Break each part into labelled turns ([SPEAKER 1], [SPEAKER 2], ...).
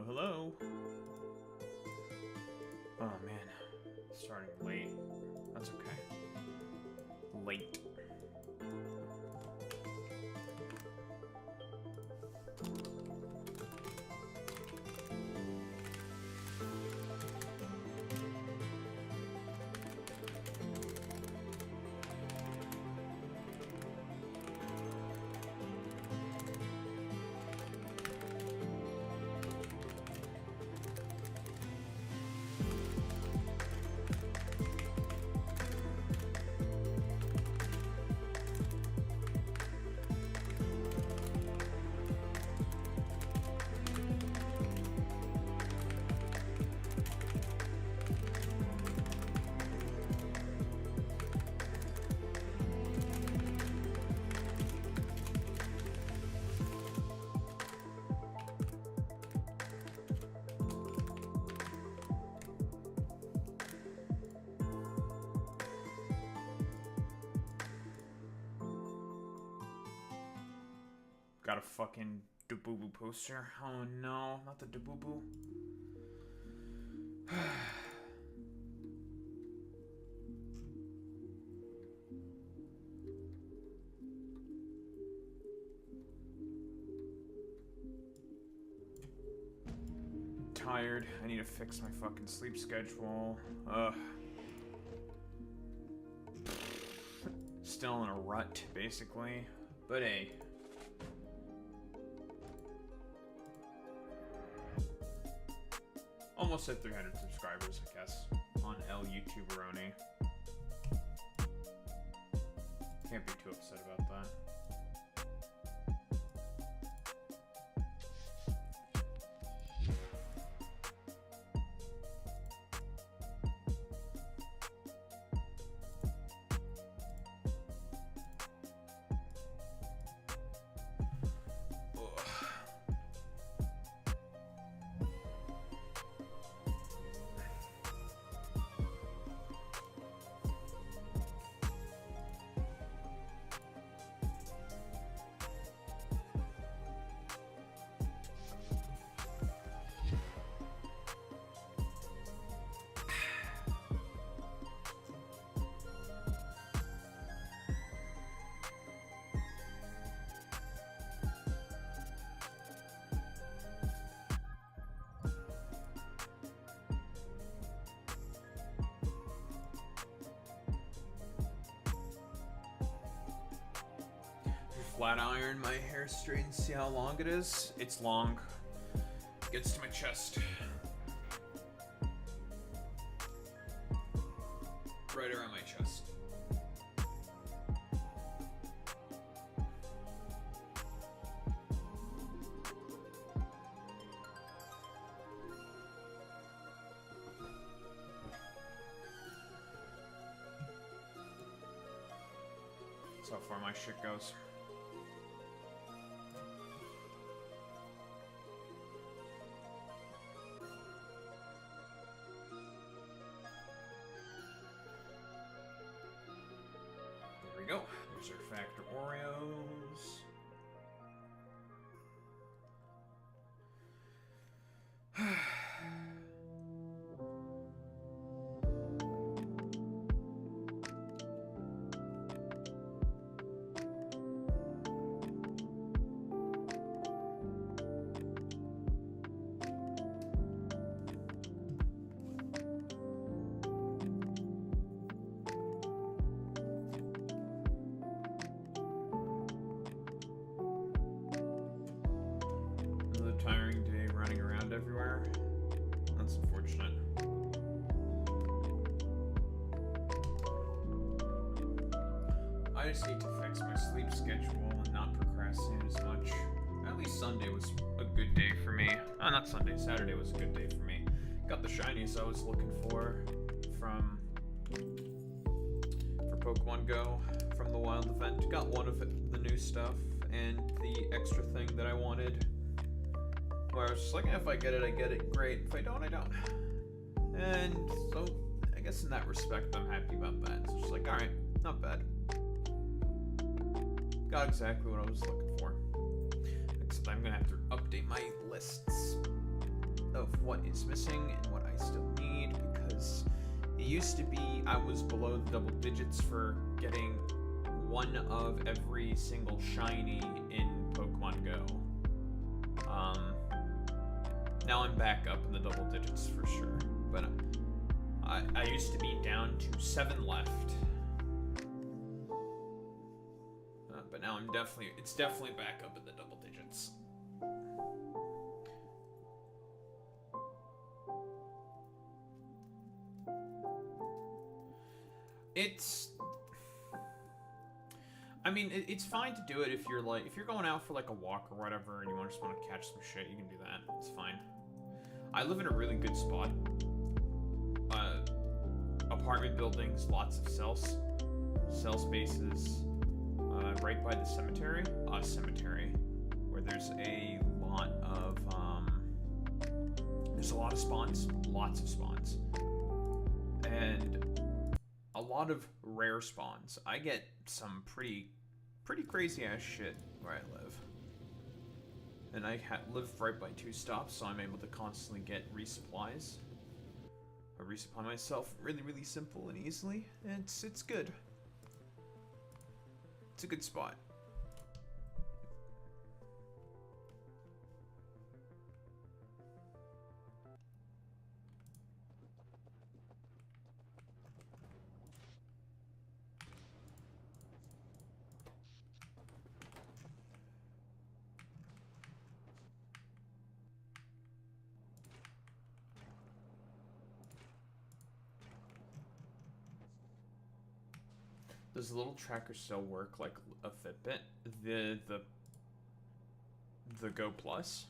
[SPEAKER 1] Hello. Oh man, starting late. That's okay. Late. Got a fucking Daboo poster. Oh no, not the Daboo. Tired. I need to fix my fucking sleep schedule. Still in a rut, basically. But hey. Almost at 300 subscribers, I guess, on LYouTuberoni. Can't be too upset about that. Flat iron my hair straight and see how long it is. It's long. It gets to my chest. Right around my chest. That's how far my shit goes. Go. There's our Factor Oreos. Tiring day running around everywhere. That's unfortunate. I just need to fix my sleep schedule and not procrastinate as much. At least Sunday was a good day for me. Not Sunday, Saturday was a good day for me. Got the shinies I was looking for Pokemon Go from the Wild event. Got one of it, the new stuff, and the extra thing that I wanted. Where I was just like, if I get it, I get it. Great. If I don't, I don't. And so, I guess in that respect, I'm happy about that. It's just like, alright, not bad. Got exactly what I was looking for. Except I'm gonna have to update my lists. of what is missing and what I still need, because it used to be I was below the double digits for getting one of every single shiny in Pokemon Go. Now I'm back up in the double digits for sure, but I used to be down to 7 left. But now it's definitely back up in the double digits. It's fine to do it if you're going out for like a walk or whatever and you just want to catch some shit, you can do that. It's fine. I live in a really good spot. Apartment buildings, lots of cell spaces, right by the cemetery, where there's a lot of spawns, lots of spawns, and a lot of rare spawns. I get some pretty crazy ass shit where I live. And I live right by 2 stops, so I'm able to constantly get resupplies. I resupply myself really, really simple and easily. And it's good. It's a good spot. Does the little tracker still work like a Fitbit? The Go Plus?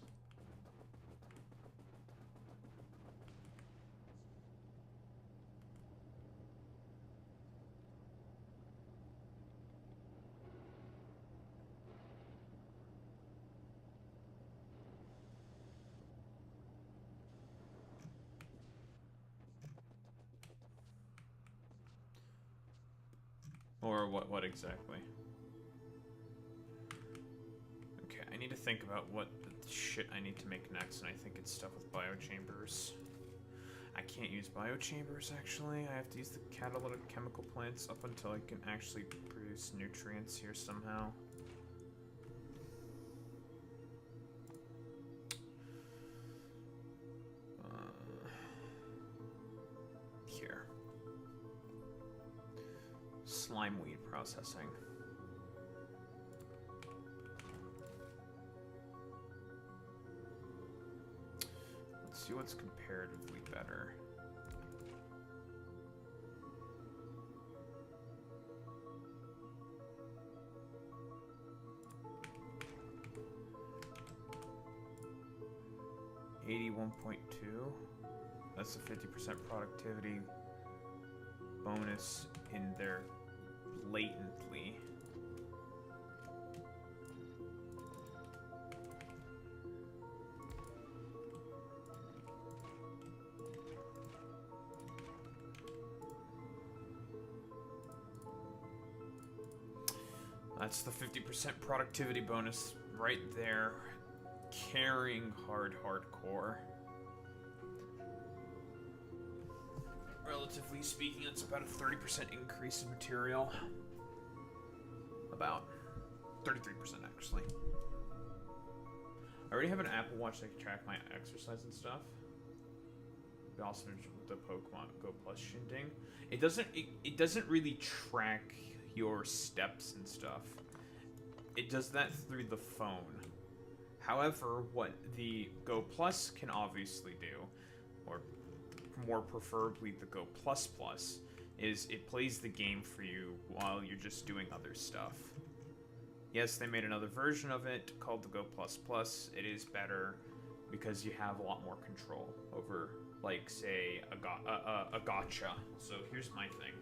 [SPEAKER 1] Or what exactly? Okay, I need to think about what shit I need to make next, and I think it's stuff with biochambers. I can't use biochambers, actually. I have to use the catalytic chemical plants up until I can actually produce nutrients here somehow. Here. Slime weed processing. Let's see what's comparatively better. $81.2. That's a 50% productivity bonus in there blatantly. That's the 50% productivity bonus right there. Carrying hardcore. Relatively speaking, it's about a 30% increase in material. About 33% actually. I already have an Apple Watch that can track my exercise and stuff. We also with the Pokemon Go Plus shindig. It doesn't really track your steps and stuff. It does that through the phone. However, what the Go Plus can obviously do, or more preferably the Go Plus Plus, is it plays the game for you while you're just doing other stuff. Yes, they made another version of it called the Go Plus Plus. It is better because you have a lot more control over, like, say, a gacha. So here's my thing.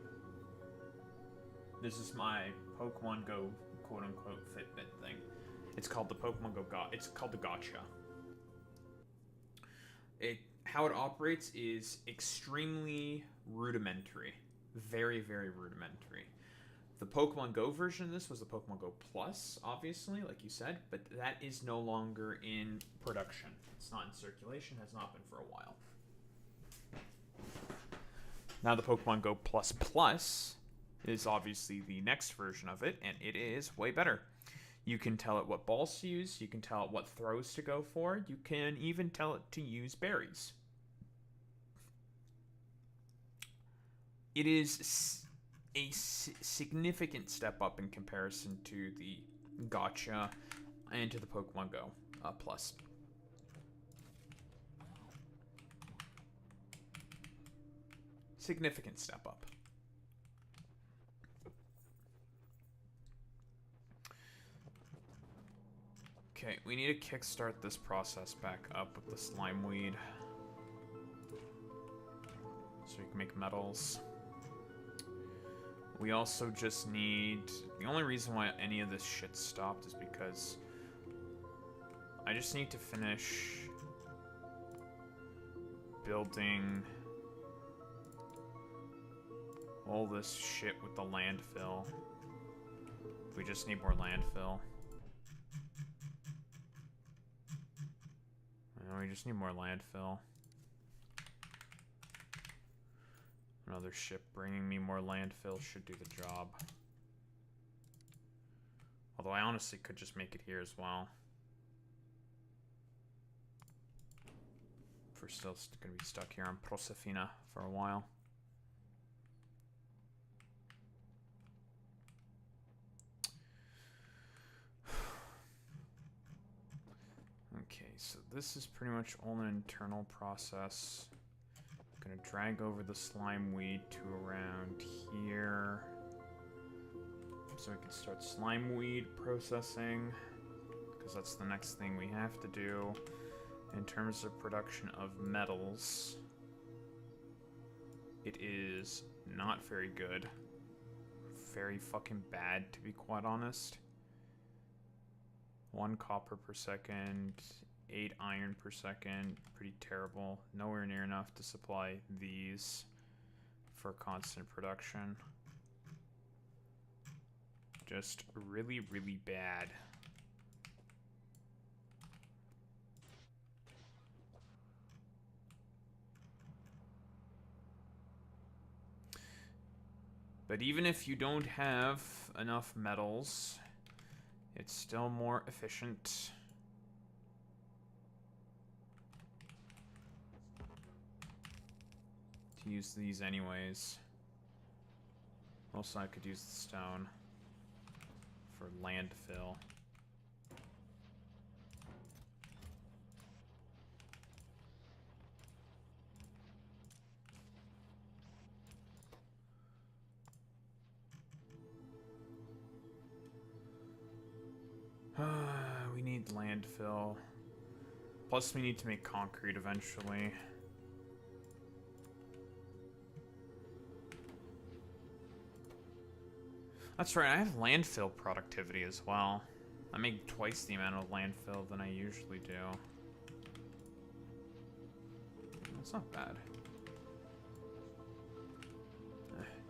[SPEAKER 1] This is my Pokemon Go quote-unquote Fitbit thing. It's called the Pokemon Go it's called the gacha. How it operates is extremely rudimentary. Very, very rudimentary. The Pokemon Go version of this was the Pokemon Go Plus, obviously, like you said, but that is no longer in production. It's not in circulation, has not been for a while. Now the Pokemon Go Plus Plus is obviously the next version of it, and it is way better. You can tell it what balls to use, you can tell it what throws to go for, you can even tell it to use berries. It is a significant step up in comparison to the Gacha and to the Pokemon Go Plus. Significant step up. Okay, we need to kickstart this process back up with the slime weed. So we can make metals. We also just need... The only reason why any of this shit stopped is because I just need to finish building all this shit with the landfill. We just need more landfill. We just need more landfill. Another ship bringing me more landfill should do the job. Although I honestly could just make it here as well. If we're still going to be stuck here on Prosephina for a while. Okay, so this is pretty much all an internal process. I'm gonna drag over the slime weed to around here. So we can start slime weed processing, because that's the next thing we have to do. In terms of production of metals, it is not very good. Very fucking bad, to be quite honest. 1 copper per second, 8 iron per second, pretty terrible. Nowhere near enough to supply these for constant production. Just really, really bad. But even if you don't have enough metals, it's still more efficient. To use these anyways. Also, I could use the stone for landfill. We need landfill. Plus, we need to make concrete eventually. That's right, I have landfill productivity as well. I make twice the amount of landfill than I usually do. That's not bad.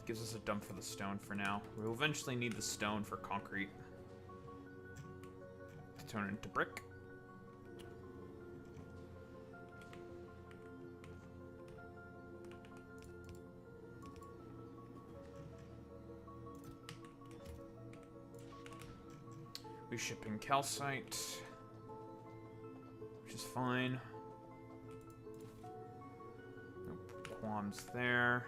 [SPEAKER 1] Gives us a dump for the stone for now. We'll eventually need the stone for concrete. To turn it into brick. We ship in calcite, which is fine. No qualms there.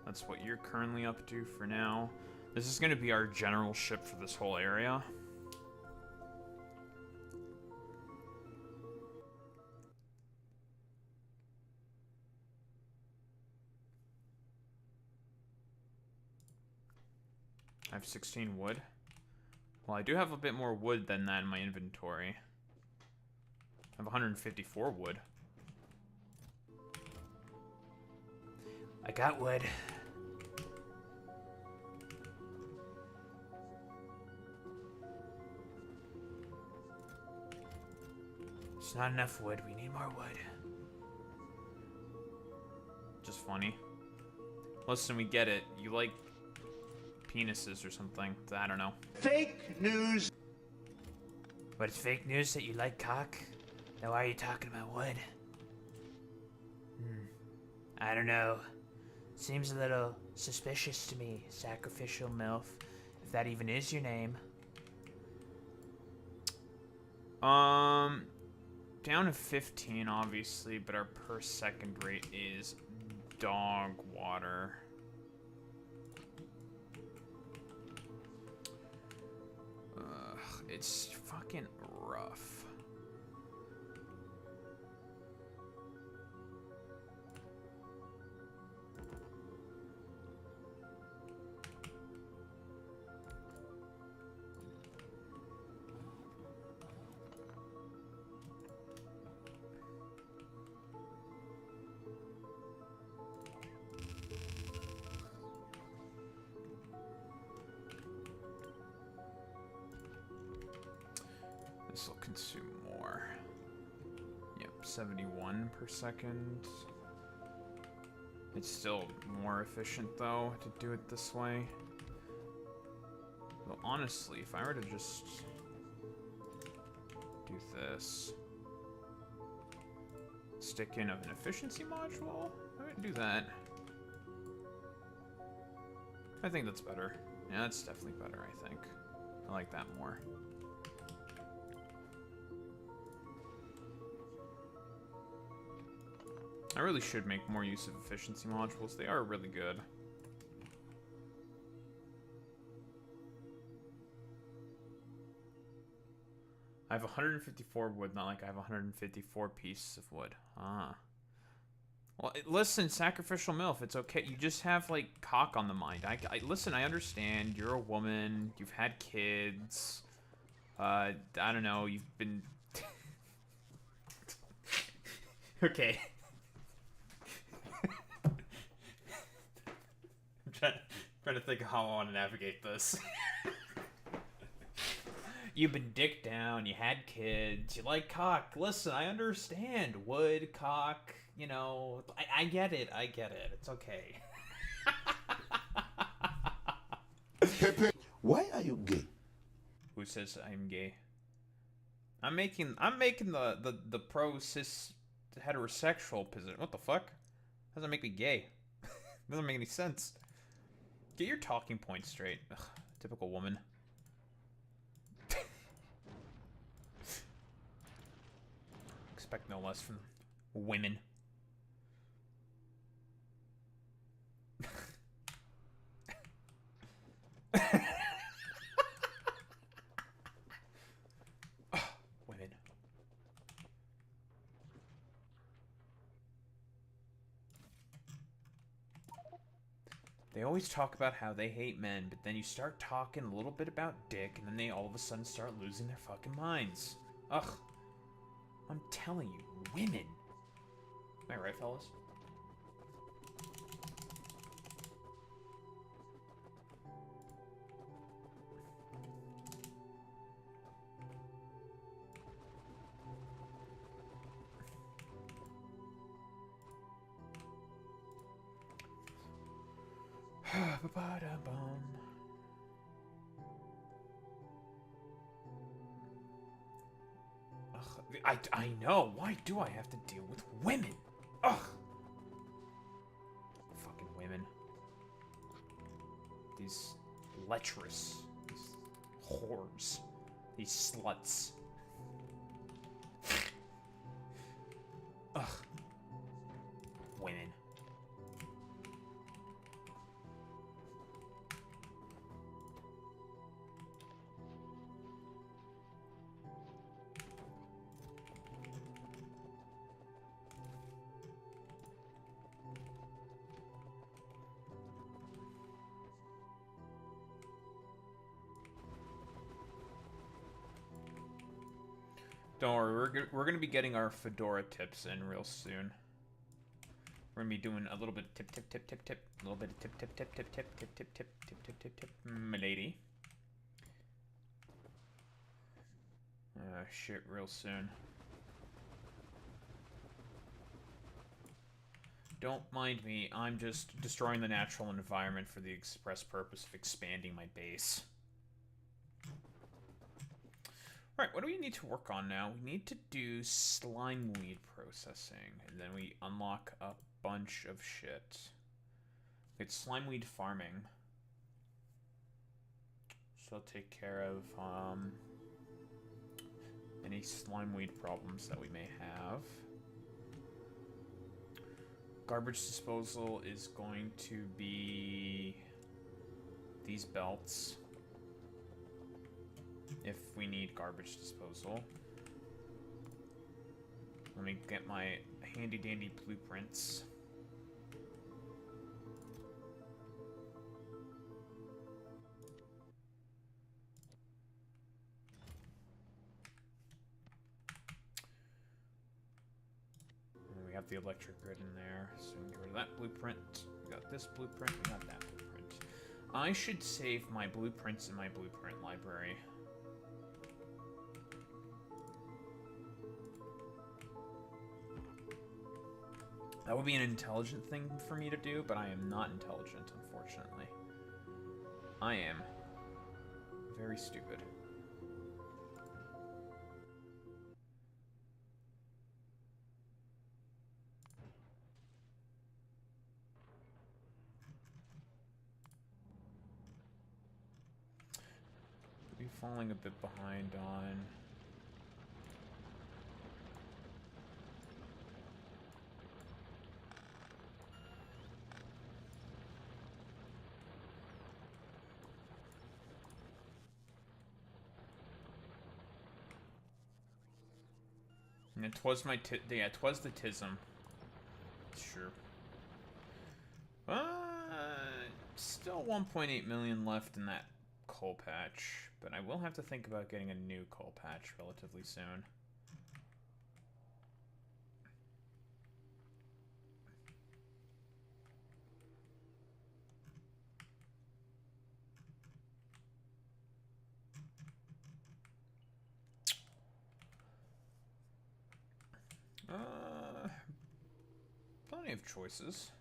[SPEAKER 1] That's what you're currently up to for now. This is going to be our general ship for this whole area. I have 16 wood. Well, I do have a bit more wood than that in my inventory. I have 154 wood. I got wood. It's not enough wood. We need more wood. Just funny. Listen, we get it. You like penises or something. I don't know.
[SPEAKER 2] Fake news.
[SPEAKER 3] But it's fake news that you like cock? Now why are you talking about wood? I don't know. Seems a little suspicious to me, sacrificial MILF. If that even is your name.
[SPEAKER 1] Down to 15, obviously, but our per second rate is dog water. It's fucking rough. This will consume more. Yep, 71 per second. It's still more efficient, though, to do it this way. Well, honestly, if I were to just do this, stick in an efficiency module, I would do that. I think that's better. Yeah, that's definitely better, I think. I like that more. I really should make more use of efficiency modules. They are really good. I have 154 wood, not like I have 154 pieces of wood. Ah. Well, listen, sacrificial MILF, it's okay. You just have, like, cock on the mind. Listen, I understand. You're a woman. You've had kids. I don't know. You've been... Okay. Trying to think of how I want to navigate this. You've been dicked down, you had kids, you like cock. Listen, I understand. Wood, cock, you know. I get it, It's okay.
[SPEAKER 2] Why are you gay?
[SPEAKER 1] Who says I'm gay? I'm making the pro cis heterosexual position. What the fuck? Doesn't make me gay. Doesn't make any sense. Get your talking points straight. Ugh, typical woman. Expect no less from women. Women. They always talk about how they hate men, but then you start talking a little bit about dick, and then they all of a sudden start losing their fucking minds. Ugh. I'm telling you, women. Am I right, fellas? I know. Why do I have to deal with women? Ugh. Fucking women. These lecherous. These whores. These sluts. Ugh. Women. Don't worry, we're gonna be getting our fedora tips in real soon. We're gonna be doing a little bit of tip, a little bit of tip, milady. Shit, real soon. Don't mind me, I'm just destroying the natural environment for the express purpose of expanding my base. Right, what do we need to work on now? We need to do slime weed processing, and then we unlock a bunch of shit. It's slime weed farming. So I'll take care of any slime weed problems that we may have. Garbage disposal is going to be these belts. If we need garbage disposal. Let me get my handy dandy blueprints. And we have the electric grid in there, so we can get rid of that blueprint. We got this blueprint, we got that blueprint. I should save my blueprints in my blueprint library. That would be an intelligent thing for me to do, but I am not intelligent, unfortunately. I am very stupid. Could be falling a bit behind on... And 'twas my yeah, 'twas the tism. Sure. Still 1.8 million left in that coal patch, but I will have to think about getting a new coal patch relatively soon. Plenty of choices.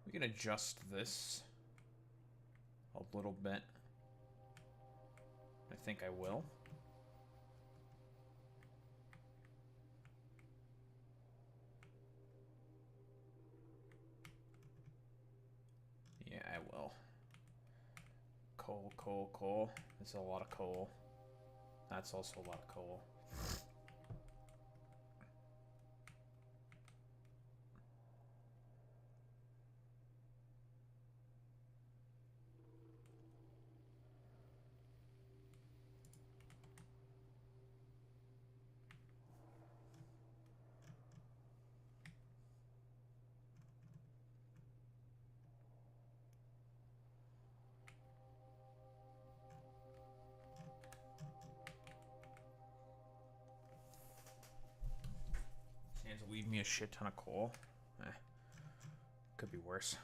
[SPEAKER 1] We can adjust this a little bit. I think I will. Yeah, I will. Coal, coal, coal. This is a lot of coal. That's also a lot of coal. Leave me a shit ton of coal. Could be worse.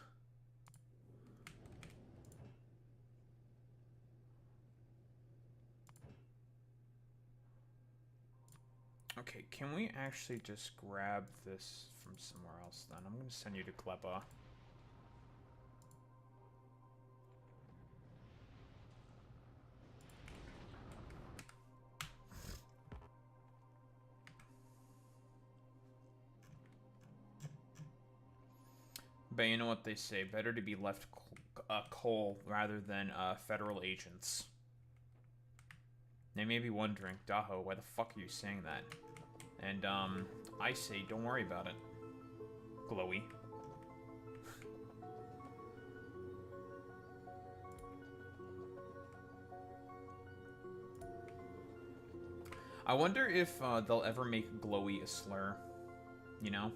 [SPEAKER 1] Okay, can we actually just grab this from somewhere else then? I'm gonna send you to Klepa. But you know what they say, better to be left coal rather than federal agents. They may be wondering, Daho, why the fuck are you saying that? And I say, don't worry about it. Glowy. I wonder if they'll ever make glowy a slur. You know?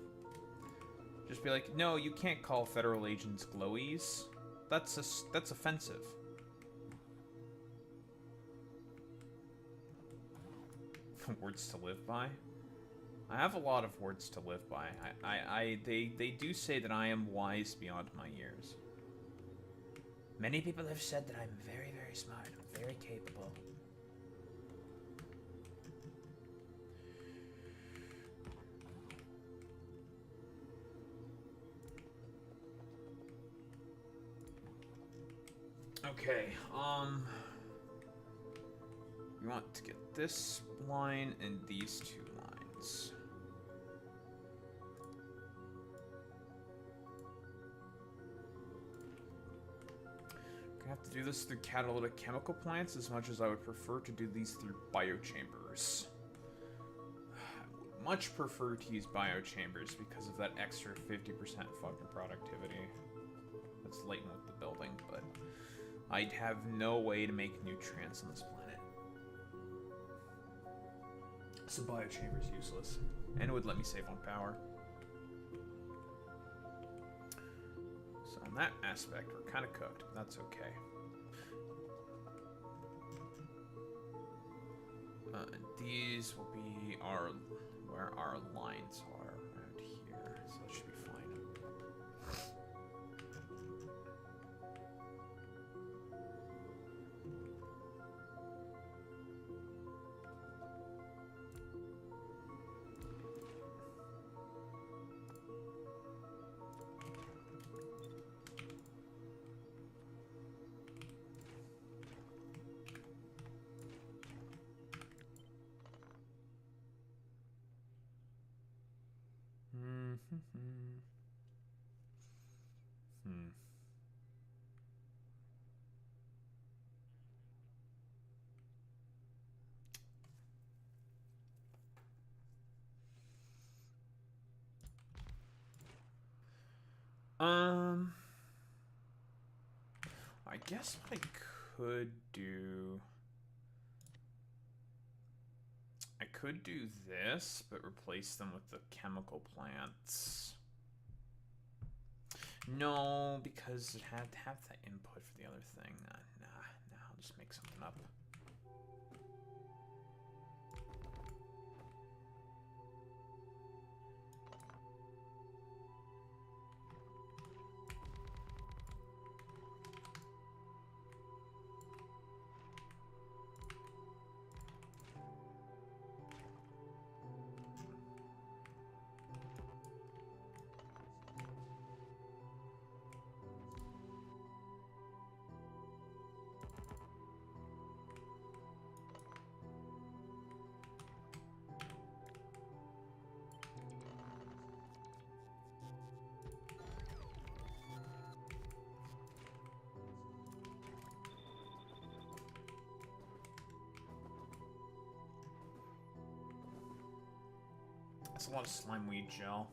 [SPEAKER 1] Just be like, no, you can't call federal agents glowies. That's offensive. Words to live by? I have a lot of words to live by. They do say that I am wise beyond my years.
[SPEAKER 3] Many people have said that I'm very, very smart. I'm very capable.
[SPEAKER 1] Okay, we want to get this line and these two lines. I have to do this through catalytic chemical plants as much as I would prefer to do these through biochambers. I would much prefer to use biochambers because of that extra 50% fucking productivity that's latent with the building, but I'd have no way to make nutrients on this planet. So biochamber's useless. And it would let me save on power. So in that aspect, we're kind of cooked. That's okay. And these will be where our lines are around here. So that should be fine. I guess what I could do... I could do this, but replace them with the chemical plants. No, because it had to have that input for the other thing. Nah, I'll just make something up. That's a lot of slime weed gel.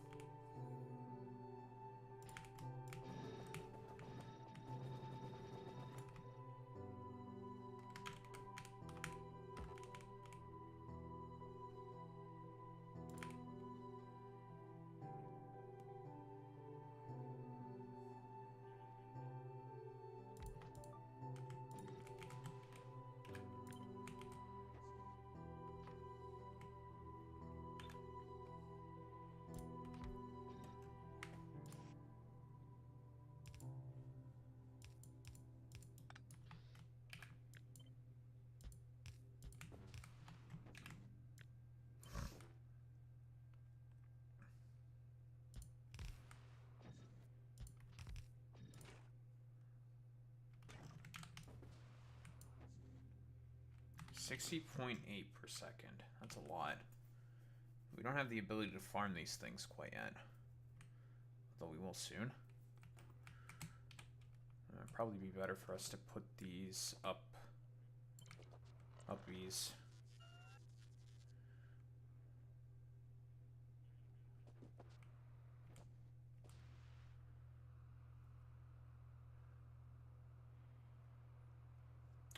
[SPEAKER 1] $60.8 per second. That's a lot. We don't have the ability to farm these things quite yet. Although we will soon. It'd probably be better for us to put these up these.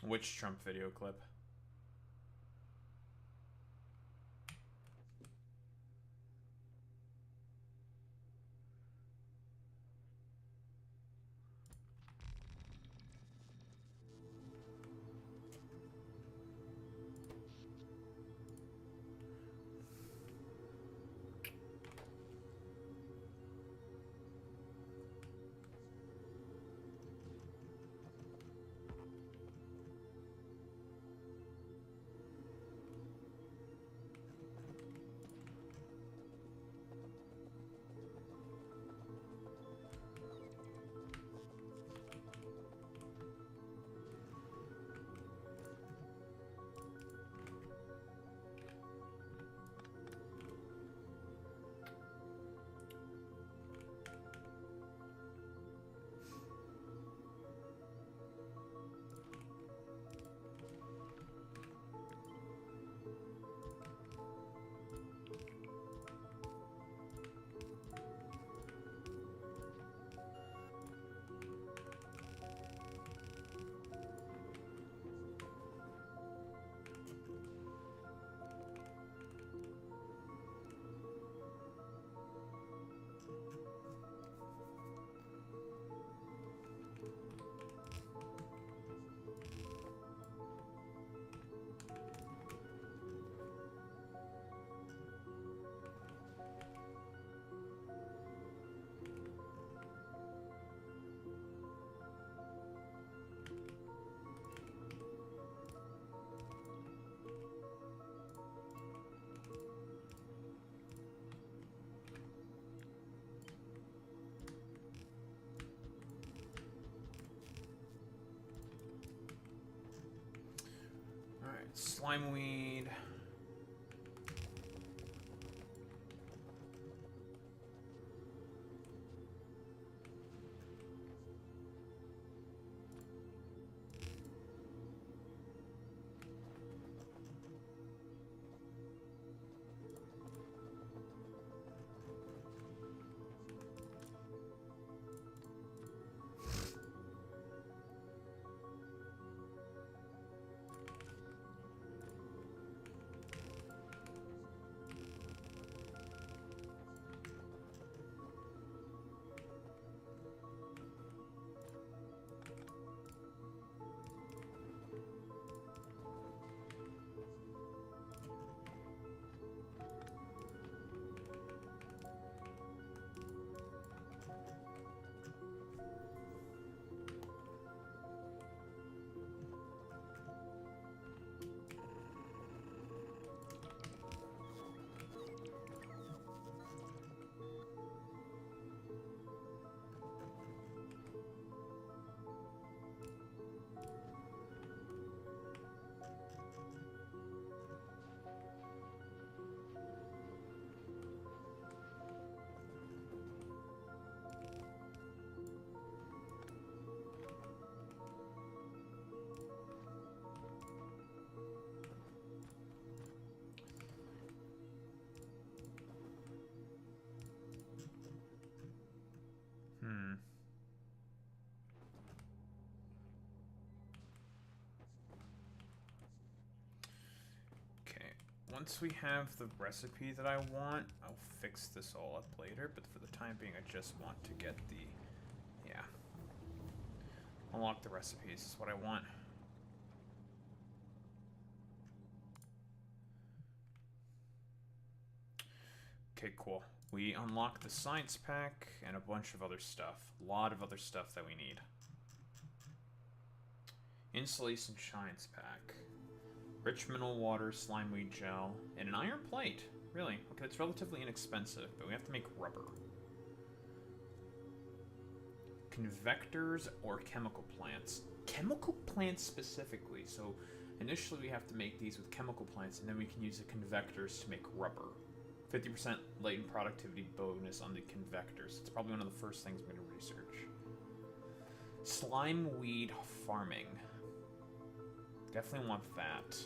[SPEAKER 1] Which Trump video clip? slime weed. Okay, once we have the recipe that I want, I'll fix this all up later, but for the time being, I just want to get the, yeah. Unlock the recipes is what I want. Okay, cool. We unlock the science pack and a bunch of other stuff. A lot of other stuff that we need. Insulation science pack. Rich mineral water, slime weed gel, and an iron plate. Really? Okay, it's relatively inexpensive, but we have to make rubber. Convectors or chemical plants. Chemical plants specifically. So initially we have to make these with chemical plants, and then we can use the convectors to make rubber. 50% latent productivity bonus on the convectors. It's probably one of the first things I'm going to research. Slime weed farming. Definitely want that.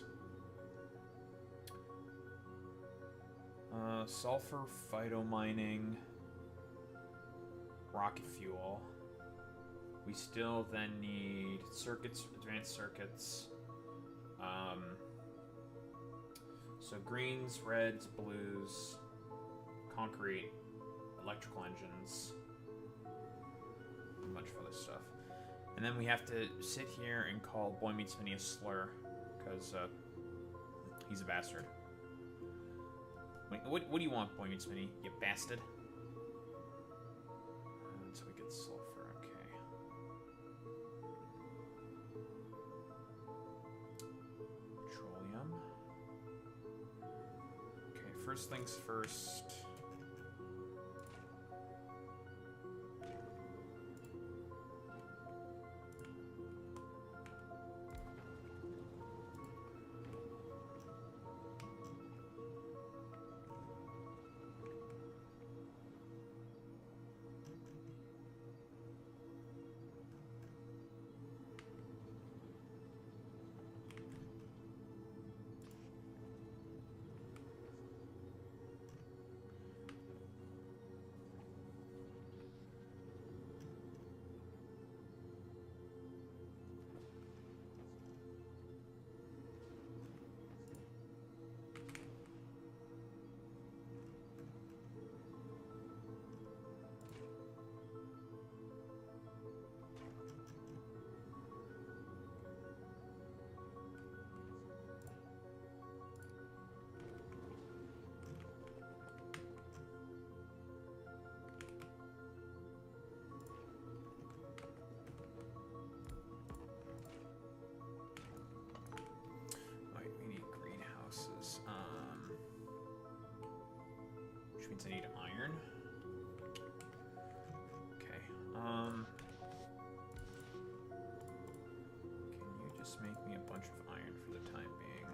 [SPEAKER 1] Sulfur phytomining. Rocket fuel. We still then need circuits, advanced circuits. So greens, reds, blues, concrete, electrical engines, a bunch of other stuff. And then we have to sit here and call Boy Meets Minnie a slur, because he's a bastard. Wait, what do you want, Boy Meets Minnie, you bastard? So we get sulfur, okay. Petroleum. Okay, first things first. I need iron. Okay. Can you just make me a bunch of iron for the time being?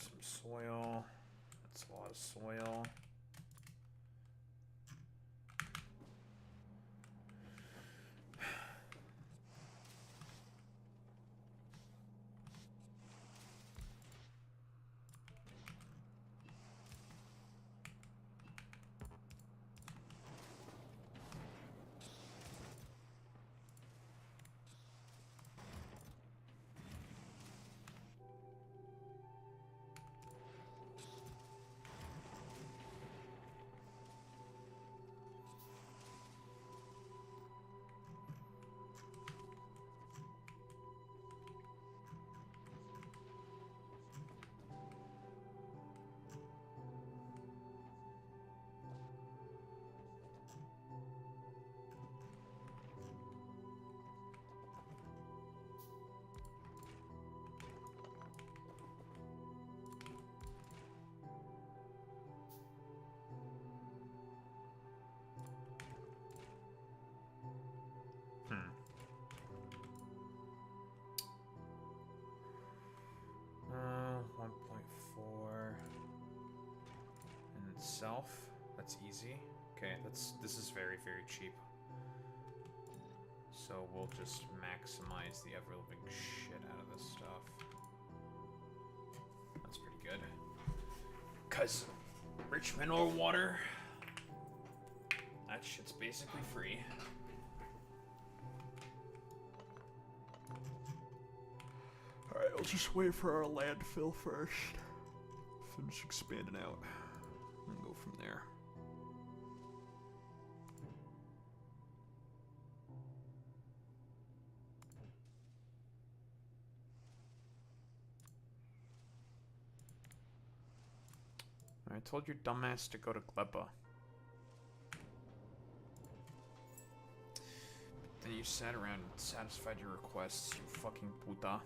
[SPEAKER 1] some soil. That's a lot of soil. Hmm. 1.4 in itself. That's easy. Okay, this is very, very cheap. So we'll just maximize the ever-living shit out of this stuff. That's pretty good. 'Cause rich mineral water, that shit's basically free. Alright, I'll just wait for our landfill first. Finish expanding out. And go from there. I told your dumbass to go to Gleba. Then you sat around and satisfied your requests, you fucking puta.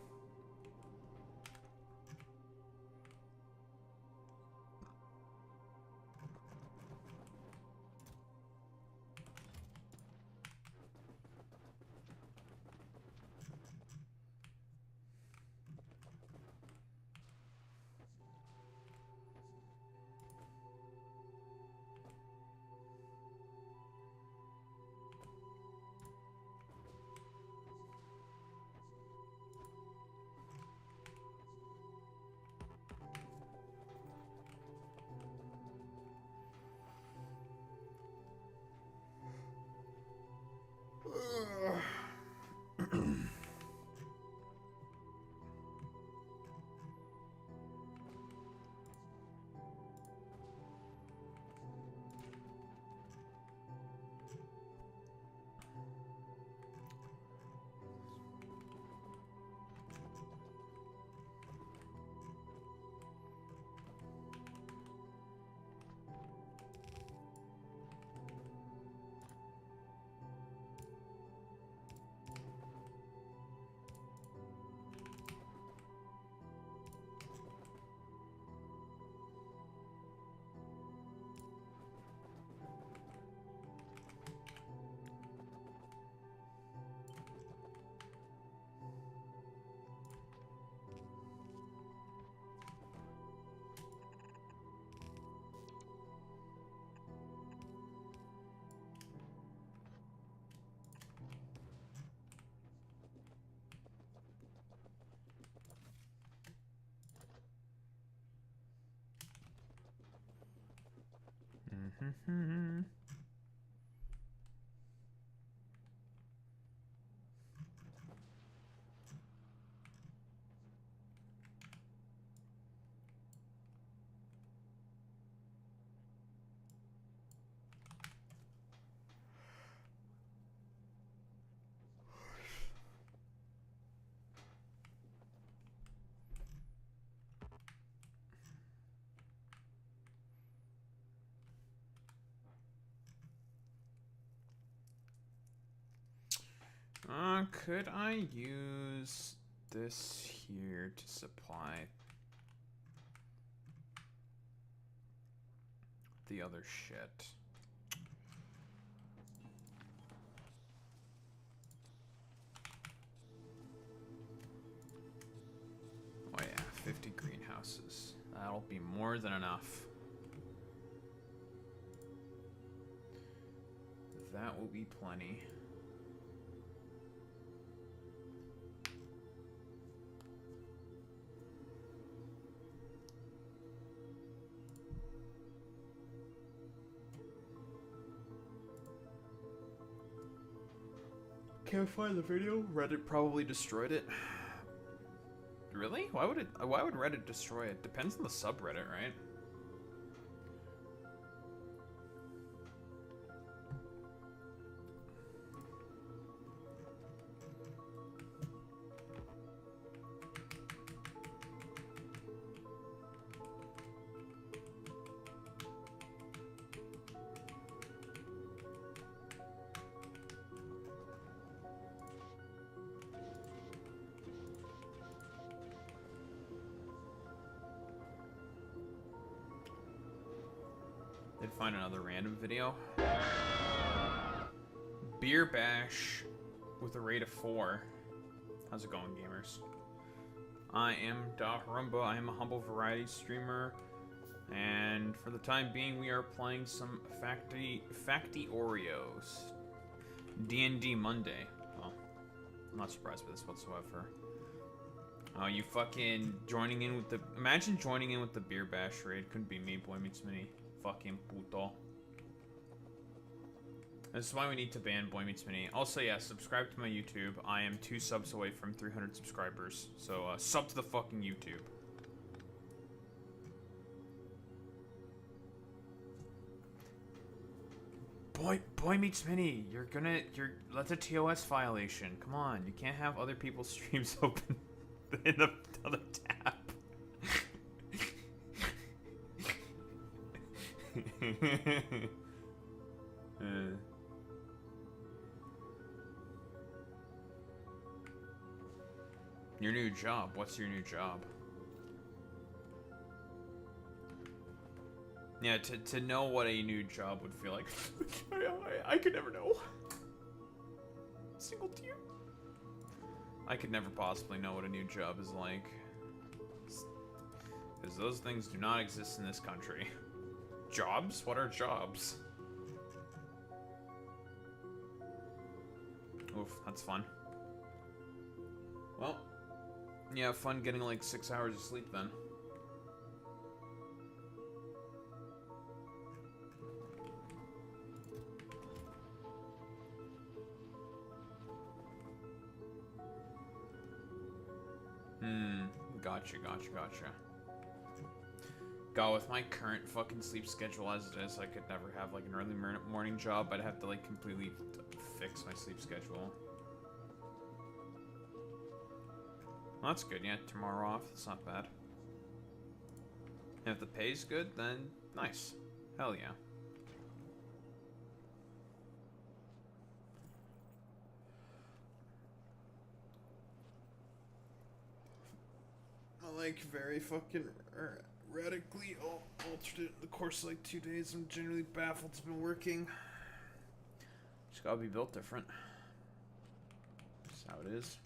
[SPEAKER 1] Could I use this here to supply the other shit? Oh yeah, 50 greenhouses. more than enough. That will be plenty. Can't find the video. Reddit probably destroyed it. Really? Why would Reddit destroy it? Depends on the subreddit, right? Did find another random video. Beer bash with a rate of 4. How's it going, gamers? I am Da Harumba. I am a humble variety streamer, and for the time being, we are playing some Factorios. D&D Monday. Well, I'm not surprised by this whatsoever. Oh, you fucking joining in with the... Imagine joining in with the beer bash raid. Couldn't be me, Boy Meets Mini. Fucking puto. This is why we need to ban Boy Meets Mini. Also, yeah, subscribe to my YouTube. I am 2 subs away from 300 subscribers. So, sub to the fucking YouTube. Boy Meets Mini, that's a TOS violation. Come on, you can't have other people's streams open in the other tab. Your new job. What's your new job? Yeah, to know what a new job would feel like. I could never know. Single tier. I could never possibly know what a new job is like. Because those things do not exist in this country. Jobs? What are jobs? Oof, that's fun. Well, yeah, fun getting like 6 hours of sleep then. Gotcha. God, with my current fucking sleep schedule as it is, I could never have like an early morning job. I'd have to like completely fix my sleep schedule. Well, that's good. Yeah, tomorrow off. That's not bad. And if the pay's good, then nice. Hell yeah. I like very fucking radically altered it in the course of like 2 days. I'm generally baffled it's been working. Just gotta be built different. That's how it is.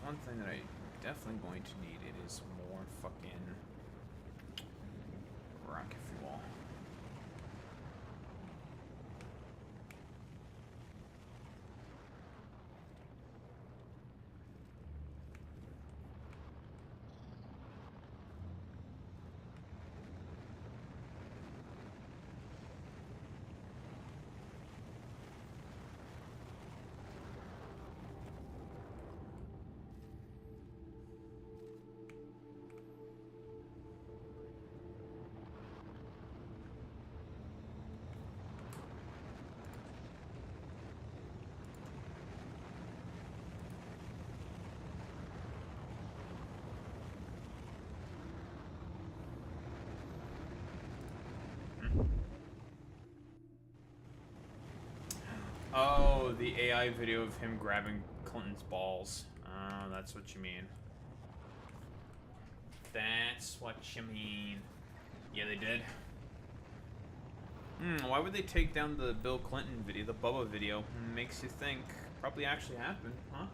[SPEAKER 1] One thing that I'm definitely going to need, it is more fucking rocket fuel. the AI video of him grabbing Clinton's balls. Oh, that's what you mean. That's what you mean. Yeah, they did. Why would they take down the Bill Clinton video, the Bubba video? Makes you think. Probably actually happened, huh?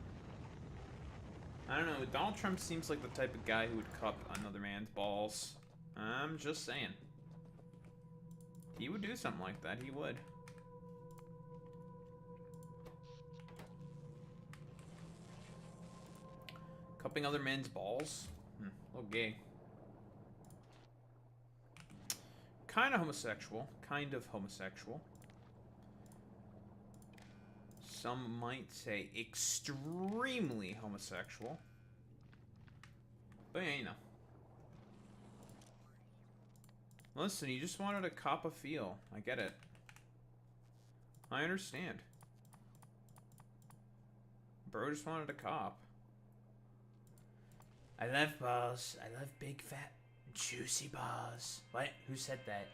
[SPEAKER 1] I don't know. Donald Trump seems like the type of guy who would cup another man's balls. I'm just saying. He would do something like that. He would. Cupping other men's balls? A little gay. Kind of homosexual. Kind of homosexual. Some might say extremely homosexual. But yeah, you know. Listen, you just wanted to cop a feel. I get it. I understand. Bro just wanted to cop.
[SPEAKER 3] I love balls. I love big, fat, juicy balls. What? Who said that?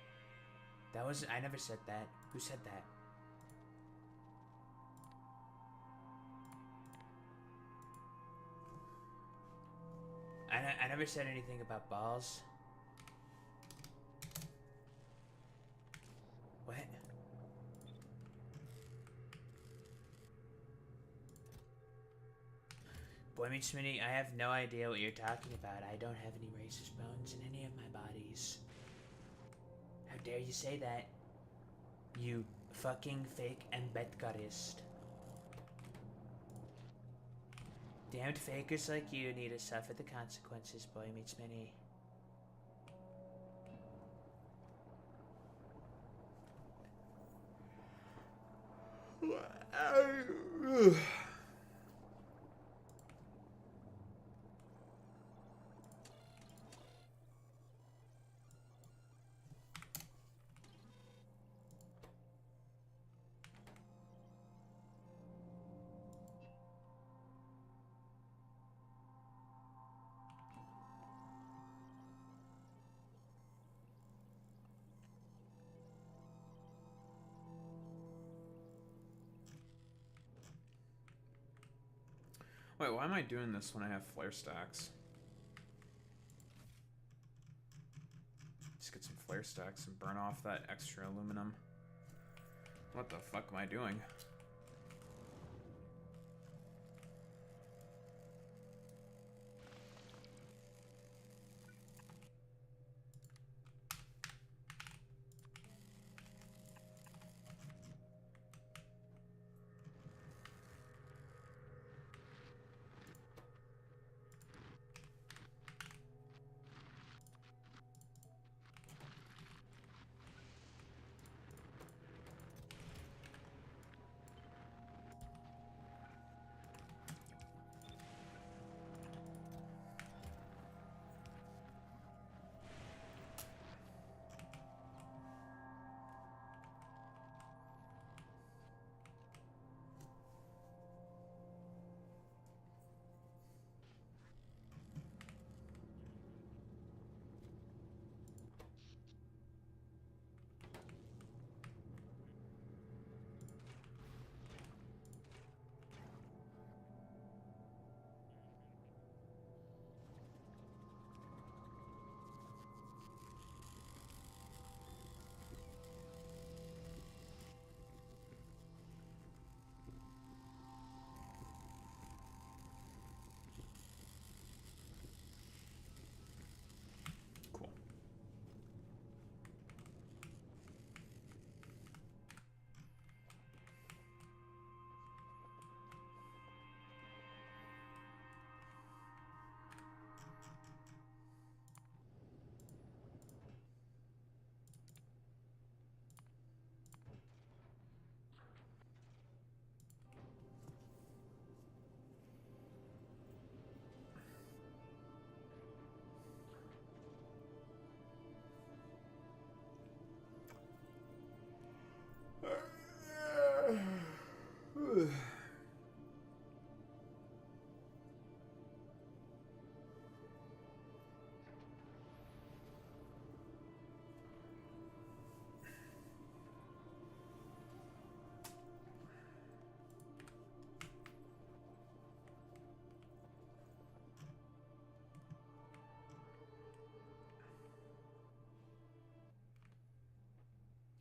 [SPEAKER 3] That wasn't... I never said that. Who said that? I never said anything about balls. What? Boy Meets Mini, I have no idea what you're talking about. I don't have any racist bones in any of my bodies. How dare you say that? You fucking fake Ambedkarist. Damned fakers like you need to suffer the consequences, Boy Meets Mini.
[SPEAKER 1] Wait, why am I doing this when I have flare stacks? Just get some flare stacks and burn off that extra aluminum. What the fuck am I doing?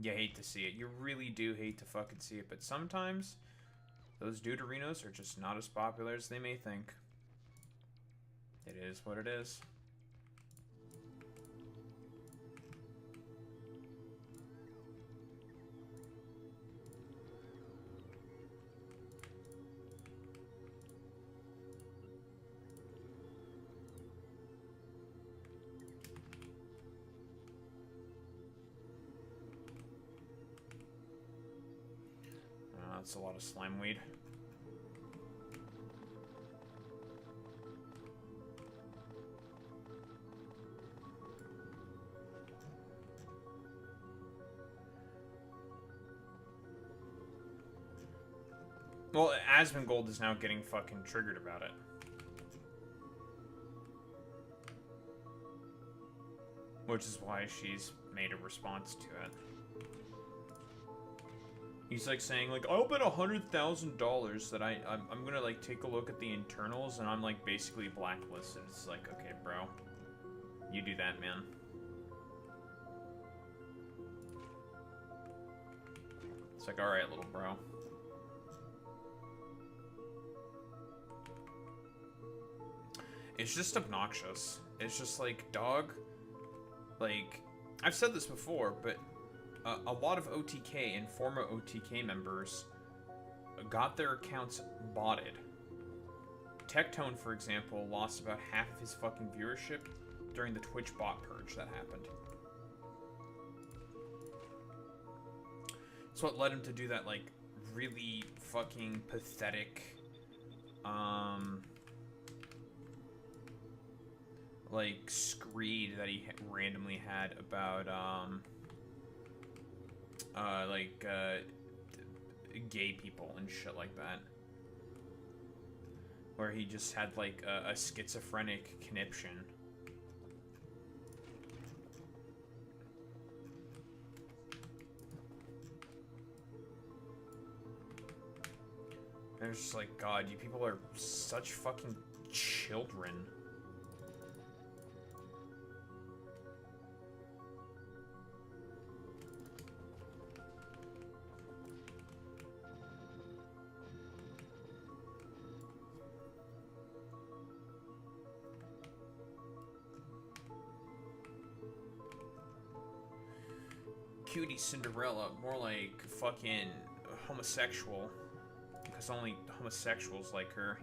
[SPEAKER 1] You hate to see it. You really do hate to fucking see it. But sometimes, those deuterinos are just not as popular as they may think. It is what it is. That's a lot of slime weed. Well, Asmongold is now getting fucking triggered about it. Which is why she's made a response to it. He's like saying like, I'll bet $100,000 that I'm gonna like take a look at the internals and I'm like basically blacklisted. It's like, okay, bro, you do that, man. It's like, all right, little bro. It's just obnoxious. It's just like, dog. Like, I've said this before, but a lot of OTK and former OTK members got their accounts botted. Tectone, for example, lost about half of his fucking viewership during the Twitch bot purge that happened. It's what led him to do that, like, really fucking pathetic, like, screed that he randomly had about, gay people and shit like that. Where he just had, like, a schizophrenic conniption. And it's just like, God, you people are such fucking children. Cutie Cinderella, more like fucking homosexual, because only homosexuals like her.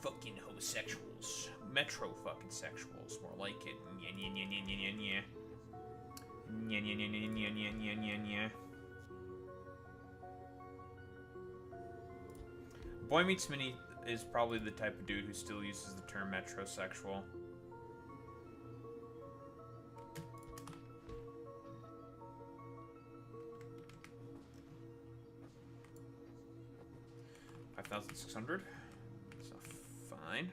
[SPEAKER 1] Fucking homosexuals, metro fucking sexuals, more like it. Boy Meets Mini is probably the type of dude who still uses the term metrosexual. $5,600. So fine.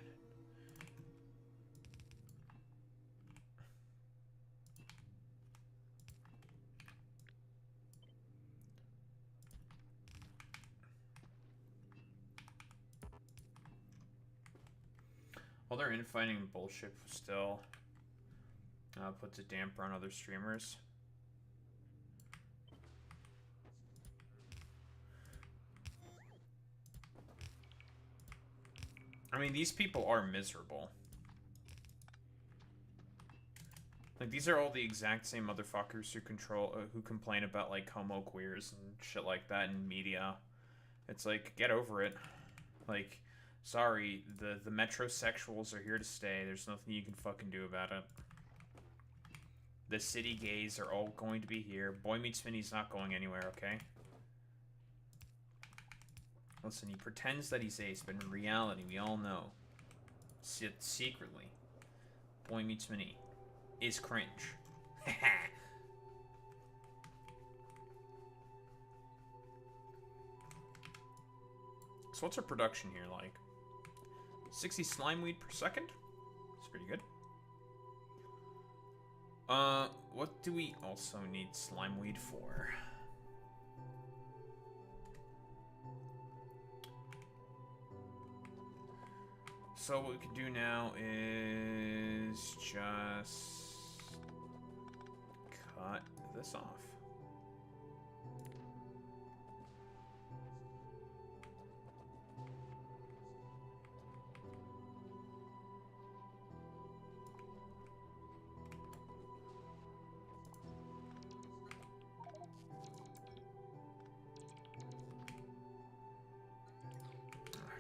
[SPEAKER 1] All their infighting and bullshit still puts a damper on other streamers. I mean, these people are miserable. Like, these are all the exact same motherfuckers who complain about, like, homo queers and shit like that in media. It's like, get over it. Like, sorry, the metrosexuals are here to stay. There's nothing you can fucking do about it. The city gays are all going to be here. Boy Meets Mini's not going anywhere, okay? Listen, he pretends that he's ace, but in reality, we all know, secretly, Boy Meets Mini is cringe. So what's our production here like? 60 slime weed per second? It's pretty good. What do we also need slime weed for? So what we can do now is just cut this off.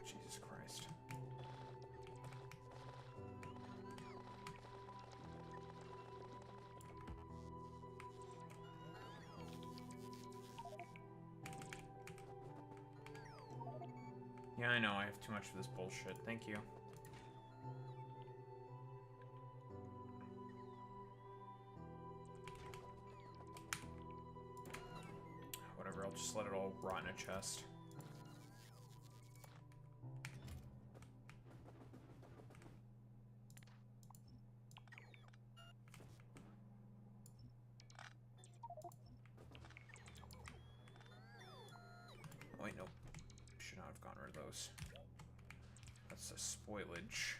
[SPEAKER 1] Jesus Christ. Yeah, I know, I have too much of this bullshit. Thank you. Whatever, I'll just let it all rot in a chest. Oh, wait, nope. Should not have gotten rid of those. That's a spoilage.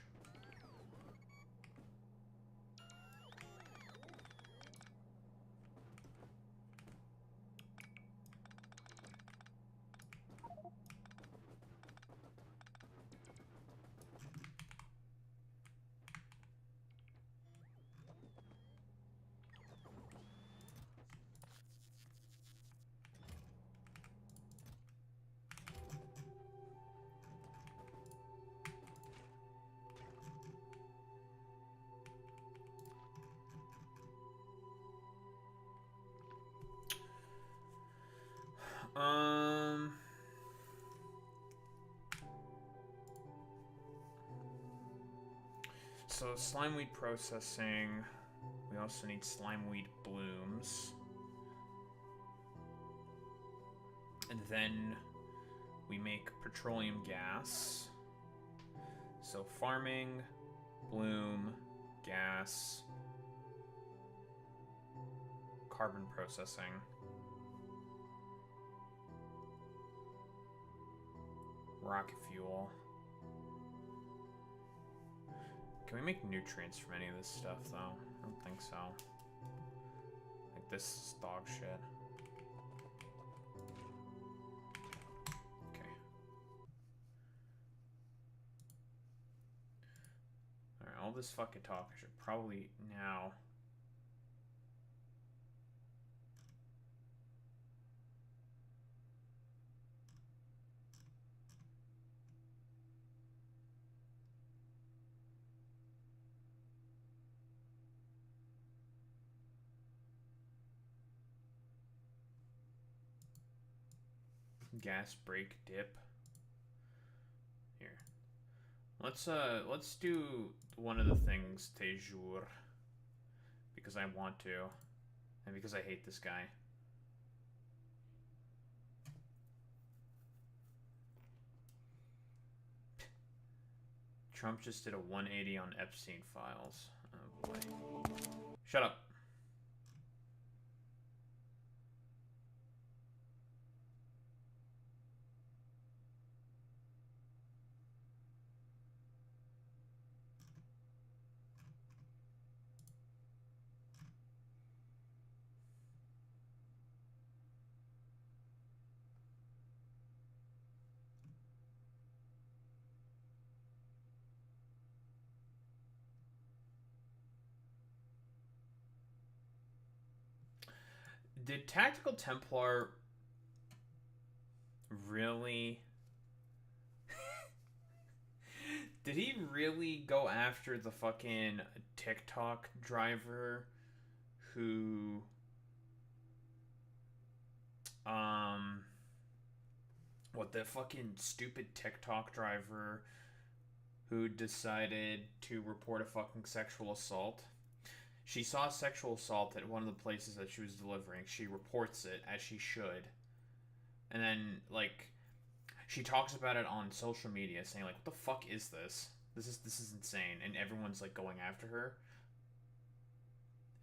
[SPEAKER 1] So slimeweed processing. We also need slimeweed blooms. And then we make petroleum gas. So farming, bloom, gas, carbon processing. Rocket fuel. Can we make nutrients from any of this stuff, though? I don't think so. Like, this is dog shit. Okay. Alright, all this fucking talk, I should probably now... Gas brake dip. Here. Let's do one of the things de jour. Because I want to. And because I hate this guy. Trump just did a 180 on Epstein files. Oh boy. Shut up. Did Tactikal Templar really... Did he really go after the fucking TikTok driver who... What, the fucking stupid TikTok driver who decided to report a fucking sexual assault? She saw sexual assault at one of the places that she was delivering. She reports it, as she should. And then, like, she talks about it on social media, saying, like, what the fuck is this? This is insane. And everyone's, like, going after her.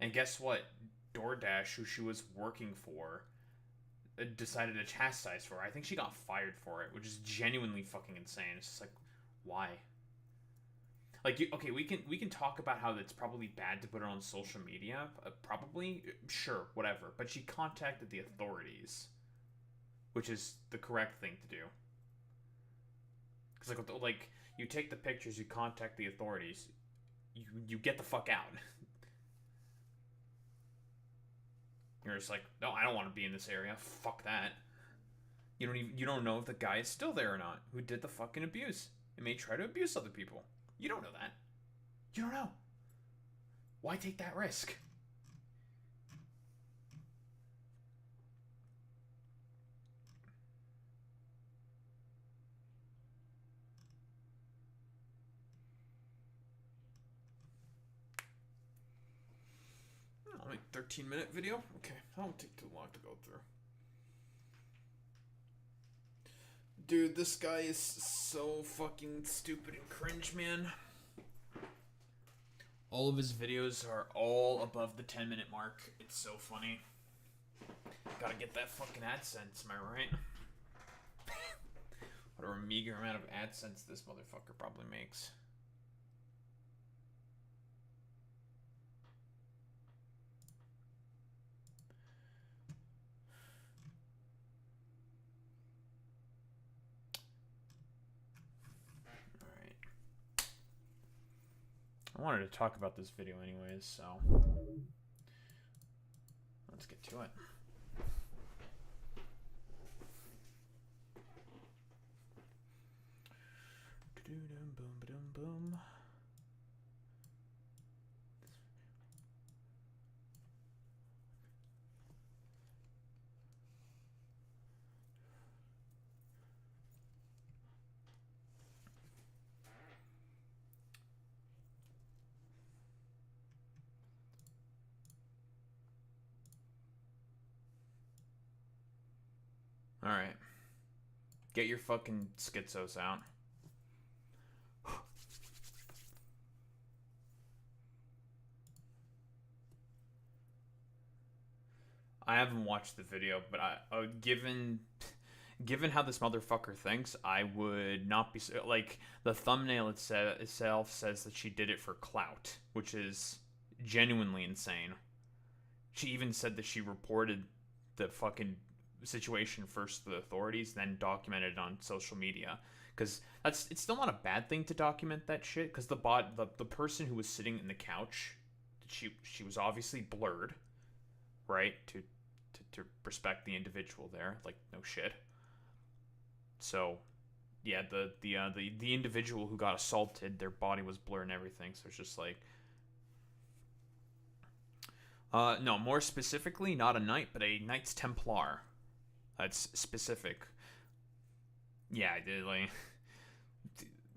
[SPEAKER 1] And guess what? DoorDash, who she was working for, decided to chastise her. I think she got fired for it, which is genuinely fucking insane. It's just like, why? Like, we can talk about how it's probably bad to put it on social media. Probably, sure, whatever. But she contacted the authorities, which is the correct thing to do. Because like you take the pictures, you contact the authorities, you get the fuck out. You're just like, no, I don't want to be in this area. Fuck that. You don't know if the guy is still there or not, who did the fucking abuse. It may try to abuse other people. You don't know that. You don't know. Why take that risk? Only 13-minute video? Okay, that won't take too long to go through. Dude, this guy is so fucking stupid and cringe, man. All of his videos are all above the 10-minute mark. It's so funny. Gotta get that fucking AdSense, am I right? Whatever meager amount of AdSense this motherfucker probably makes. I wanted to talk about this video anyways, so let's get to it. Boom. Alright. Get your fucking schizos out. I haven't watched the video, but given how this motherfucker thinks, I would not be like, the thumbnail itself says that she did it for clout, which is genuinely insane. She even said that she reported the fucking situation first to the authorities, then documented it on social media. Because it's still not a bad thing to document that shit. Because the person who was sitting in the couch, she was obviously blurred, right? To respect the individual there, like, no shit. So, yeah, the individual who got assaulted, their body was blurred and everything. So it's just like, no, more specifically, not a knight, but a Knights Templar. That's specific. Yeah, I did, like,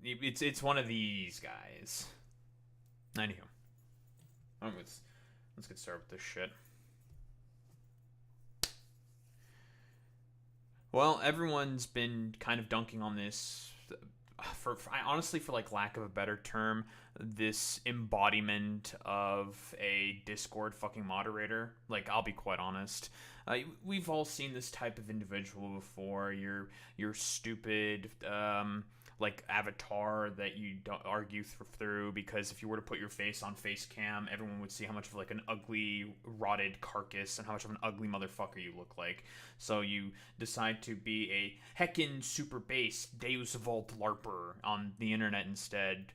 [SPEAKER 1] it's one of these guys. Anywho, let's get started with this shit. Well, everyone's been kind of dunking on this for honestly, for like lack of a better term, this embodiment of a Discord fucking moderator. Like, I'll be quite honest. We've all seen this type of individual before. Your stupid like avatar that you don't argue through, because if you were to put your face on face cam, everyone would see how much of like an ugly rotted carcass and how much of an ugly motherfucker you look like. So you decide to be a heckin' super base Deus Vault LARPer on the internet instead,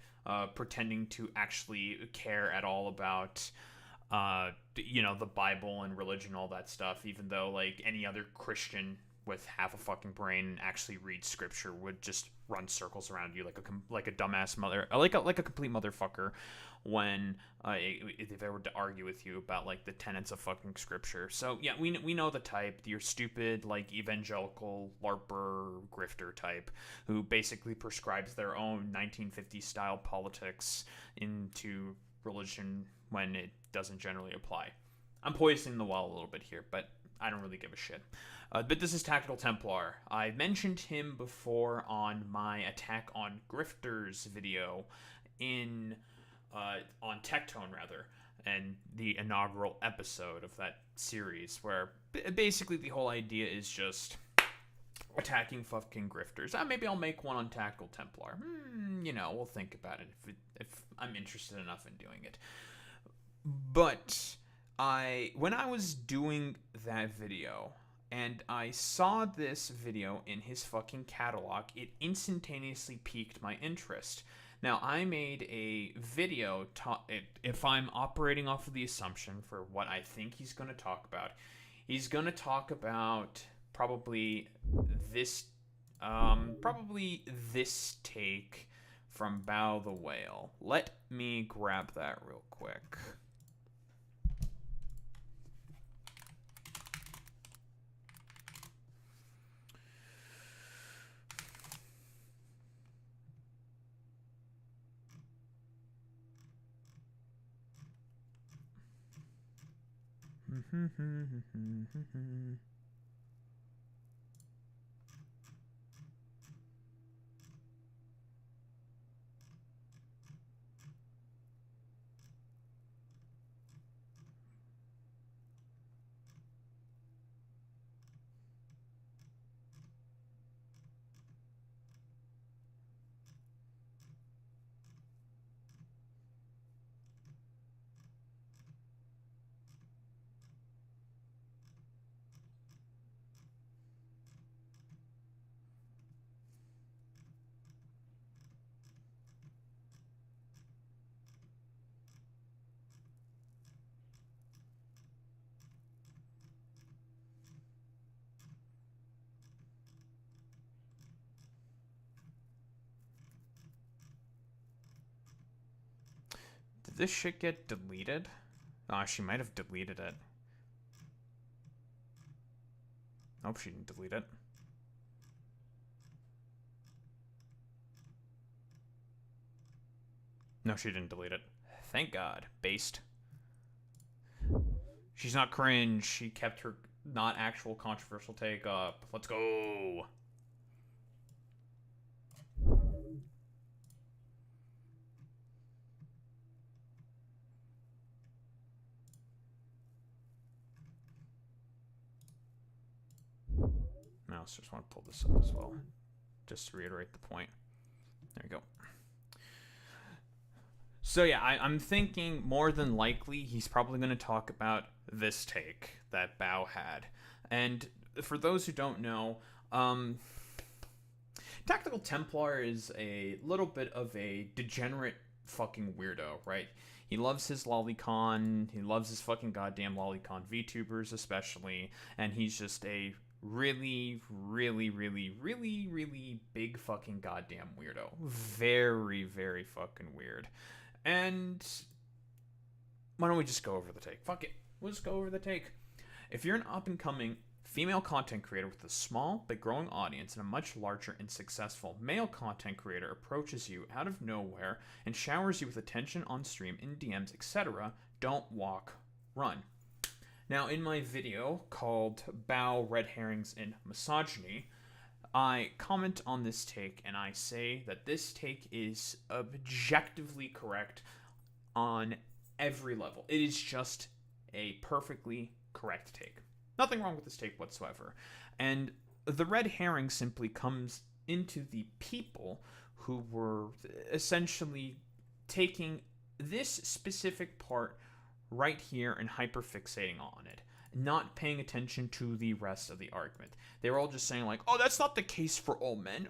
[SPEAKER 1] pretending to actually care at all about the Bible and religion, all that stuff, even though like any other Christian with half a fucking brain actually reads scripture would just run circles around you like a dumbass like a complete motherfucker when if they were to argue with you about like the tenets of fucking scripture. So yeah, we know the type, your stupid like evangelical LARPer grifter type who basically prescribes their own 1950s style politics into religion when it doesn't generally apply. I'm poisoning the well a little bit here, but I don't really give a shit. But this is Tactikal Templar. I mentioned him before on my Attack on Grifters video on Tectone, rather, and the inaugural episode of that series, where basically the whole idea is just attacking fucking grifters. Maybe I'll make one on Tactikal Templar. You know, we'll think about it if I'm interested enough in doing it. But when I was doing that video and I saw this video in his fucking catalog, it instantaneously piqued my interest. Now, I made a video, if I'm operating off of the assumption for what I think he's going to talk about. He's going to talk about probably this take from Bao the Whale. Let me grab that real quick. Did this shit get deleted? Oh, she might have deleted it. Nope, she didn't delete it. No, she didn't delete it. Thank God. Based. She's not cringe. She kept her not actual controversial take up. Let's go. Now, let's just want to pull this up as well. Just to reiterate the point. There you go. So yeah, I'm thinking more than likely he's probably going to talk about this take that Bao had. And for those who don't know, Tactical Templar is a little bit of a degenerate fucking weirdo, right? He loves his lolicon, he loves his fucking goddamn lolicon VTubers especially, and he's just a really, really, really, really, really big fucking goddamn weirdo. Very, very fucking weird. And why don't we just go over the take? Fuck it. We'll just go over the take. If you're an up-and-coming female content creator with a small but growing audience and a much larger and successful male content creator approaches you out of nowhere and showers you with attention on stream, in DMs, etc., don't walk, run. Now, in my video called Bao, Red Herrings, and Misogyny, I comment on this take and I say that this take is objectively correct on every level. It is just a perfectly correct take. Nothing wrong with this take whatsoever. And the red herring simply comes into the people who were essentially taking this specific part right here and hyperfixating on it, not paying attention to the rest of the argument. They were all just saying like, oh, that's not the case for all men.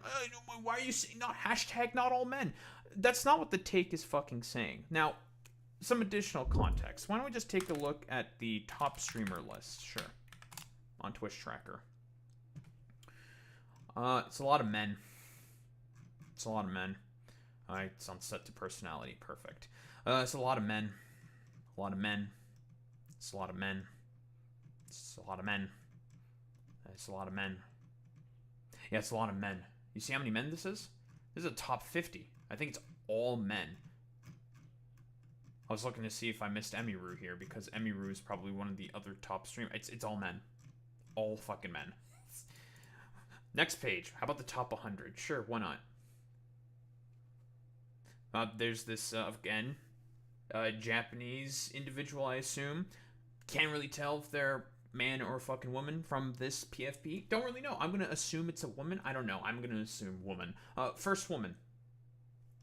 [SPEAKER 1] Why are you saying not all men? That's not what the take is fucking saying. Now, some additional context. Why don't we just take a look at the top streamer list? Sure. On Twitch Tracker. It's a lot of men. It's a lot of men. Alright, it's on set to personality. Perfect. It's a lot of men. A lot of men. It's a lot of men. It's a lot of men. It's a lot of men. Yeah, it's a lot of men. You see how many men this is? This is a top 50. I think it's all men. I was looking to see if I missed Emiru here, because Emiru is probably one of the other top streamers. It's all men. All fucking men. Next page. How about the top 100? Sure, why not? There's this, again, Japanese individual, I assume. Can't really tell if they're man or a fucking woman from this PFP? Don't really know. I'm gonna assume it's a woman. I don't know. I'm gonna assume woman. First woman.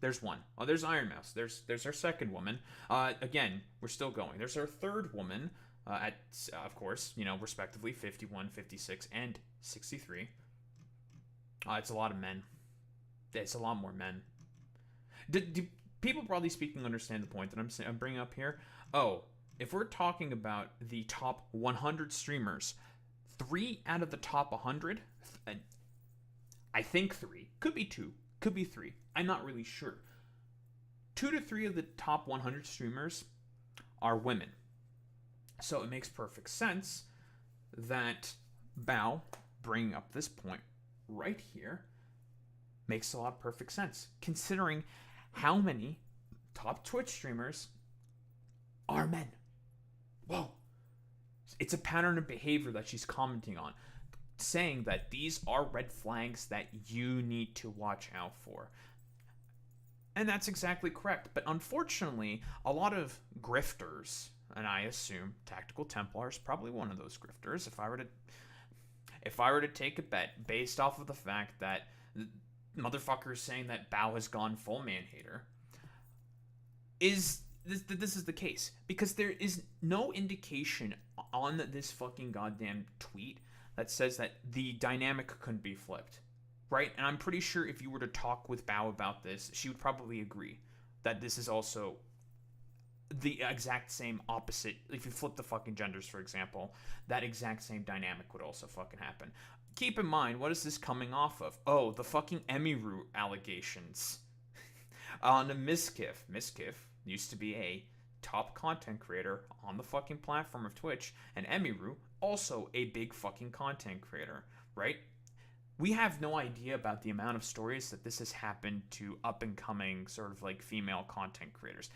[SPEAKER 1] There's one. Oh, there's Iron Mouse. There's our second woman. Again, we're still going. There's our third woman. At of course, respectively 51, 56, and 63. It's a lot of men. It's a lot more men. Do people, broadly speaking, understand the point that I'm bringing up here? Oh, if we're talking about the top 100 streamers, 3 out of the top 100, I think 3, could be 2, could be 3, I'm not really sure. 2 to 3 of the top 100 streamers are women. So it makes perfect sense that Bao bringing up this point right here makes a lot of perfect sense, considering how many top Twitch streamers are men. Whoa. It's a pattern of behavior that she's commenting on, saying that these are red flags that you need to watch out for. And that's exactly correct. But unfortunately, a lot of grifters, and I assume Tactical Templar is probably one of those grifters, if I were to take a bet based off of the fact that motherfuckers saying that Bao has gone full man-hater, is this is the case. Because there is no indication on this fucking goddamn tweet that says that the dynamic couldn't be flipped. Right? And I'm pretty sure if you were to talk with Bao about this, she would probably agree that this is also the exact same opposite. If you flip the fucking genders, for example, that exact same dynamic would also fucking happen. Keep in mind, what is this coming off of? Oh, the fucking Emiru allegations. On Miskiff. Miskiff used to be a top content creator on the fucking platform of Twitch, and Emiru, also a big fucking content creator, right? We have no idea about the amount of stories that this has happened to up-and-coming sort of like female content creators.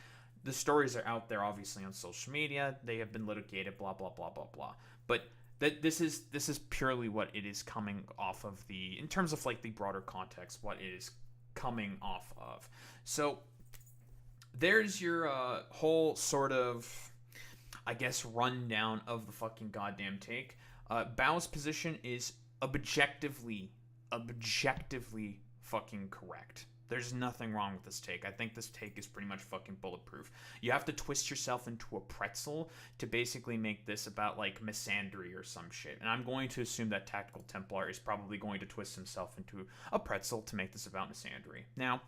[SPEAKER 1] The stories are out there, obviously, on social media. They have been litigated, blah, blah, blah, blah, blah. But this is purely what it is coming off of in terms of like the broader context, what it is coming off of. So there's your whole sort of, I guess, rundown of the fucking goddamn take. Bao's position is objectively fucking correct. There's nothing wrong with this take. I think this take is pretty much fucking bulletproof. You have to twist yourself into a pretzel to basically make this about like misandry or some shit. And I'm going to assume that Tactical Templar is probably going to twist himself into a pretzel to make this about misandry. Now,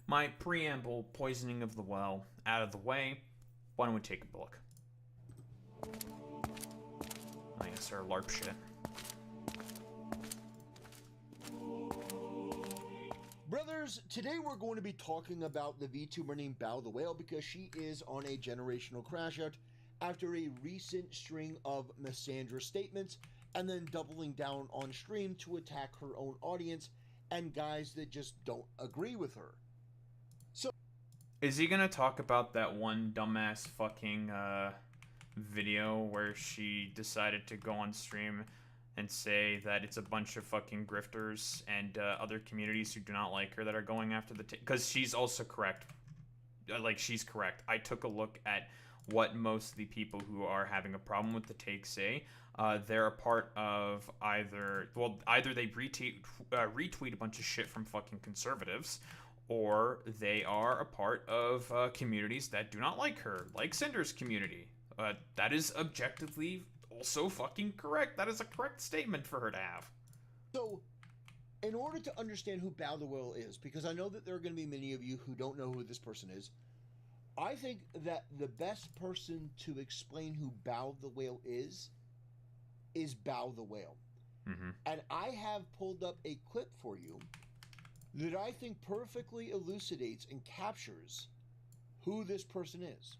[SPEAKER 1] my preamble, poisoning of the well, out of the way, why don't we take a look? I guess our LARP shit.
[SPEAKER 2] Brothers, today we're going to be talking about the VTuber named Bao the Whale because she is on a generational crash out after a recent string of misandrous statements and then doubling down on stream to attack her own audience and guys that just don't agree with her. So,
[SPEAKER 1] is he gonna talk about that one dumbass fucking video where she decided to go on stream and say that it's a bunch of fucking grifters and other communities who do not like her that are going after the take? Because she's also correct. Like, she's correct. I took a look at what most of the people who are having a problem with the take say. They're a part of either they retweet a bunch of shit from fucking conservatives, or they are a part of communities that do not like her, like Cinder's community. That is objectively also fucking correct. That is a correct statement for her to have.
[SPEAKER 2] So, in order to understand who Bao the Whale is, because I know that there are going to be many of you who don't know who this person is, I think that the best person to explain who Bao the Whale is Bao the Whale.
[SPEAKER 1] Mm-hmm.
[SPEAKER 2] And I have pulled up a clip for you that I think perfectly elucidates and captures who this person is.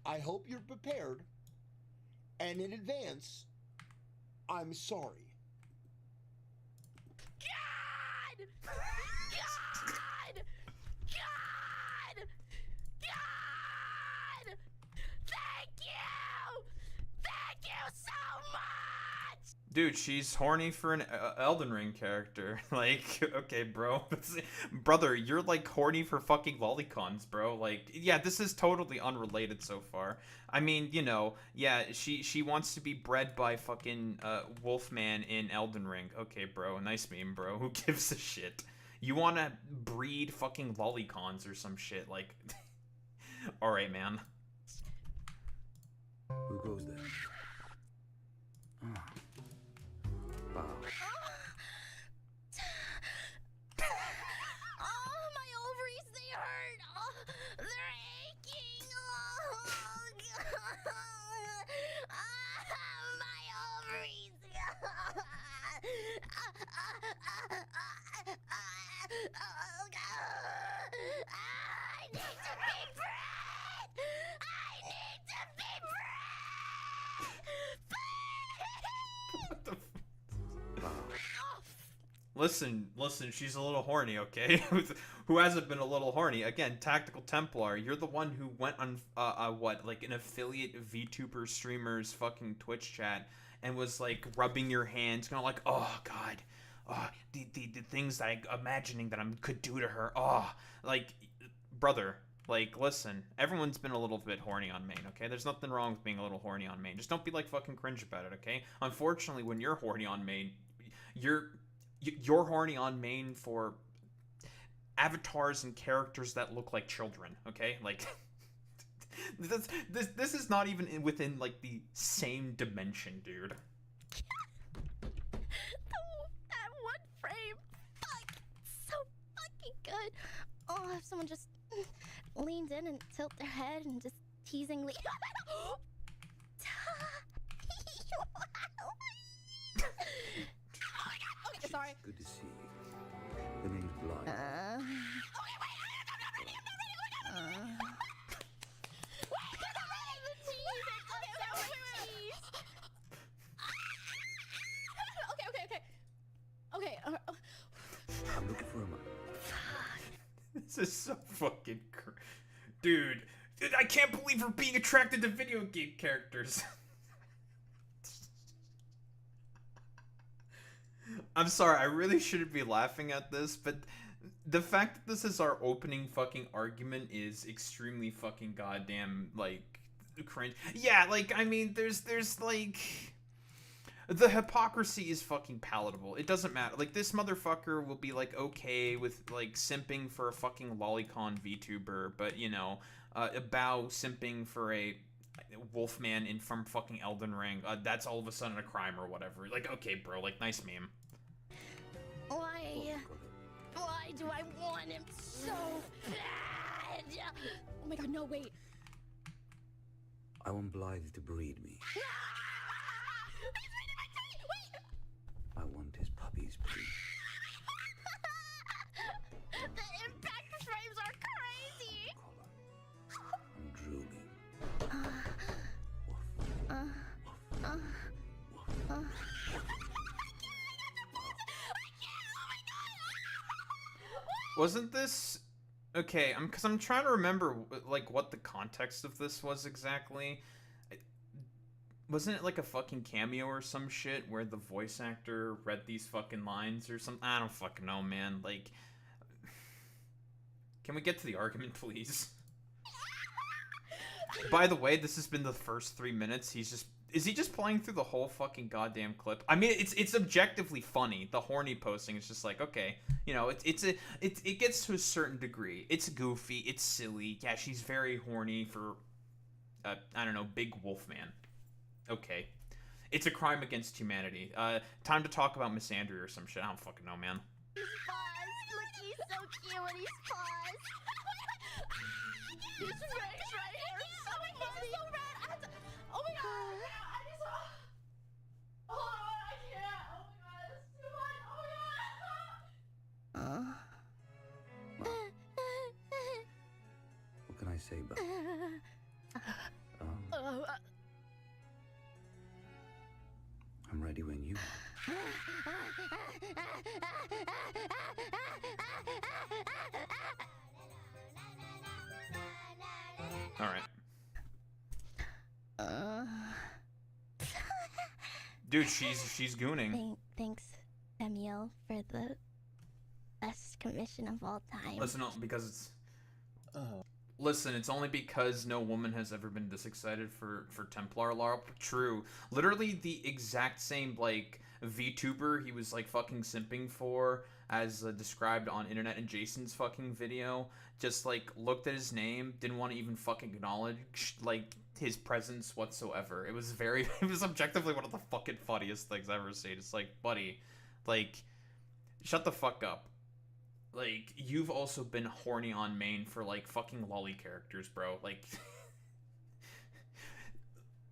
[SPEAKER 2] I hope you're prepared. And in advance, I'm sorry.
[SPEAKER 4] God! God! God! God! Thank you! Thank you so much!
[SPEAKER 1] Dude, she's horny for an Elden Ring character. Like, okay, bro. Brother, you're like horny for fucking lolicons, bro. Like, yeah, this is totally unrelated so far. I mean, you know, yeah, she wants to be bred by fucking Wolfman in Elden Ring. Okay, bro, nice meme, bro. Who gives a shit? You want to breed fucking lolicons or some shit, like... Alright, man.
[SPEAKER 5] Who goes there? Wow.
[SPEAKER 4] Oh, my ovaries, they hurt. Oh, they're aching. Oh, God. My ovaries. Oh, God. I need to be bred. I need to be bred.
[SPEAKER 1] What the Listen, she's a little horny, okay? Who hasn't been a little horny? Again, Tactical Templar, you're the one who went on, like an affiliate VTuber streamer's fucking Twitch chat and was, like, rubbing your hands, kind of like, oh, God, oh, the things that I'm imagining that I could do to her, oh, like, brother, like, listen, everyone's been a little bit horny on main, okay? There's nothing wrong with being a little horny on main. Just don't be, like, fucking cringe about it, okay? Unfortunately, when you're horny on main, you're horny on main for avatars and characters that look like children, okay? Like, this is not even within, like, the same dimension, dude.
[SPEAKER 4] That one frame. Fuck. So fucking good. Oh, if someone just leaned in and tilt their head and just teasingly... Okay, sorry.
[SPEAKER 5] Good to see you. The name's Blind.
[SPEAKER 4] Okay.
[SPEAKER 5] I'm looking for a man.
[SPEAKER 1] This is so fucking dude, I can't believe we're being attracted to video game characters. I'm sorry, I really shouldn't be laughing at this, but the fact that this is our opening fucking argument is extremely fucking goddamn, like, cringe. Yeah, like, I mean, there's like... The hypocrisy is fucking palatable. It doesn't matter. Like, this motherfucker will be, like, okay with, like, simping for a fucking lolicon VTuber, but, you know, about simping for a Wolfman from fucking Elden Ring, that's all of a sudden a crime or whatever. Like, okay, bro, like, nice meme.
[SPEAKER 4] Why do I want him so bad? Oh my god, no, wait.
[SPEAKER 5] I want Blythe to breed me.
[SPEAKER 4] He's reading my tummy! Wait!
[SPEAKER 5] I want his puppy's breed.
[SPEAKER 4] The impact frames are crazy!
[SPEAKER 5] Collar. I'm drooling.
[SPEAKER 1] Wasn't this... Okay, because I'm trying to remember, like, what the context of this was exactly. Wasn't it, like, a fucking cameo or some shit where the voice actor read these fucking lines or something? I don't fucking know, man. Like, can we get to the argument, please? By the way, this has been the first 3 minutes. Is he just playing through the whole fucking goddamn clip? I mean, it's objectively funny. The horny posting is just like, okay, you know, it gets to a certain degree. It's goofy, it's silly. Yeah, she's very horny for, I don't know, Big Wolfman. Okay. It's a crime against humanity. Time to talk about Misandry or some shit. I don't fucking know, man.
[SPEAKER 4] He's paused. Look, he's so cute when he's paused. His face right here is so funny. So red. I have to... Oh my god. I just... Hold on, I can't. Oh my god, it's too much. Oh my god.
[SPEAKER 5] What can I say, Bud? I'm ready when you are.
[SPEAKER 1] All right. Dude, she's gooning.
[SPEAKER 4] Thanks, Emil, for the best commission of all time.
[SPEAKER 1] Listen, because it's... Listen, it's only because no woman has ever been this excited for Templar LARP. True. Literally the exact same, like, VTuber he was, like, fucking simping for, as described on Internet and Jason's fucking video, just, like, looked at his name, didn't want to even fucking acknowledge, like, his presence whatsoever. It was objectively one of the fucking funniest things I've ever seen. It's like, buddy, like, shut the fuck up. Like, you've also been horny on main for, like, fucking lolly characters, bro. Like,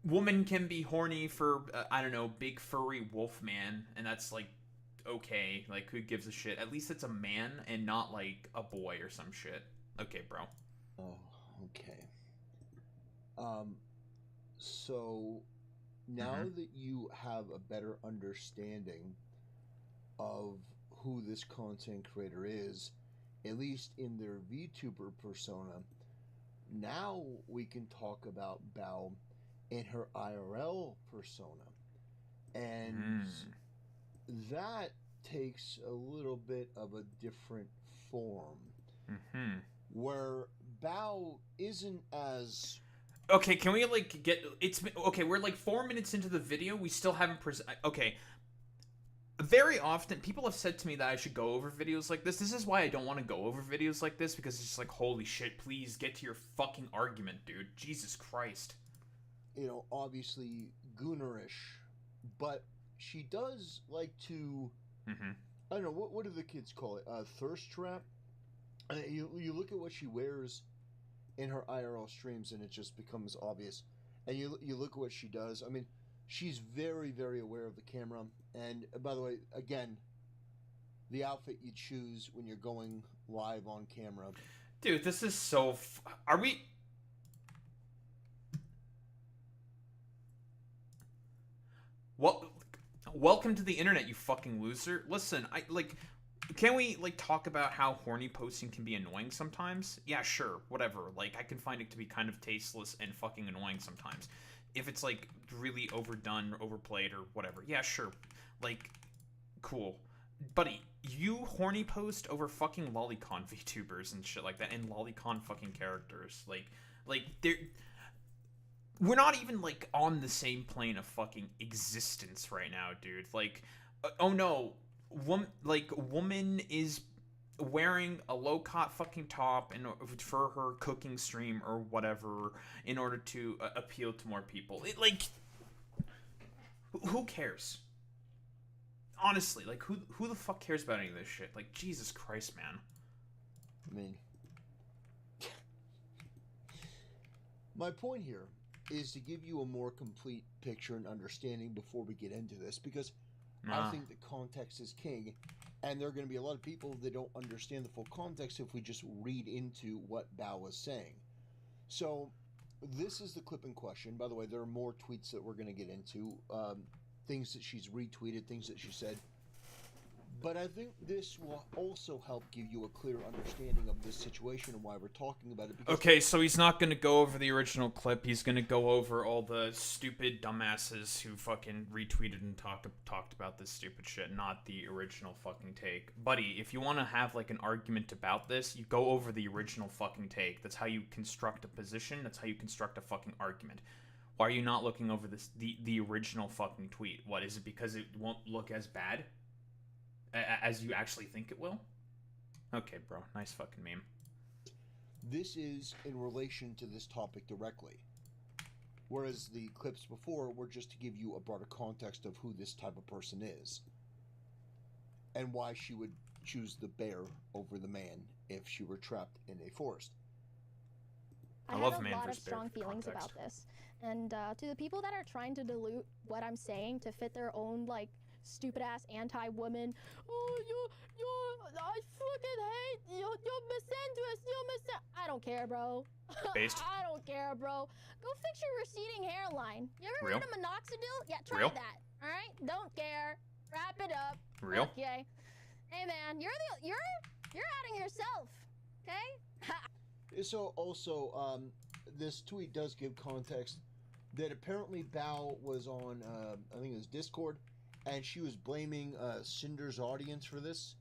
[SPEAKER 1] woman can be horny for, I don't know, big furry wolf man, and that's, like, okay. Like, who gives a shit? At least it's a man and not, like, a boy or some shit. Okay, bro.
[SPEAKER 2] Oh, okay. So, now that you have a better understanding of who this content creator is, at least in their VTuber persona, now we can talk about Bao in her IRL persona. And that takes a little bit of a different form. Where Bao isn't as...
[SPEAKER 1] Okay, can we, like, get... Okay, we're, like, 4 minutes into the video, we still haven't okay. Very often, people have said to me that I should go over videos like this. This is why I don't want to go over videos like this, because it's just like, holy shit, please get to your fucking argument, dude. Jesus Christ.
[SPEAKER 2] You know, obviously goonerish, but she does like to... I don't know, what do the kids call it? Thirst trap? You look at what she wears in her IRL streams and it just becomes obvious. And you look at what she does. I mean, she's very, very aware of the camera. And by the way, again, the outfit you choose when you're going live on camera.
[SPEAKER 1] Dude, this is so... Are we... Welcome to the internet, you fucking loser. Listen, can we, like, talk about how horny posting can be annoying sometimes? Yeah, sure, whatever. Like, I can find it to be kind of tasteless and fucking annoying sometimes. If it's, like, really overdone, overplayed, or whatever. Yeah, sure. Like, cool. Buddy, you horny post over fucking lolicon VTubers and shit like that, and lolicon fucking characters. Like, they're... We're not even, like, on the same plane of fucking existence right now, dude. Like, oh no, woman is wearing a low-cut fucking top for her cooking stream or whatever in order to appeal to more people. Who cares? Honestly, like, who the fuck cares about any of this shit? Like, Jesus Christ, man.
[SPEAKER 2] I mean, my point here is to give you a more complete picture and understanding before we get into this, because I think that context is king, and there are going to be a lot of people that don't understand the full context if we just read into what Bao was saying. So, this is the clip in question. By the way, there are more tweets that we're going to get into, things that she's retweeted, things that she said. But I think this will also help give you a clear understanding of this situation and why we're talking about it.
[SPEAKER 1] Okay, so he's not going to go over the original clip. He's going to go over all the stupid dumbasses who fucking retweeted and talked about this stupid shit, not the original fucking take. Buddy, if you want to have, like, an argument about this, you go over the original fucking take. That's how you construct a position. That's how you construct a fucking argument. Why are you not looking over the original fucking tweet? What, is it because it won't look as bad as you actually think it will? Okay, bro. Nice fucking meme.
[SPEAKER 2] This is in relation to this topic directly. Whereas the clips before were just to give you a broader context of who this type of person is. And why she would choose the bear over the man if she were trapped in a forest.
[SPEAKER 1] I love man
[SPEAKER 4] have a lot of
[SPEAKER 1] versus bear
[SPEAKER 4] strong feelings
[SPEAKER 1] context.
[SPEAKER 4] about this. And to the people that are trying to dilute what I'm saying to fit their own, like, stupid-ass anti-woman, I fucking hate you, you're misandrous, I don't care, bro.
[SPEAKER 1] Based?
[SPEAKER 4] I don't care, bro. Go fix your receding hairline. You ever
[SPEAKER 1] Real?
[SPEAKER 4] heard of minoxidil? Yeah, try
[SPEAKER 1] Real?
[SPEAKER 4] that, alright? Don't care. Wrap it up.
[SPEAKER 1] Real?
[SPEAKER 4] Okay. Hey, man, you're outing yourself, okay?
[SPEAKER 2] So, also, this tweet does give context that apparently Bao was on, I think it was Discord, and she was blaming Cinder's audience for this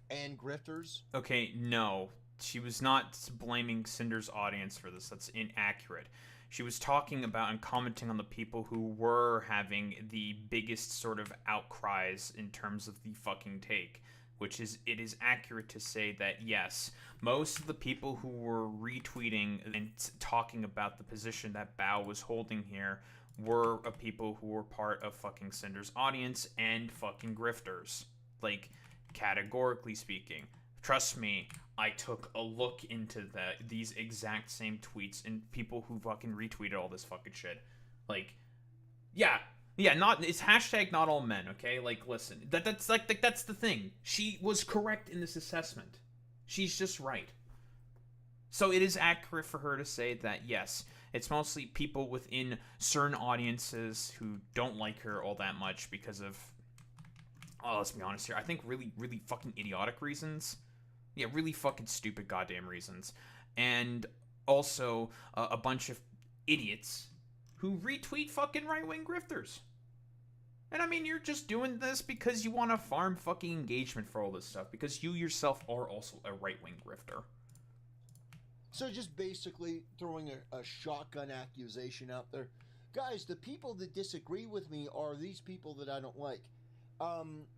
[SPEAKER 2] and grifters.
[SPEAKER 1] Okay, no. She was not blaming Cinder's audience for this. That's inaccurate. She was talking about and commenting on the people who were having the biggest sort of outcries in terms of the fucking take. Which is, it is accurate to say that, yes, most of the people who were retweeting and talking about the position that Bao was holding here were people who were part of fucking Cinder's audience and fucking grifters. Like, categorically speaking. Trust me, I took a look into these exact same tweets and people who fucking retweeted all this fucking shit. Like, yeah, not, it's hashtag not all men, okay? Like, listen, that's the thing. She was correct in this assessment. She's just right. So it is accurate for her to say that, yes, it's mostly people within certain audiences who don't like her all that much because of, oh, let's be honest here, I think really, really fucking idiotic reasons. Yeah, really fucking stupid goddamn reasons. And also a bunch of idiots who retweet fucking right-wing grifters. And I mean, you're just doing this because you want to farm fucking engagement for all this stuff, because you yourself are also a right-wing grifter.
[SPEAKER 2] So just basically throwing a shotgun accusation out there. Guys, the people that disagree with me are these people that I don't like.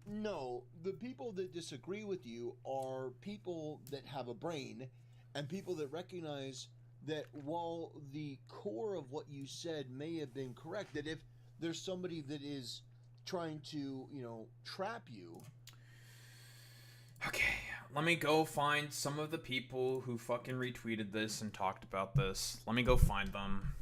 [SPEAKER 2] No, the people that disagree with you are people that have a brain and people that recognize that while the core of what you said may have been correct, that if there's somebody that is trying to, trap you.
[SPEAKER 1] Okay, let me go find some of the people who fucking retweeted this and talked about this. Let me go find them.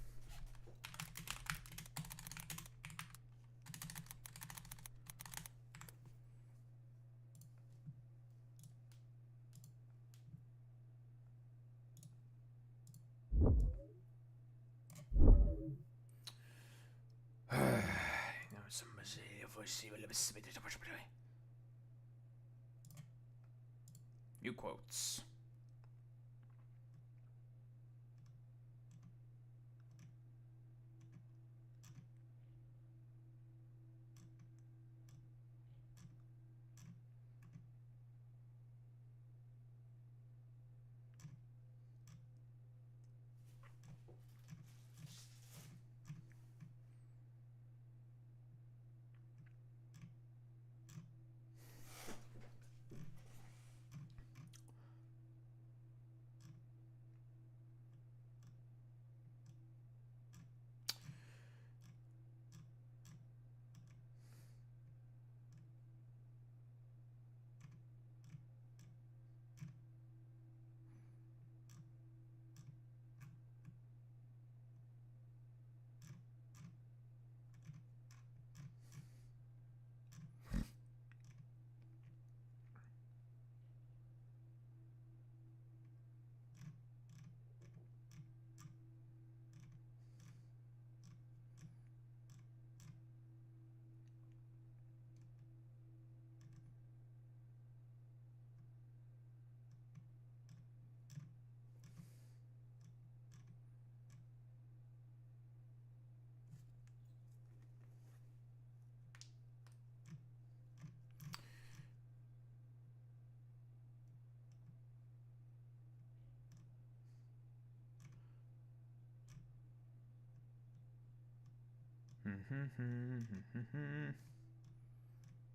[SPEAKER 1] New quotes.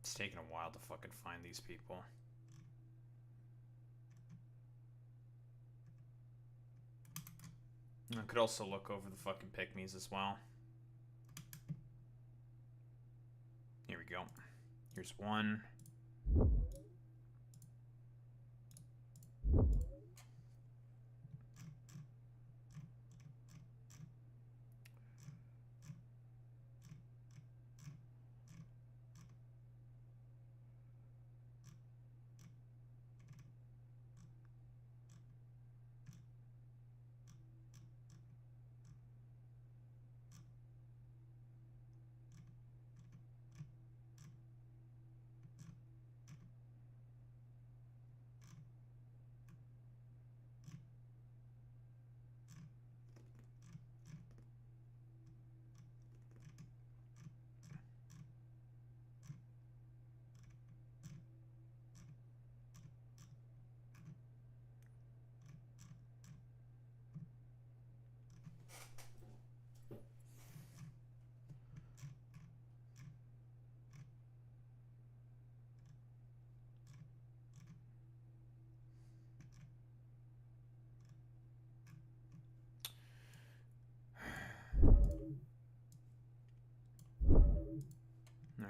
[SPEAKER 1] It's taking a while to fucking find these people. I could also look over the fucking pick-me's as well. Here we go. Here's one.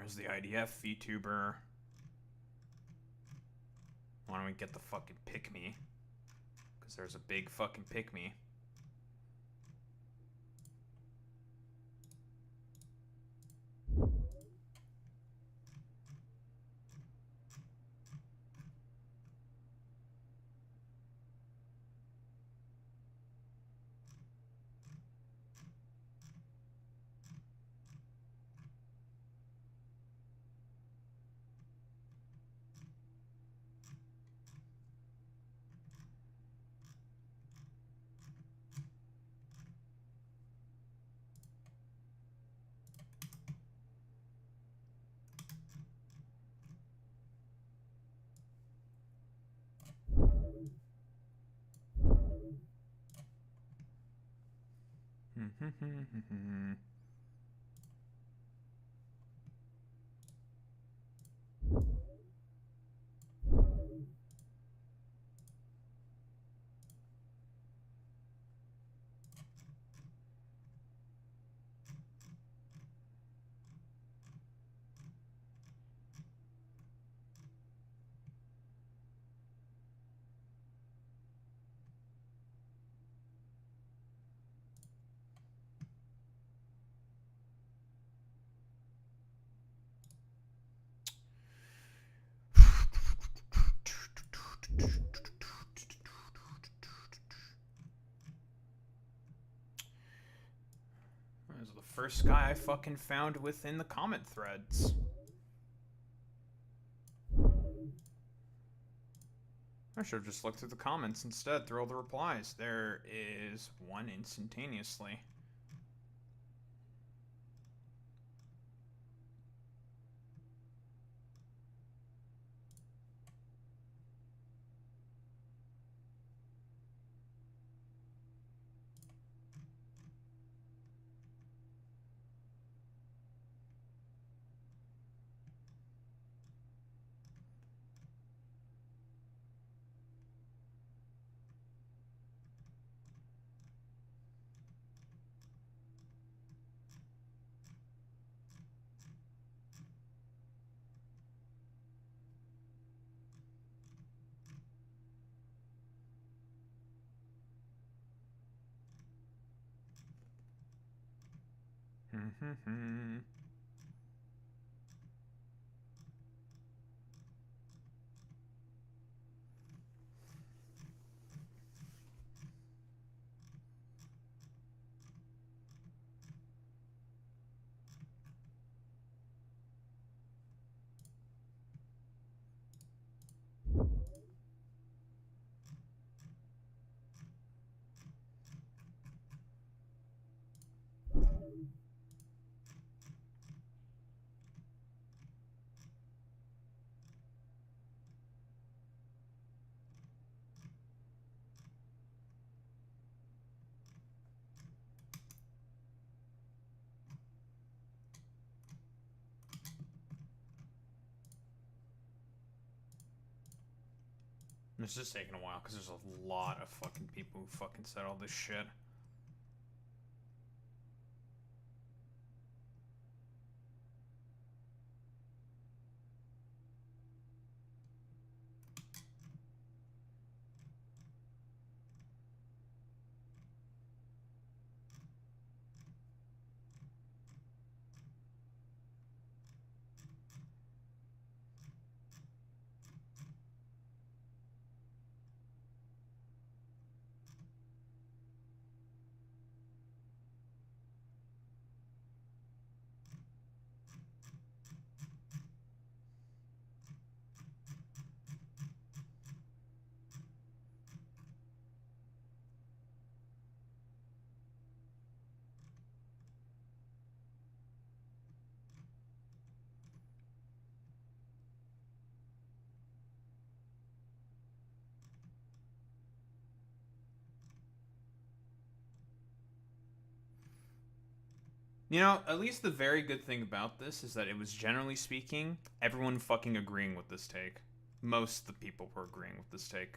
[SPEAKER 1] Where's the IDF VTuber? Why don't we get the fucking pick me? Because there's a big fucking pick me. This is the first guy I fucking found within the comment threads. I should have just looked through the comments instead, through all the replies. There is one instantaneously. It's just taking a while because there's a lot of fucking people who fucking said all this shit. You know, at least the very good thing about this is that it was, generally speaking, everyone fucking agreeing with this take. Most of the people were agreeing with this take.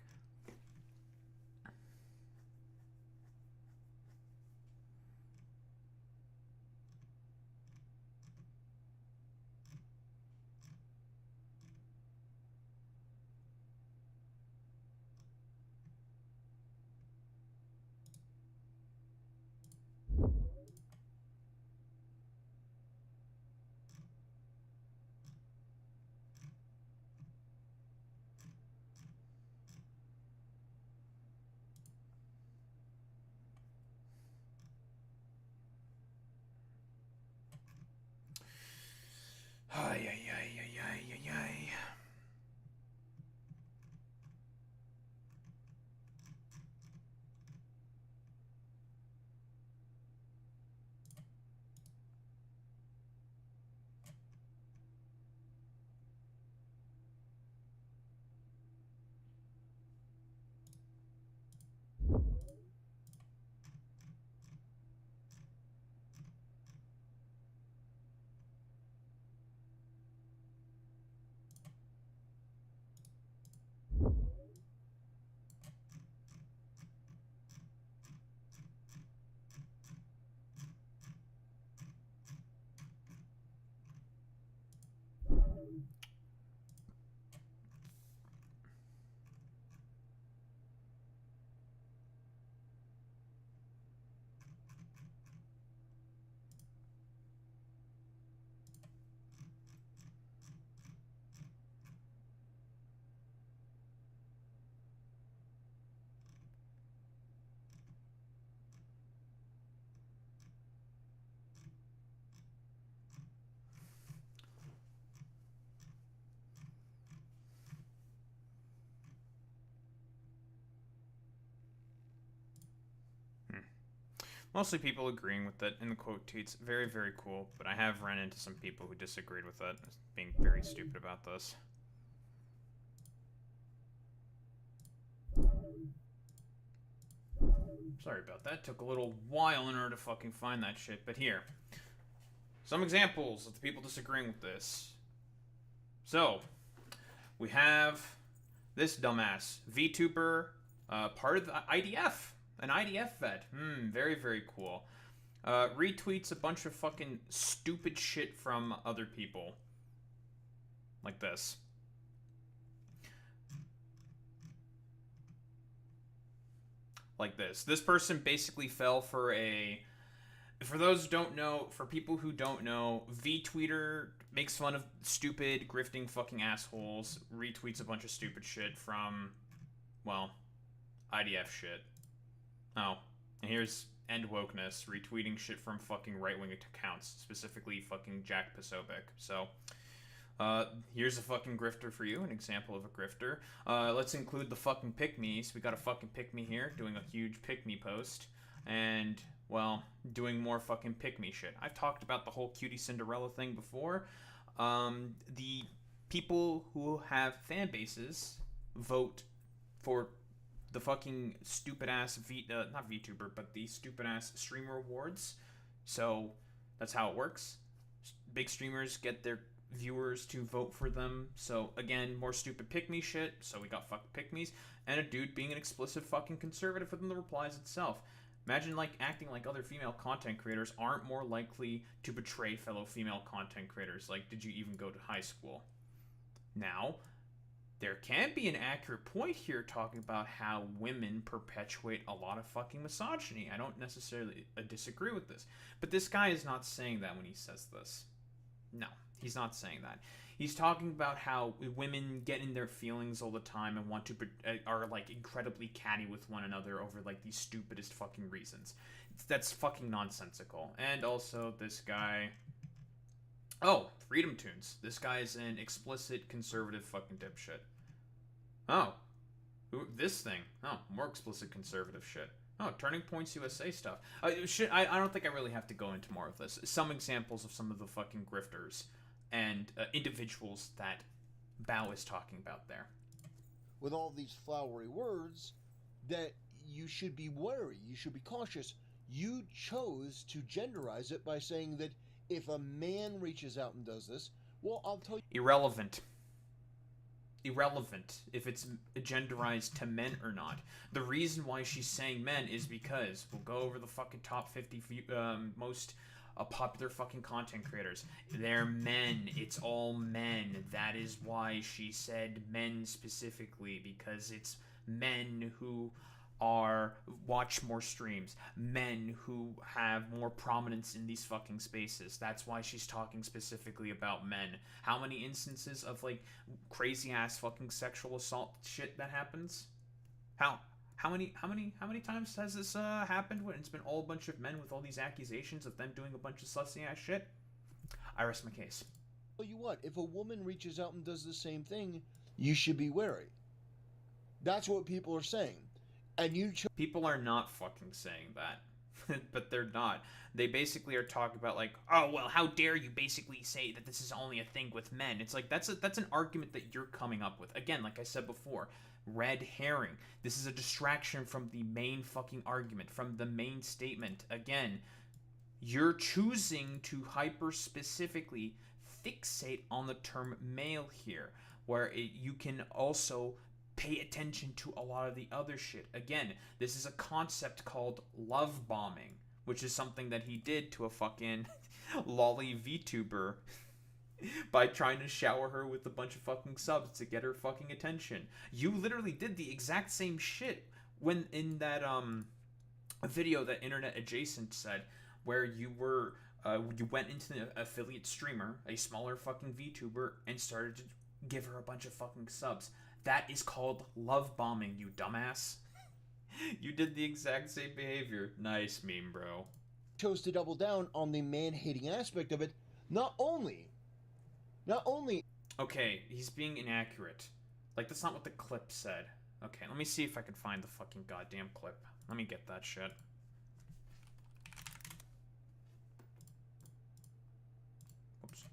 [SPEAKER 1] Mostly people agreeing with it in the quote tweets. Very, very cool. But I have run into some people who disagreed with it, being very stupid about this. Sorry about that. Took a little while in order to fucking find that shit. But here. Some examples of the people disagreeing with this. So, we have this dumbass VTuber, part of the IDF. An IDF vet. Very, very cool. Retweets a bunch of fucking stupid shit from other people. Like this. Like this. This person basically fell for a... For those who don't know, for people who don't know, VTweeter makes fun of stupid, grifting fucking assholes, retweets a bunch of stupid shit from, well, IDF shit. Oh, and here's End Wokeness, retweeting shit from fucking right-wing accounts, specifically fucking Jack Posobiec. So, here's a fucking grifter for you, an example of a grifter. Let's include the fucking pick-me's. We got a fucking pick-me here, doing a huge pick-me post, and, well, doing more fucking pick-me shit. I've talked about the whole Cutie Cinderella thing before. The people who have fan bases vote for the fucking stupid-ass, not VTuber, but the stupid-ass streamer awards. So, that's how it works. Big streamers get their viewers to vote for them. So, again, more stupid pick-me shit. So we got fucking pick-me's. And a dude being an explicit fucking conservative within the replies itself. Imagine, like, acting like other female content creators aren't more likely to betray fellow female content creators. Like, did you even go to high school? Now, there can be an accurate point here talking about how women perpetuate a lot of fucking misogyny. I don't necessarily disagree with this. But this guy is not saying that when he says this. No, he's not saying that. He's talking about how women get in their feelings all the time and want to are like incredibly catty with one another over like the stupidest fucking reasons. That's fucking nonsensical. And also this guy... Oh, Freedom Tunes. This guy's an explicit conservative fucking dipshit. Oh. This thing. Oh, more explicit conservative shit. Oh, Turning Points USA stuff. I don't think I really have to go into more of this. Some examples of some of the fucking grifters and individuals that Bao is talking about there.
[SPEAKER 2] With all these flowery words, that you should be wary, you should be cautious. You chose to genderize it by saying that if a man reaches out and does this, well, I'll tell you...
[SPEAKER 1] Irrelevant if it's genderized to men or not. The reason why she's saying men is because we'll go over the fucking top 50 most popular fucking content creators. They're men. It's all men. That is why she said men specifically, because it's men who watch more streams, men who have more prominence in these fucking spaces. That's why she's talking specifically about men. How many instances of like crazy ass fucking sexual assault shit that happens? How many times has this happened when it's been all a bunch of men with all these accusations of them doing a bunch of slutsy ass shit? I rest my case.
[SPEAKER 2] Tell you what, if a woman reaches out and does the same thing, you should be wary. That's what people are saying. And
[SPEAKER 1] people are not fucking saying that. But they're not. They basically are talking about like, oh well, how dare you basically say that this is only a thing with men. It's like that's an argument that you're coming up with. Again, like I said before, red herring. This is a distraction from the main fucking argument, from the main statement. Again, you're choosing to hyper specifically fixate on the term male here, where you can also pay attention to a lot of the other shit. Again, this is a concept called love bombing, which is something that he did to a fucking lolly VTuber by trying to shower her with a bunch of fucking subs to get her fucking attention. You literally did the exact same shit when in that a video that Internet Adjacent said, where you were you went into the affiliate streamer, a smaller fucking VTuber, and started to give her a bunch of fucking subs. That is called love bombing, you dumbass. You did the exact same behavior. Nice meme, bro.
[SPEAKER 2] Chose to double down on the man-hating aspect of it. Not only.
[SPEAKER 1] Okay, he's being inaccurate. Like, that's not what the clip said. Okay, let me see if I can find the fucking goddamn clip. Let me get that shit. Oops.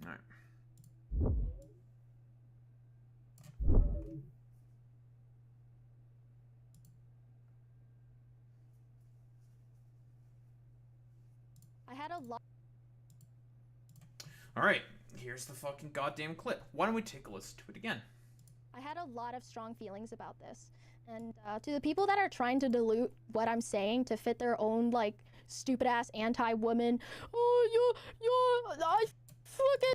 [SPEAKER 1] Alright.
[SPEAKER 4] I had a lot.
[SPEAKER 1] Alright, here's the fucking goddamn clip. Why don't we take a listen to it again?
[SPEAKER 4] I had a lot of strong feelings about this. And to the people that are trying to dilute what I'm saying to fit their own, like, stupid ass anti-woman, I fucking.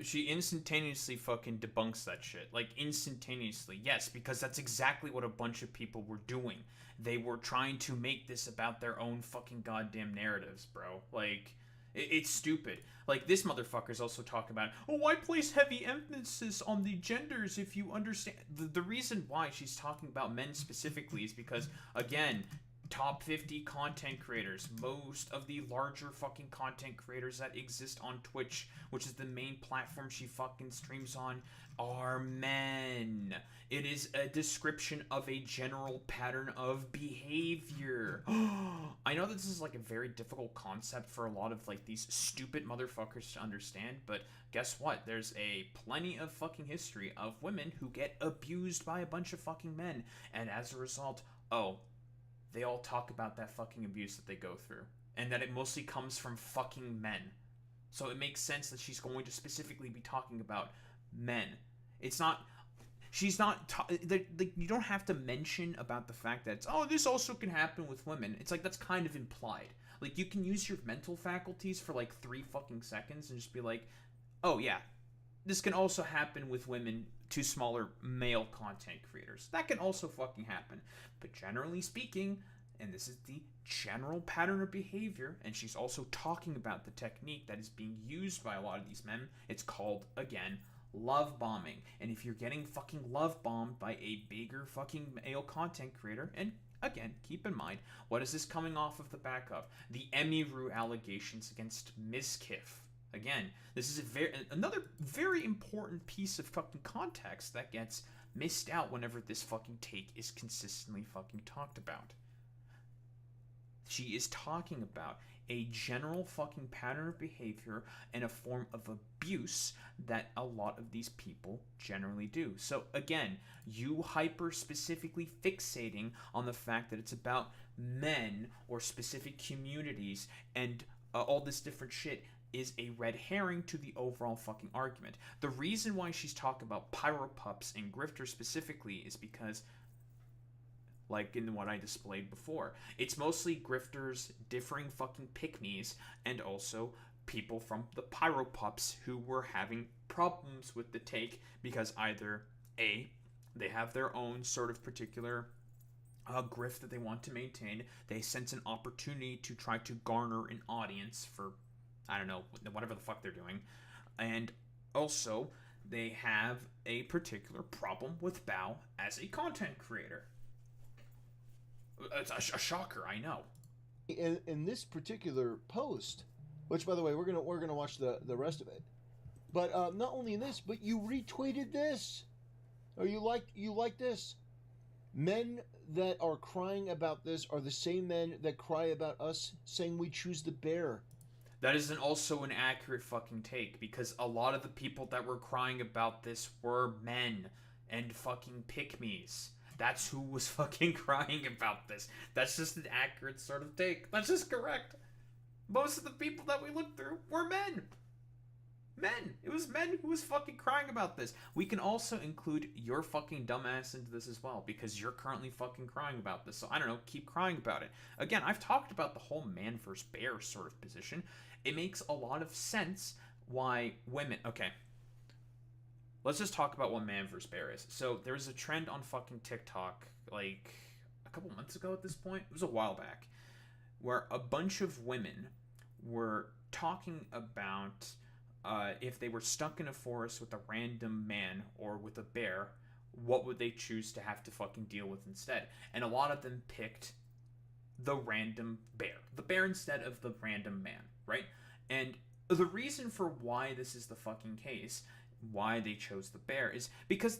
[SPEAKER 1] She instantaneously fucking debunks that shit. Like, instantaneously. Yes, because that's exactly what a bunch of people were doing. They were trying to make this about their own fucking goddamn narratives, bro. Like, it's stupid. Like, this motherfucker's also talking about, oh, I place heavy emphasis on the genders if you understand. The reason why she's talking about men specifically is because, again, top 50 content creators, most of the larger fucking content creators that exist on Twitch, which is the main platform she fucking streams on, are men. It is a description of a general pattern of behavior. I know this is like a very difficult concept for a lot of like these stupid motherfuckers to understand, but guess what? There's a plenty of fucking history of women who get abused by a bunch of fucking men, and as a result, they all talk about that fucking abuse that they go through, and that it mostly comes from fucking men. So it makes sense that she's going to specifically be talking about men. It's not, she's not, like, you don't have to mention about the fact that it's, this also can happen with women. It's like, that's kind of implied. Like, you can use your mental faculties for like 3 fucking seconds and just be like, oh yeah, this can also happen with women to smaller male content creators. That can also fucking happen. But generally speaking, and this is the general pattern of behavior, and she's also talking about the technique that is being used by a lot of these men, it's called, again, love bombing. And if you're getting fucking love bombed by a bigger fucking male content creator, and again, keep in mind, what is this coming off of the back of? The Emiru allegations against Ms. Kiff. Again, this is another very important piece of fucking context that gets missed out whenever this fucking take is consistently fucking talked about. She is talking about a general fucking pattern of behavior and a form of abuse that a lot of these people generally do. So again, you hyper specifically fixating on the fact that it's about men or specific communities and all this different shit is a red herring to the overall fucking argument. The reason why she's talking about pyro pups and grifters specifically is because, like in what I displayed before, it's mostly grifters, differing fucking pick-me's, and also people from the pyro pups who were having problems with the take because either A, they have their own sort of particular grift that they want to maintain, they sense an opportunity to try to garner an audience for, I don't know, whatever the fuck they're doing. And also, they have a particular problem with Bao as a content creator. It's a shocker, I know.
[SPEAKER 2] In this particular post, which by the way, we're gonna watch the rest of it. But not only in this, but you retweeted this. Or you like this. Men that are crying about this are the same men that cry about us saying we choose the bear.
[SPEAKER 1] That isn't also an accurate fucking take, because a lot of the people that were crying about this were men and fucking pick-me's. That's who was fucking crying about this. That's just an accurate sort of take. That's just correct. Most of the people that we looked through were men. Men. It was men who was fucking crying about this. We can also include your fucking dumbass into this as well, because you're currently fucking crying about this. So I don't know, keep crying about it. Again, I've talked about the whole man versus bear sort of position. It makes a lot of sense why women... Okay. Let's just talk about what man versus bear is. So there was a trend on fucking TikTok, like a couple months ago at this point. It was a while back, where a bunch of women were talking about if they were stuck in a forest with a random man or with a bear, what would they choose to have to fucking deal with instead? And a lot of them picked the random bear. The bear instead of the random man, right? And the reason for why this is the fucking case, why they chose the bear, is because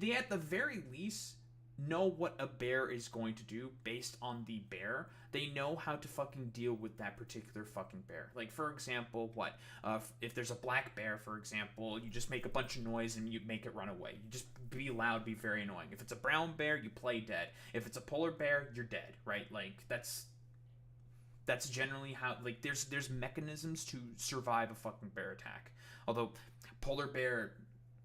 [SPEAKER 1] they at the very least know what a bear is going to do based on the bear. They know how to fucking deal with that particular fucking bear. Like, for example, what? If there's a black bear, for example, you just make a bunch of noise and you make it run away. You just be loud, be very annoying. If it's a brown bear, you play dead. If it's a polar bear, you're dead, right? Like, that's generally how, like, there's mechanisms to survive a fucking bear attack. Although, polar bear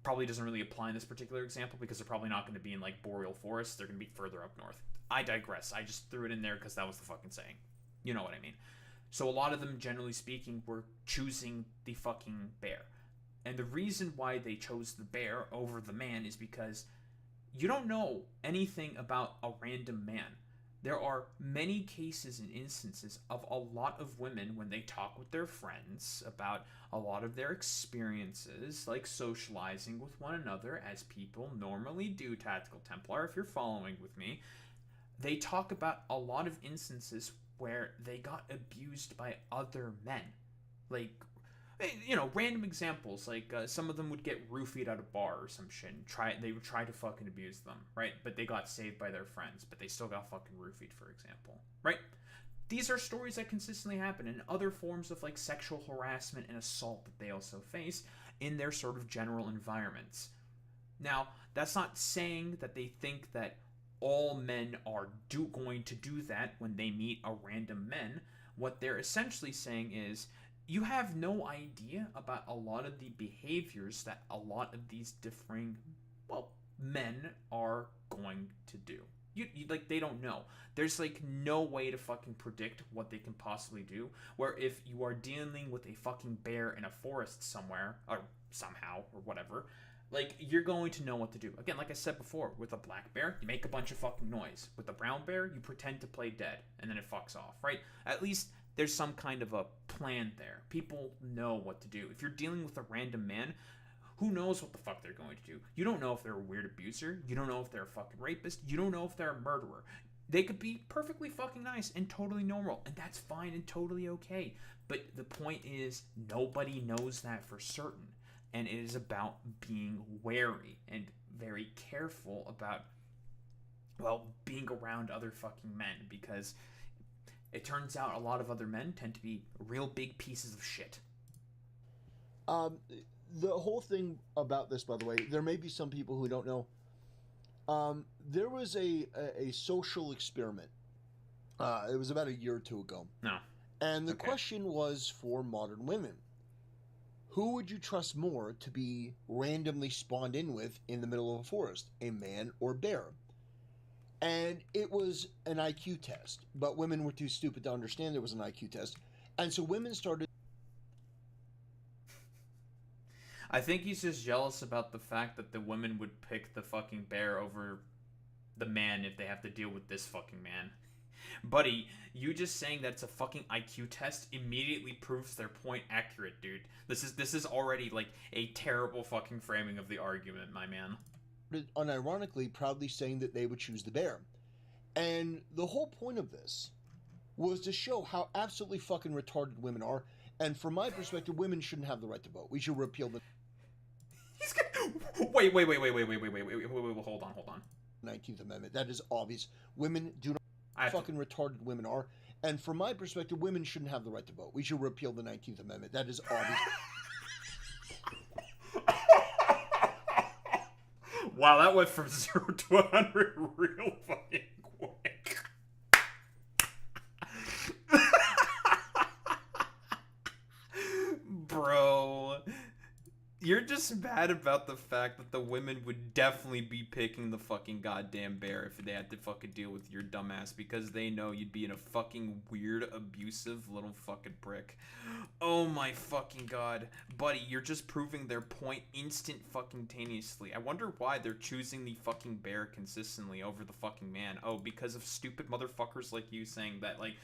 [SPEAKER 1] probably doesn't really apply in this particular example because they're probably not going to be in, like, boreal forests. They're going to be further up north. I digress. I just threw it in there because that was the fucking saying. You know what I mean. So a lot of them, generally speaking, were choosing the fucking bear. And the reason why they chose the bear over the man is because you don't know anything about a random man. There are many cases and instances of a lot of women when they talk with their friends about a lot of their experiences, like socializing with one another, as people normally do, Tactikal Templar, if you're following with me. They talk about a lot of instances where they got abused by other men. Like, you know, random examples, like some of them would get roofied at a bar or some shit, and they would try to fucking abuse them, right? But they got saved by their friends, but they still got fucking roofied, for example, right? These are stories that consistently happen, and other forms of, like, sexual harassment and assault that they also face in their sort of general environments. Now, that's not saying that they think that all men are going to do that when they meet a random man. What they're essentially saying is, you have no idea about a lot of the behaviors that a lot of these differing, well, men are going to do. You like, they don't know. There's, like, no way to fucking predict what they can possibly do. Where if you are dealing with a fucking bear in a forest somewhere, or somehow, or whatever, like, you're going to know what to do. Again, like I said before, with a black bear, you make a bunch of fucking noise. With a brown bear, you pretend to play dead, and then it fucks off, right? At least there's some kind of a plan there. People know what to do. If you're dealing with a random man, who knows what the fuck they're going to do? You don't know if they're a weird abuser. You don't know if they're a fucking rapist. You don't know if they're a murderer. They could be perfectly fucking nice and totally normal, and that's fine and totally okay. But the point is, nobody knows that for certain. And it is about being wary and very careful about, well, being around other fucking men, because it turns out a lot of other men tend to be real big pieces of shit.
[SPEAKER 2] The whole thing about this, by the way, there may be some people who don't know. There was a social experiment. It was about a year or two ago.
[SPEAKER 1] No.
[SPEAKER 2] And the question was for modern women. Who would you trust more to be randomly spawned in with in the middle of a forest, a man or bear? And it was an IQ test, but women were too stupid to understand it was an IQ test. And so women started...
[SPEAKER 1] I think he's just jealous about the fact that the women would pick the fucking bear over the man if they have to deal with this fucking man. Buddy, you just saying that it's a fucking IQ test immediately proves their point accurate, dude. This is already, like, a terrible fucking framing of the argument, my man.
[SPEAKER 2] Unironically, proudly saying that they would choose the bear. And the whole point of this was to show how absolutely fucking retarded women are, and from my perspective, women shouldn't have the right to vote. We should repeal the...
[SPEAKER 1] He's gonna... Wait, hold on.
[SPEAKER 2] 19th Amendment. That is obvious. Women do not
[SPEAKER 1] I
[SPEAKER 2] fucking retarded women are. And from my perspective, women shouldn't have the right to vote. We should repeal the 19th Amendment. That is obvious.
[SPEAKER 1] Wow, that went from 0 to 100 real fucking quick. Bro, you're just mad about the fact that the women would definitely be picking the fucking goddamn bear if they had to fucking deal with your dumbass because they know you'd be in a fucking weird, abusive little fucking prick. Oh my fucking god. Buddy, you're just proving their point instant fucking taneously. I wonder why they're choosing the fucking bear consistently over the fucking man. Oh, because of stupid motherfuckers like you saying that, like,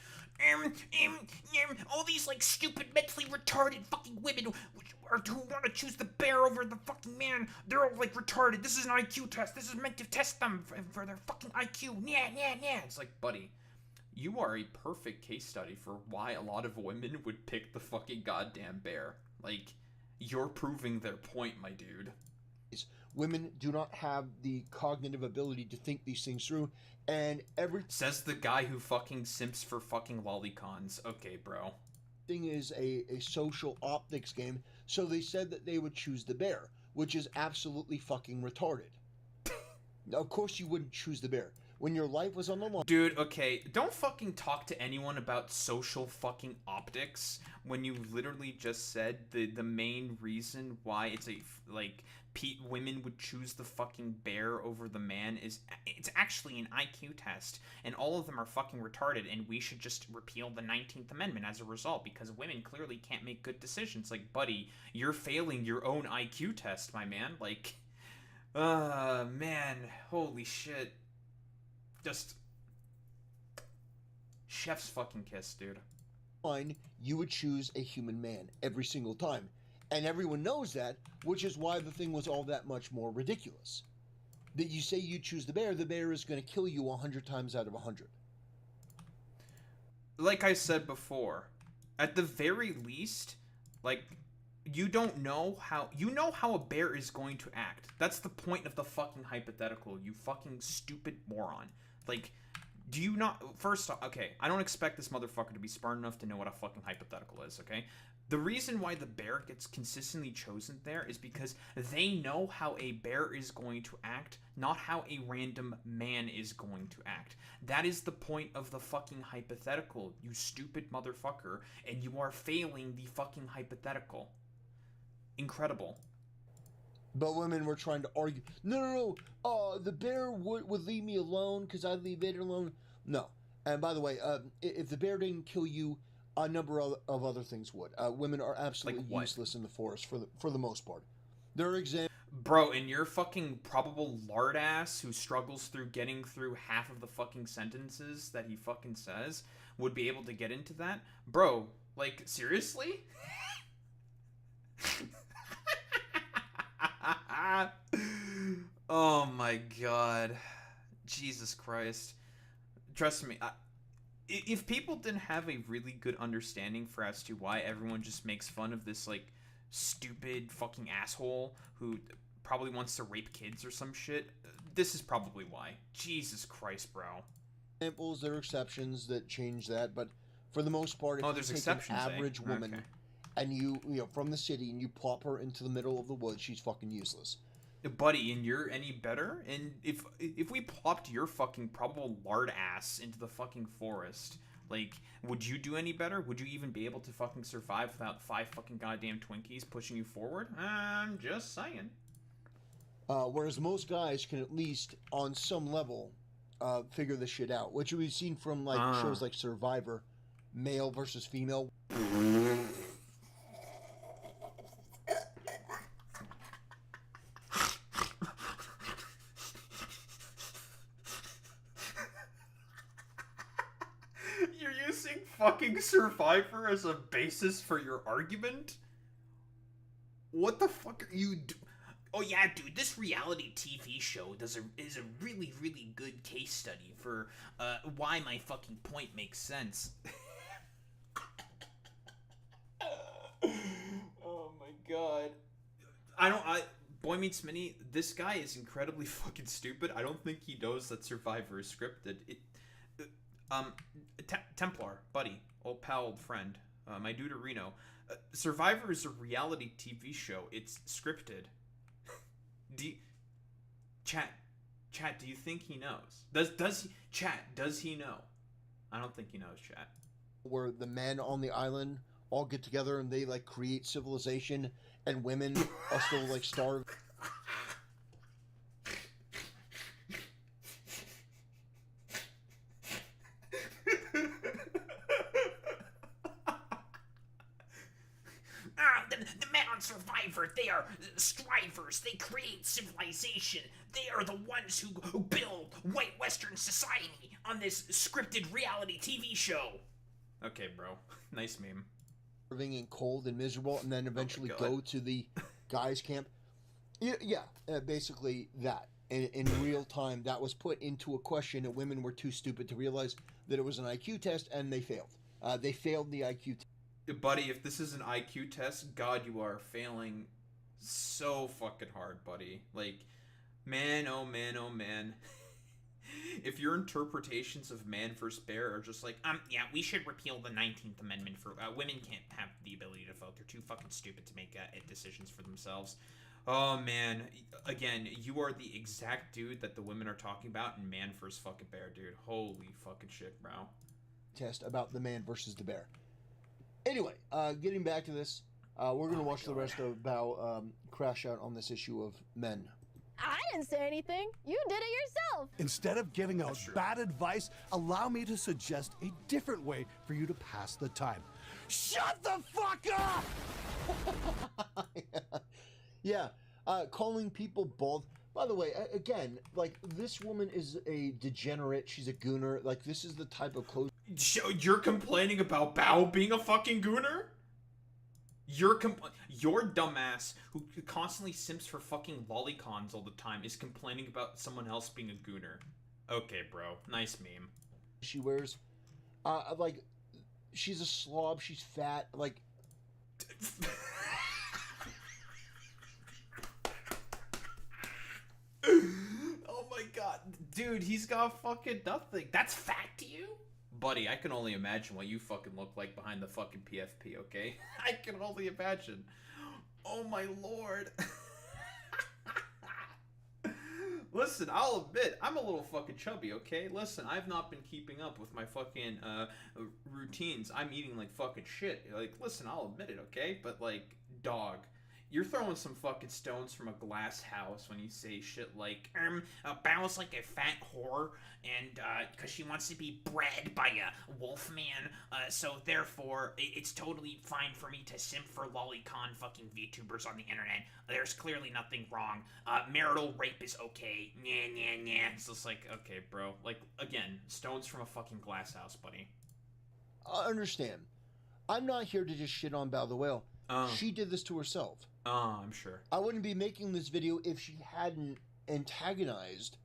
[SPEAKER 1] all these, like, stupid, mentally retarded fucking women who want to choose the bear over the fucking man, they're all, like, retarded. This is an IQ test. This is meant to test them for their fucking IQ. Yeah. It's like, buddy, you are a perfect case study for why a lot of women would pick the fucking goddamn bear. Like, you're proving their point, my dude.
[SPEAKER 2] Women do not have the cognitive ability to think these things through, and
[SPEAKER 1] Says the guy who fucking simps for fucking lolicons. Okay, bro.
[SPEAKER 2] everything is a social optics game, so they said that they would choose the bear, which is absolutely fucking retarded. Of course you wouldn't choose the bear. When your life was on the line...
[SPEAKER 1] Dude, okay, don't fucking talk to anyone about social fucking optics when you literally just said the main reason why it's women would choose the fucking bear over the man is it's actually an IQ test, and all of them are fucking retarded, and we should just repeal the 19th Amendment as a result because women clearly can't make good decisions. Like, buddy, you're failing your own IQ test, my man. Like, man, holy shit. Just chef's fucking kiss, dude.
[SPEAKER 2] You would choose a human man every single time. And everyone knows that, which is why the thing was all that much more ridiculous. That you say you choose the bear is going to kill you 100 times out of 100.
[SPEAKER 1] Like I said before, at the very least, like, you know how a bear is going to act. That's the point of the fucking hypothetical, you fucking stupid moron. Like, do you not... First off, okay, I don't expect this motherfucker to be smart enough to know what a fucking hypothetical is, okay? The reason why the bear gets consistently chosen there is because they know how a bear is going to act, not how a random man is going to act. That is the point of the fucking hypothetical, you stupid motherfucker, and you are failing the fucking hypothetical. Incredible.
[SPEAKER 2] But women were trying to argue, no, the bear would leave me alone because I'd leave it alone. No. And by the way, if the bear didn't kill you, a number of other things would. Women are absolutely useless in the forest for the most part. There are examples.
[SPEAKER 1] Bro, and your fucking probable lard ass who struggles through getting through half of the fucking sentences that he fucking says would be able to get into that? Bro, like, seriously? Oh my god. Jesus Christ. Trust me, if people didn't have a really good understanding for as to why everyone just makes fun of this, like, stupid fucking asshole who probably wants to rape kids or some shit, this is probably why. Jesus Christ, bro.
[SPEAKER 2] Examples, there are exceptions that change that, but for the most part, if
[SPEAKER 1] there's
[SPEAKER 2] you take
[SPEAKER 1] exceptions,
[SPEAKER 2] an average woman and you know, from the city, and you plop her into the middle of the woods, she's fucking useless.
[SPEAKER 1] Buddy, and you're any better? And if we plopped your fucking probable lard ass into the fucking forest, like, would you do any better? Would you even be able to fucking survive without 5 fucking goddamn Twinkies pushing you forward? I'm just saying.
[SPEAKER 2] Whereas most guys can at least, on some level, figure this shit out, which we've seen from, like, shows like Survivor, male versus female.
[SPEAKER 1] Fucking Survivor as a basis for your argument? What the fuck are you Oh yeah, dude, this reality TV show is a really, really good case study for why my fucking point makes sense. Oh my god. I mean, Smitty, this guy is incredibly fucking stupid. I don't think he knows that Survivor is scripted. Templar, buddy, old pal, old friend, my dude Reno. Survivor is a reality TV show. It's scripted. Chat, do you think he knows? Does he know? I don't think he knows, chat.
[SPEAKER 2] Where the men on the island all get together and they like create civilization, and women are still like starved.
[SPEAKER 3] The men on Survivor, they are strivers. They create civilization. They are the ones who build white Western society on this scripted reality TV show.
[SPEAKER 1] Okay, bro. Nice meme.
[SPEAKER 2] Starving and cold and miserable, and then eventually go to the guys' camp. Basically that. In real time, that was put into a question, and women were too stupid to realize that it was an IQ test, and they failed. They failed the IQ test.
[SPEAKER 1] Buddy, if this is an IQ test, God, you are failing so fucking hard, buddy. Like, man, oh man, oh man. If your interpretations of man versus bear are just like, yeah, we should repeal the 19th Amendment for, women can't have the ability to vote. They're too fucking stupid to make decisions for themselves. Oh, man. Again, you are the exact dude that the women are talking about in man versus fucking bear, dude. Holy fucking shit, bro.
[SPEAKER 2] Test about the man versus the bear. Anyway, getting back to this, we're going to watch the rest of Bao crash out on this issue of men.
[SPEAKER 4] I didn't say anything. You did it yourself.
[SPEAKER 6] Instead of giving out bad advice, allow me to suggest a different way for you to pass the time. Shut the fuck up!
[SPEAKER 2] Yeah, calling people bald. By the way, again, like, this woman is a degenerate. She's a gooner. Like, this is the type of clothes.
[SPEAKER 1] You're complaining about Bao being a fucking gooner? Your dumbass who constantly simps for fucking lolicons all the time is complaining about someone else being a gooner. Okay, bro. Nice meme.
[SPEAKER 2] She wears, like, she's a slob. She's fat. Like.
[SPEAKER 1] Oh my god. Dude, he's got fucking nothing. That's fat to you? Buddy, I can only imagine what you fucking look like behind the fucking PFP, okay? I can only imagine. Oh my lord. Listen, I'll admit, I'm a little fucking chubby, okay? Listen, I've not been keeping up with my fucking routines. I'm eating like fucking shit. Like, listen, I'll admit it, okay? But like, dog, you're throwing some fucking stones from a glass house when you say shit like, Bao's like a fat whore, and, cause she wants to be bred by a wolf man, so therefore, it's totally fine for me to simp for lolicon fucking VTubers on the internet. There's clearly nothing wrong. Marital rape is okay. Nah. It's just like, okay, bro. Like, again, stones from a fucking glass house, buddy.
[SPEAKER 2] I understand. I'm not here to just shit on Bao the Whale. She did this to herself.
[SPEAKER 1] I'm sure.
[SPEAKER 2] I wouldn't be making this video if she hadn't antagonized,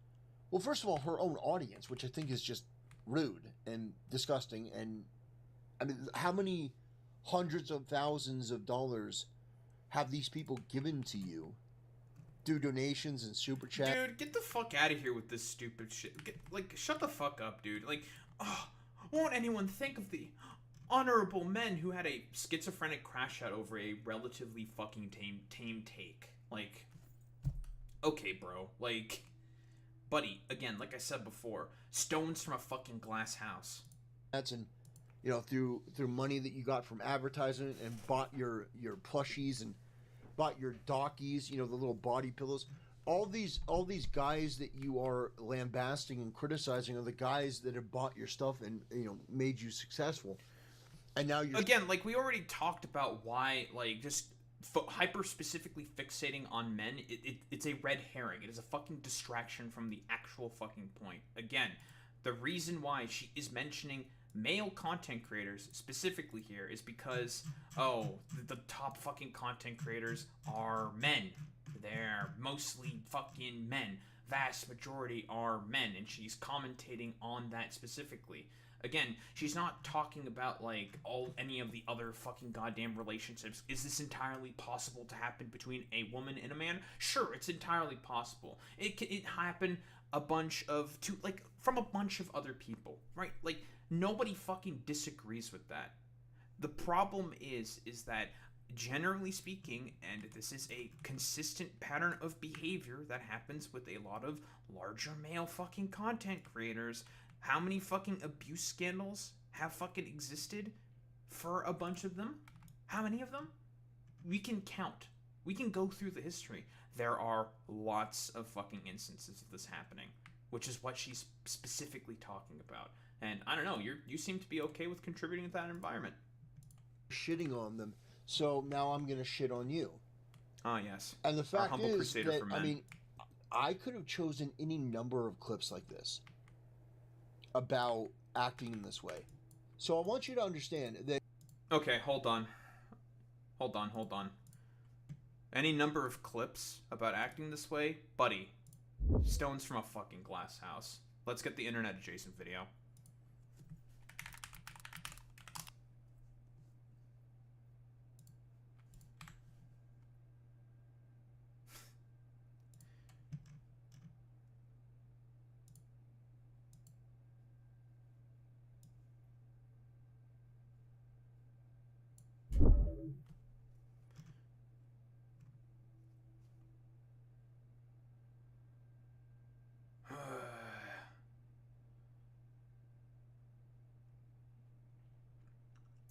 [SPEAKER 2] well, first of all, her own audience, which I think is just rude and disgusting. And I mean, how many hundreds of thousands of dollars have these people given to you through donations and super chat?
[SPEAKER 1] Dude, get the fuck out of here with this stupid shit. Shut the fuck up, dude. Like, won't anyone think of the honorable men who had a schizophrenic crash out over a relatively fucking tame take? Like, okay, bro. Like, buddy, again, like I said before, stones from a fucking glass house.
[SPEAKER 2] That's in, you know, through money that you got from advertising and bought your plushies and bought your dockies, you know, the little body pillows. All these guys that you are lambasting and criticizing are the guys that have bought your stuff and, you know, made you successful. And now you're...
[SPEAKER 1] Again, like, we already talked about why, like, just hyper-specifically fixating on men, it's a red herring. It is a fucking distraction from the actual fucking point. Again, the reason why she is mentioning male content creators specifically here is because, the top fucking content creators are men. They're mostly fucking men. Vast majority are men, and she's commentating on that specifically. Again, she's not talking about, like, any of the other fucking goddamn relationships. Is this entirely possible to happen between a woman and a man? Sure, it's entirely possible. It happened from a bunch of other people, right? Like, nobody fucking disagrees with that. The problem is that, generally speaking, and this is a consistent pattern of behavior that happens with a lot of larger male fucking content creators, how many fucking abuse scandals have fucking existed for a bunch of them? How many of them? We can count. We can go through the history. There are lots of fucking instances of this happening, which is what she's specifically talking about. And I don't know, you seem to be okay with contributing to that environment.
[SPEAKER 2] Shitting on them, so now I'm gonna shit on you.
[SPEAKER 1] Ah, yes.
[SPEAKER 2] And the fact
[SPEAKER 1] humble
[SPEAKER 2] is
[SPEAKER 1] crusader
[SPEAKER 2] that,
[SPEAKER 1] for men.
[SPEAKER 2] I mean, I could have chosen any number of clips like this about acting in this way. So I want you to understand that...
[SPEAKER 1] Okay, hold on. Any number of clips about acting this way? Buddy, stones from a fucking glass house. Let's get the internet adjacent video.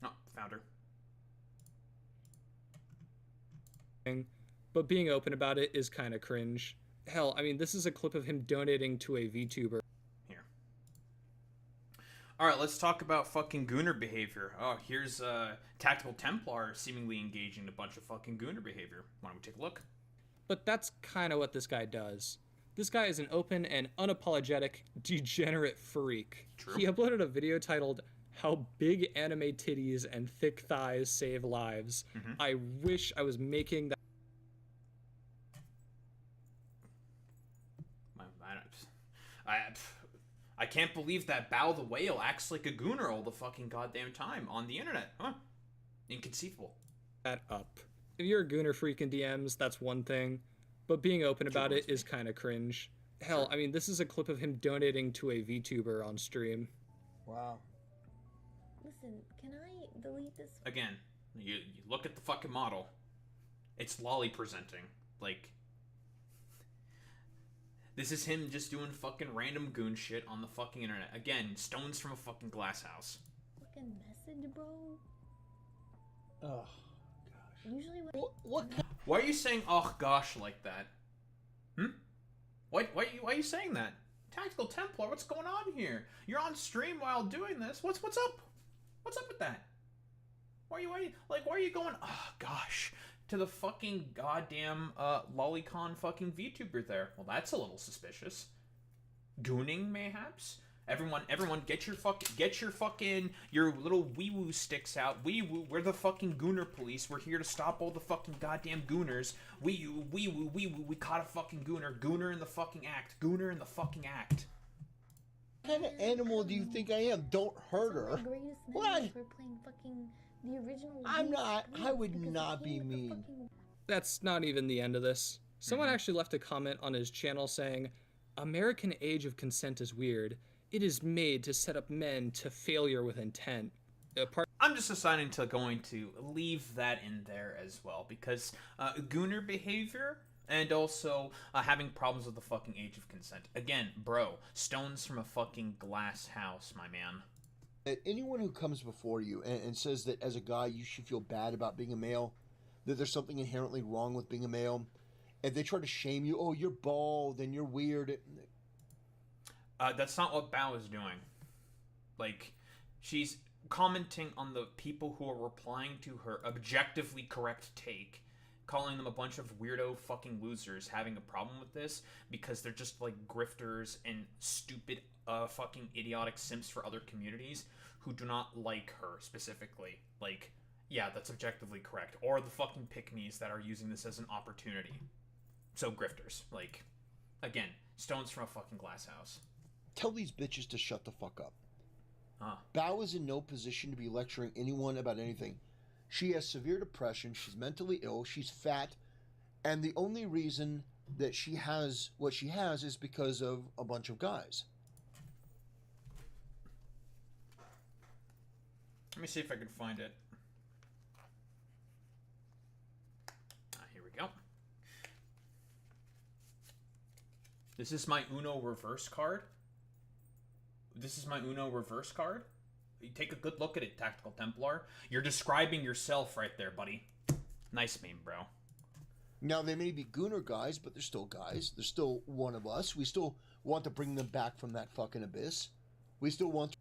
[SPEAKER 1] Oh, found her.
[SPEAKER 7] But being open about it is kind of cringe. Hell, I mean, this is a clip of him donating to a VTuber.
[SPEAKER 1] Here. Alright, let's talk about fucking gooner behavior. Oh, here's Tactical Templar seemingly engaging in a bunch of fucking gooner behavior. Why don't we take a look?
[SPEAKER 7] But that's kind of what this guy does. This guy is an open and unapologetic, degenerate freak.
[SPEAKER 1] True.
[SPEAKER 7] He uploaded a video titled, "How Big Anime Titties and Thick Thighs Save Lives." I wish I was making that.
[SPEAKER 1] I can't believe that Bao the Whale acts like a gooner all the fucking goddamn time on the internet. Huh. Inconceivable.
[SPEAKER 7] That up. If you're a gooner freak in DMs, that's one thing. But being open about it is kind of cringe. Hell, I mean, this is a clip of him donating to a VTuber on stream.
[SPEAKER 2] Wow.
[SPEAKER 8] Listen, can I delete this?
[SPEAKER 1] Again, you look at the fucking model. It's lolly presenting. Like, this is him just doing fucking random goon shit on the fucking internet. Again, stones from a fucking glass house.
[SPEAKER 8] Fucking message, bro.
[SPEAKER 2] Oh, gosh.
[SPEAKER 8] Usually when
[SPEAKER 1] Why are you saying "oh gosh" like that? Why are you saying that? Tactical Templar, what's going on here? You're on stream while doing this. What's up? What's up with that? Why are you going "oh gosh" to the fucking goddamn lolicon fucking VTuber there? Well, that's a little suspicious. Gooning, mayhaps? Everyone, get your little wee-woo sticks out. Wee-woo, we're the fucking gooner police. We're here to stop all the fucking goddamn gooners. Wee-woo, wee-woo, wee-woo, we caught a fucking gooner. Gooner in the fucking act. Gooner in the fucking act.
[SPEAKER 2] What kind of animal do you think I am? Don't hurt her.
[SPEAKER 8] my greatest
[SPEAKER 2] What?
[SPEAKER 8] memories were playing fucking the original.
[SPEAKER 2] I'm not. I would
[SPEAKER 8] because
[SPEAKER 2] not
[SPEAKER 8] it
[SPEAKER 2] be
[SPEAKER 8] came with the
[SPEAKER 2] mean.
[SPEAKER 8] fucking-
[SPEAKER 7] That's not even the end of this. Someone actually left a comment on his channel saying, "American age of consent is weird. It is made to set up men to failure with intent."
[SPEAKER 1] I'm just deciding to going to leave that in there as well, because gooner behavior and also having problems with the fucking age of consent. Again, bro, stones from a fucking glass house, my man.
[SPEAKER 2] Anyone who comes before you and says that as a guy you should feel bad about being a male, that there's something inherently wrong with being a male, and they try to shame you, oh, you're bald and you're weird.
[SPEAKER 1] That's not what Bao is doing. Like, she's commenting on the people who are replying to her objectively correct take, calling them a bunch of weirdo fucking losers having a problem with this because they're just like grifters and stupid fucking idiotic simps for other communities who do not like her specifically. Like, yeah, that's objectively correct. Or the fucking pick-me's that are using this as an opportunity. So grifters. Like, again, stones from a fucking glass house.
[SPEAKER 2] Tell these bitches to shut the fuck up. Bao is in no position to be lecturing anyone about anything. She has severe depression, she's mentally ill, she's fat, and the only reason that she has what she has is because of a bunch of guys.
[SPEAKER 1] Let me see if I can find it. Here we go. This is my Uno reverse card. You take a good look at it, Tactical Templar. You're describing yourself right there, buddy. Nice meme, bro.
[SPEAKER 2] Now, they may be gooner guys, but they're still guys. They're still one of us. We still want to bring them back from that fucking abyss. We still want to...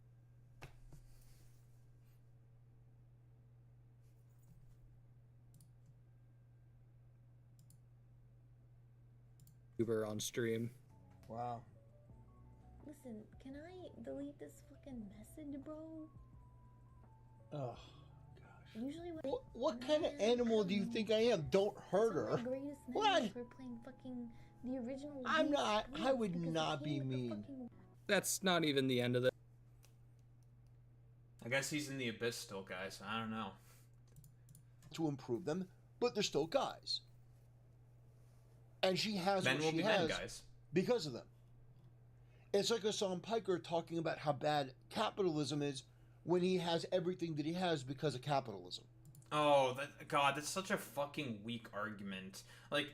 [SPEAKER 7] Uber on stream.
[SPEAKER 2] Wow.
[SPEAKER 8] Listen, can I delete this fucking message, bro?
[SPEAKER 2] Oh,
[SPEAKER 8] Usually when
[SPEAKER 2] what kind of animal do you think I am? Don't hurt her.
[SPEAKER 8] my greatest
[SPEAKER 2] What?
[SPEAKER 8] memories were playing fucking the original.
[SPEAKER 2] I'm not. I would
[SPEAKER 8] because it
[SPEAKER 2] not be
[SPEAKER 8] came with the
[SPEAKER 2] mean.
[SPEAKER 8] fucking-
[SPEAKER 7] That's not even the end of it.
[SPEAKER 1] I guess he's in the abyss still, guys. I don't know.
[SPEAKER 2] To improve them, but they're still guys. And she has
[SPEAKER 1] Men
[SPEAKER 2] what
[SPEAKER 1] will
[SPEAKER 2] she
[SPEAKER 1] be
[SPEAKER 2] has
[SPEAKER 1] men, guys.
[SPEAKER 2] because of them. It's like Hassan Piker talking about how bad capitalism is when he has everything that he has because of capitalism.
[SPEAKER 1] Oh, God, that's such a fucking weak argument. Like,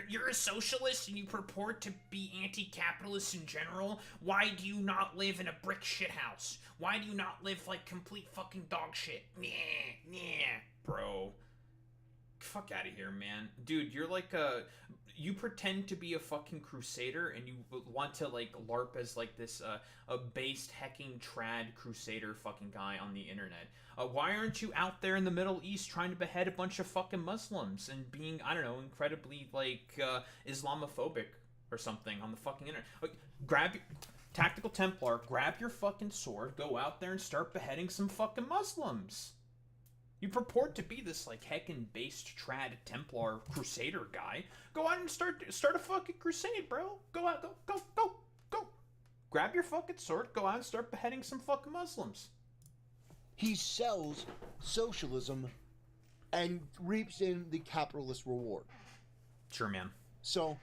[SPEAKER 1] you're a socialist and you purport to be anti-capitalist in general. Why do you not live in a brick shithouse? Why do you not live like complete fucking dog shit? Nah, bro. Fuck out of here, man. Dude, you're like you pretend to be a fucking crusader and you want to like LARP as like this a based hecking trad crusader fucking guy on the internet. Why aren't you out there in the Middle East trying to behead a bunch of fucking Muslims and being, I don't know, incredibly like Islamophobic or something on the fucking internet? Like, grab your Tactical Templar, grab your fucking sword, go out there and start beheading some fucking Muslims. You purport to be this like heckin' based trad Templar crusader guy. Go out and start a fucking crusade, bro. Go out, go. Grab your fucking sword, go out and start beheading some fucking Muslims.
[SPEAKER 2] He sells socialism and reaps in the capitalist reward.
[SPEAKER 1] Sure, man.
[SPEAKER 2] So,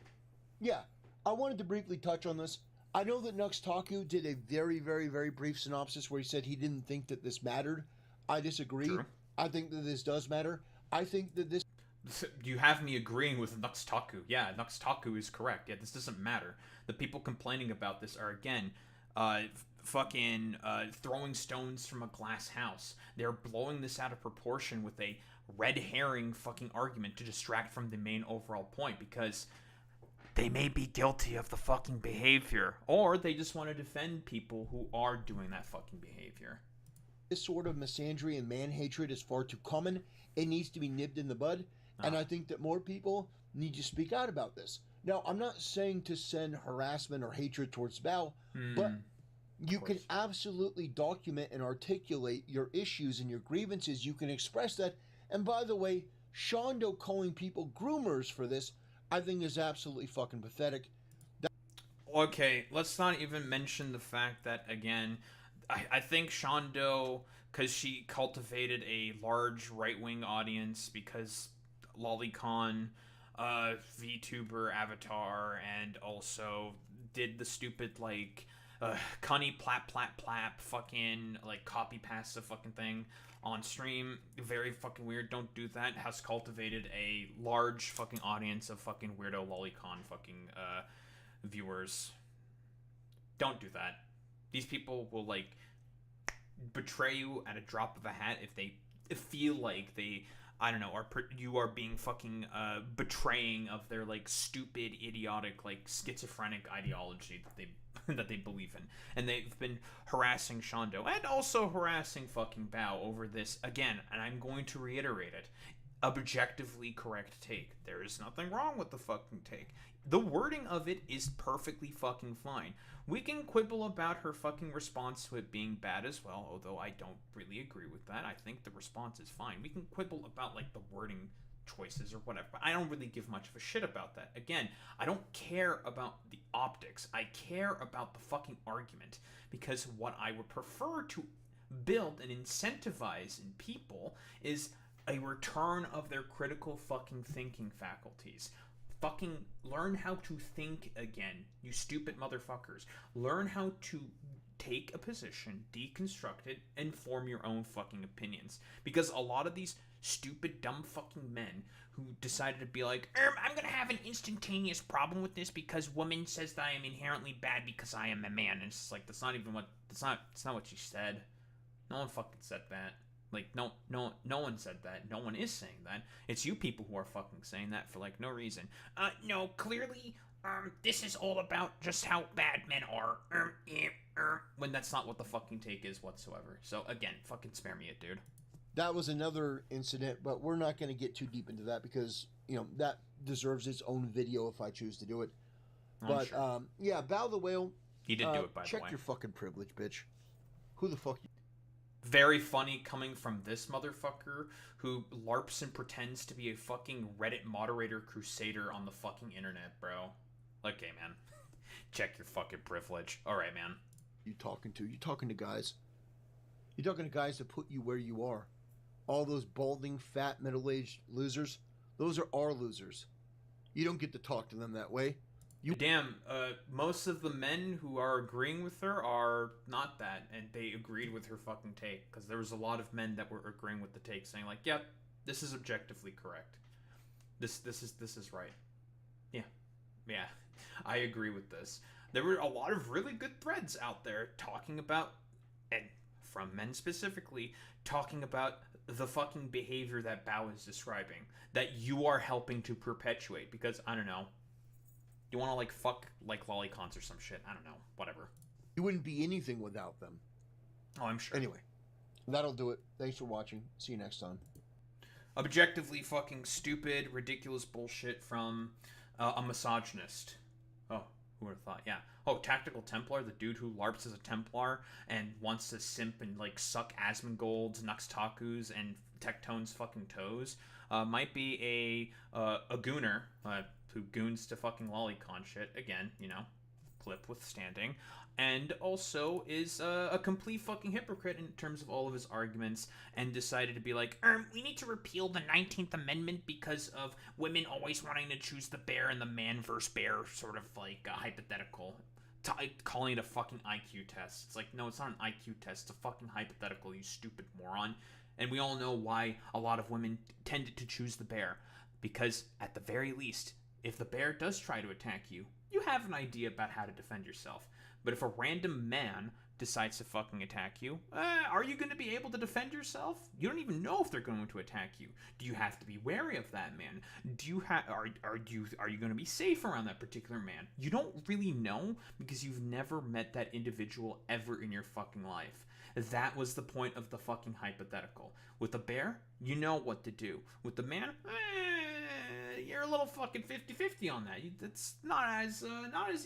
[SPEAKER 2] yeah, I wanted to briefly touch on this. I know that Nux Taku did a very, very, very brief synopsis where he said he didn't think that this mattered. I disagree.
[SPEAKER 1] True.
[SPEAKER 2] I think that this does matter. I think that this...
[SPEAKER 1] You have me agreeing with Nux Taku. Yeah, Nux Taku is correct. Yeah, this doesn't matter. The people complaining about this are, again, throwing stones from a glass house. They're blowing this out of proportion with a red herring fucking argument to distract from the main overall point because they may be guilty of the fucking behavior, or they just want to defend people who are doing that fucking behavior.
[SPEAKER 2] This sort of misandry and man-hatred is far too common. It needs to be nipped in the bud. And I think that more people need to speak out about this. Now, I'm not saying to send harassment or hatred towards Bao, but you can absolutely document and articulate your issues and your grievances. You can express that. And by the way, Shondo calling people groomers for this, I think is absolutely fucking pathetic.
[SPEAKER 1] Okay, let's not even mention the fact that, again, I think Shondo, because she cultivated a large right-wing audience because Lolicon, VTuber avatar, and also did the stupid, like, cunny plap fucking, like, copy paste the fucking thing on stream. Very fucking weird. Don't do that. Has cultivated a large fucking audience of fucking weirdo Lolicon fucking, viewers. Don't do that. These people will, like, betray you at a drop of a hat if they feel like they, I don't know, you are being fucking betraying of their, like, stupid, idiotic, like, schizophrenic ideology that they believe in. And they've been harassing Shondo and also harassing fucking Bao over this again, and I'm going to reiterate it. Objectively correct take. There is nothing wrong with the fucking take. The wording of it is perfectly fucking fine. We can quibble about her fucking response to it being bad as well, although I don't really agree with that. I think the response is fine. We can quibble about, like, the wording choices or whatever. But I don't really give much of a shit about that. Again, I don't care about the optics. I care about the fucking argument, because what I would prefer to build and incentivize in people is a return of their critical fucking thinking faculties. Fucking learn how to think again, you stupid motherfuckers. Learn how to take a position, deconstruct it, and form your own fucking opinions. Because a lot of these stupid, dumb fucking men who decided to be like, I'm gonna have an instantaneous problem with this because woman says that I am inherently bad because I am a man. And it's just like, that's not what she said. No one fucking said that. Like, no one said that. No one is saying that. It's you people who are fucking saying that for, like, no reason. No, clearly, this is all about just how bad men are. When that's not what the fucking take is whatsoever. So, again, fucking spare me it, dude.
[SPEAKER 2] That was another incident, but we're not going to get too deep into that because, you know, that deserves its own video if I choose to do it. But, sure. Yeah, Bow the Whale.
[SPEAKER 1] He did do it, by the way.
[SPEAKER 2] Check your fucking privilege, bitch. Who the fuck you?
[SPEAKER 1] Very funny coming from this motherfucker who LARPs and pretends to be a fucking Reddit moderator crusader on the fucking internet, bro. Okay, man. Check your fucking privilege. Alright, man.
[SPEAKER 2] You talking to? You talking to guys. You're talking to guys that put you where you are. All those balding, fat, middle-aged losers, those are our losers. You don't get to talk to them that way.
[SPEAKER 1] Damn, most of the men who are agreeing with her are not that, and they agreed with her fucking take, because there was a lot of men that were agreeing with the take, saying like, yep, this is objectively correct. This is right. Yeah, I agree with this. There were a lot of really good threads out there talking about, and from men specifically, talking about the fucking behavior that Bao is describing, that you are helping to perpetuate, because, I don't know, you want to, like, fuck, like, lolicons or some shit. I don't know. Whatever.
[SPEAKER 2] You wouldn't be anything without them.
[SPEAKER 1] Oh, I'm sure.
[SPEAKER 2] Anyway, that'll do it. Thanks for watching. See you next time.
[SPEAKER 1] Objectively fucking stupid, ridiculous bullshit from a misogynist. Oh, who would have thought? Yeah. Oh, Tactikal Templar, the dude who LARPs as a Templar and wants to simp and, like, suck Asmongold's, Nuxtaku's, and Tectone's fucking toes, might be a gooner, who goons to fucking lolicon shit, again, you know, clip withstanding, and also is a complete fucking hypocrite in terms of all of his arguments, and decided to be like, we need to repeal the 19th Amendment because of women always wanting to choose the bear and the man versus bear sort of, like, hypothetical. Calling it a fucking IQ test. It's like, no, it's not an IQ test, it's a fucking hypothetical, you stupid moron. And we all know why a lot of women tended to choose the bear. Because, at the very least, if the bear does try to attack you, you have an idea about how to defend yourself. But if a random man decides to fucking attack you, are you going to be able to defend yourself? You don't even know if they're going to attack you. Do you have to be wary of that man? Are you going to be safe around that particular man? You don't really know because you've never met that individual ever in your fucking life. That was the point of the fucking hypothetical. With a bear, you know what to do. With the man, you're a little fucking 50-50 on that. That's not as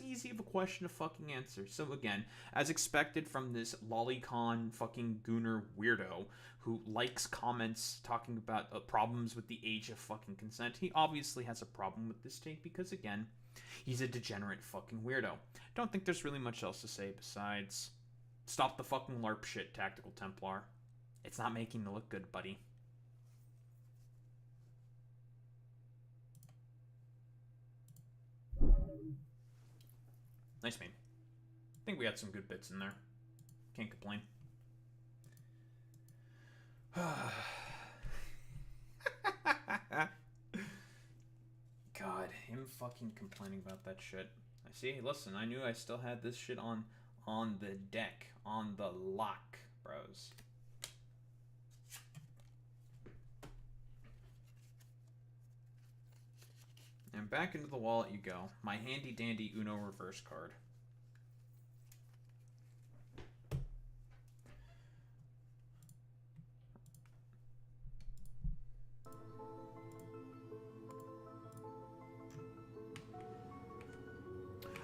[SPEAKER 1] easy of a question to fucking answer. So again, as expected from this lolicon fucking gooner weirdo who likes comments talking about problems with the age of fucking consent, he obviously has a problem with this take because, again, he's a degenerate fucking weirdo. Don't think there's really much else to say besides stop the fucking LARP shit, Tactikal Templar. It's not making you look good, buddy. Nice meme. I think we had some good bits in there. Can't complain. God, him fucking complaining about that shit. I see. Listen, I knew I still had this shit on the deck, on the lock, bros. And back into the wallet you go. My handy dandy Uno reverse card.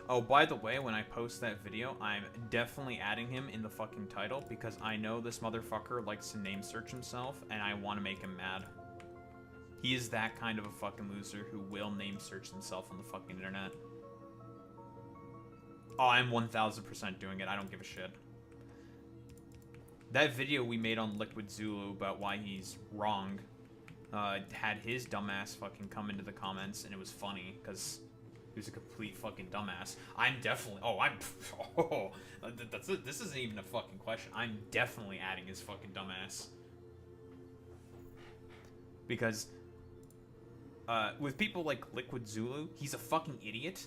[SPEAKER 1] Oh, by the way, when I post that video, I'm definitely adding him in the fucking title because I know this motherfucker likes to name search himself and I want to make him mad. He is that kind of a fucking loser who will name search himself on the fucking internet. Oh, I'm 1000% doing it. I don't give a shit. That video we made on Liquid Zulu about why he's wrong had his dumbass fucking come into the comments, and it was funny because he was a complete fucking dumbass. I'm definitely. Oh, I'm. Oh, this isn't even a fucking question. I'm definitely adding his fucking dumbass. Because with people like Liquid Zulu, he's a fucking idiot,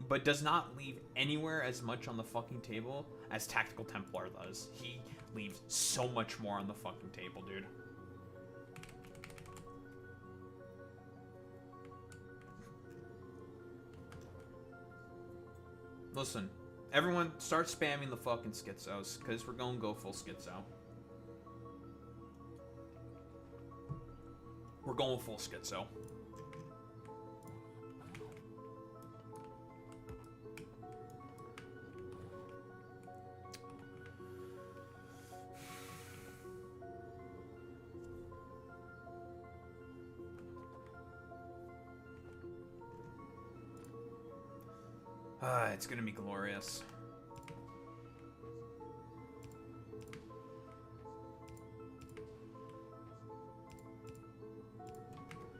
[SPEAKER 1] but does not leave anywhere as much on the fucking table as Tactical Templar does. He leaves so much more on the fucking table, dude. Listen, everyone start spamming the fucking schizos, because we're gonna go full schizo. We're going full schizo. It's gonna be glorious.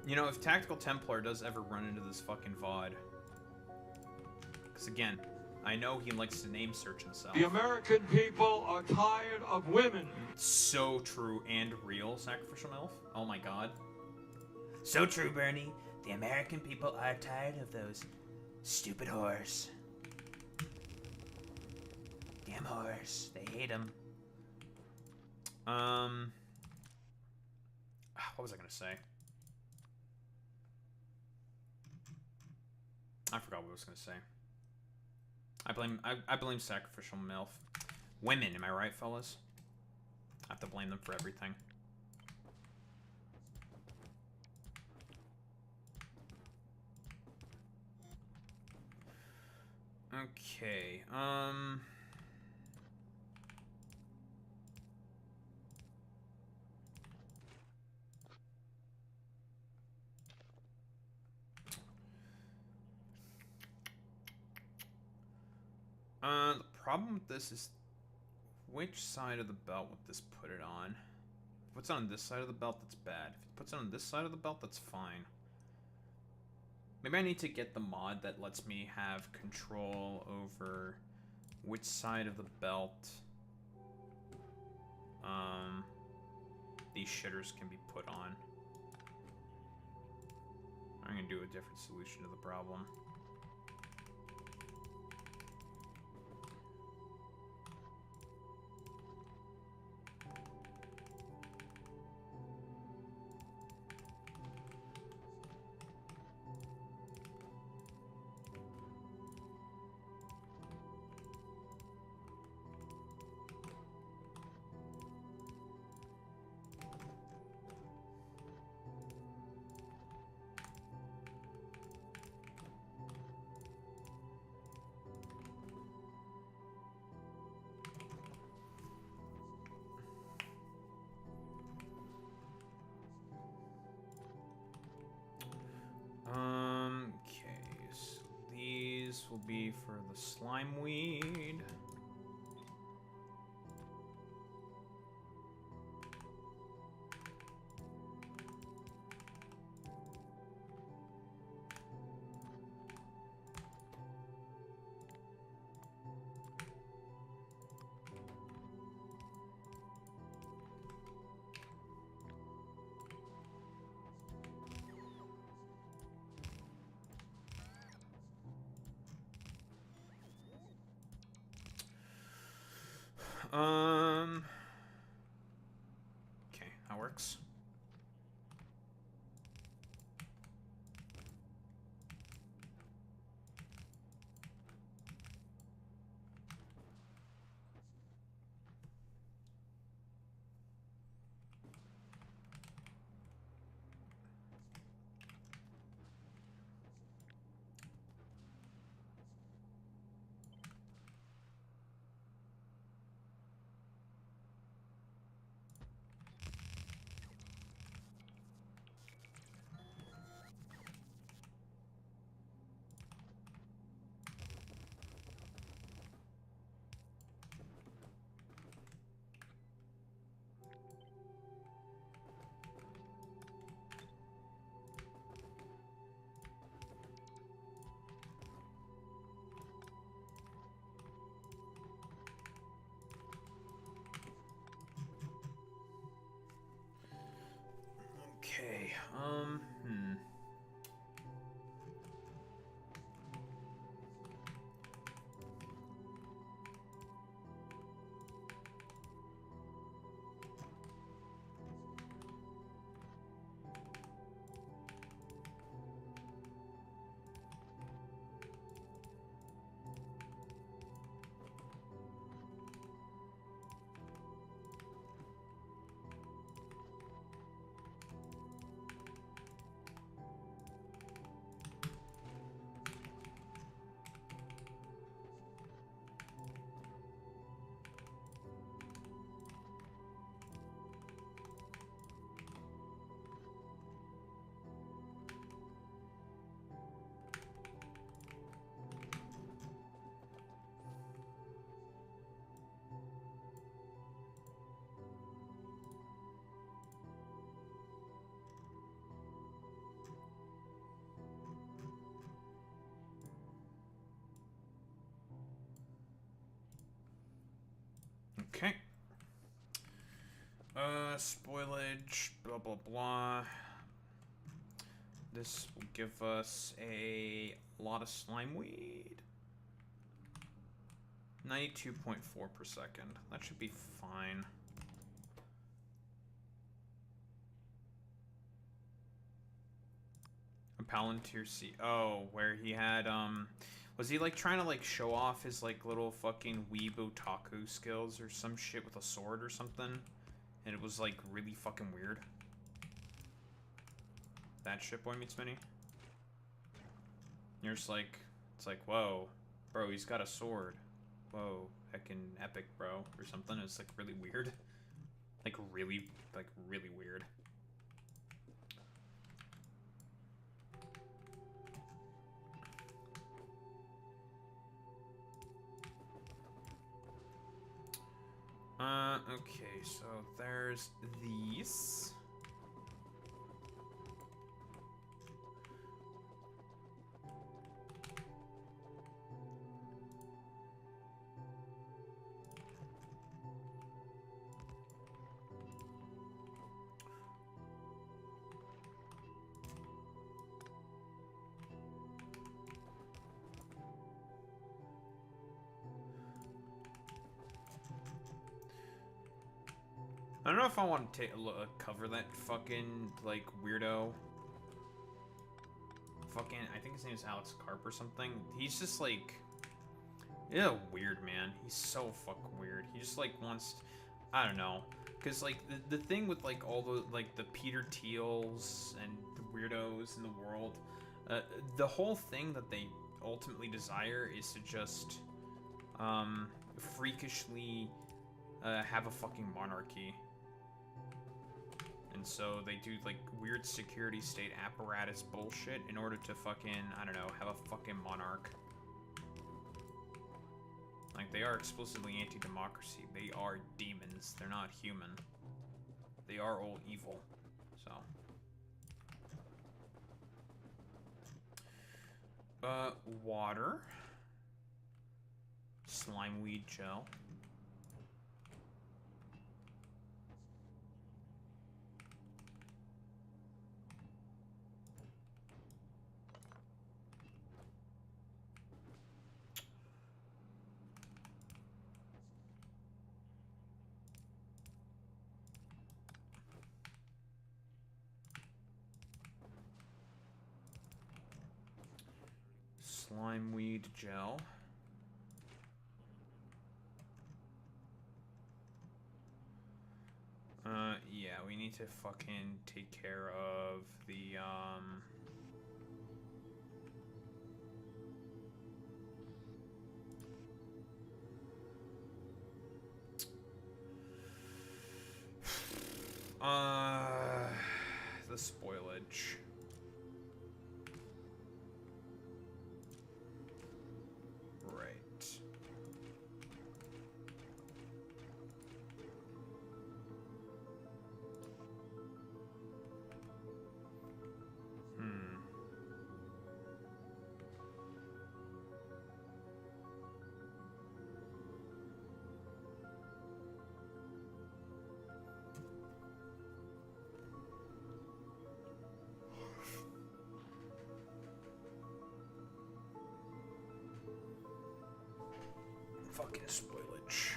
[SPEAKER 1] You know, if Tactical Templar does ever run into this fucking VOD, because again, I know he likes to name search himself.
[SPEAKER 9] The American people are tired of women.
[SPEAKER 1] So true and real, Sacrificial MILF. Oh my god.
[SPEAKER 3] So true, Bernie. The American people are tired of those stupid whores. Damn whores. They hate them.
[SPEAKER 1] What was I gonna say? I forgot what I was gonna say. I blame Sacrificial MILF. Women, am I right, fellas? I have to blame them for everything. Okay, the problem with this is which side of the belt would this put it on? If it puts it on this side of the belt, that's bad. If it puts it on this side of the belt, that's fine. Maybe I need to get the mod that lets me have control over which side of the belt these shitters can be put on. I'm gonna do a different solution to the problem. Okay, so these will be for the slime weed. Okay, that works. Okay, okay. Spoilage, blah blah blah. This will give us a lot of slime weed. 92.4 per second. That should be fine. A Palantir C. Oh, where he had, was he like trying to like show off his like little fucking weeb otaku skills or some shit with a sword or something? And it was like really fucking weird. That shit, Boy Meets Mini. You're just like, it's like, whoa, bro, he's got a sword. Whoa, heckin' epic, bro, or something. It's like really weird. Like really weird. Okay, so there's these. I don't know if I want to cover that fucking, like, weirdo. Fucking, I think his name is Alex Karp or something. He's just, like, yeah, weird, man. He's so fucking weird. He just, like, wants, I don't know. Because, like, the thing with, like, all the, like, the Peter Thiels and the weirdos in the world, the whole thing that they ultimately desire is to just, freakishly, have a fucking monarchy. And so they do, like, weird security state apparatus bullshit in order to fucking, I don't know, have a fucking monarch. Like, they are explicitly anti-democracy. They are demons. They're not human. They are all evil. So. Water. Slimeweed gel. Slimeweed gel. Yeah, we need to fucking take care of the, the spoilage. Right. Fucking spoilage.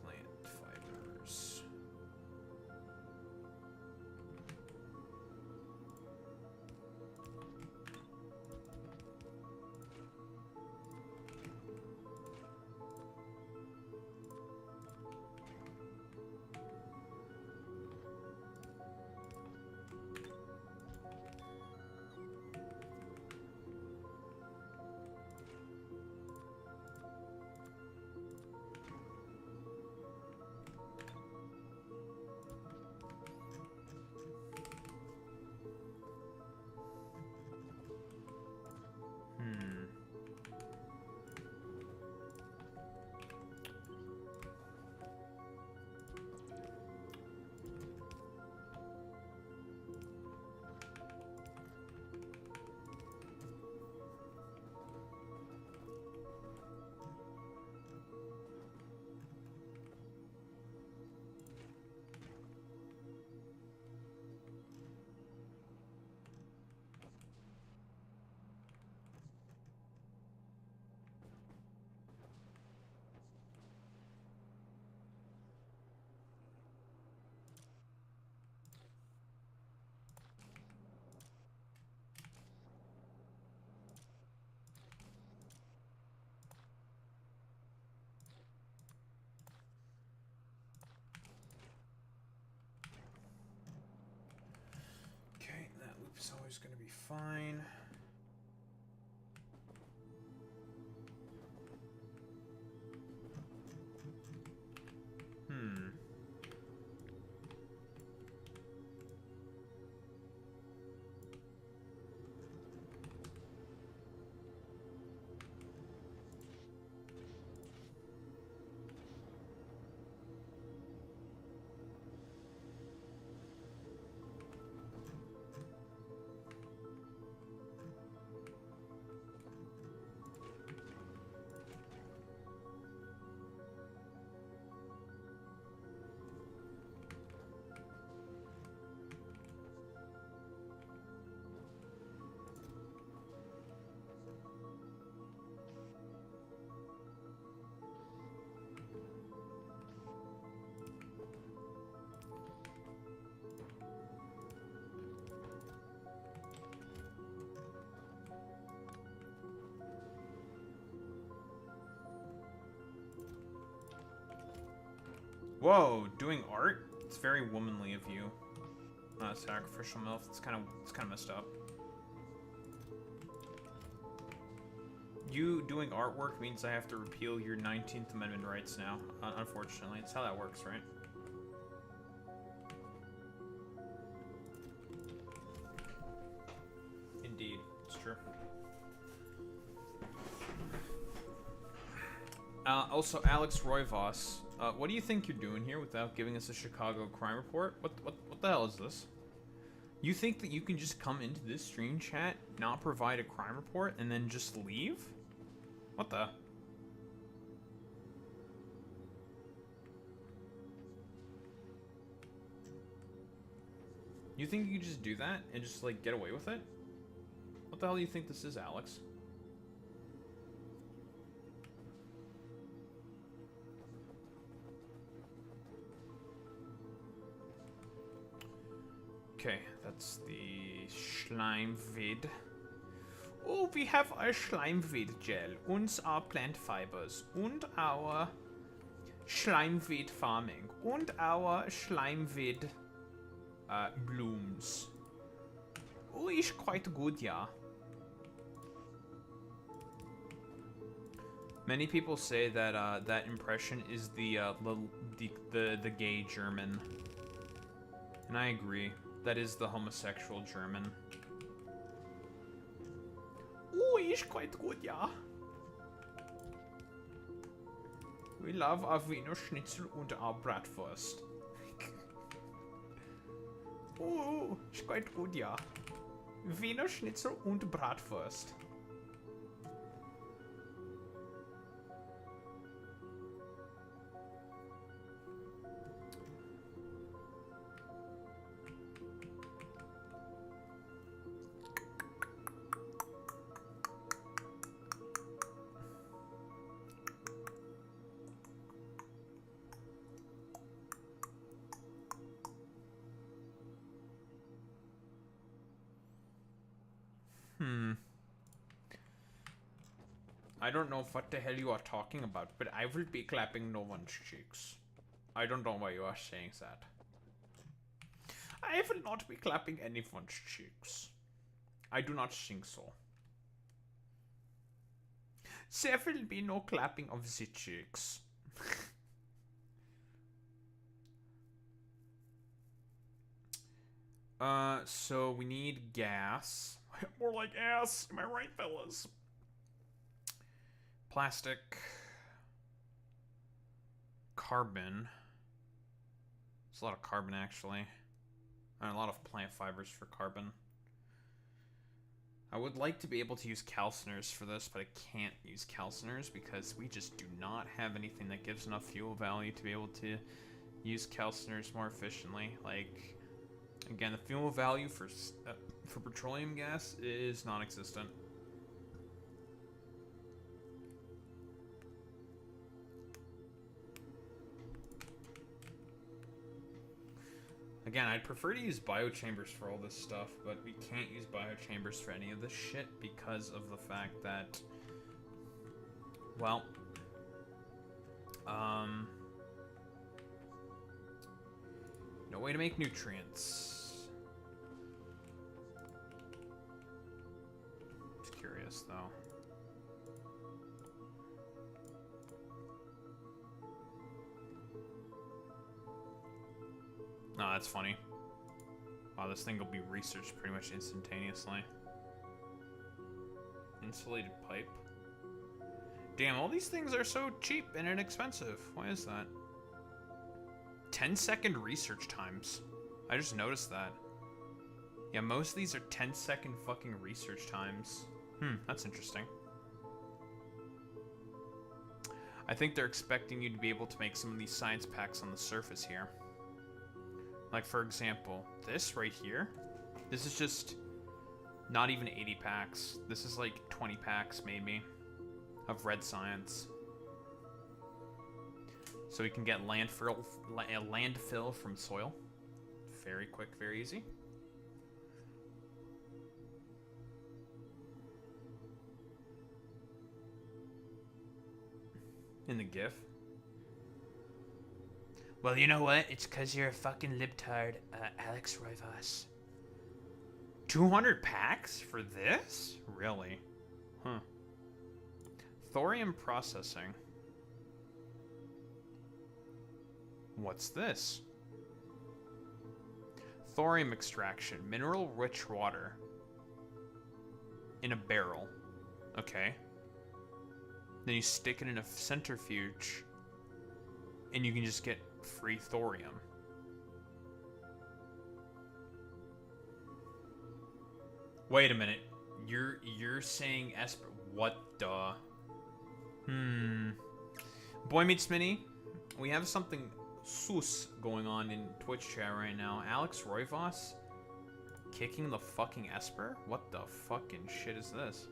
[SPEAKER 1] Plant fibers. Okay, that loop's always going to be fine. Whoa, doing art? It's very womanly of you. Sacrificial milk. It's kind of messed up. You doing artwork means I have to repeal your 19th Amendment rights now. Unfortunately, it's how that works, right? Indeed, it's true. Also, Alex Royvos, what do you think you're doing here without giving us a Chicago crime report? What the hell is this? You think that you can just come into this stream chat, not provide a crime report, and then just leave? What the? You think you could just do that and just, like, get away with it? What the hell do you think this is, Alex? Okay, that's the Schleimweed. Oh, we have our Schleimweed gel, und our plant fibers, und our Schleimweed farming, und our Schleimweed blooms. Oh, it's quite good, yeah. Many people say that that impression is the gay German, and I agree. That is the homosexual German. Oh, it's quite good, yeah. We love our Wiener Schnitzel und our Bratwurst. Oh, it's quite good, yeah. Wiener Schnitzel und Bratwurst. I don't know what the hell you are talking about, but I will be clapping no one's cheeks. I don't know why you are saying that. I will not be clapping anyone's cheeks. I do not think so. There will be no clapping of the cheeks. So we need gas. More like ass. Am I right, fellas? Plastic. Carbon. There's a lot of carbon, actually. And a lot of plant fibers for carbon. I would like to be able to use calciners for this, but I can't use calciners because we just do not have anything that gives enough fuel value to be able to use calciners more efficiently. Like, again, the fuel value for petroleum gas is non-existent. Again, I'd prefer to use biochambers for all this stuff, but we can't use biochambers for any of this shit because of the fact that, well, no way to make nutrients. Just curious, though. No, that's funny. Wow, this thing will be researched pretty much instantaneously. Insulated pipe. Damn, all these things are so cheap and inexpensive. Why is that? 10-second research times. I just noticed that. Yeah, most of these are 10-second fucking research times. That's interesting. I think they're expecting you to be able to make some of these science packs on the surface here. Like, for example, this right here, this is just not even 80 packs. This is like 20 packs, maybe, of red science. So we can get landfill from soil. Very quick, very easy. In the GIF.
[SPEAKER 3] Well, you know what? It's because you're a fucking libtard, Alex Roivas.
[SPEAKER 1] 200 packs for this? Really? Huh. Thorium processing. What's this? Thorium extraction. Mineral-rich water. In a barrel. Okay. Then you stick it in a centrifuge. And you can just get free thorium. Wait a minute. You're saying what the? Boy Meets Mini, we have something sus going on in Twitch chat right now. Alex Roivas Kicking the fucking Esper? What the fucking shit is this?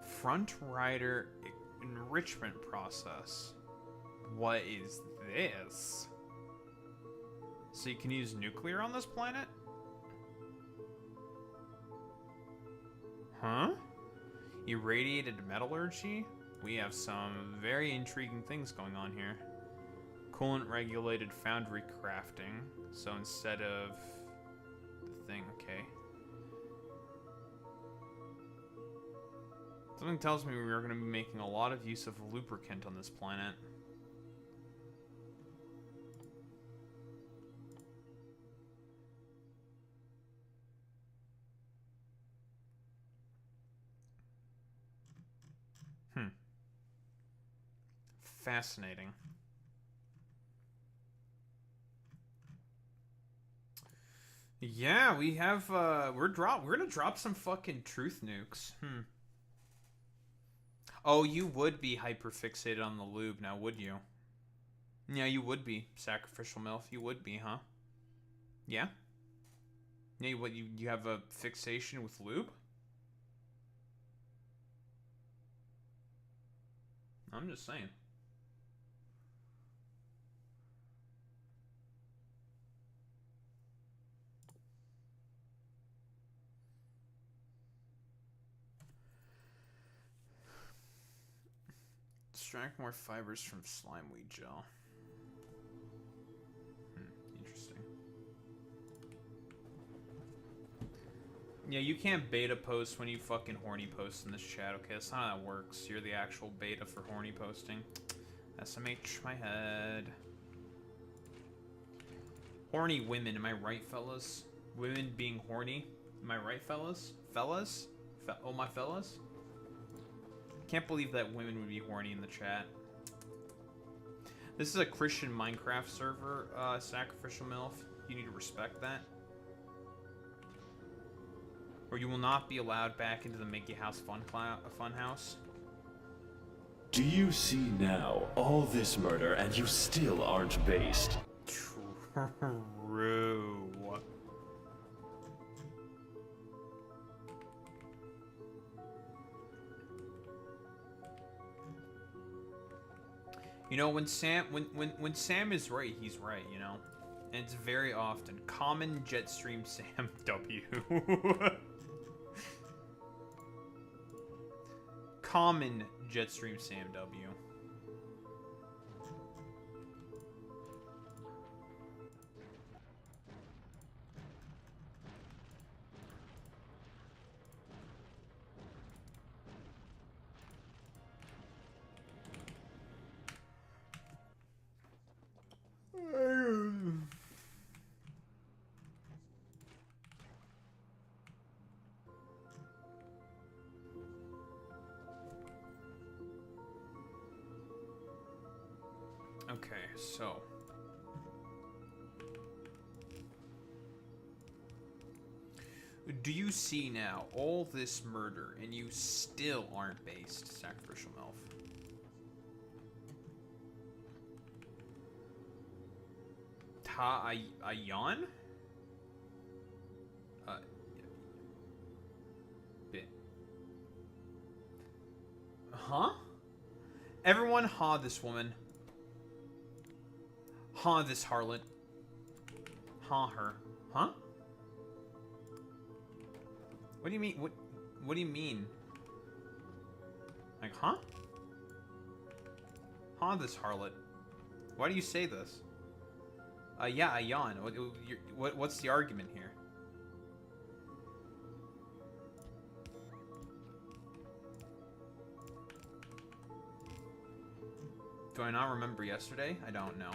[SPEAKER 1] Front rider enrichment process. What is this? So you can use nuclear on this planet? Huh? Irradiated metallurgy? We have some very intriguing things going on here. Coolant regulated foundry crafting. So instead of the thing, okay. Something tells me we are going to be making a lot of use of lubricant on this planet. Fascinating. Yeah, we have we're gonna drop some fucking truth nukes. Oh, you would be hyperfixated on the lube now, would you? Yeah, you would be, sacrificial MILF. You would be, huh? Yeah? Yeah, what, you have a fixation with lube? I'm just saying. Extract more fibers from slime weed gel. Interesting. Yeah, you can't beta post when you fucking horny post in this chat, okay? That's not how that works. You're the actual beta for horny posting. SMH my head. Horny women, am I right, fellas? Women being horny, am I right, fellas? Fellas? Oh, my fellas? Can't believe that women would be horny in the chat. This is a Christian Minecraft server, sacrificial MILF. You need to respect that. Or you will not be allowed back into the Mickey House fun house.
[SPEAKER 10] Do you see now all this murder and you still aren't based?
[SPEAKER 1] True. You know, when Sam is right, he's right, you know? And it's very often. Common Jetstream Sam W. Common Jetstream Sam W. Okay, so do you see now all this murder and you still aren't based, sacrificial MILF? Ayan? Bit. Huh? Everyone, ha this woman. Ha this harlot. Ha her. Huh? What do you mean? What do you mean? Like, huh? Ha this harlot. Why do you say this? Yeah, Ayan. What's the argument here? Do I not remember yesterday? I don't know.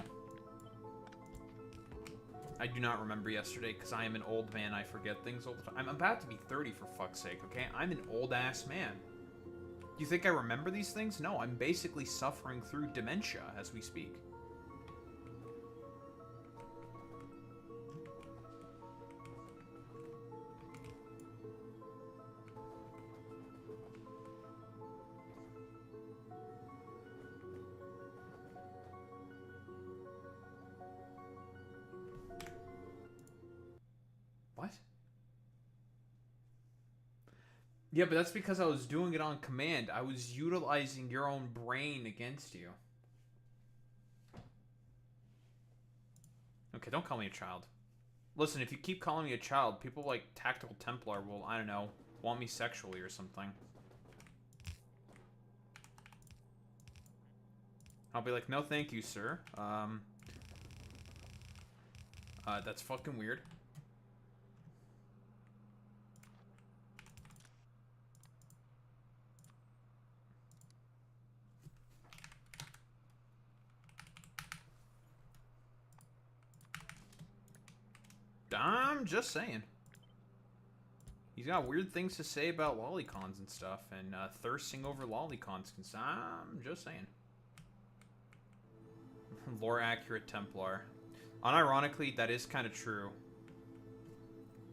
[SPEAKER 1] I do not remember yesterday because I am an old man. I forget things all the time. I'm about to be 30 for fuck's sake, okay? I'm an old-ass man. You think I remember these things? No, I'm basically suffering through dementia as we speak. Yeah, but that's because I was doing it on command. I was utilizing your own brain against you. Okay, don't call me a child. Listen, if you keep calling me a child, people like Tactical Templar will, I don't know, want me sexually or something. I'll be like, no thank you, sir. That's fucking weird. I'm just saying. He's got weird things to say about lolicons and stuff, and thirsting over lolicons. I'm just saying. Lore accurate Templar. Unironically, that is kind of true.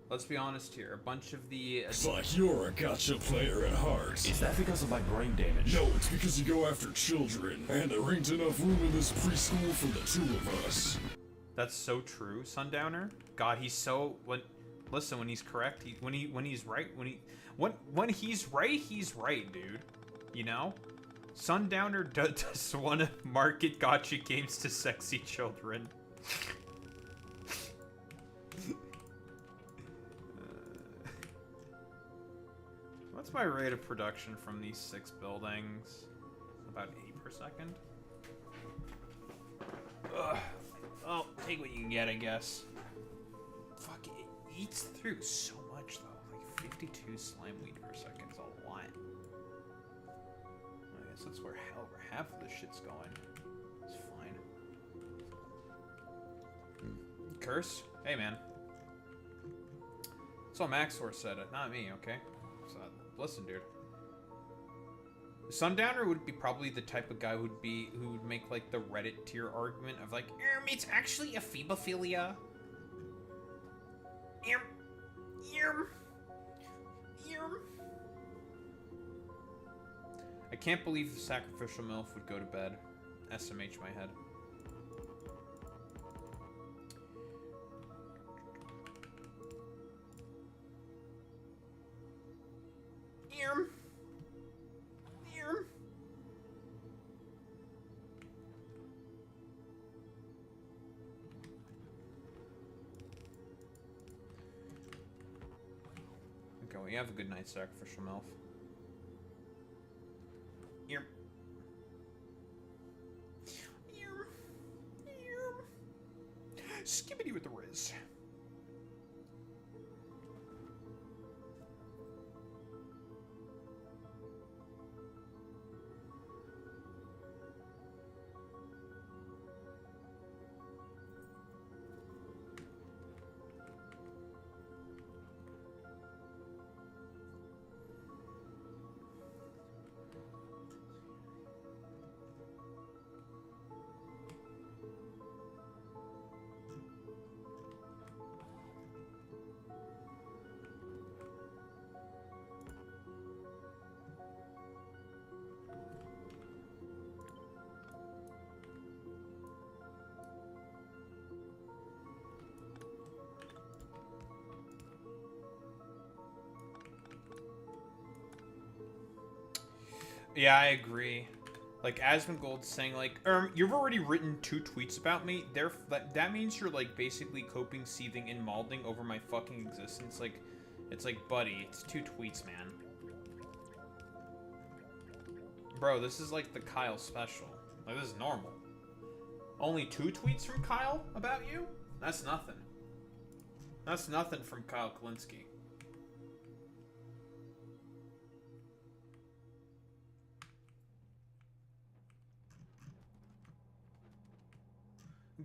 [SPEAKER 1] Let's be honest here. A bunch of the...
[SPEAKER 10] It's like you're a gotcha player at heart. Is that because of my brain damage? No, it's because you go after children, and there ain't enough room in this preschool for the two of us.
[SPEAKER 1] That's so true, Sundowner. God, he's so... Listen, when he's correct, when he's right, when he's right, dude. You know? Sundowner does want to market gotcha games to sexy children. What's my rate of production from these 6 buildings? About 8 per second. Ugh. Oh, take what you can get, I guess. Fuck, it eats through so much, though. Like, 52 slime weed per second is a lot. I guess that's where half of this shit's going. It's fine. Curse? Hey, man. That's what Maxor said, not me, okay? So, listen, dude. Sundowner would be probably the type of guy who would make like the Reddit tier argument of like, it's actually a phebophilia. I can't believe the sacrificial MILF would go to bed. SMH my head. Okay, well, you have a good night, sacrificial MILF. Skibbity with the Riz. Yeah, I agree. Like, Asmongold's saying, like, you've already written 2 tweets about me. That means you're, like, basically coping, seething, and malding over my fucking existence. Like, it's like, buddy, it's 2 tweets, man. Bro, this is, like, the Kyle special. Like, this is normal. Only 2 tweets from Kyle about you? That's nothing. That's nothing from Kyle Kalinske.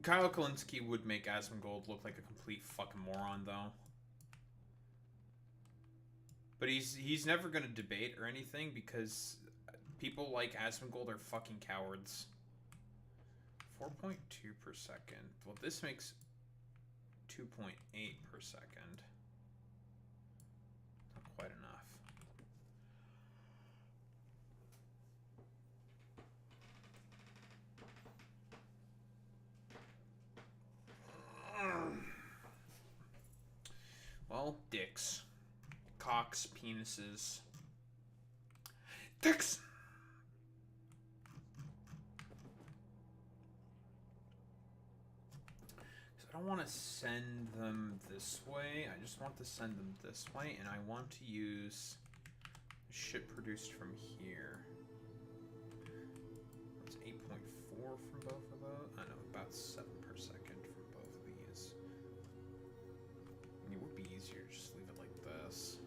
[SPEAKER 1] Kyle Kalinske would make Asmongold look like a complete fucking moron, though. But he's never gonna debate or anything because people like Asmongold are fucking cowards. 4.2 per second. Well, this makes 2.8 per second. Not quite enough. Well, dicks. Cocks, penises, Dicks! I don't want to send them this way. I just want to send them this way, and I want to use shit produced from here. It's 8.4 from both of those. I know, about 7 per second from both of these. I mean, it would be easier to just leave it like this.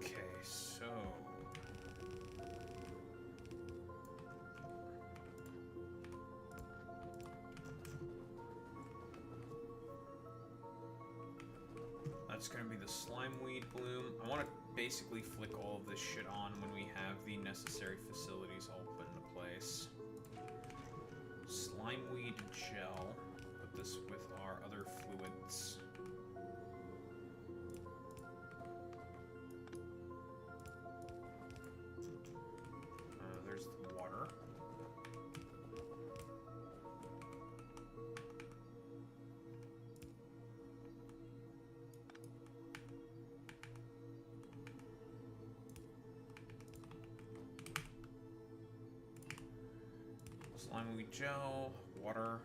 [SPEAKER 1] Okay, so that's gonna be the slime weed bloom. I want to basically flick all of this shit on when we have the necessary facilities all put into place. Slime weed gel. Put this with our other fluids. There's the water. Slime weed gel, water.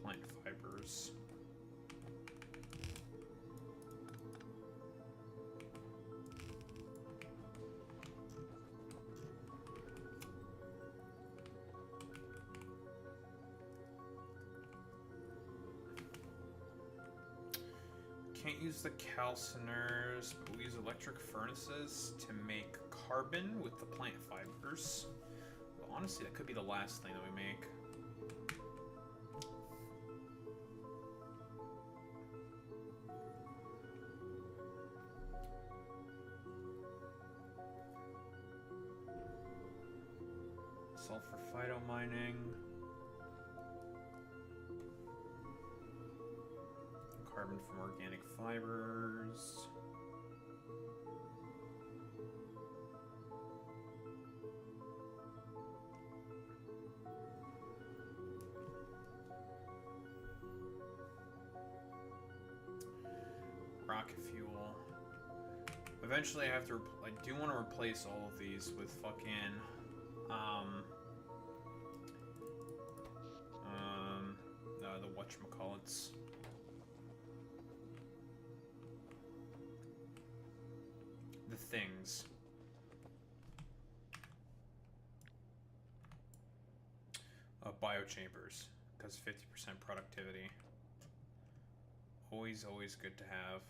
[SPEAKER 1] Plant fibers. Can't use the calciners, but we use electric furnaces to make carbon with the plant fibers. Well, honestly, that could be the last thing that we make. Sulfur phytomining. Carbon from organic fibers. Rocket fuel. Eventually I have to, I do want to replace all of these with fucking, the whatchamacallits. The things. Biochambers, because 50% productivity. Always good to have.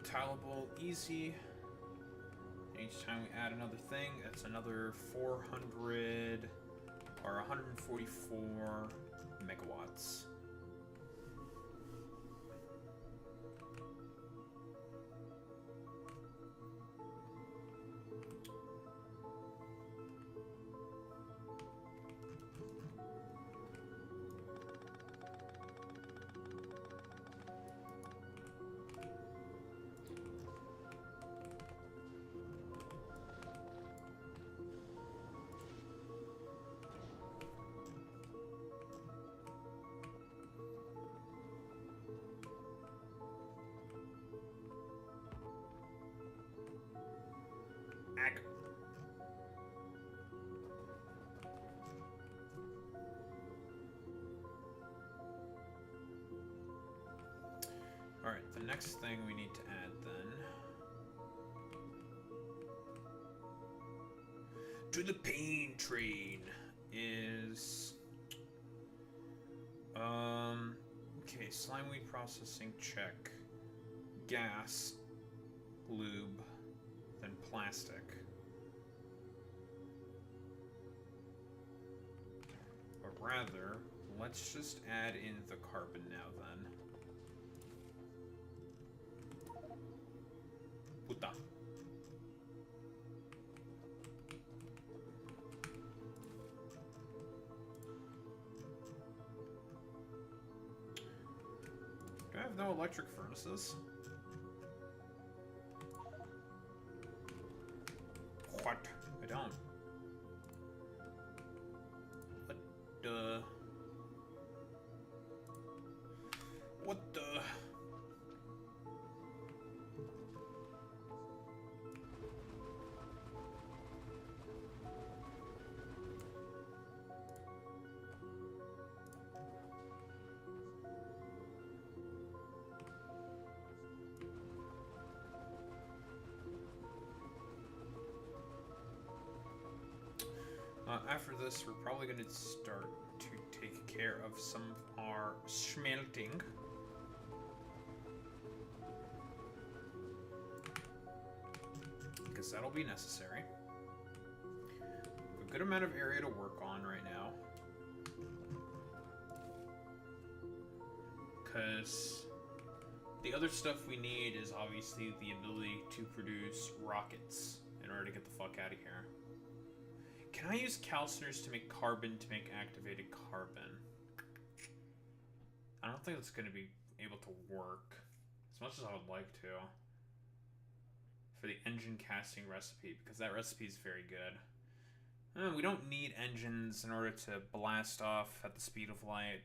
[SPEAKER 1] Tileable easy. Each time we add another thing, that's another 400 or 144 megawatts. next thing we need to add then to the pain train is okay, slime weed processing check, gas, lube, then plastic. Or rather, let's just add in the carbon now then. Puta. Do I have no electric furnaces? What? I don't. What the? What the? After this, we're probably going to start to take care of some of our smelting. Because that'll be necessary. A good amount of area to work on right now. Because the other stuff we need is obviously the ability to produce rockets in order to get the fuck out of here. Can I use calciners to make carbon to make activated carbon? I don't think it's going to be able to work as much as I would like to for the engine casting recipe, because that recipe is very good. We don't need engines in order to blast off at the speed of light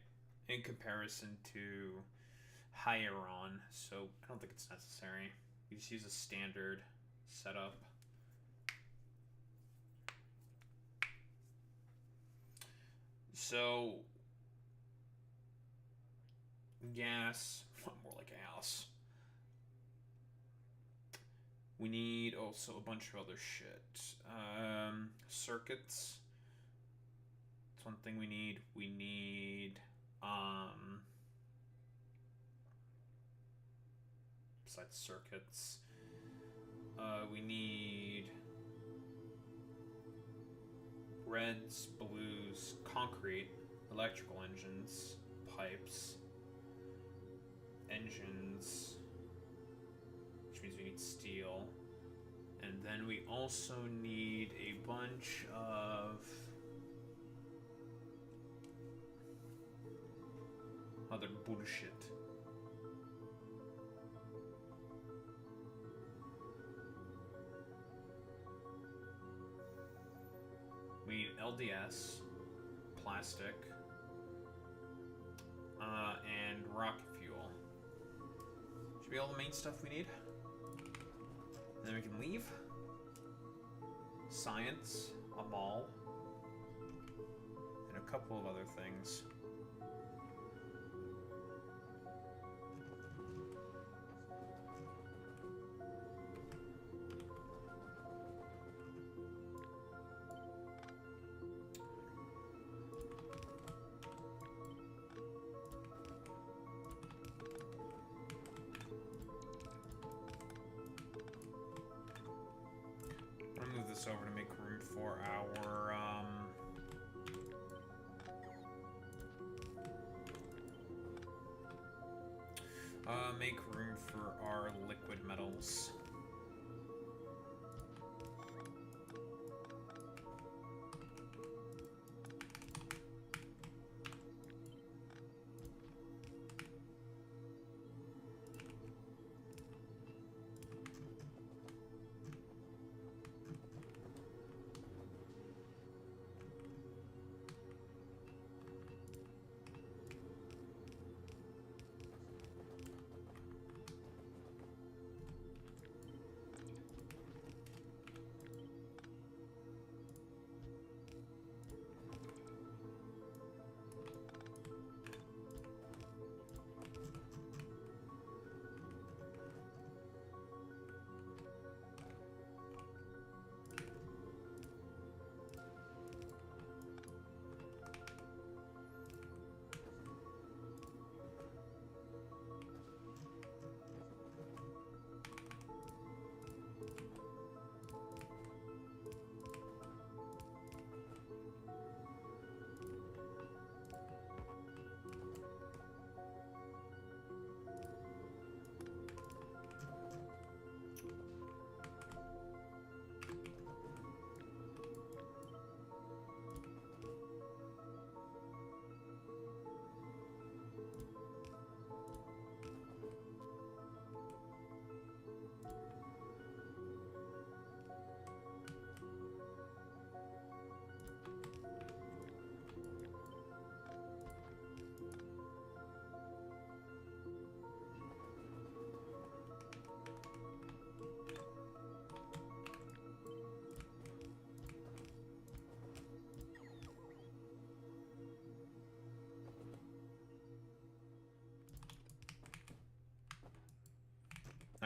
[SPEAKER 1] in comparison to Hieron, so I don't think it's necessary. You just use a standard setup. So, gas, more like a house. We need also a bunch of other shit. Circuits. That's one thing we need. We need, besides circuits, we need reds, blues, concrete, electrical engines, pipes, engines, which means we need steel, and then we also need a bunch of other bullshit. We need LDS, plastic, and rocket fuel. Should be all the main stuff we need. And then we can leave. Science, a mall, and a couple of other things. Over to make room for our liquid metals.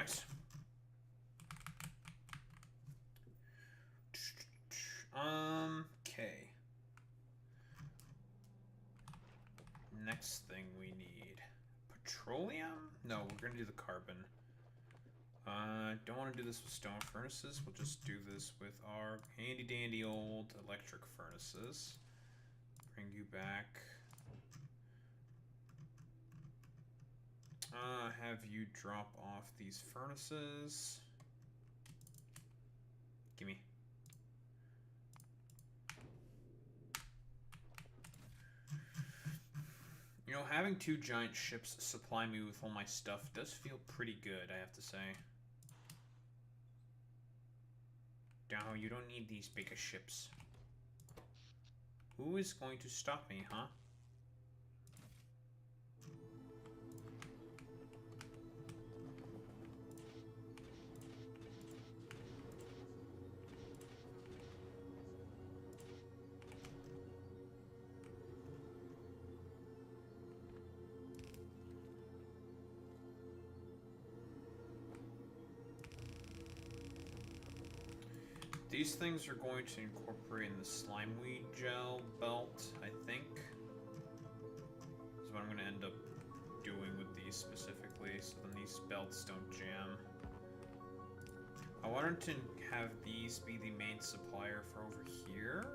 [SPEAKER 1] it. Okay. Next thing we need petroleum? No, we're gonna do the carbon. Don't want to do this with stone furnaces. We'll just do this with our handy dandy old electric furnaces. Bring you back. Have you drop off these furnaces. Gimme. You know, having 2 giant ships supply me with all my stuff does feel pretty good, I have to say. No, you don't need these bigger ships. Who is going to stop me, huh? These things are going to incorporate in the slimeweed gel belt, I think. Is what I'm going to end up doing with these specifically, so then these belts don't jam. I wanted to have these be the main supplier for over here.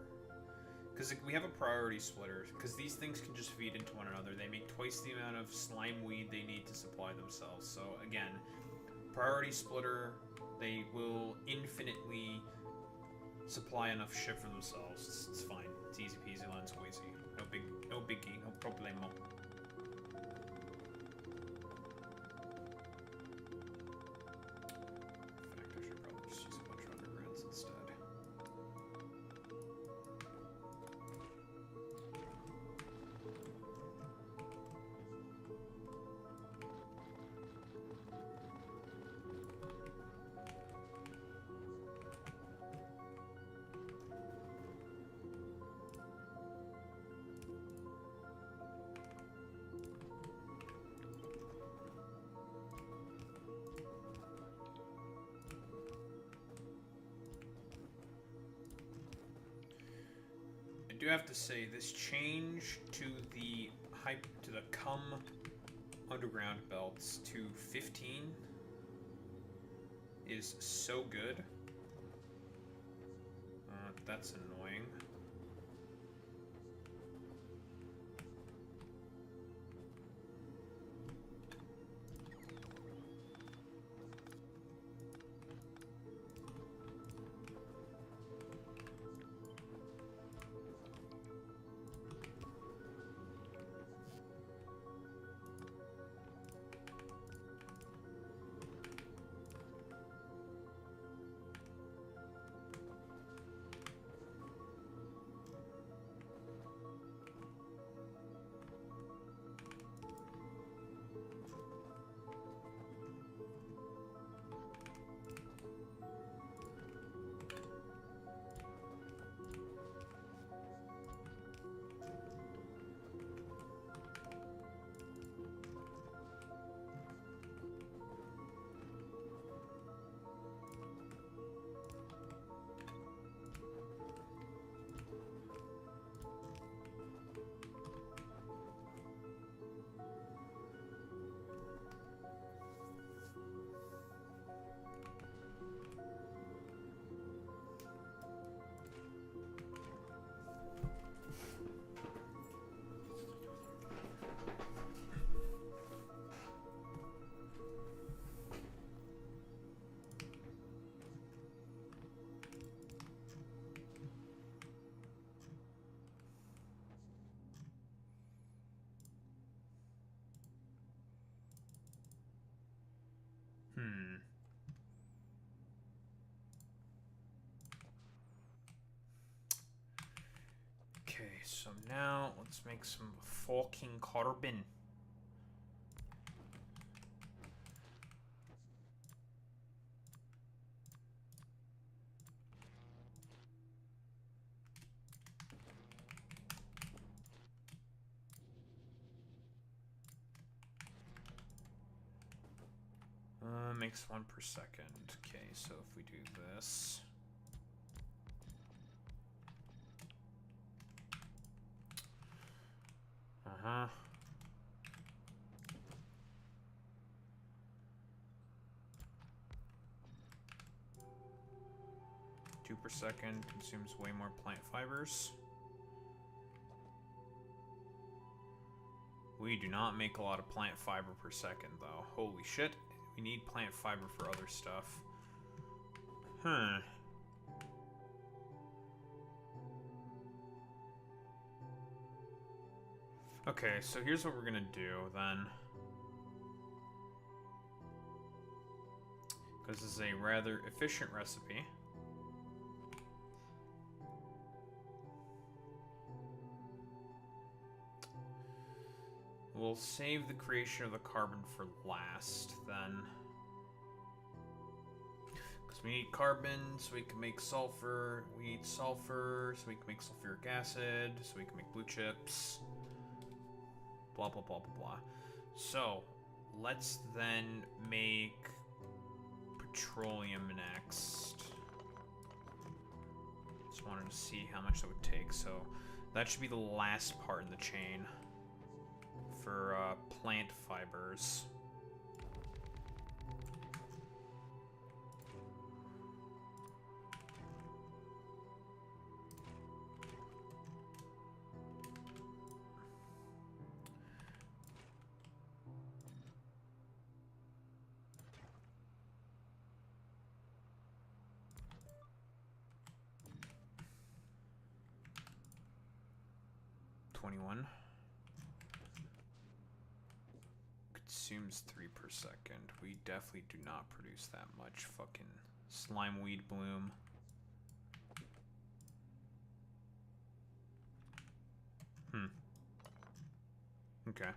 [SPEAKER 1] Because we have a priority splitter, because these things can just feed into one another. They make twice the amount of slimeweed they need to supply themselves. So again, priority splitter, they will infinitely supply enough shit for themselves. It's fine. It's easy peasy, lemon squeezy. No biggie, no problemo. In fact, I should probably just use a bunch of undergrounds instead. I do have to say, this change to the cum underground belts to 15 is so good. That's annoying. Okay, so now let's make some fucking carbon. makes 1 per second. Okay, so if we do this. Uh-huh. 2 per second consumes way more plant fibers. We do not make a lot of plant fiber per second, though. Holy shit. We need plant fiber for other stuff. Huh. Okay, so here's what we're gonna do, then. Because this is a rather efficient recipe. We'll save the creation of the carbon for last, then. Because we need carbon so we can make sulfur. We need sulfur so we can make sulfuric acid, so we can make blue chips. Blah, blah, blah, blah, blah. So, let's then make petroleum next. Just wanted to see how much that would take. So, that should be the last part in the chain for plant fibers. Consumes 3 per second. We definitely do not produce that much fucking slime weed bloom. Okay.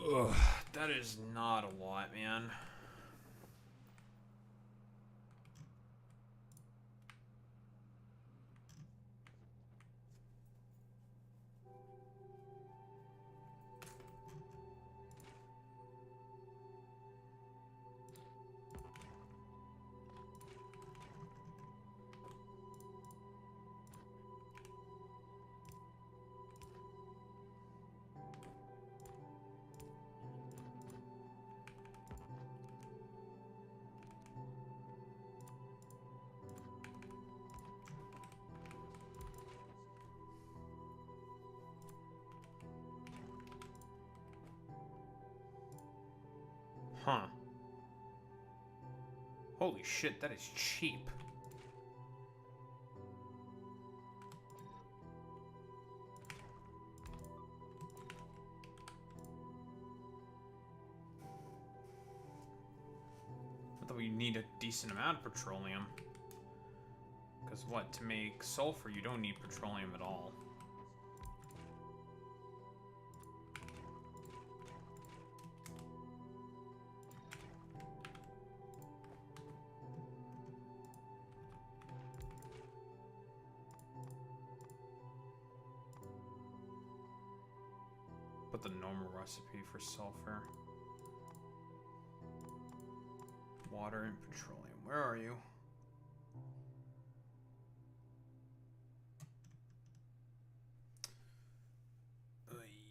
[SPEAKER 1] Ugh, that is not a lot, man. Huh. Holy shit, that is cheap. I thought we need a decent amount of petroleum. Because what, to make sulfur, you don't need petroleum at all. Put the normal recipe for sulfur. Water and petroleum. Where are you?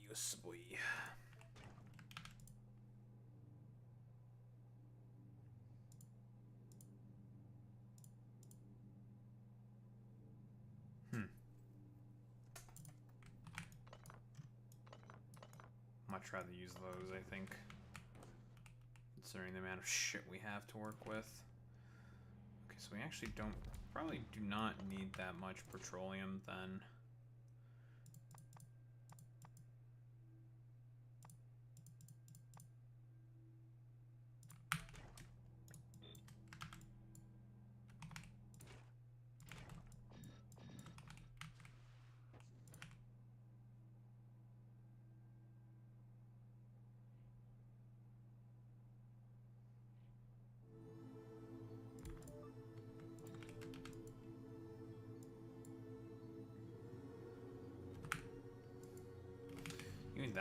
[SPEAKER 1] Yes, boy. Much rather use those, I think, considering the amount of shit we have to work with. Okay, so we actually probably do not need that much petroleum then.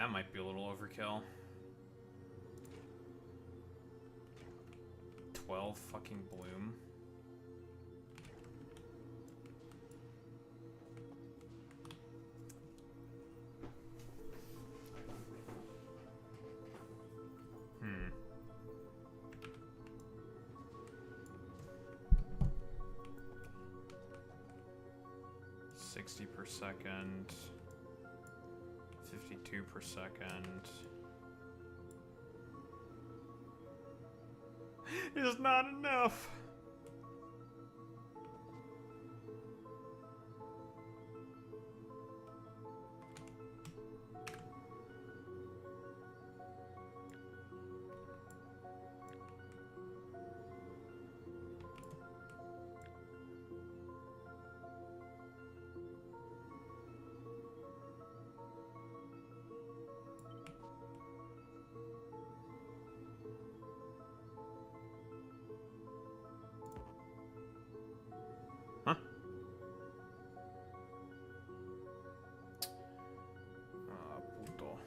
[SPEAKER 1] that might be a little overkill. 12 fucking bloom. Hmm. 60 per second. 52 per second. Is not enough. Huh? Ah, puto.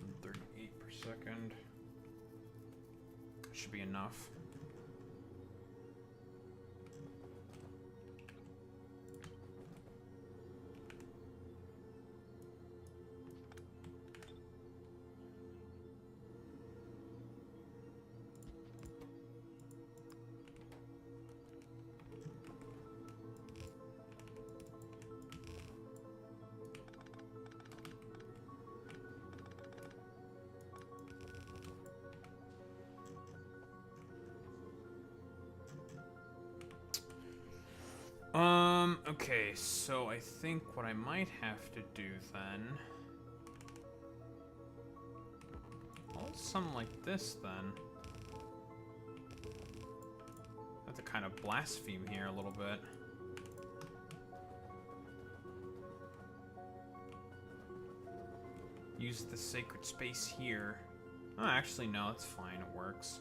[SPEAKER 1] And 38 per second. Should be enough. Okay, so I think what I might have to do then... Well, something like this then. I have to kind of blaspheme here a little bit. Use the sacred space here. Oh, actually, no, that's fine. It works.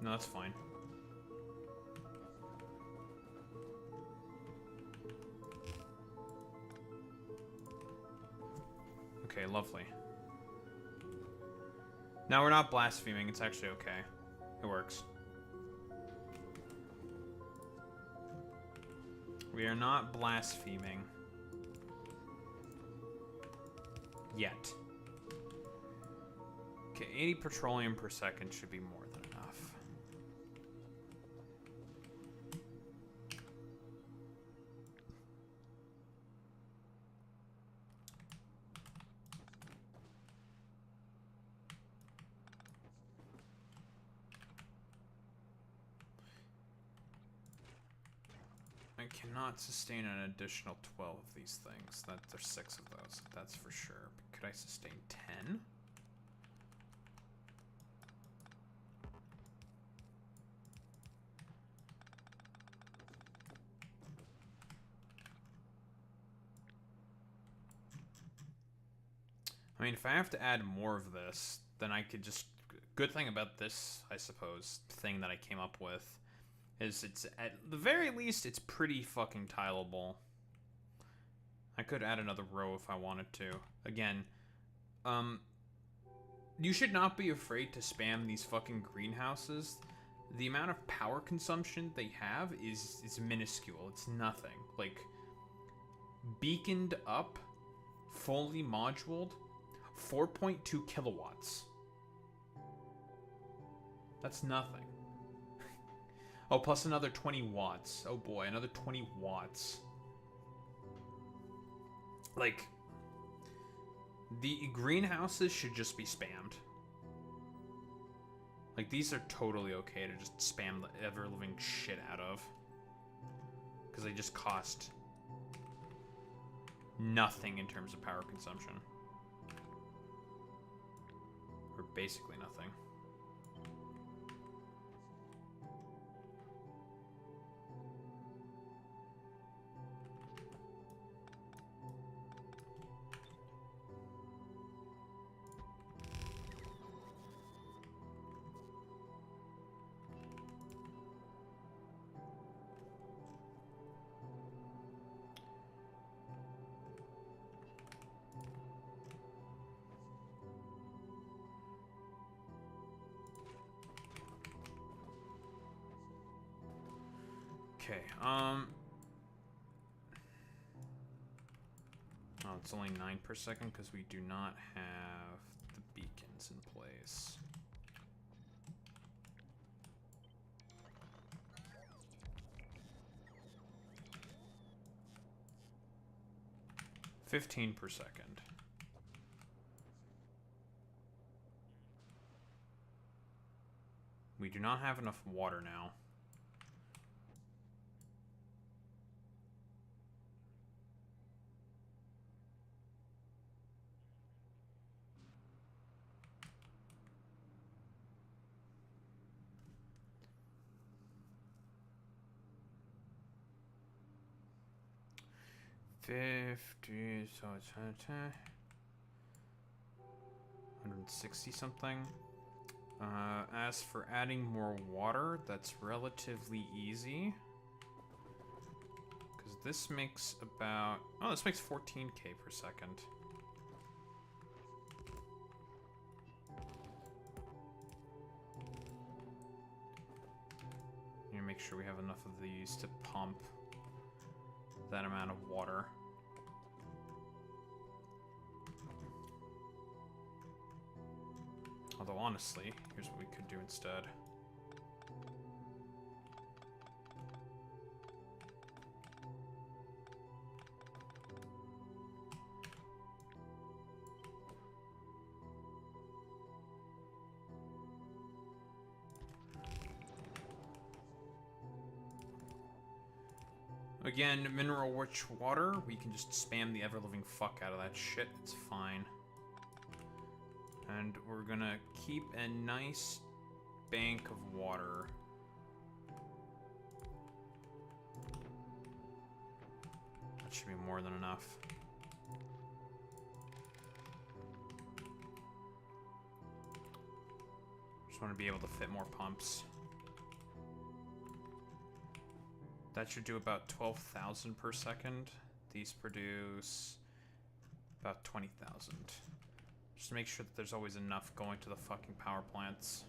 [SPEAKER 1] No, that's fine. Okay, lovely. Now we're not blaspheming, it's actually okay. It works. We are not blaspheming. Yet. Okay, 80 petroleum per second should be more than enough. I cannot sustain an additional 12 of these things. There's 6 of those, that's for sure. But could I sustain 10? I mean, if I have to add more of this, then I could just... Good thing about this, I suppose, thing that I came up with, is it's, at the very least, it's pretty fucking tileable. I could add another row if I wanted to. Again, you should not be afraid to spam these fucking greenhouses. The amount of power consumption they have is minuscule. It's nothing. Like, beaconed up, fully moduled, 4.2 kilowatts. That's nothing. Oh, plus another 20 watts. Oh boy, another 20 watts. Like, the greenhouses should just be spammed. Like, these are totally okay to just spam the ever-living shit out of. Because they just cost nothing in terms of power consumption. Or basically nothing. Okay, oh, it's only 9 per second because we do not have the beacons in place. $15 per second. We do not have enough water now. So it's 160 something. As for adding more water, that's relatively easy. Because this makes about... Oh, this makes 14k per second. Need to make sure we have enough of these to pump that amount of water. Although honestly, here's what we could do instead. Again, mineral-rich water, we can just spam the ever-living fuck out of that shit. It's fine. And we're gonna keep a nice bank of water. That should be more than enough. Just want to be able to fit more pumps. That should do about 12,000 per second. These produce about 20,000. Just to make sure that there's always enough going to the fucking power plants.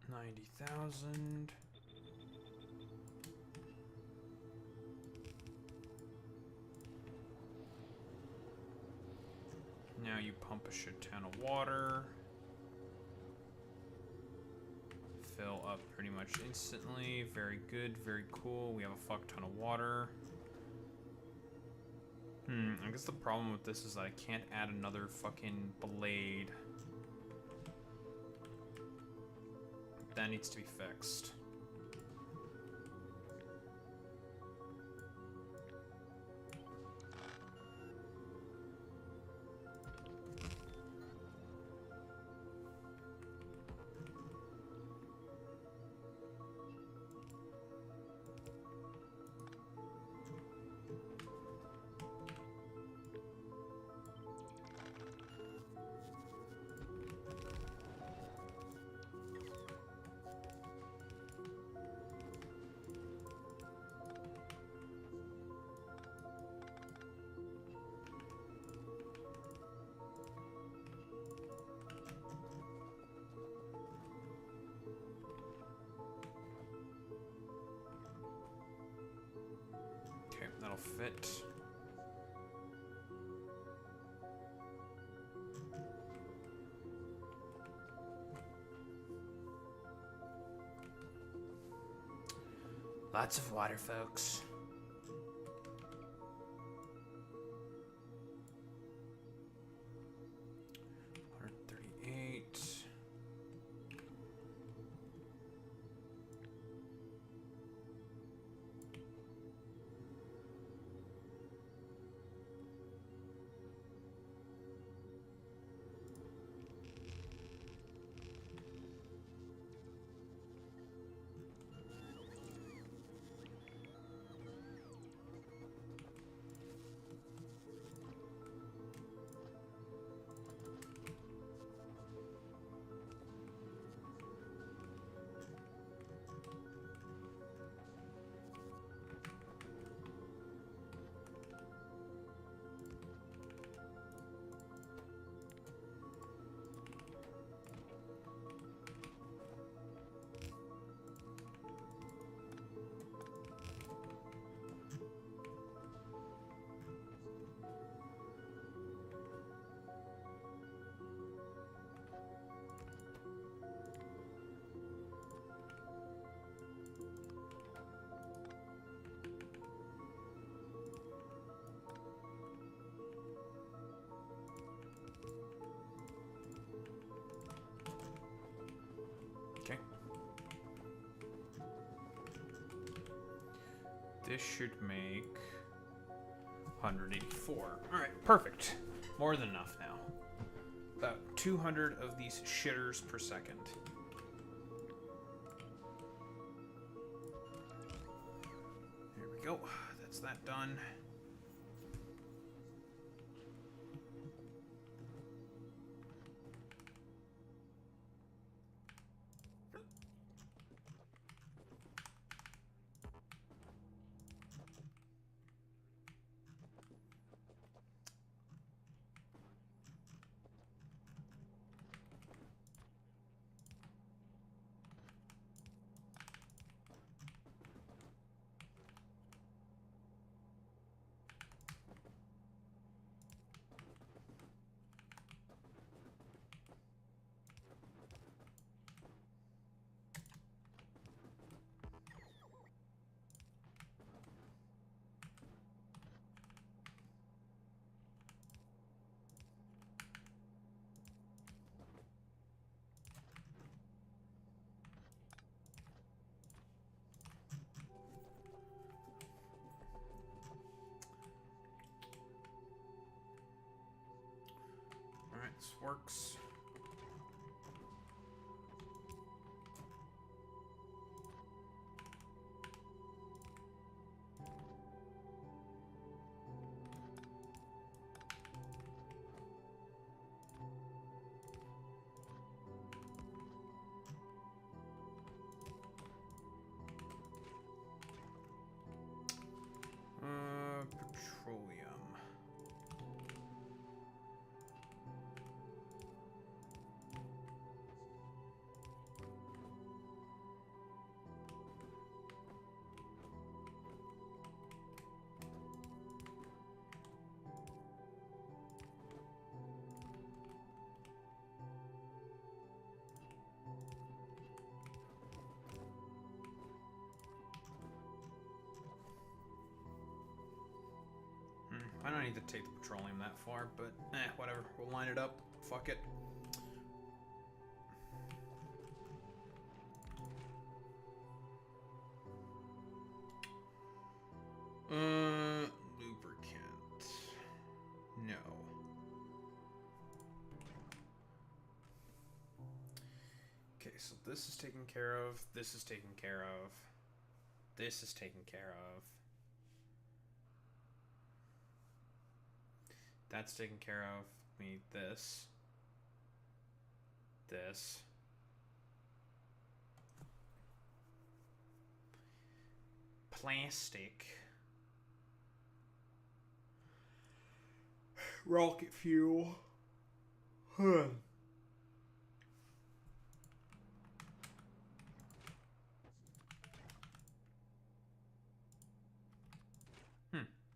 [SPEAKER 1] $90,000. Now you pump a shit ton of water. Fill up pretty much instantly. Very good, very cool. We have a fuck ton of water. I guess the problem with this is that I can't add another fucking blade. That needs to be fixed. That'll fit. Lots of water, folks. This should make 184. Alright, perfect. More than enough now. About 200 of these shitters per second. There we go. That's that done. This works. Petroleum. I don't need to take the petroleum that far, but whatever. We'll line it up. Fuck it. Lubricant. No. Okay, so this is taken care of. This is taken care of. This is taken care of. That's taken care of. We need this. This. Plastic. Rocket fuel.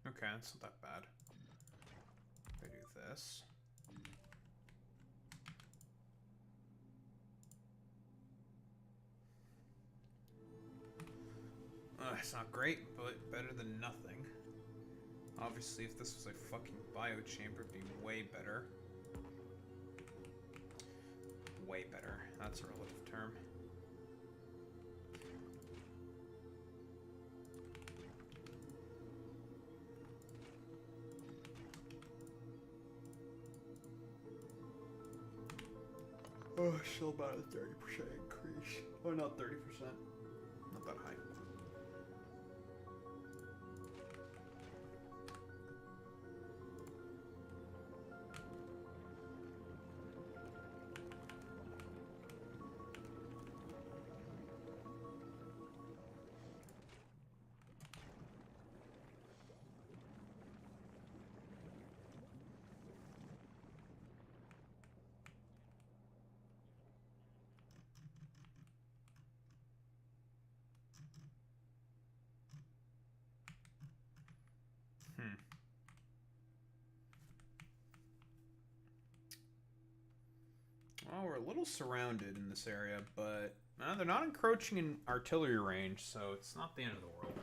[SPEAKER 1] Okay, that's not that bad. I do this. It's not great, but better than nothing. Obviously, if this was a fucking biochamber, it'd be way better. Way better. That's a relative term. Oh, still about a 30% increase. Oh, not 30%. Not that high. Well, we're a little surrounded in this area, but they're not encroaching in artillery range, so it's not the end of the world.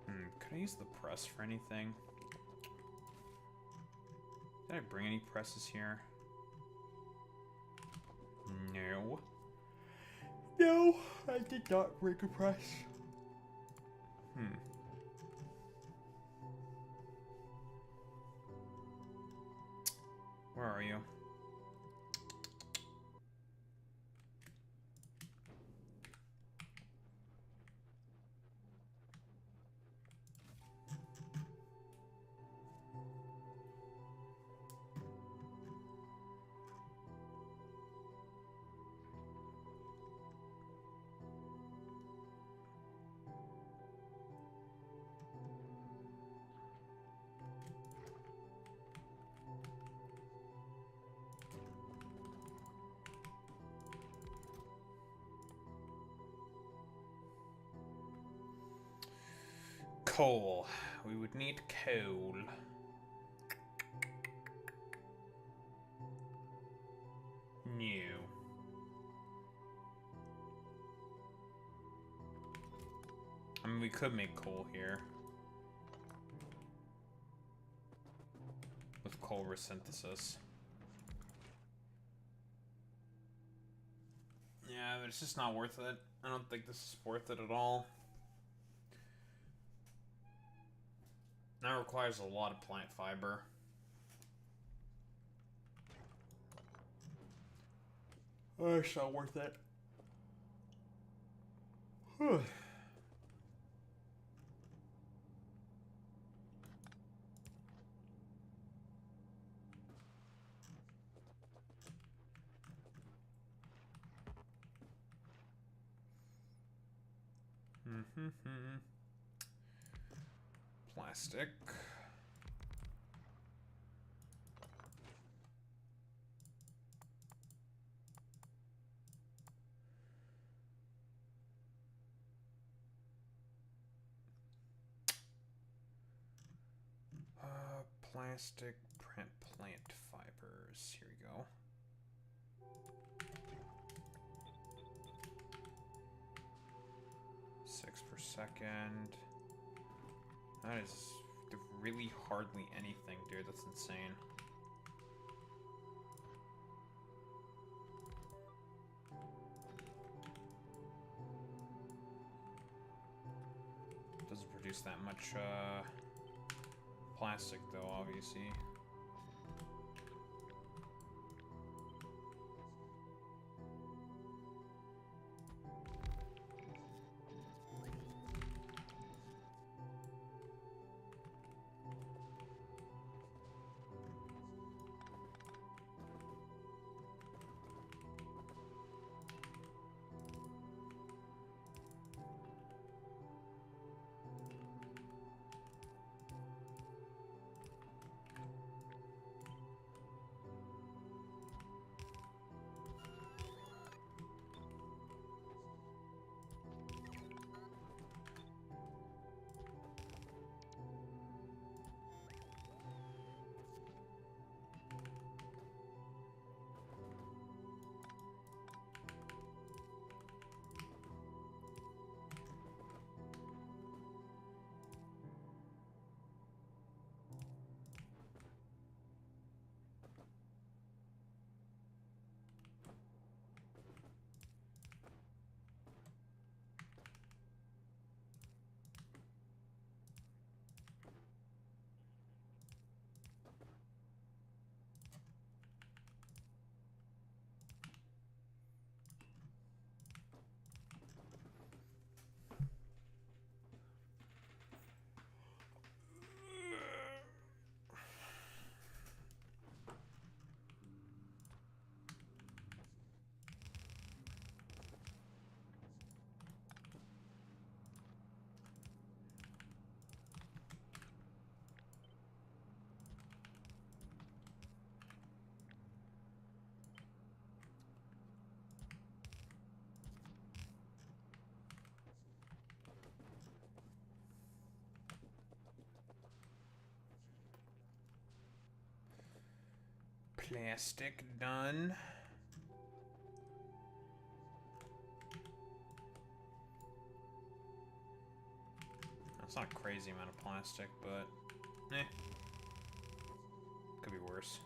[SPEAKER 1] Can I use the press for anything? Did I bring any presses here? No. No, I did not bring a press. Where are you? Coal. We would need coal. No. I mean, we could make coal here. With coal resynthesis. Yeah, but it's just not worth it. I don't think this is worth it at all. That requires a lot of plant fiber. Oh, it's not worth it. Whew. Plastic. Plastic print plant fibers. Here we go. Six per second. That is really hardly anything, dude. That's insane. Doesn't produce that much plastic, though, obviously. Plastic done. That's not a crazy amount of plastic, but eh. Could be worse. universe.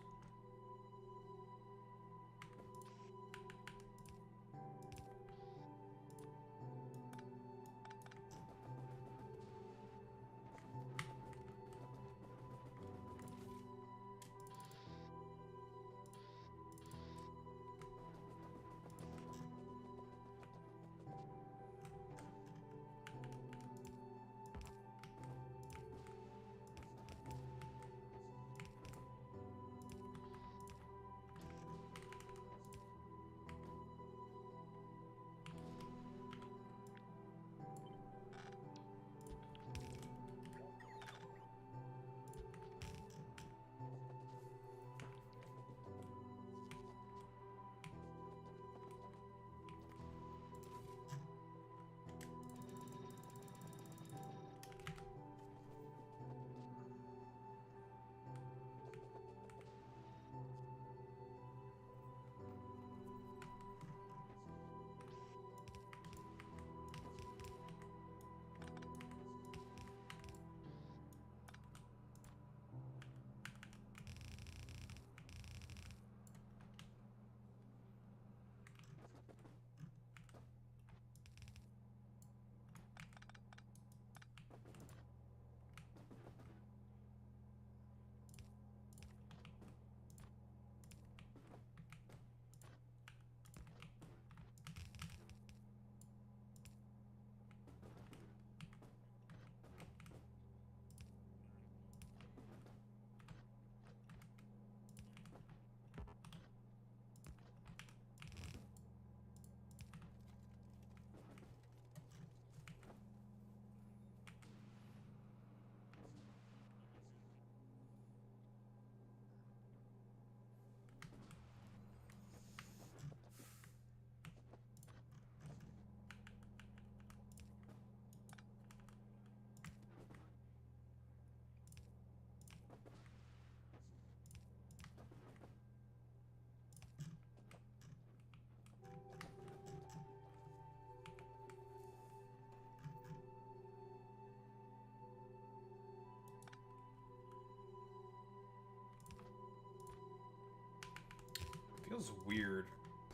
[SPEAKER 1] Feels weird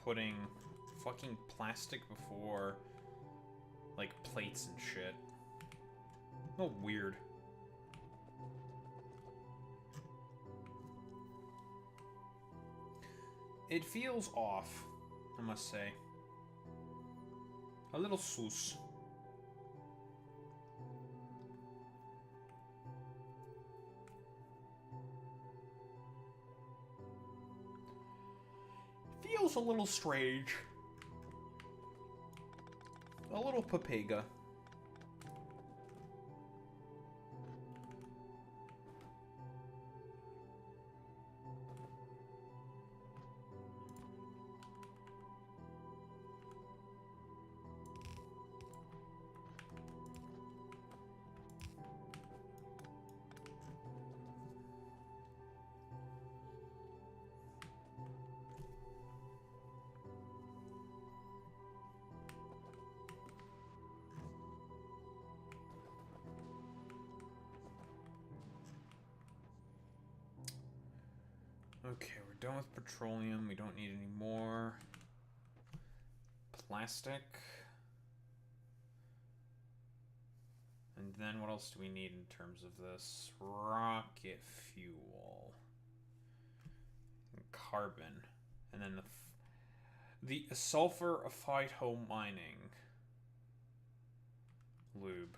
[SPEAKER 1] putting fucking plastic before, like, plates and shit. Oh, weird. It feels off, I must say. A little sus. Feels a little strange. A little papega. Okay, we're done with petroleum. We don't need any more plastic. And then what else do we need in terms of this? Rocket fuel. And carbon. And then the sulfur phyto mining lube.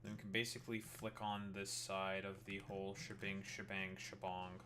[SPEAKER 1] Then we can basically flick on this side of the whole shebang, shabong.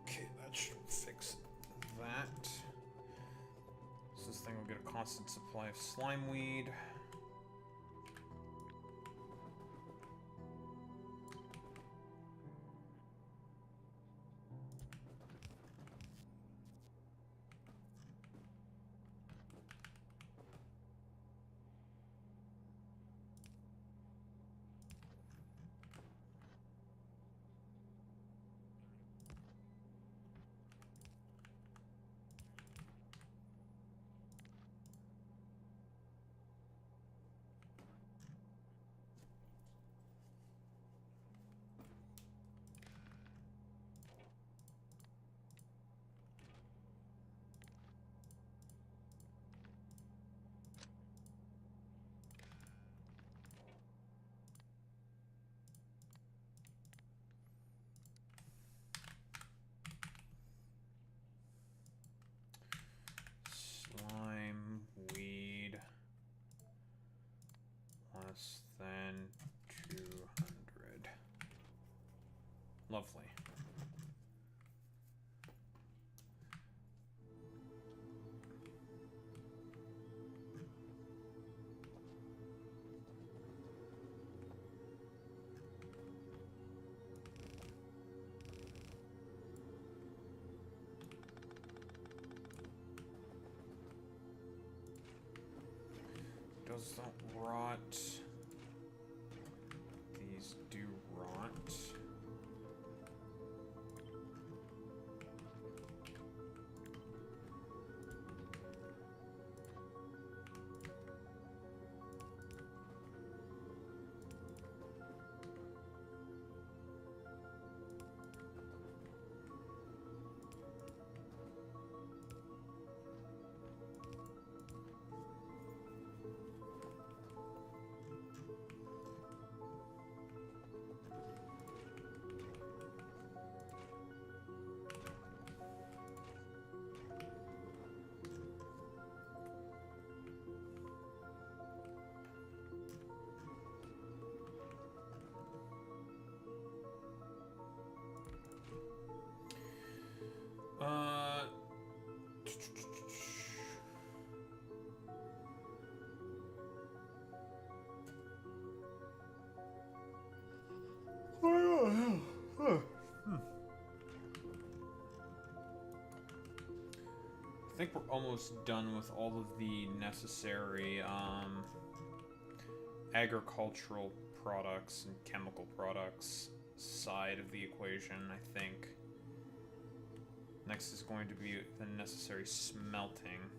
[SPEAKER 1] Okay, that should fix that. So this thing will get a constant supply of slime weed. Slime weed less than 200. Lovely. Those don't rot. These do rot. I think we're almost done with all of the necessary agricultural products and chemical products side of the equation, I think. Next is going to be the necessary smelting.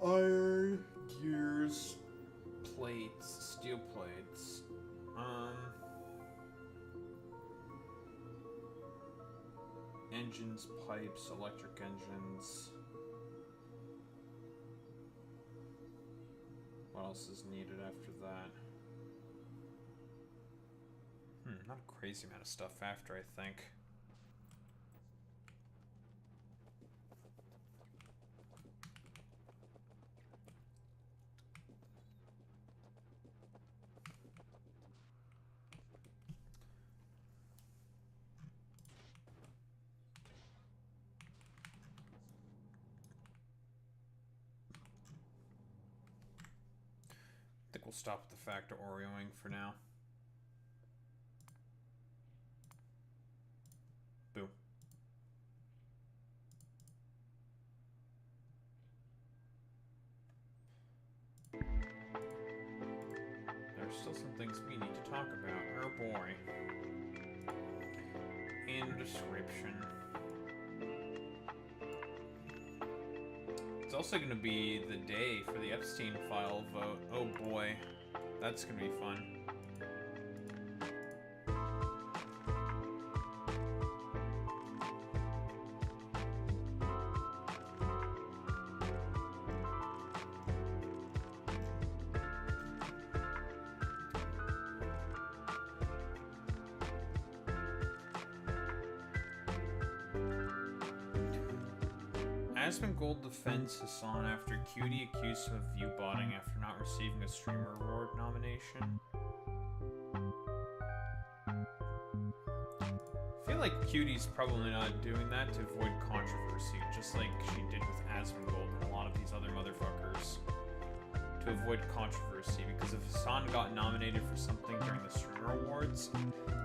[SPEAKER 1] Iron, gears, plates, steel plates. Engines, pipes, electric engines. What else is needed after that? Not a crazy amount of stuff after, I think. stop with the Factorioing for now. Boo. There's still some things we need to talk about. Oh boy. In description. It's also going to be the day for the Epstein file vote. Oh boy. That's going to be fun. Asmongold defends Hassan after Cutie accused him of view-botting after not receiving a Streamer Award nomination. I feel like Cutie's probably not doing that to avoid controversy, just like she did with Asmongold and a lot of these other motherfuckers. To avoid controversy, because if Hassan got nominated for something during the Streamer Awards,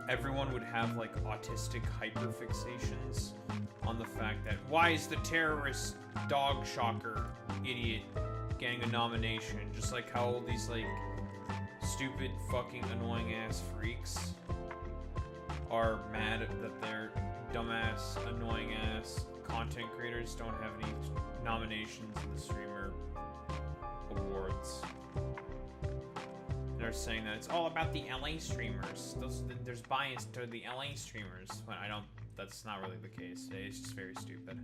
[SPEAKER 1] everyone would have like autistic hyperfixations on the fact that why is the terrorist dog shocker idiot getting a nomination, just like how all these like stupid fucking annoying ass freaks are mad that their dumbass annoying ass content creators don't have any nominations in the Streamer Awards. They're saying that it's all about the LA streamers. There's bias to the LA streamers. When I don't. That's not really the case. It's just very stupid.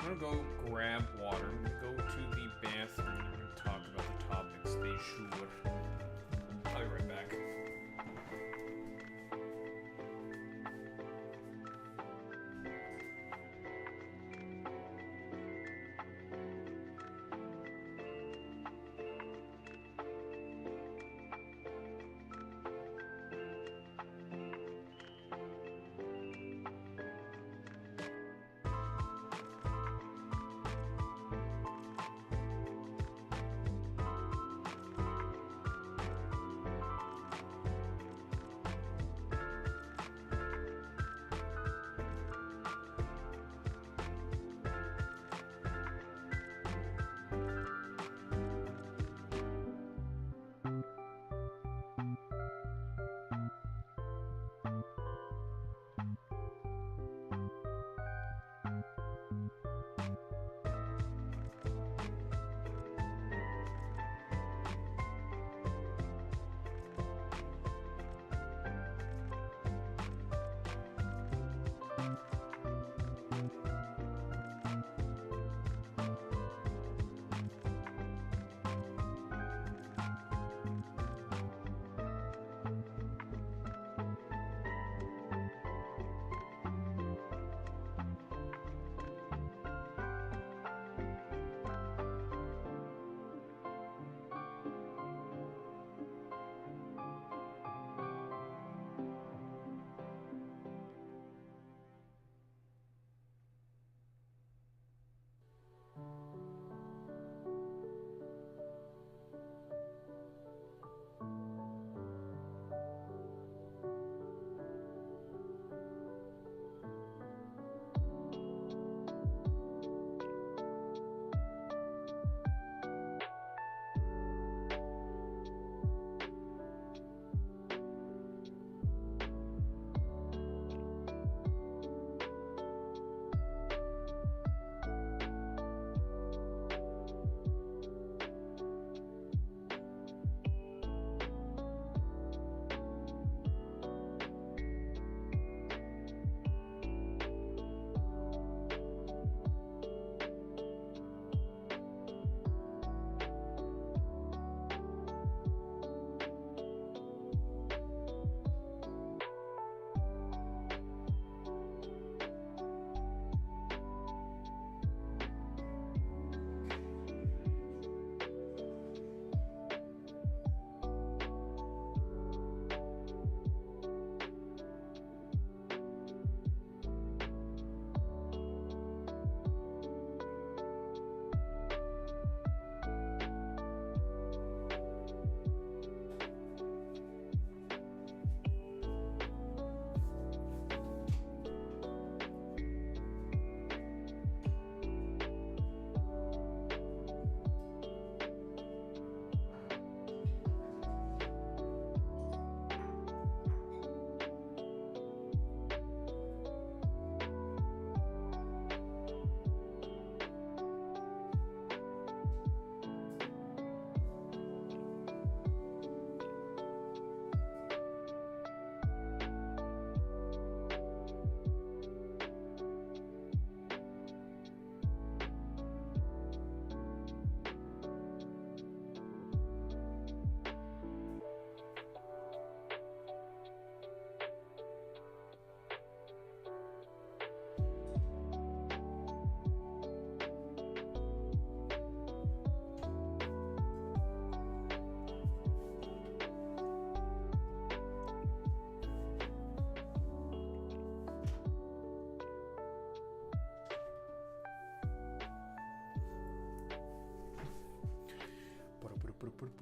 [SPEAKER 1] I'm gonna go grab water. I'm gonna go to the bathroom and we're gonna talk about the topics they should. I'll be right back.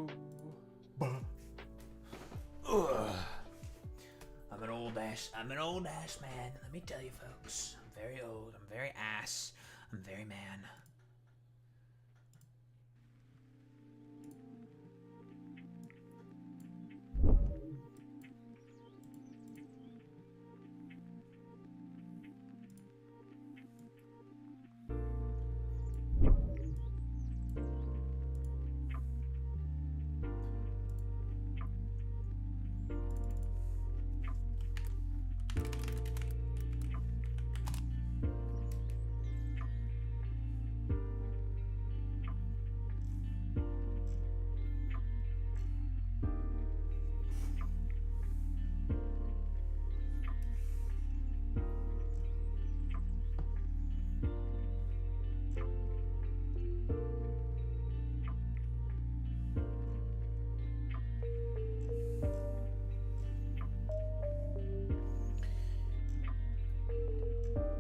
[SPEAKER 3] Ugh. I'm an old ass man. Let me tell you, folks. I'm very old. I'm very ass. I'm very man.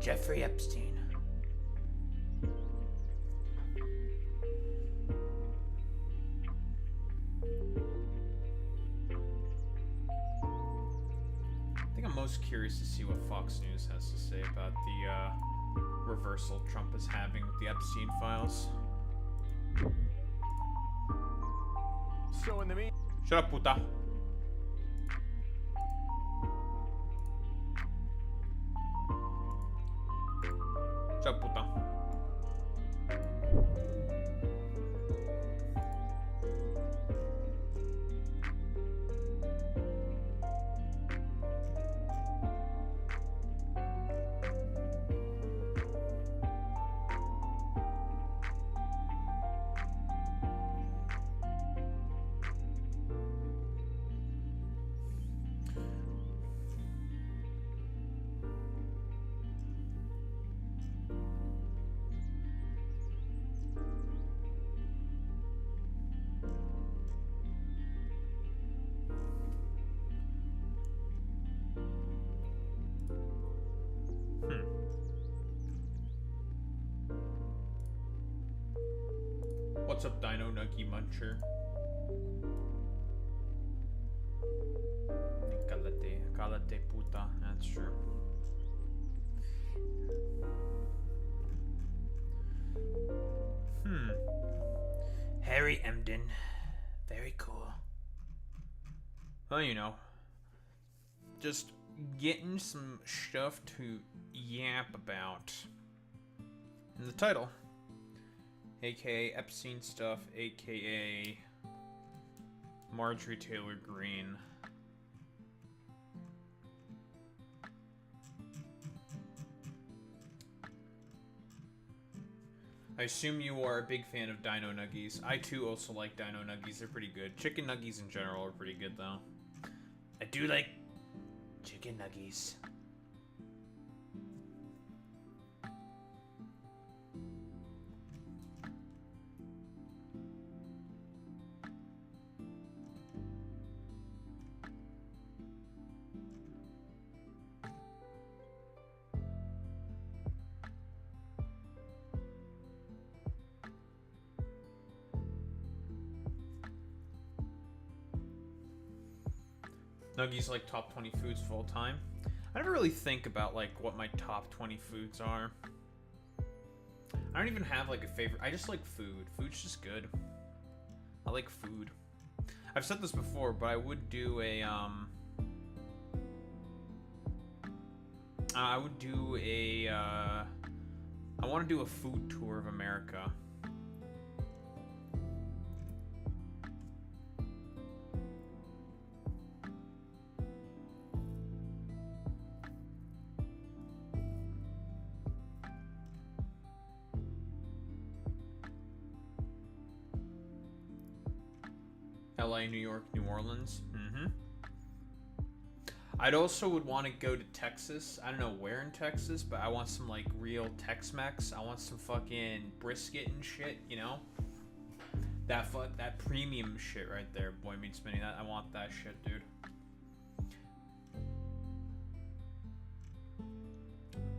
[SPEAKER 3] Jeffrey Epstein.
[SPEAKER 1] I think I'm most curious to see what Fox News has to say about the reversal Trump is having with the Epstein files.
[SPEAKER 11] So in the mean,
[SPEAKER 1] Shut up, puta. Shut up, puta. What's up, Dino Nuggy Muncher? Calate puta. That's true.
[SPEAKER 3] Harry Emden. Very cool.
[SPEAKER 1] Well, you know, just getting some stuff to yap about in the title. AKA Epstein stuff, AKA Marjorie Taylor Greene. I assume you are a big fan of Dino Nuggies. I too also like Dino Nuggies. They're pretty good. Chicken Nuggies in general are pretty good though.
[SPEAKER 3] I do like chicken nuggies.
[SPEAKER 1] Nuggies like top 20 foods of all time. I never really think about like what my top 20 foods are. I don't even have like a favorite. I just like food. Food's just good. I like food. I've said this before, but I would do a I want to do a food tour of America. LA, New York, New Orleans. I'd also would want to go to Texas. I don't know where in Texas, but I want some like real Tex-Mex. I want some fucking brisket and shit, you know? That premium shit right there, Boy Meets Mini. I want that shit, dude.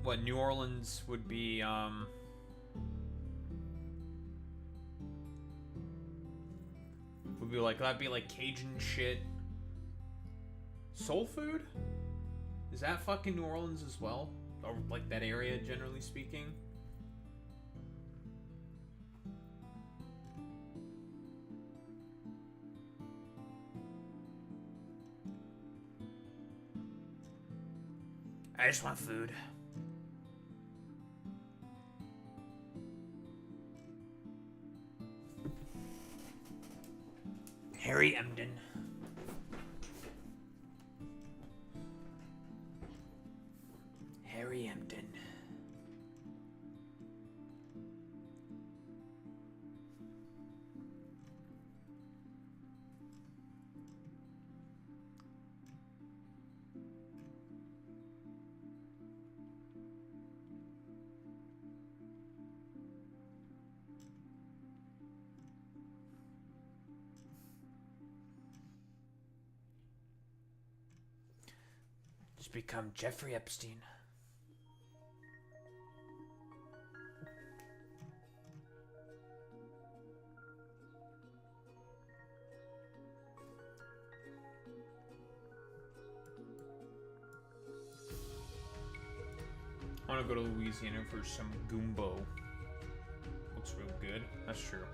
[SPEAKER 1] What New Orleans would be would be like, that'd be like Cajun shit. Soul food? Is that fucking New Orleans as well? Or like that area, generally speaking?
[SPEAKER 3] I just want food. Harry Emden. Harry Emden. Just become Jeffrey Epstein.
[SPEAKER 1] I want to go to Louisiana for some gumbo. Looks real good. That's true.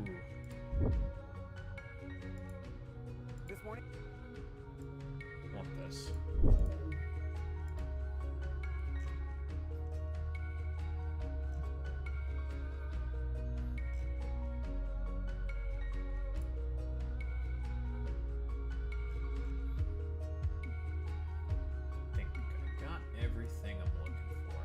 [SPEAKER 1] Ooh.
[SPEAKER 11] This morning.
[SPEAKER 1] I want this. I think I got everything I'm looking for.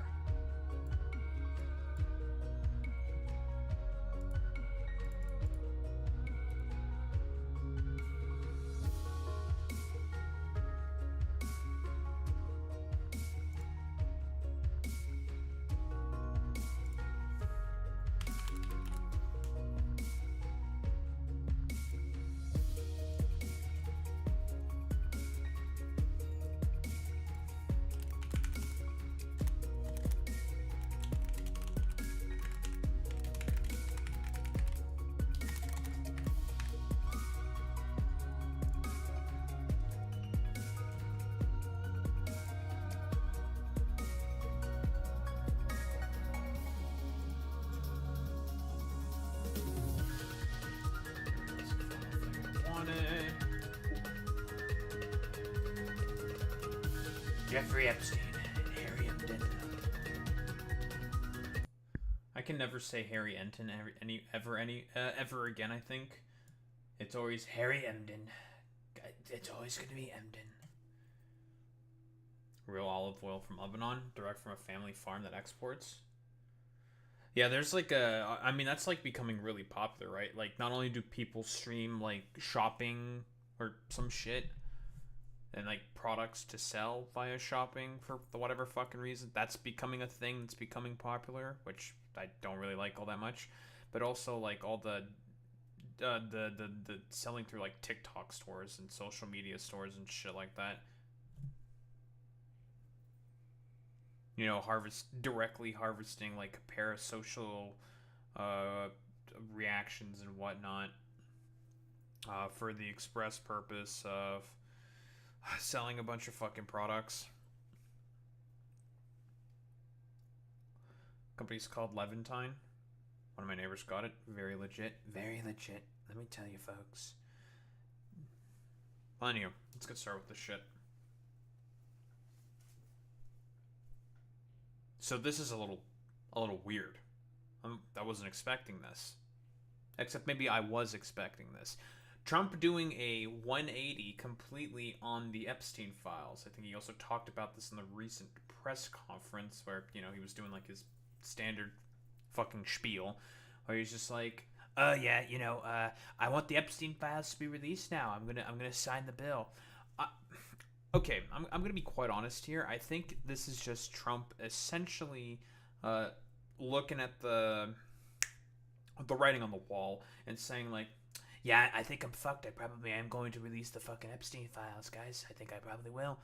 [SPEAKER 3] Jeffrey Epstein and Harry Emden.
[SPEAKER 1] I can never say Harry Enton ever again. I think it's always
[SPEAKER 3] Harry Emden. It's always going to be Emden.
[SPEAKER 1] Real olive oil from Lebanon, direct from a family farm that exports. Yeah, there's like I mean, that's like becoming really popular, right? Like, not only do people stream like shopping or some shit and like products to sell via shopping for whatever fucking reason, that's becoming a thing that's becoming popular, which I don't really like all that much. But also like all the selling through like TikTok stores and social media stores and shit like that. You know, directly harvesting like parasocial reactions and whatnot for the express purpose of selling a bunch of fucking products. Company's called Levantine. One of my neighbors got it. Very legit.
[SPEAKER 3] Very legit. Let me tell you, folks.
[SPEAKER 1] Well, anyway, let's get started with this shit. So this is a little weird. I wasn't expecting this. Except maybe I was expecting this. Trump doing a 180 completely on the Epstein files. I think he also talked about this in the recent press conference where, you know, he was doing like his standard fucking spiel where he's just like,
[SPEAKER 3] yeah, you know, I want the Epstein files to be released now. I'm gonna sign the bill.
[SPEAKER 1] Okay, I'm gonna be quite honest here. I think this is just Trump essentially looking at the writing on the wall and saying like,
[SPEAKER 3] yeah, I think I'm fucked. I probably am going to release the fucking Epstein files, guys. I think I probably will.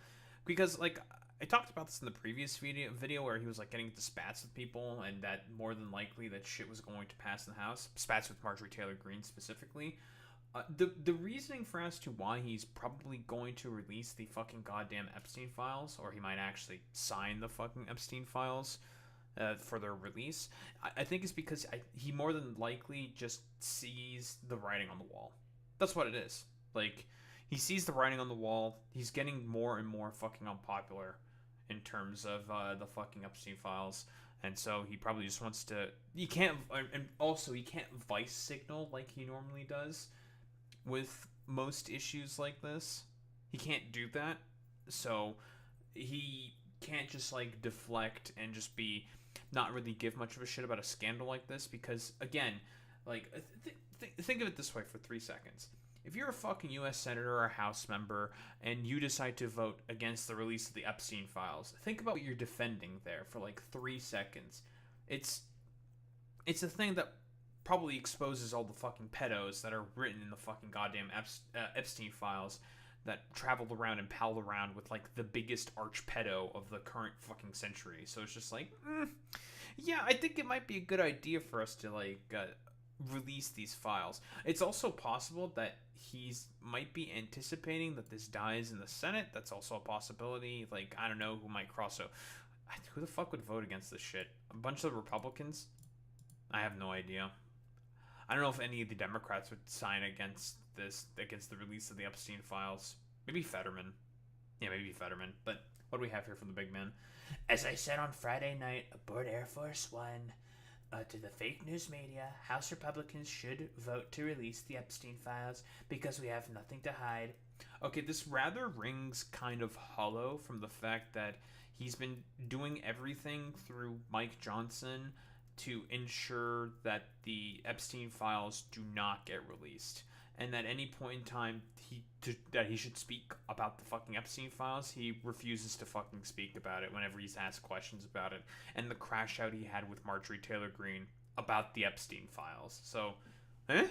[SPEAKER 1] Because like I talked about this in the previous video where he was like getting into spats with people and that more than likely that shit was going to pass in the House. Spats with Marjorie Taylor Greene specifically. The reasoning for as to why he's probably going to release the fucking goddamn Epstein files, or he might actually sign the fucking Epstein files for their release, I think is because he more than likely just sees the writing on the wall. That's what it is. Like, he sees the writing on the wall. He's getting more and more fucking unpopular in terms of the fucking Epstein files. And so he probably just wants to... He can't... And also, he can't vice signal like he normally does with most issues like this. He can't do that. So he can't just, like, deflect and just be... not really give much of a shit about a scandal like this. Because, again, like... think of it this way for 3 seconds. If you're a fucking U.S. Senator or a House member and you decide to vote against the release of the Epstein files, think about what you're defending there for like 3 seconds. It's a thing that probably exposes all the fucking pedos that are written in the fucking goddamn Epstein files that traveled around and palled around with like the biggest arch pedo of the current fucking century. So it's just like, yeah, I think it might be a good idea for us to like release these files. It's also possible that he's might be anticipating that this dies in the Senate. That's also a possibility. Like, I don't know who might cross. So who the fuck would vote against this shit? A bunch of Republicans? I have no idea. I don't know if any of the Democrats would sign against the release of the Epstein files. Maybe Fetterman. Yeah, maybe Fetterman. But what do we have here from the big man?
[SPEAKER 3] As I said on Friday night aboard Air Force One, to the fake news media, House Republicans should vote to release the Epstein files because we have nothing to hide.
[SPEAKER 1] Okay, this rather rings kind of hollow from the fact that he's been doing everything through Mike Johnson to ensure that the Epstein files do not get released. And at any point in time that he should speak about the fucking Epstein files, he refuses to fucking speak about it whenever he's asked questions about it. And the crash out he had with Marjorie Taylor Greene about the Epstein files. So, you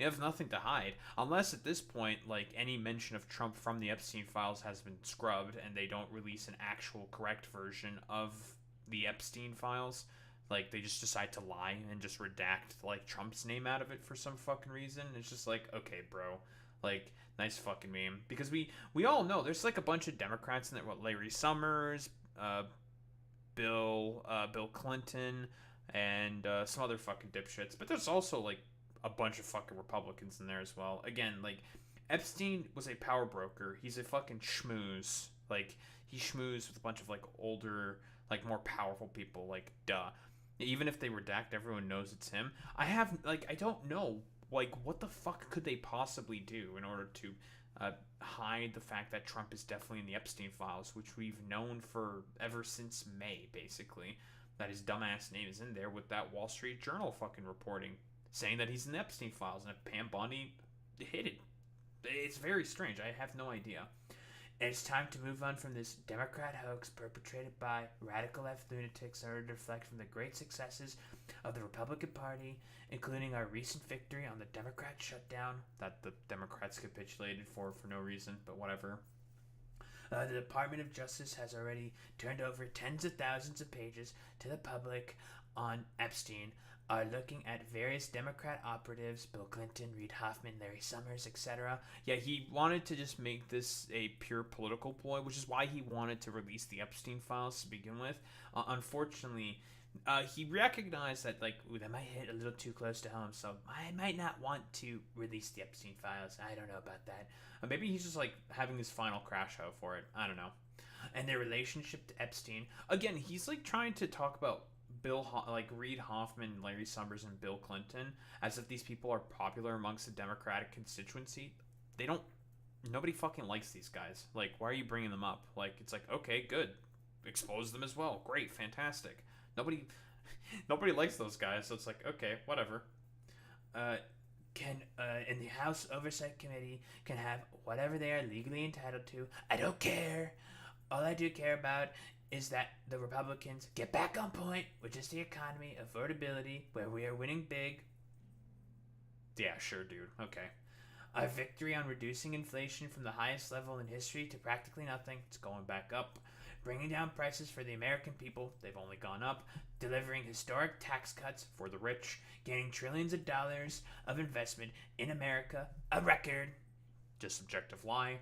[SPEAKER 1] have nothing to hide. Unless at this point, like, any mention of Trump from the Epstein files has been scrubbed and they don't release an actual correct version of the Epstein files. Like, they just decide to lie and just redact, like, Trump's name out of it for some fucking reason. It's just like, okay, bro. Like, nice fucking meme. Because we all know there's, like, a bunch of Democrats in there. What, Larry Summers, Bill Clinton, and some other fucking dipshits. But there's also, like, a bunch of fucking Republicans in there as well. Again, like, Epstein was a power broker. He's a fucking schmooze. Like, he schmoozed with a bunch of, like, older, like, more powerful people. Like, duh. Even if they redact, everyone knows it's him. I don't know, like, what the fuck could they possibly do in order to hide the fact that Trump is definitely in the Epstein files, which we've known for ever since May, basically, that his dumbass name is in there with that Wall Street Journal fucking reporting, saying that he's in the Epstein files, and Pam Bondi hid it. It's very strange. I have no idea.
[SPEAKER 3] It's time to move on from this Democrat hoax perpetrated by radical left lunatics in order to reflect from the great successes of the Republican Party, including our recent victory on the Democrat shutdown that the Democrats capitulated for no reason, but whatever. The Department of Justice has already turned over tens of thousands of pages to the public on Epstein, are looking at various Democrat operatives, Bill Clinton, Reid Hoffman, Larry Summers, etc.
[SPEAKER 1] Yeah, he wanted to just make this a pure political ploy, which is why he wanted to release the Epstein files to begin with. Unfortunately, he recognized that, like,
[SPEAKER 3] that might hit a little too close to home, so I might not want to release the Epstein files. I don't know about that.
[SPEAKER 1] Maybe he's just, like, having his final crash out for it. I don't know.
[SPEAKER 3] And their relationship to Epstein.
[SPEAKER 1] Again, he's, like, trying to talk about Reid Hoffman, Larry Summers, and Bill Clinton as if these people are popular amongst the Democratic constituency. Nobody fucking likes these guys. Like, why are you bringing them up? Like, it's like, okay, good. Expose them as well. Great, fantastic. Nobody likes those guys, so it's like, okay, whatever.
[SPEAKER 3] And the House Oversight Committee can have whatever they are legally entitled to. I don't care. All I do care about is that the Republicans get back on point with just the economy, affordability, where we are winning big.
[SPEAKER 1] Yeah, sure, dude. Okay.
[SPEAKER 3] Our victory on reducing inflation from the highest level in history to practically nothing. It's going back up. bringing down prices for the American people, they've only gone up, delivering historic tax cuts for the rich, gaining trillions of dollars of investment in America, a record, just subjective lie,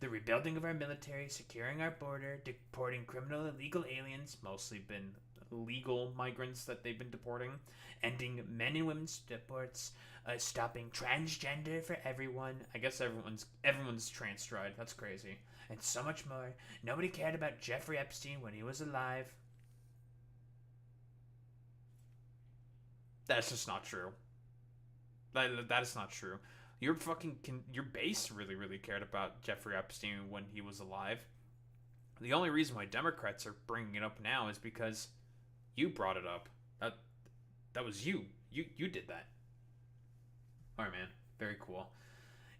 [SPEAKER 3] the rebuilding of our military, securing our border, deporting criminal illegal aliens, mostly been legal migrants that they've been deporting, ending men and women's deports, stopping transgender for everyone. I guess everyone's transstride. That's crazy. And so much more. Nobody cared about Jeffrey Epstein when he was alive. That's just not true. That is not true. Your base really cared about Jeffrey Epstein when he was alive. The only reason why Democrats are bringing it up now is because you brought it up. That was you. You did that. Alright, man. Very cool.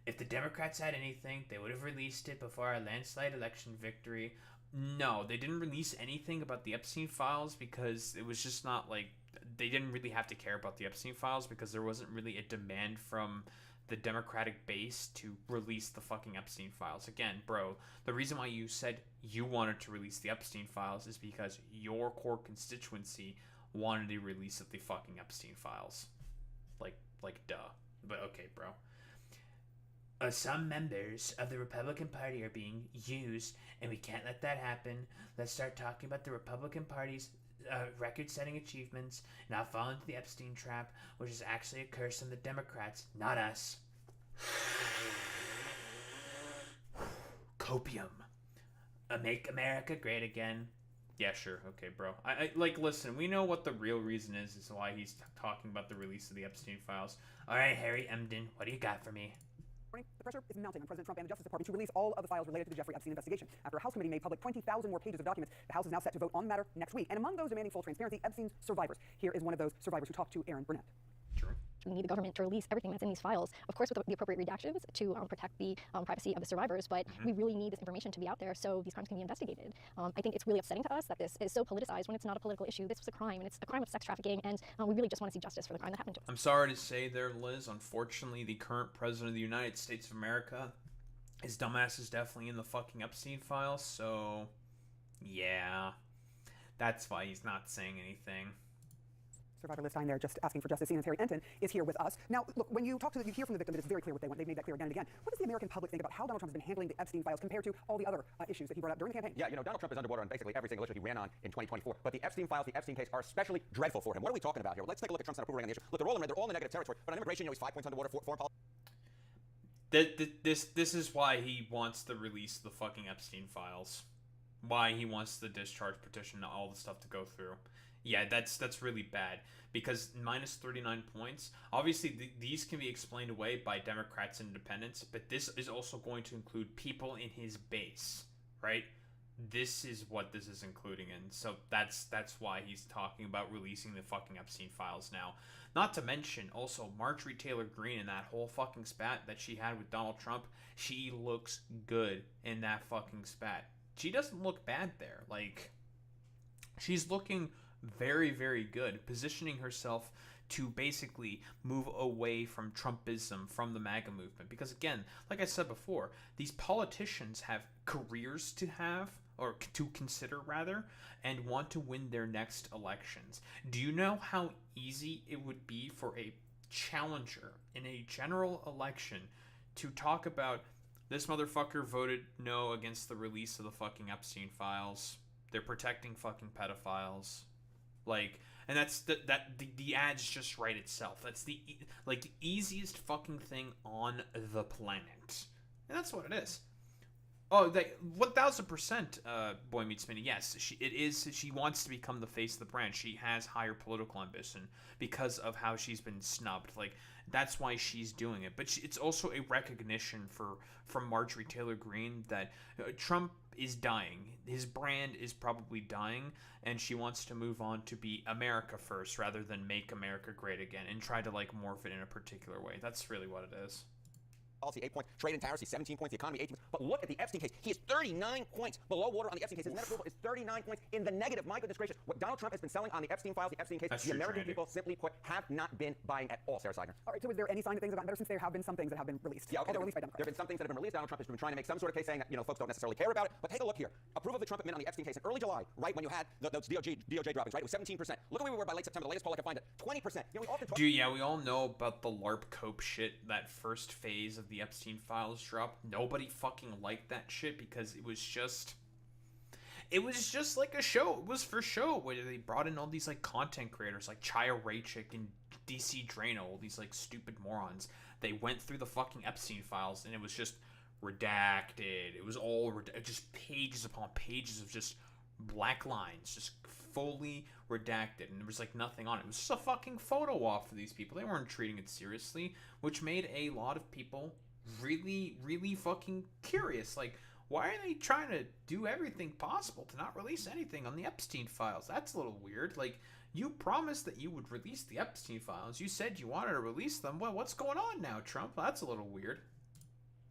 [SPEAKER 3] If the Democrats had anything, they would have released it before our landslide election victory. No, they didn't release anything about the Epstein files because it was just not like... They didn't really have to care about the Epstein files because there wasn't really a demand from the Democratic base to release the fucking Epstein files. Again, bro, the reason why you said you wanted to release the Epstein files is because your core constituency wanted a release of the fucking Epstein files. Like duh. But okay, bro. Some members of the Republican Party are being used, and we can't let that happen. Let's start talking about the Republican Party's record-setting achievements, not fall into the Epstein trap, which is actually a curse on the Democrats, not us. Copium. Make America great again. Yeah, sure. Okay, bro. Listen, we know what the real reason is why he's talking about the release of the Epstein files. All right, Harry Emden, what do you got for me?
[SPEAKER 12] The pressure is mounting on President Trump and the Justice Department to release all of the files related to the Jeffrey Epstein investigation. After a House committee made public 20,000 more pages of documents, the House is now set to vote on the matter next week. And among those demanding full transparency, Epstein's survivors. Here is one of those survivors who talked to Aaron Burnett.
[SPEAKER 4] We need the government to release everything that's in these files, of course with the appropriate redactions to protect the privacy of the survivors, but we really need this information to be out there so these crimes can be investigated. I think it's really upsetting to us that this is so politicized when it's not a political issue. This was a crime, and it's a crime of sex trafficking, and we really just want to see justice for the crime that happened to us.
[SPEAKER 1] I'm sorry to say there, Liz, unfortunately the current president of the United States of America, his dumbass is definitely in the fucking Epstein files, so yeah, that's why he's not saying anything.
[SPEAKER 12] Survivor Liz Stein there just asking for justice. Harry Enton is here with us. Now, look, when you talk to you hear from the victim that it's very clear what they want. They've made that clear again and again. What does the American public think about how Donald Trump has been handling the Epstein files compared to all the other issues that he brought up during the campaign?
[SPEAKER 13] Yeah, Donald Trump is underwater on basically every single issue he ran on in 2024. But the Epstein files, the Epstein case are especially dreadful for him. What are we talking about here? Well, let's take a look at Trump's approval rating on the issue. Look, they're all in red. They're all in the negative territory. But on immigration, he's 5 points underwater. Foreign policy.
[SPEAKER 1] This is why he wants to release the fucking Epstein files. Why he wants the discharge petition, all the stuff to go through. Yeah, that's really bad because minus 39 points. Obviously, these can be explained away by Democrats and independents, but this is also going to include people in his base, right? This is what this is including in. So that's why he's talking about releasing the fucking Epstein files now. Not to mention also Marjorie Taylor Greene and that whole fucking spat that she had with Donald Trump. She looks good in that fucking spat. She doesn't look bad there. Like, she's looking very, very good, positioning herself to basically move away from Trumpism, from the MAGA movement. Because again, like I said before, these politicians have careers to have, or to consider rather, and want to win their next elections. Do you know how easy it would be for a challenger in a general election to talk about this motherfucker voted no against the release of the fucking Epstein files, they're protecting fucking pedophiles, like, and that's the ads just write itself. That's the easiest fucking thing on the planet, and that's what it is. Oh, 1000%. Boy Meets Minnie. Yes, it is. She wants to become the face of the brand. She has higher political ambition because of how she's been snubbed. Like, that's why she's doing it. But it's also a recognition from Marjorie Taylor Greene that Trump is dying. His brand is probably dying, and she wants to move on to be America first rather than make America great again and try to morph it in a particular way. That's really what it is.
[SPEAKER 13] policy 8 points, trade and tariffs, he's 17 points, the economy 18 points. But look at the Epstein case. He is 39 points below water on the Epstein case. His net approval is 39 points in the negative. My goodness gracious. What Donald Trump has been selling on the Epstein files, the Epstein case, the American people, simply put, have not been buying at all, Sarah Seidner.
[SPEAKER 12] All right, so is there any sign that things have gotten better since there have been some things that have been released?
[SPEAKER 13] Yeah, okay.
[SPEAKER 12] Although released by Democrats.
[SPEAKER 13] There have been some things that have been released. Donald Trump has been trying to make some sort of case saying that, folks don't necessarily care about it. But take a look here. Approval of the Trump admin on the Epstein case in early July, right, when you had those DOJ droppings, right? It was 17%. Look at where we were by late September. The latest poll I could find at 20%. We often talk...
[SPEAKER 1] Dude, yeah, we all know about the LARP cope shit. That first phase of the Epstein files dropped. Nobody fucking liked that shit because it was just like a show. It was for show where they brought in all these like content creators like Chaya Raichik and DC Drano, all these like stupid morons. They went through the fucking Epstein files and it was just redacted. It was all just pages upon pages of just black lines, just fully redacted, and there was like nothing on it. It was just a fucking photo op for these people. They weren't treating it seriously, which made a lot of people really, really fucking curious. Like, why are they trying to do everything possible to not release anything on the Epstein files? That's a little weird. Like, you promised that you would release the Epstein files. You said you wanted to release them. Well, what's going on now, Trump? That's a little weird.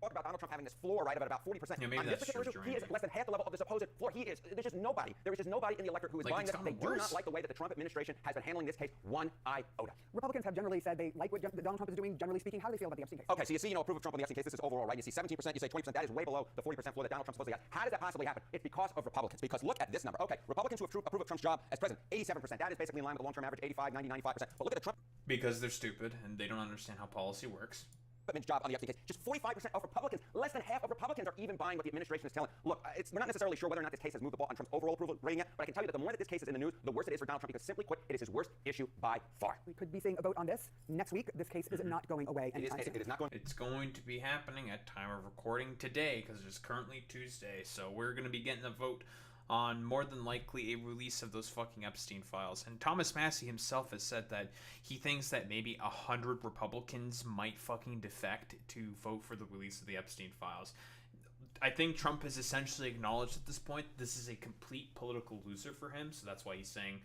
[SPEAKER 13] Talk about Donald Trump having this floor, right, about 40%.
[SPEAKER 1] Yeah, maybe
[SPEAKER 13] on
[SPEAKER 1] that's
[SPEAKER 13] this particular
[SPEAKER 1] true,
[SPEAKER 13] issue, he is less than half the level of the supposed floor. There's just nobody. There is just nobody in the electorate who is buying this. They do not like the way that the Trump administration has been handling this case one iota.
[SPEAKER 12] Republicans have generally said they like what Donald Trump is doing, generally speaking. How do they feel about the Epstein case?
[SPEAKER 13] Okay, so you see, approve of Trump on the Epstein case. This is overall, right? You see 17%, you say 20%. That is way below the 40% floor that Donald Trump supposedly got. How does that possibly happen? It's because of Republicans. Because look at this number. Okay, Republicans who approve of Trump's job as president, 87%. That is basically in line with the long-term average, 85, 90, 95%. But look at the Trump...
[SPEAKER 1] Because they're stupid and they don't understand how policy works.
[SPEAKER 13] Job on the Epstein case. Just 45% of Republicans, less than half of Republicans are even buying what the administration is telling. Look, we're not necessarily sure whether or not this case has moved the ball on Trump's overall approval rating yet, but I can tell you that the more that this case is in the news, the worse it is for Donald Trump, because simply put, it is his worst issue by far.
[SPEAKER 12] We could be seeing a vote on this next week. This case is not going away anytime soon.
[SPEAKER 13] It is not going.
[SPEAKER 1] It's going to be happening at time of recording today, because it's currently Tuesday, so we're going to be getting a vote on more than likely a release of those fucking Epstein files. And Thomas Massie himself has said that he thinks that maybe 100 Republicans might fucking defect to vote for the release of the Epstein files. I think Trump has essentially acknowledged at this point this is a complete political loser for him, so that's why he's saying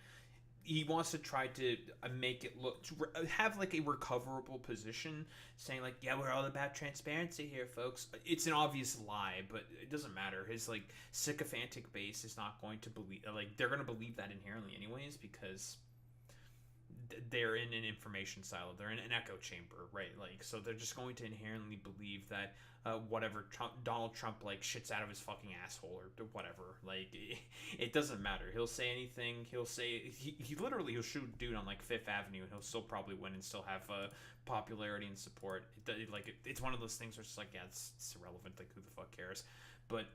[SPEAKER 1] he wants to try to make it look, have like a recoverable position, saying like, yeah, we're all about transparency here, folks. It's an obvious lie, but it doesn't matter. His like sycophantic base is not going to believe, like they're going to believe that inherently anyways, because they're in an information silo, they're in an echo chamber, right? Like, so they're just going to inherently believe that whatever Donald Trump like shits out of his fucking asshole or whatever, like it doesn't matter. He'll say anything. He'll say he'll shoot a dude on like Fifth Avenue and he'll still probably win and still have popularity and support. It's one of those things where it's like, yeah, it's irrelevant. Like, who the fuck cares? But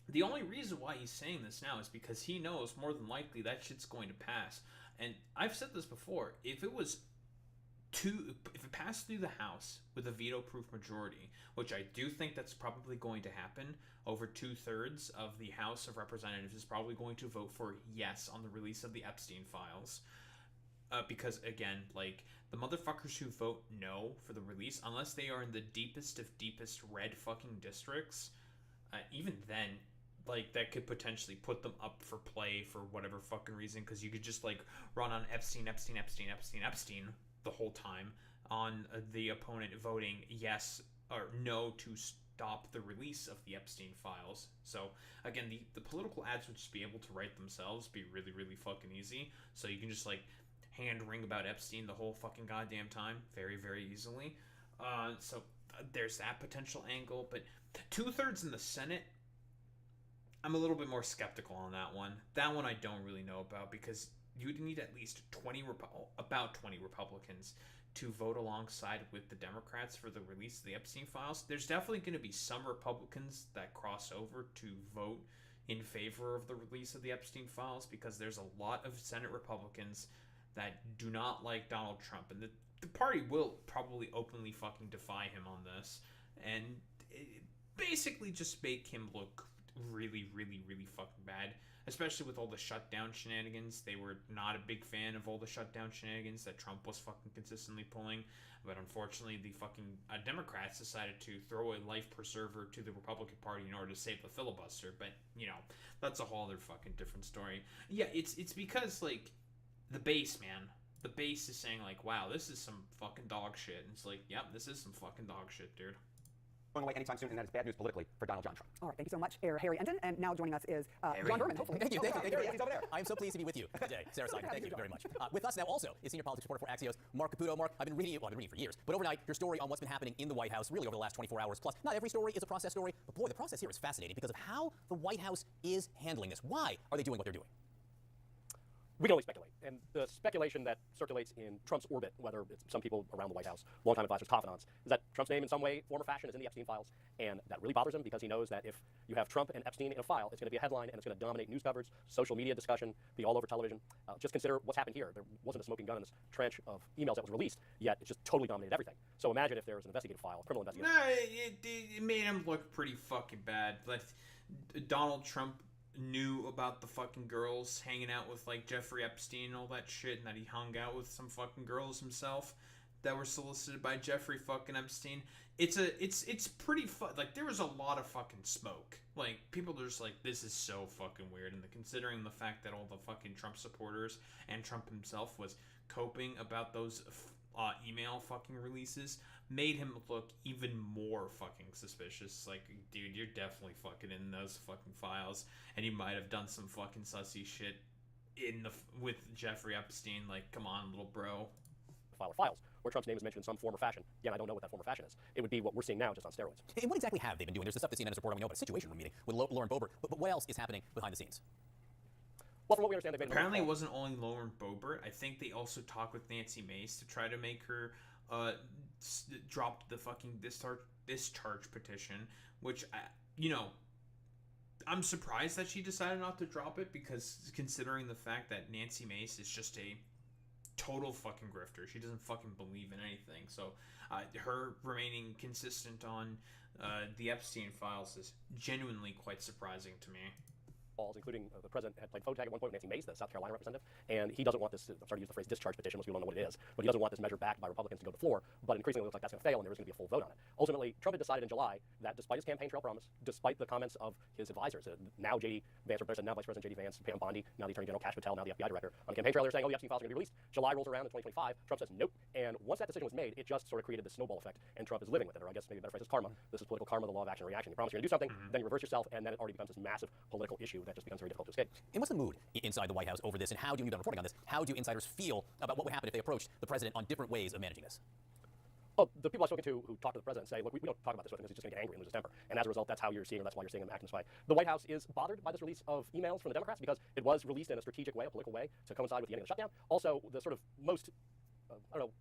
[SPEAKER 1] the only reason why he's saying this now is because he knows more than likely that shit's going to pass. And I've said this before, if it passed through the House with a veto-proof majority, which I do think that's probably going to happen, over 2/3 of the House of Representatives is probably going to vote for yes on the release of the Epstein files. Because, again, like, the motherfuckers who vote no for the release, unless they are in the deepest of deepest red fucking districts, even then, like, that could potentially put them up for play for whatever fucking reason, because you could just, like, run on Epstein the whole time on the opponent voting yes or no to stop the release of the Epstein files. So, again, the political ads would just be able to write themselves, be really, really fucking easy. So you can just, like, hand wring about Epstein the whole fucking goddamn time very, very easily. So there's that potential angle, but 2/3 in the Senate, I'm a little bit more skeptical on that one. That one I don't really know about, because you would need at least about 20 Republicans to vote alongside with the Democrats for the release of the Epstein files. There's definitely going to be some Republicans that cross over to vote in favor of the release of the Epstein files, because there's a lot of Senate Republicans that do not like Donald Trump, and the party will probably openly fucking defy him on this, and basically just make him look really, really, really fucking bad, especially with all the shutdown shenanigans. They were not a big fan of all the shutdown shenanigans that Trump was fucking consistently pulling, but unfortunately the fucking Democrats decided to throw a life preserver to the Republican Party in order to save the filibuster. But, you know, that's a whole other fucking different story. Yeah, it's because, like, the base, man, the base is saying, like, wow, this is some fucking dog shit, and it's like, yep, this is some fucking dog shit, dude.
[SPEAKER 13] going away anytime soon, and that is bad news politically for Donald John Trump.
[SPEAKER 12] All right, thank you so much, Harry Enden. And now joining us is
[SPEAKER 3] Harry
[SPEAKER 12] John Berman,
[SPEAKER 3] Enden.
[SPEAKER 12] hopefully.
[SPEAKER 14] Thank you.
[SPEAKER 13] There he is, he's over there.
[SPEAKER 14] I am so pleased to be with you today, Sarah Simon. Thank you very much. With us now also is senior politics reporter for Axios, Mark Caputo. Mark, I've been reading for years, but overnight, your story on what's been happening in the White House, really over the last 24 hours plus. Not every story is a process story, but boy, the process here is fascinating because of how the White House is handling this. Why are they doing what they're doing?
[SPEAKER 15] We can only speculate. And the speculation that circulates in Trump's orbit, whether it's some people around the White House, longtime advisors, confidants, is that Trump's name in some way, form, or fashion is in the Epstein files. And that really bothers him because he knows that if you have Trump and Epstein in a file, it's going to be a headline and it's going to dominate news coverage, social media discussion, be all over television. Just consider what's happened here. There wasn't a smoking gun in this trench of emails that was released, yet it just totally dominated everything. So imagine if there was an investigative file, a criminal investigation.
[SPEAKER 1] No, it made him look pretty fucking bad. Like, Donald Trump knew about the fucking girls hanging out with like Jeffrey Epstein and all that shit, and that he hung out with some fucking girls himself that were solicited by Jeffrey fucking Epstein. It's pretty like there was a lot of fucking smoke. Like, people are just like, this is so fucking weird. And considering the fact that all the fucking Trump supporters and Trump himself was coping about those email fucking releases, made him look even more fucking suspicious. Like, dude, you're definitely fucking in those fucking files, and you might have done some fucking sussy shit with Jeffrey Epstein. Like, come on, little bro.
[SPEAKER 15] File or files where Trump's name is mentioned in some form or fashion. Again, I don't know what that form or fashion is. It would be what we're seeing now, just on steroids.
[SPEAKER 14] And what exactly have they been doing? There's the stuff that CNN is reporting, we know about a situation room meeting with Lauren Boebert, but what else is happening behind the scenes?
[SPEAKER 15] Well, from what we understand, they've
[SPEAKER 1] apparently it wasn't only Lauren Boebert. I think they also talked with Nancy Mace to try to make her drop the fucking discharge petition, which I'm surprised that she decided not to drop it, because considering the fact that Nancy Mace is just a total fucking grifter. She doesn't fucking believe in anything. So her remaining consistent on the Epstein files is genuinely quite surprising to me.
[SPEAKER 15] Including the president had played phone tag at one point with Nancy Mace, the South Carolina representative, and he doesn't want this, I'm starting to use the phrase discharge petition, most people don't know what it is, but he doesn't want this measure backed by Republicans to go to the floor, but increasingly it looks like that's going to fail and there is going to be a full vote on it. Ultimately, Trump had decided in July that despite his campaign trail promise, despite the comments of his advisors, now J.D. Vance, now Vice President J.D. Vance, Pam Bondi, now the Attorney General Kash Patel, now the FBI Director, on the campaign trail they're saying, oh, the Epstein files are going to be released. July rolls around in 2025, Trump says nope, and once that decision was made, it just sort of created this snowball effect, and Trump is living with it, or I guess maybe a better phrase is karma. This is political karma, the law of action and reaction. You promise you're going to do something, then you reverse yourself, and then it already becomes this massive political issue that just becomes very difficult to escape.
[SPEAKER 14] And what's the mood inside the White House over this, and how do you've done reporting on this? How do insiders feel about what would happen if they approached the president on different ways of managing this?
[SPEAKER 15] Well, the people I've spoken to who talk to the president say, look, we don't talk about this with him because he's just going to get angry and lose his temper. And as a result, that's how you're seeing, or that's why you're seeing him act in this way. The White House is bothered by this release of emails from the Democrats because it was released in a strategic way, a political way, to coincide with the ending of the shutdown. Also, the sort of most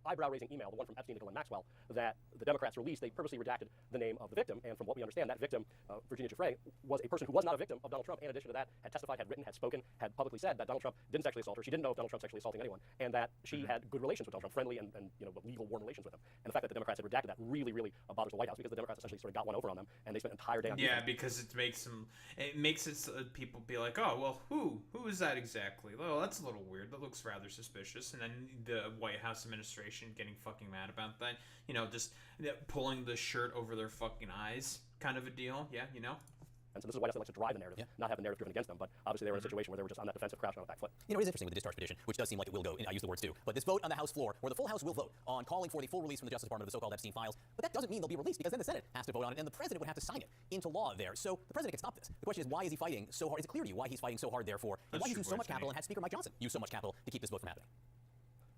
[SPEAKER 15] eyebrow-raising email, the one from Epstein to Ghislaine Maxwell, that the Democrats released, they purposely redacted the name of the victim, and from what we understand, that victim, Virginia Giuffre, was a person who was not a victim of Donald Trump. In addition to that, had testified, had written, had spoken, had publicly said that Donald Trump didn't sexually assault her. She didn't know if Donald Trump sexually assaulting anyone, and that she had good relations with Donald Trump, friendly and legal, warm relations with him. And the fact that the Democrats had redacted that really, really bothers the White House, because the Democrats essentially sort of got one over on them, and they spent an entire day on
[SPEAKER 1] defense. Because it makes it so people be like, oh, well, who is that exactly? Well, that's a little weird. That looks rather suspicious. And then the White House administration getting fucking mad about that, just pulling the shirt over their fucking eyes kind of a deal.
[SPEAKER 15] And so this is why they like to drive the narrative, not have the narrative driven against them. But obviously they were in a situation where they were just on that defensive, crouching on the back foot.
[SPEAKER 14] It is interesting with the discharge petition, which does seem like it will go, I use the words too, but this vote on the House floor, where the full House will vote on calling for the full release from the Justice Department of the so-called Epstein files, but that doesn't mean they'll be released, because then the Senate has to vote on it, and the president would have to sign it into law there. So the president can stop this. The question is, why is he fighting so hard? Is it clear to you why he's fighting so hard, therefore, and why he's using so much capital, and had Speaker Mike Johnson use so much capital to keep this vote from happening?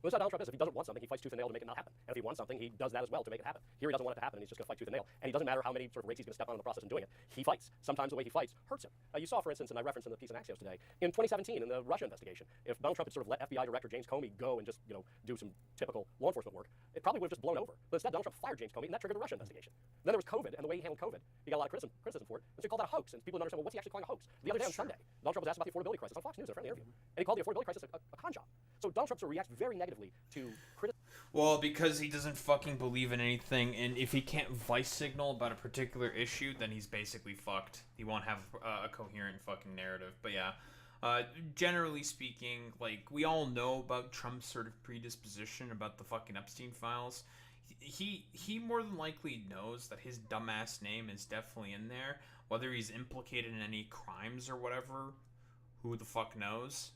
[SPEAKER 15] Well, that's how Donald Trump is. If he doesn't want something, he fights tooth and nail to make it not happen. And if he wants something, he does that as well to make it happen. Here he doesn't want it to happen, and he's just going to fight tooth and nail. And it doesn't matter how many sort of rakes he's going to step on in the process in doing it. He fights. Sometimes the way he fights hurts him. You saw, for instance, and I referenced in the piece in Axios today, in 2017, in the Russia investigation, if Donald Trump had sort of let FBI Director James Comey go and just, do some typical law enforcement work, it probably would have just blown over. But instead, Donald Trump fired James Comey, and that triggered the Russia investigation. Then there was COVID, and the way he handled COVID, he got a lot of criticism for it. And so he called that a hoax, and people don't understand, well, what's he actually calling a hoax? The other day on Sunday, Donald Trump was asked about the affordability crisis on Fox News in a friendly interview, and he called the affordability crisis a con job. So Donald Trump sort of reacts very negatively to criticism.
[SPEAKER 1] Well, because he doesn't fucking believe in anything, and if he can't vice signal about a particular issue, then he's basically fucked. He won't have a coherent fucking narrative. But yeah, generally speaking, like, we all know about Trump's sort of predisposition about the fucking Epstein files. He more than likely knows that his dumbass name is definitely in there. Whether he's implicated in any crimes or whatever, who the fuck knows?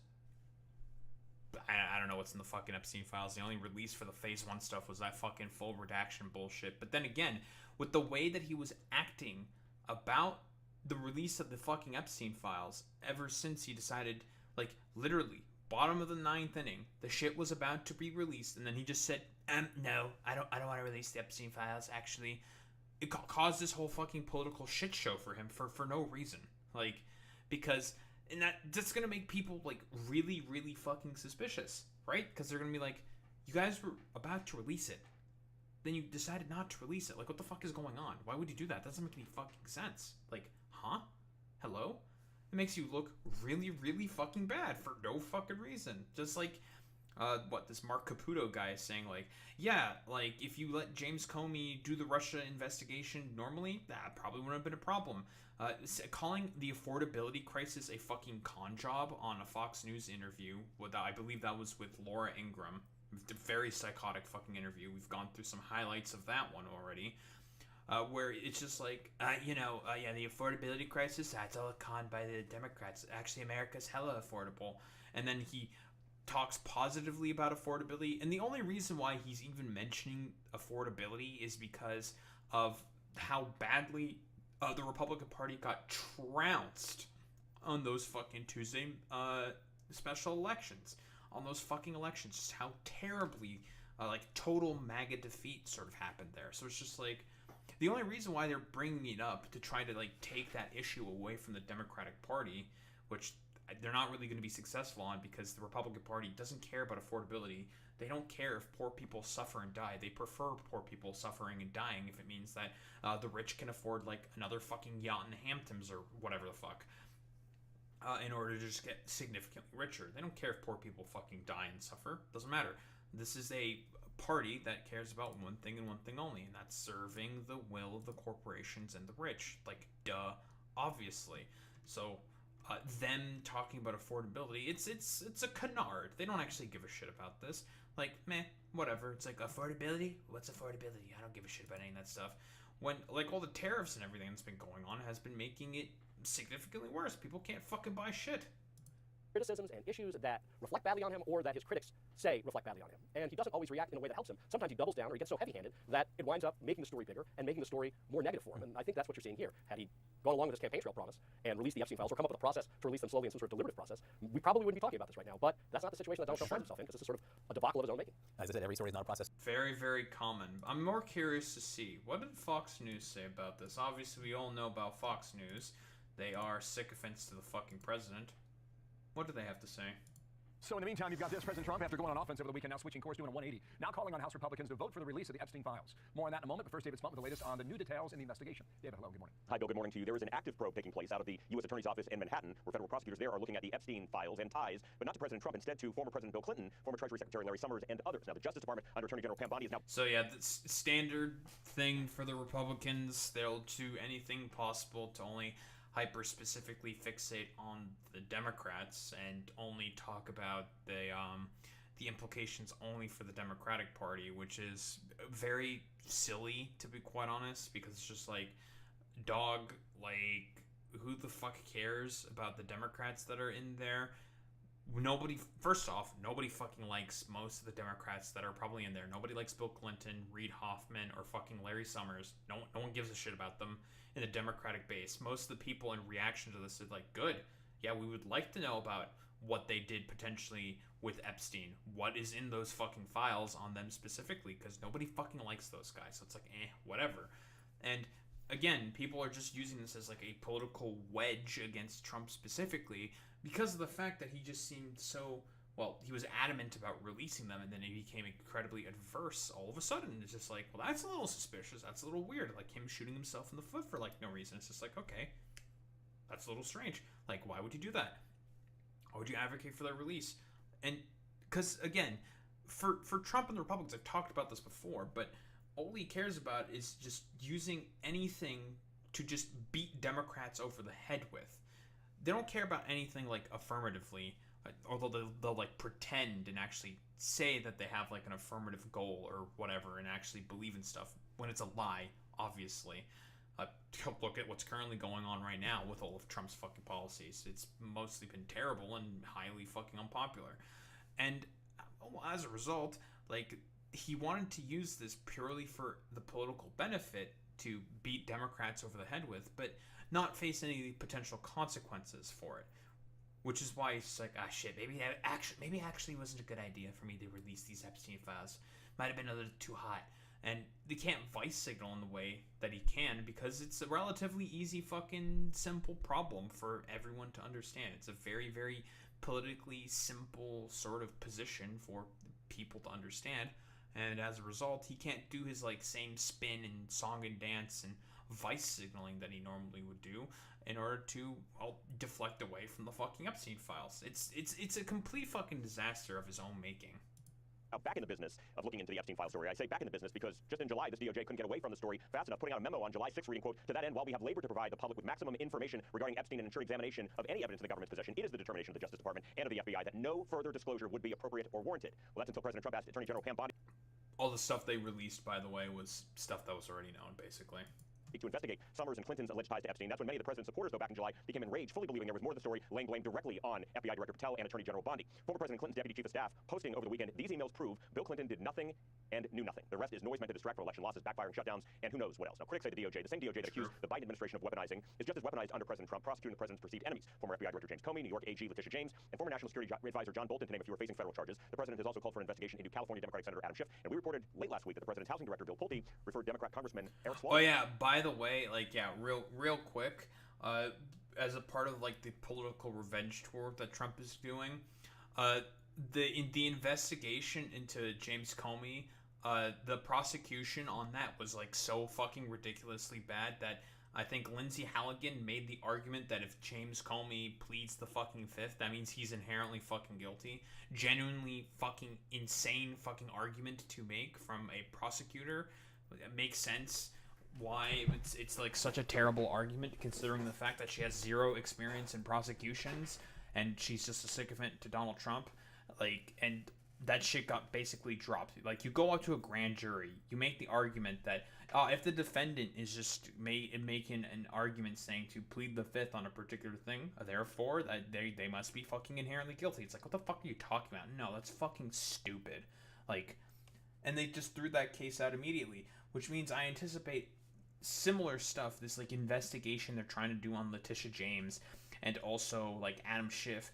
[SPEAKER 1] I don't know what's in the fucking Epstein files. The only release for the phase 1 stuff was that fucking full redaction bullshit. But then again, with the way that he was acting about the release of the fucking Epstein files ever since he decided, like, literally, bottom of the 9th inning, the shit was about to be released, and then he just said, no, I don't want to release the Epstein files, actually. It caused this whole fucking political shit show for him for no reason. Like, because, and that's gonna make people, like, really, really fucking suspicious, right? Because they're gonna be like, you guys were about to release it, then you decided not to release it. Like, what the fuck is going on? Why would you do that? That doesn't make any fucking sense. Like, huh? Hello? It makes you look really, really fucking bad for no fucking reason. Just like, this Mark Caputo guy is saying, like, yeah, like, if you let James Comey do the Russia investigation normally, that probably wouldn't have been a problem. Calling the affordability crisis a fucking con job on a Fox News interview, I believe that was with Laura Ingraham. A very psychotic fucking interview. We've gone through some highlights of that one already. Where it's just like, yeah, the affordability crisis, that's all a con by the Democrats. Actually, America's hella affordable. And then he talks positively about affordability. And the only reason why he's even mentioning affordability is because of how badly the Republican Party got trounced on those fucking Tuesday special elections. On those fucking elections. Just how terribly, total MAGA defeat sort of happened there. So it's just like, the only reason why they're bringing it up to try to, like, take that issue away from the Democratic Party, which they're not really going to be successful on because the Republican Party doesn't care about affordability. They don't care if poor people suffer and die. They prefer poor people suffering and dying if it means that the rich can afford, like, another fucking yacht in the Hamptons or whatever the fuck in order to just get significantly richer. They don't care if poor people fucking die and suffer. Doesn't matter. This is a party that cares about one thing and one thing only, and that's serving the will of the corporations and the rich. Like, duh, obviously. So them talking about affordability, it's a canard. They don't actually give a shit about this. Like, meh, whatever. It's like, affordability? What's affordability? I don't give a shit about any of that stuff. When, like, all the tariffs and everything that's been going on has been making it significantly worse. People can't fucking buy shit.
[SPEAKER 15] Criticisms and issues that reflect badly on him or that his critics say reflect badly on him. And he doesn't always react in a way that helps him. Sometimes he doubles down or he gets so heavy-handed that it winds up making the story bigger and making the story more negative for him. And I think that's what you're seeing here. Had he gone along with his campaign trail promise and released the Epstein files or come up with a process to release them slowly in some sort of deliberative process, we probably wouldn't be talking about this right now. But that's not the situation that Donald Trump finds himself in, because this is sort of a debacle of his own making.
[SPEAKER 14] As I said, every story is not a process.
[SPEAKER 1] Very, very common. I'm more curious to see, what did Fox News say about this? Obviously, we all know about Fox News. They are sycophants to the fucking president. What do they have to say?
[SPEAKER 11] So in the meantime, you've got this. President Trump, after going on offense over the weekend, now switching course, doing a 180. Now calling on House Republicans to vote for the release of the Epstein files. More on that in a moment, but first, David Spunk with the latest on the new details in the investigation. David, hello, good morning.
[SPEAKER 13] Hi, Bill, good morning to you. There is an active probe taking place out of the U.S. Attorney's Office in Manhattan, where federal prosecutors there are looking at the Epstein files and ties, but not to President Trump, instead to former President Bill Clinton, former Treasury Secretary Larry Summers, and others. Now, the Justice Department under Attorney General Pam Bondi is now...
[SPEAKER 1] So yeah, the standard thing for the Republicans, they'll do anything possible to only hyper-specifically fixate on the Democrats and only talk about the implications only for the Democratic Party, which is very silly, to be quite honest, because it's just like, dog, like, who the fuck cares about the Democrats that are in there? First off, nobody fucking likes most of the Democrats that are probably in there. Nobody likes Bill Clinton, Reid Hoffman, or fucking Larry Summers. No one gives a shit about them in the Democratic base. Most of the people in reaction to this are like, good. Yeah, we would like to know about what they did potentially with Epstein. What is in those fucking files on them specifically, because nobody fucking likes those guys. So it's like, whatever. And again, people are just using this as like a political wedge against Trump specifically because of the fact that he just seemed so, well, he was adamant about releasing them, and then he became incredibly adverse all of a sudden. It's just like, well, that's a little suspicious. That's a little weird. Like him shooting himself in the foot for like no reason. It's just like, okay, that's a little strange. Like, why would you do that? Why would you advocate for their release? And because, again, for Trump and the Republicans, I've talked about this before, but all he cares about is just using anything to just beat Democrats over the head with. They don't care about anything like affirmatively, although they'll like pretend and actually say that they have like an affirmative goal or whatever and actually believe in stuff when it's a lie, obviously. Look at what's currently going on right now with all of Trump's fucking policies. It's mostly been terrible and highly fucking unpopular. And as a result, like, he wanted to use this purely for the political benefit to beat Democrats over the head with, but not face any potential consequences for it. Which is why he's like, shit, maybe actually wasn't a good idea for me to release these Epstein files. Might have been a little too hot. And they can't vice signal in the way that he can, because it's a relatively easy fucking simple problem for everyone to understand. It's a very, very politically simple sort of position for people to understand. And as a result, he can't do his like same spin and song and dance and vice signaling that he normally would do in order to, well, deflect away from the fucking Epstein files. It's a complete fucking disaster of his own making.
[SPEAKER 11] Now, back in the business of looking into the Epstein file story. I say back in the business because just in July, this DOJ couldn't get away from the story fast enough, putting out a memo on July 6th reading, quote, "To that end, while we have labored to provide the public with maximum information regarding Epstein and ensure examination of any evidence in the government's possession, it is the determination of the Justice Department and of the FBI that no further disclosure would be appropriate or warranted." Well, that's until President Trump asked Attorney General Pam Bondi.
[SPEAKER 1] All the stuff they released, by the way, was stuff that was already known, basically.
[SPEAKER 11] To investigate Summers and Clinton's alleged ties to Epstein. That's when many of the president's supporters, though, back in July, became enraged, fully believing there was more to the story, laying blame directly on FBI Director Patel and Attorney General Bondi. Former President Clinton's deputy chief of staff posting over the weekend, "These emails prove Bill Clinton did nothing and knew nothing. The rest is noise meant to distract from election losses, backfiring shutdowns, and who knows what else." Now, critics say the DOJ, the same DOJ that accused the Biden administration of weaponizing, is just as weaponized under President Trump, prosecuting the president's perceived enemies. Former FBI Director James Comey, New York AG Letitia James, and former National Security Advisor John Bolton, to name a few, are facing federal charges. The president has also called for an investigation into California Democratic Senator Adam Schiff, and we reported late last week that the president's housing director, Bill Pulte, referred Democrat Congressman Eric Swalwell.
[SPEAKER 1] Oh yeah, by the way, like, yeah, real quick, as a part of like the political revenge tour that Trump is doing, the investigation into James Comey, the prosecution on that was like so fucking ridiculously bad that I think Lindsay Halligan made the argument that if James Comey pleads the fucking fifth, that means he's inherently fucking guilty. Genuinely fucking insane fucking argument to make from a prosecutor. It makes sense why it's like such a terrible argument, considering the fact that she has zero experience in prosecutions and she's just a sycophant to Donald Trump. Like, and that shit got basically dropped. Like, you go up to a grand jury, you make the argument that if the defendant is just making an argument saying to plead the fifth on a particular thing, therefore that they must be fucking inherently guilty. It's like, what the fuck are you talking about? No, that's fucking stupid. Like, and they just threw that case out immediately, which means I anticipate similar stuff, this like investigation they're trying to do on Letitia James and also like Adam Schiff.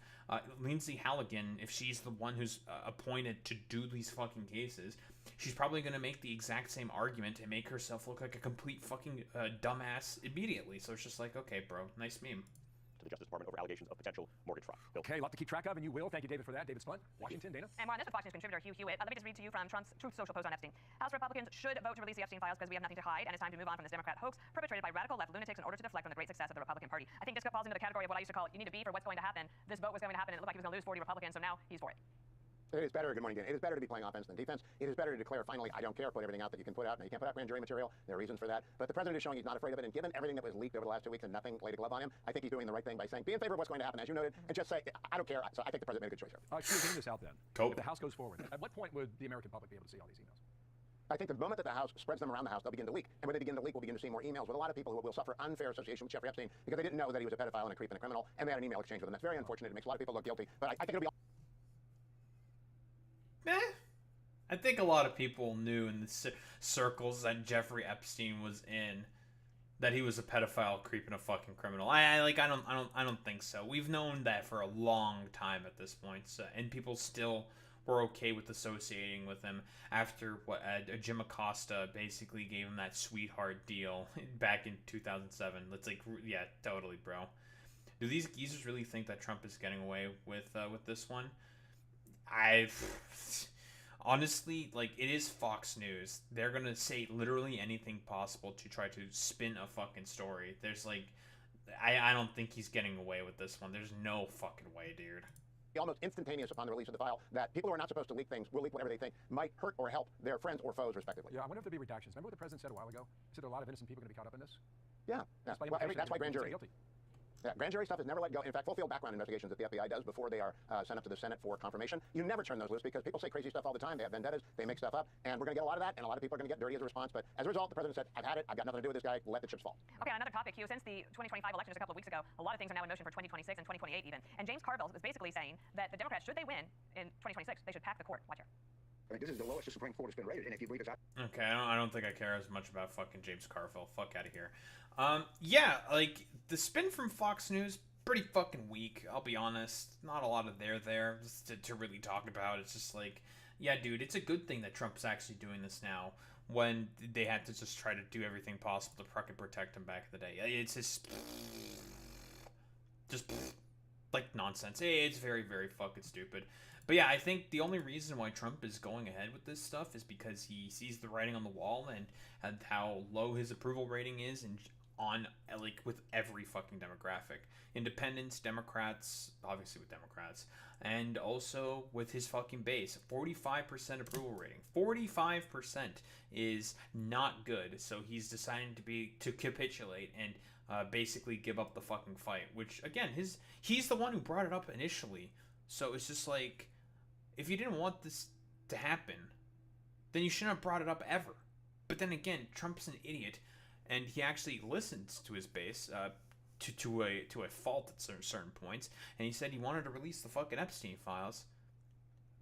[SPEAKER 1] Lindsay Halligan, if she's the one who's appointed to do these fucking cases, she's probably going to make the exact same argument and make herself look like a complete fucking dumbass immediately. So it's just like, okay, bro, nice meme.
[SPEAKER 11] To the Justice Department over allegations of potential mortgage fraud. Bill. Okay, a lot to keep track of, and you will. Thank you, David, for that. David Spunt, Washington, Dana.
[SPEAKER 12] And we're on this with Fox News contributor Hugh Hewitt. Let me just read to you from Trump's Truth Social post on Epstein. House Republicans should vote to release the Epstein files because we have nothing to hide, and it's time to move on from this Democrat hoax perpetrated by radical left lunatics in order to deflect from the great success of the Republican Party. I think this falls into the category of what I used to call you need to be for what's going to happen. This vote was going to happen, and it looked like he was going to lose 40 Republicans, so now he's for it.
[SPEAKER 16] It is better, good morning, Dan. It is better to be playing offense than defense. It is better to declare, finally, I don't care, put everything out that you can put out. Now, you can't put out grand jury material. There are reasons for that. But the president is showing he's not afraid of it. And given everything that was leaked over the last 2 weeks and nothing laid a glove on him, I think he's doing the right thing by saying, be in favor of what's going to happen, as you noted, and just say, I don't care. So I think the president made a good choice here.
[SPEAKER 11] Sure, getting this out then.
[SPEAKER 1] Cool.
[SPEAKER 11] If the House goes forward, at what point would the American public be able to see all these emails?
[SPEAKER 16] I think the moment that the House spreads them around the House, they'll begin to leak. And when they begin to leak, we'll begin to see more emails with a lot of people who will suffer unfair association with Jeffrey Epstein because they didn't know that he was a pedophile and a creep and a criminal, and they had an email exchange with him. That's very unfortunate. It makes a lot of people look guilty. But I think it'll be
[SPEAKER 1] I think a lot of people knew in the circles that Jeffrey Epstein was in that he was a pedophile, creep, and a fucking criminal. I don't think so. We've known that for a long time at this point, so, and people still were okay with associating with him after what Jim Acosta basically gave him that sweetheart deal back in 2007. That's like, yeah, totally, bro. Do these geezers really think that Trump is getting away with this one? Honestly, like, it is Fox News. They're gonna say literally anything possible to try to spin a fucking story. There's like, I don't think he's getting away with this one. There's no fucking way, dude.
[SPEAKER 16] Almost instantaneous upon the release of the file that people who are not supposed to leak things will leak whatever they think might hurt or help their friends or foes, respectively.
[SPEAKER 11] Yeah, I wonder if there'll be redactions. Remember what the president said a while ago? He said there are a lot of innocent people going to be caught up in this?
[SPEAKER 16] Yeah. Well, that's why grand jury. Yeah, grand jury stuff is never let go. In fact, full field background investigations that the FBI does before they are sent up to the Senate for confirmation, you never turn those loose because people say crazy stuff all the time. They have vendettas, they make stuff up, and we're going to get a lot of that, and a lot of people are going to get dirty as a response. But as a result, the president said, I've had it, I've got nothing to do with this guy, let the chips fall.
[SPEAKER 17] Okay, on another topic, Hugh, since the 2025 election just a couple of weeks ago, a lot of things are now in motion for 2026 and 2028 even. And James Carville is basically saying that the Democrats, should they win in 2026, they should pack the court. Watch here.
[SPEAKER 16] I mean, this is the lowest the Supreme Court has been rated, and if you believe it's out.
[SPEAKER 1] Okay, I don't think I care as much about fucking James Carville. Fuck out of here. Yeah, like, the spin from Fox News, pretty fucking weak, I'll be honest. Not a lot of there just to really talk about. It's just like, yeah, dude, it's a good thing that Trump's actually doing this now, when they had to just try to do everything possible to fucking protect him back in the day. It's just like nonsense. It's very, very fucking stupid. But yeah, I think the only reason why Trump is going ahead with this stuff is because he sees the writing on the wall and how low his approval rating is, and on, like, with every fucking demographic. Independents, Democrats, obviously with Democrats, and also with his fucking base. 45% approval rating. 45% is not good, so he's deciding to capitulate and basically give up the fucking fight, which, again, he's the one who brought it up initially. So it's just like, if you didn't want this to happen, then you shouldn't have brought it up ever. But then again, Trump's an idiot, and he actually listens to his base to a fault at certain points. And he said he wanted to release the fucking Epstein files.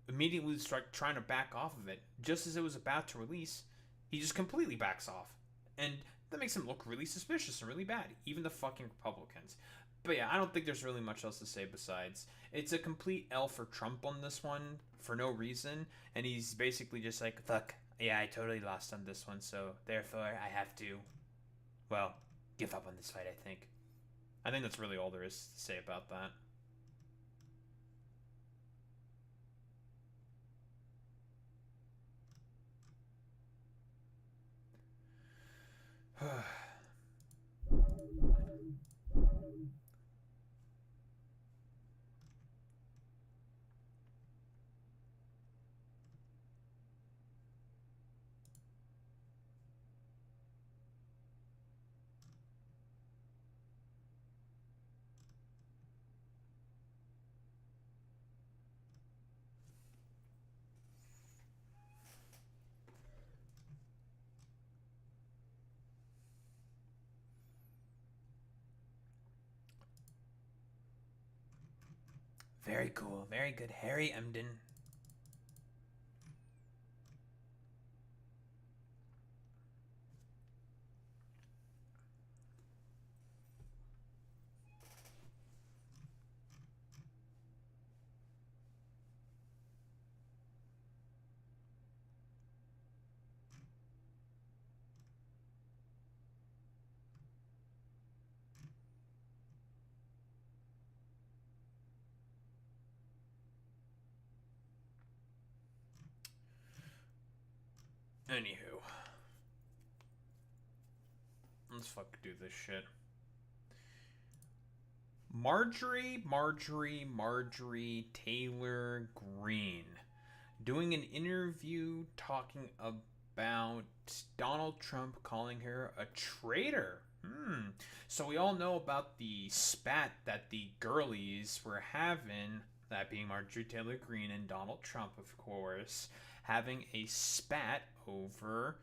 [SPEAKER 1] Immediately start trying to back off of it. Just as it was about to release, he just completely backs off, and that makes him look really suspicious and really bad. Even the fucking Republicans. But yeah, I don't think there's really much else to say besides it's a complete L for Trump on this one for no reason, and he's basically just like, fuck, yeah, I totally lost on this one, so therefore I have to, well, give up on this fight, I think. I think that's really all there is to say about that. Very cool. Very good. Harry Emden. Anywho. Let's fucking do this shit. Marjorie Taylor Greene doing an interview talking about Donald Trump calling her a traitor. So we all know about the spat that the girlies were having, that being Marjorie Taylor Greene and Donald Trump, of course, having a spat over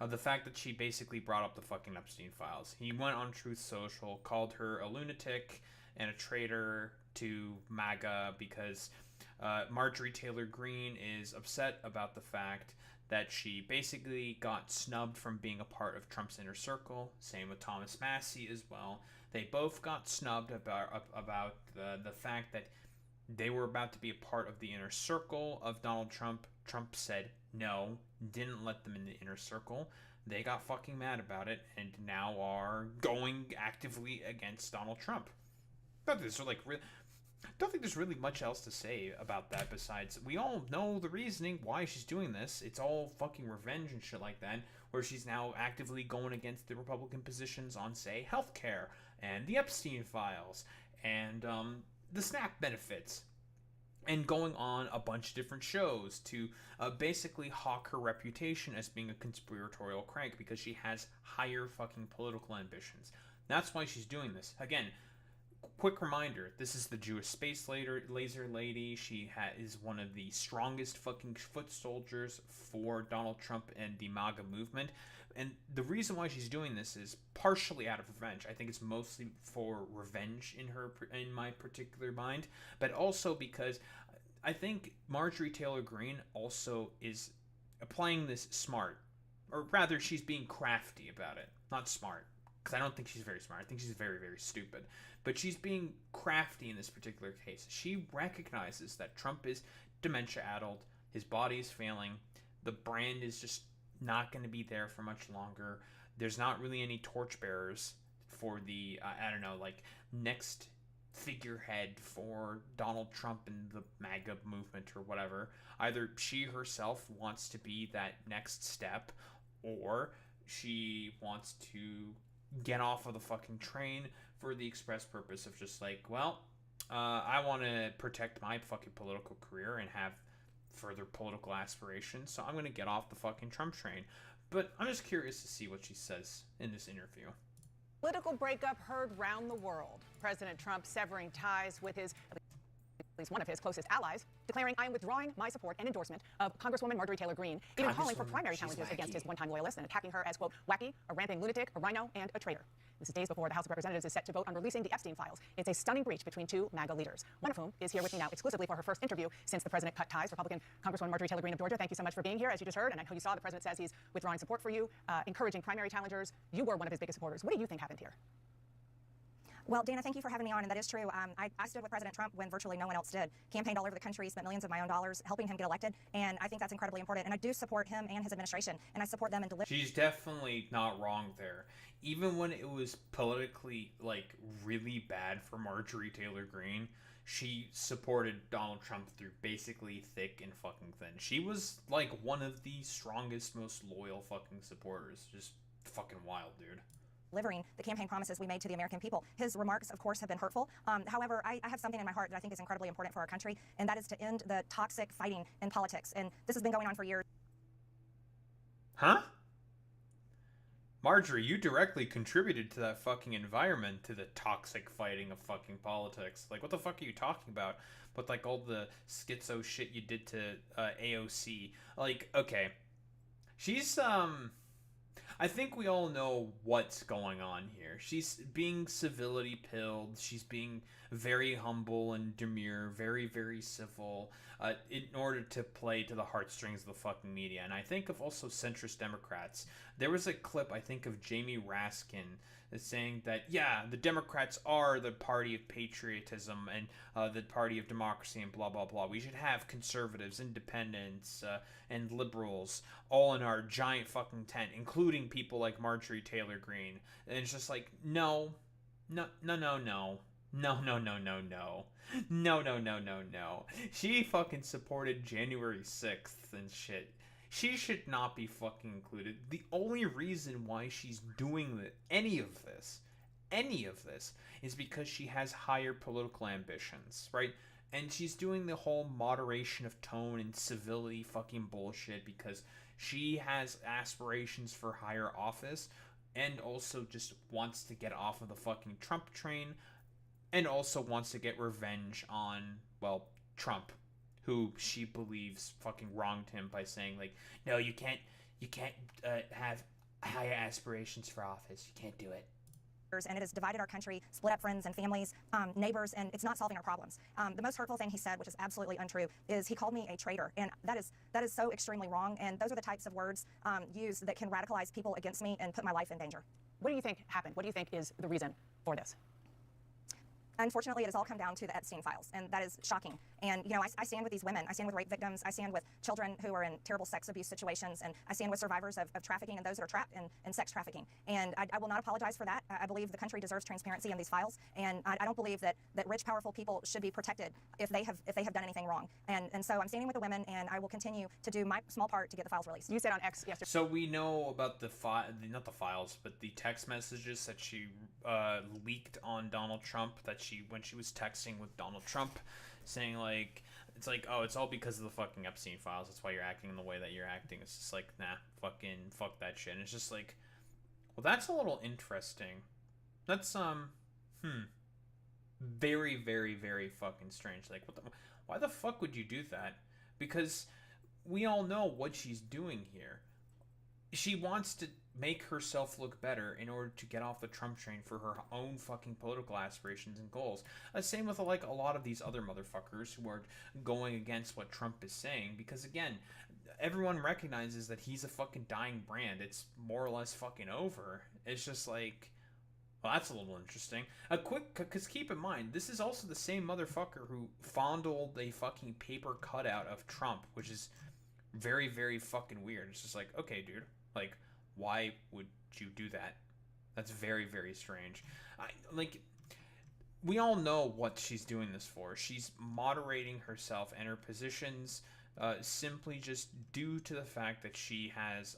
[SPEAKER 1] the fact that she basically brought up the fucking Epstein files. He went on Truth Social, called her a lunatic and a traitor to MAGA because Marjorie Taylor Greene is upset about the fact that she basically got snubbed from being a part of Trump's inner circle. Same with Thomas Massie as well. They both got snubbed about the fact that they were about to be a part of the inner circle of Donald Trump. Trump said no, didn't let them in the inner circle. They got fucking mad about it and now are going actively against Donald Trump. Don't think there's really much else to say about that besides we all know the reasoning why she's doing this. It's all fucking revenge and shit like that, where she's now actively going against the Republican positions on, say, healthcare and the Epstein files and the SNAP benefits, and going on a bunch of different shows to basically hawk her reputation as being a conspiratorial crank because she has higher fucking political ambitions. That's why she's doing this. Again, quick reminder, this is the Jewish space laser lady. She is one of the strongest fucking foot soldiers for Donald Trump and the MAGA movement. And the reason why she's doing this is partially out of revenge. I think it's mostly for revenge in my particular mind, but also because I think Marjorie Taylor Greene also is playing this smart, or rather she's being crafty about it, not smart, because I don't think she's very smart. I think she's very, very stupid. But she's being crafty in this particular case. She recognizes that Trump is dementia-addled, his body is failing, the brand is just not going to be there for much longer. There's not really any torchbearers for the, next figurehead for Donald Trump and the MAGA movement or whatever. Either she herself wants to be that next step, or she wants to get off of the fucking train for the express purpose of just like, well, I want to protect my fucking political career and have further political aspirations, so I'm going to get off the fucking Trump train. But I'm just curious to see what she says in this interview.
[SPEAKER 17] Political breakup heard round the world. President Trump severing ties with at least one of his closest allies, declaring, "I am withdrawing my support and endorsement of Congresswoman Marjorie Taylor Greene," even calling for primary challenges against his one-time loyalist and attacking her as, quote, wacky, a ramping lunatic, a rhino, and a traitor. This is days before the House of Representatives is set to vote on releasing the Epstein files. It's a stunning breach between two MAGA leaders, one of whom is here with me now exclusively for her first interview since the president cut ties. Republican Congresswoman Marjorie Taylor Greene of Georgia, thank you so much for being here. As you just heard, and I know you saw, the president says he's withdrawing support for you, encouraging primary challengers. You were one of his biggest supporters. What do you think happened here?
[SPEAKER 18] Well, Dana, thank you for having me on, and that is true. I stood with President Trump when virtually no one else did. Campaigned all over the country, spent millions of my own dollars helping him get elected, and I think that's incredibly important. And I do support him and his administration, and I support them in delivering.
[SPEAKER 1] She's definitely not wrong there. Even when it was politically, really bad for Marjorie Taylor Greene, she supported Donald Trump through basically thick and fucking thin. She was, one of the strongest, most loyal fucking supporters. Just fucking wild, dude.
[SPEAKER 18] Delivering the campaign promises we made to the American people. His remarks, of course, have been hurtful. However, I have something in my heart that I think is incredibly important for our country, and that is to end the toxic fighting in politics. And this has been going on for years.
[SPEAKER 1] Huh? Marjorie, you directly contributed to that fucking environment, to the toxic fighting of fucking politics. What the fuck are you talking about? But, all the schizo shit you did to AOC. Okay. She's, I think we all know what's going on here. She's being civility pilled. She's being very humble and demure, very, very civil, in order to play to the heartstrings of the fucking media. And I think of also centrist Democrats. There was a clip, I think, of Jamie Raskin saying that, yeah, the Democrats are the party of patriotism and the party of democracy and blah, blah, blah. We should have conservatives, independents, and liberals all in our giant fucking tent, including people like Marjorie Taylor Greene. And it's just like, no. She fucking supported January 6th and shit. She should not be fucking included. The only reason why she's doing any of this, is because she has higher political ambitions, right? And she's doing the whole moderation of tone and civility fucking bullshit because she has aspirations for higher office and also just wants to get off of the fucking Trump train and also wants to get revenge on, well, Trump, who she believes fucking wronged him by saying, no, you can't have higher aspirations for office. You can't do it.
[SPEAKER 18] And it has divided our country, split up friends and families, neighbors, and it's not solving our problems. The most hurtful thing he said, which is absolutely untrue, is he called me a traitor, and that is so extremely wrong. And those are the types of words used that can radicalize people against me and put my life in danger.
[SPEAKER 17] What do you think happened? What do you think is the reason for this?
[SPEAKER 18] Unfortunately, it has all come down to the Epstein files, and that is shocking. And, I stand with these women. I stand with rape victims. I stand with children who are in terrible sex abuse situations, and I stand with survivors of trafficking and those that are trapped in sex trafficking. And I will not apologize for that. I believe the country deserves transparency in these files, and I don't believe that rich, powerful people should be protected if they have done anything wrong. And so I'm standing with the women, and I will continue to do my small part to get the files released.
[SPEAKER 17] You said on X yesterday.
[SPEAKER 1] So we know about not the files, but the text messages that she leaked on Donald Trump, when she was texting with Donald Trump, saying it's all because of the fucking Epstein files. That's why you're acting in the way that you're acting. It's just fuck that shit. And it's just well, that's a little interesting. That's very, very, very fucking strange. Like, why the fuck would you do that? Because we all know what she's doing here. She wants to make herself look better in order to get off the Trump train for her own fucking political aspirations and goals. Same with like a lot of these other motherfuckers who are going against what Trump is saying, because again, everyone recognizes that he's a fucking dying brand. It's more or less fucking over. It's just like, well, that's a little interesting. Because keep in mind, this is also the same motherfucker who fondled a fucking paper cutout of Trump, which is very, very fucking weird. It's just like, okay, dude, like, why would you do that? That's very, very strange. We all know what she's doing this for. She's moderating herself and her positions simply just due to the fact that she has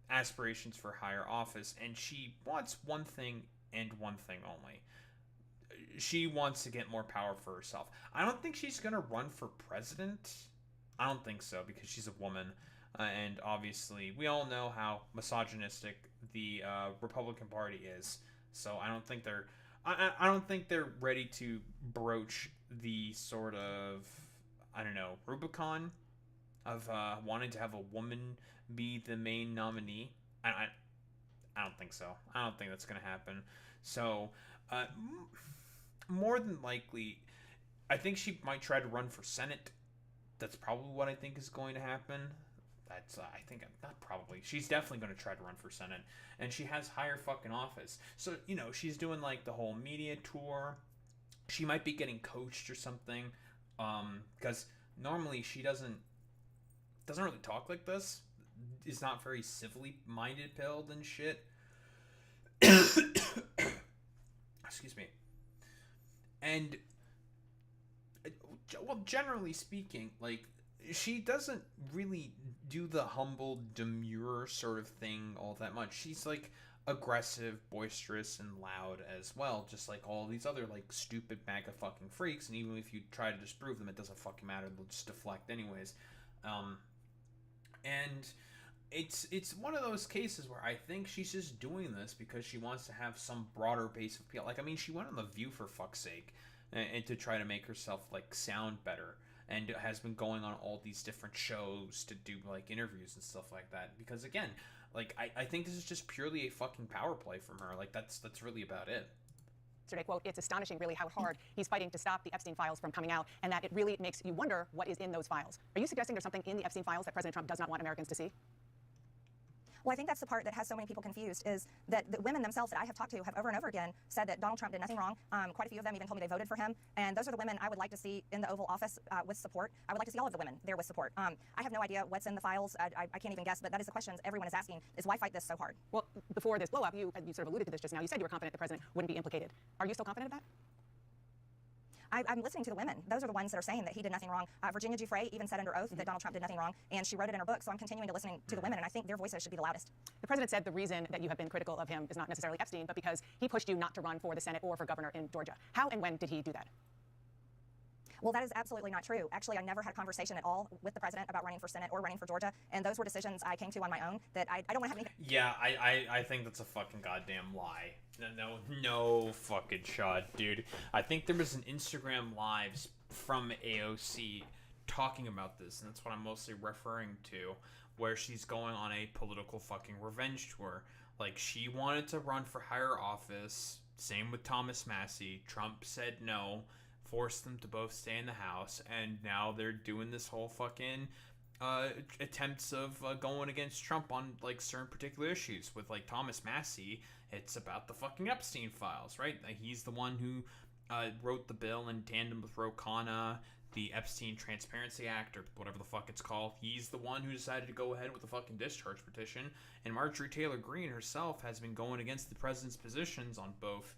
[SPEAKER 1] aspirations for higher office, and she wants one thing and one thing only. She wants to get more power for herself. I don't think she's going to run for president. I don't think so, because she's a woman. And obviously, we all know how misogynistic the Republican Party is. So I don't think they're, I don't think they're ready to broach the sort of, I don't know, Rubicon of wanting to have a woman be the main nominee. I don't think so. I don't think that's going to happen. So, more than likely, I think she might try to run for Senate. That's probably what I think is going to happen. That's, I think, not probably. She's definitely going to try to run for Senate. And she has higher fucking office. So, you know, she's doing, like, the whole media tour. She might be getting coached or something. Because normally she doesn't really talk like this. Is not very civilly minded pilled and shit. Excuse me. And, well, generally speaking, like, she doesn't really do the humble, demure sort of thing all that much. She's, like, aggressive, boisterous, and loud as well, just like all these other, like, stupid MAGA fucking freaks, and even if you try to disprove them, it doesn't fucking matter, they'll just deflect anyways. And it's one of those cases where I think she's just doing this because she wants to have some broader base of people. Like, I mean, she went on The View, for fuck's sake, and to try to make herself, like, sound better, and has been going on all these different shows to do, like, interviews and stuff like that, because, again, like, I think this is just purely a fucking power play from her. Like, that's really about it.
[SPEAKER 17] Yesterday, quote, "It's astonishing really how hard he's fighting to stop the Epstein files from coming out, and that it really makes you wonder what is in those files." Are you suggesting there's something in the Epstein files that President Trump does not want Americans to see?
[SPEAKER 18] Well, I think that's the part that has so many people confused, is that the women themselves that I have talked to have over and over again said that Donald Trump did nothing wrong. Quite a few of them even told me they voted for him. And those are the women I would like to see in the Oval Office with support. I would like to see all of the women there with support. I have no idea what's in the files. I can't even guess, but that is the questions everyone is asking, is why fight this so hard?
[SPEAKER 17] Well, before this blow up, you sort of alluded to this just now. You said you were confident the president wouldn't be implicated. Are you still confident of that?
[SPEAKER 18] I'm listening to the women. Those are the ones that are saying that he did nothing wrong. Virginia Giuffre even said under oath that Donald Trump did nothing wrong, and she wrote it in her book, so I'm continuing to listen to the women, and I think their voices should be the loudest.
[SPEAKER 17] The president said the reason that you have been critical of him is not necessarily Epstein, but because he pushed you not to run for the Senate or for governor in Georgia. How and when did he do that?
[SPEAKER 18] Well, that is absolutely not true. Actually, I never had a conversation at all with the president about running for Senate or running for Georgia, and those were decisions I came to on my own that I don't want to have any...
[SPEAKER 1] Yeah, I think that's a fucking goddamn lie. No fucking shot, dude. I think there was an Instagram Lives from AOC talking about this, and that's what I'm mostly referring to, where she's going on a political fucking revenge tour. Like, she wanted to run for higher office, same with Thomas Massey. Trump said no, forced them to both stay in the House, and now they're doing this whole fucking attempts of going against Trump on, like, certain particular issues. With, like, Thomas Massey, it's about the fucking Epstein files, right? He's the one who wrote the bill in tandem with Ro Khanna, the Epstein Transparency Act, or whatever the fuck it's called. He's the one who decided to go ahead with the fucking discharge petition, and Marjorie Taylor Greene herself has been going against the president's positions on both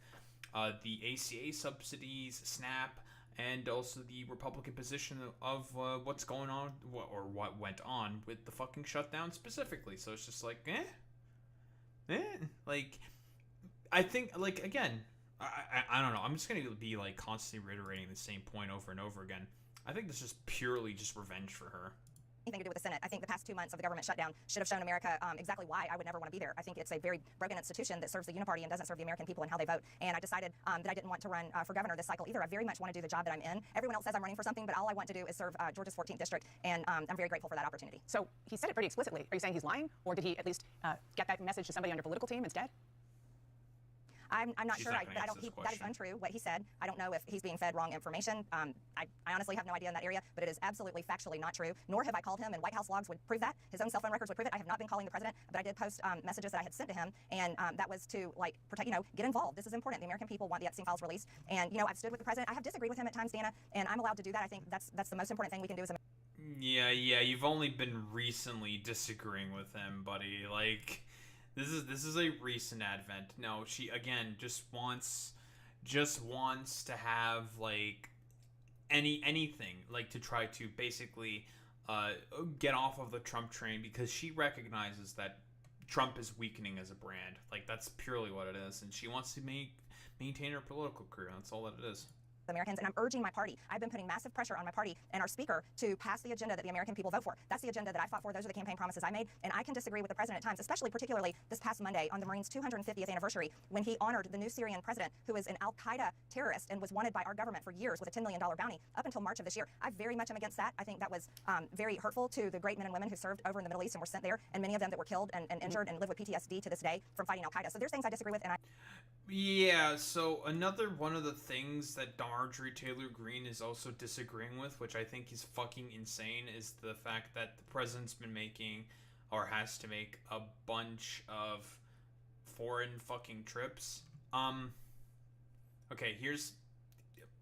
[SPEAKER 1] the ACA subsidies, SNAP, and also the Republican position of what's going on, or what went on with the fucking shutdown specifically. So it's just like, like, I think, like, again, I don't know, I'm just gonna be, like, constantly reiterating the same point over and over again. I think this is purely just revenge for her.
[SPEAKER 18] anything to do with the Senate. I think the past 2 months of the government shutdown should have shown America exactly why I would never want to be there. I think it's a very broken institution that serves the Uniparty and doesn't serve the American people and how they vote. And I decided that I didn't want to run for governor this cycle either. I very much want to do the job that I'm in. Everyone else says I'm running for something, but all I want to do is serve Georgia's 14th district, and I'm very grateful for that opportunity.
[SPEAKER 17] So he said it pretty explicitly. Are you saying he's lying, or did he at least get that message to somebody on your political team instead?
[SPEAKER 18] I'm not sure,
[SPEAKER 1] not
[SPEAKER 18] but I don't. That is untrue. What he said. I don't know if he's being fed wrong information. I honestly have no idea in that area, but it is absolutely factually not true. Nor have I called him, and White House logs would prove that. His own cell phone records would prove it. I have not been calling the president, but I did post messages that I had sent to him, and that was to like protect, get involved. This is important. The American people want the Epstein files released, and I've stood with the president. I have disagreed with him at times, Dana, and I'm allowed to do that. I think that's the most important thing we can do as a.
[SPEAKER 1] Yeah, you've only been recently disagreeing with him, buddy. Like, this is a recent advent. No, she again just wants to have like anything like to try to basically get off of the Trump train, because she recognizes that Trump is weakening as a brand. Like, that's purely what it is, and she wants to maintain her political career. That's all that it is.
[SPEAKER 18] Americans, and I'm urging my party. I've been putting massive pressure on my party and our speaker to pass the agenda that the American people vote for. That's the agenda that I fought for. Those are the campaign promises I made, and I can disagree with the president at times, especially particularly this past Monday on the Marines' 250th anniversary, when he honored the new Syrian president, who is an al-Qaeda terrorist and was wanted by our government for years with a $10 million bounty up until March of this year. I very much am against that. I think that was very hurtful to the great men and women who served over in the Middle East and were sent there, and many of them that were killed and injured and live with PTSD to this day from fighting al-Qaeda. So there's things I disagree with, and
[SPEAKER 1] Yeah, so another one of the things that Marjorie Taylor Greene is also disagreeing with, which I think is fucking insane, is the fact that the president's been making, or has to make, a bunch of foreign fucking trips. Okay, here's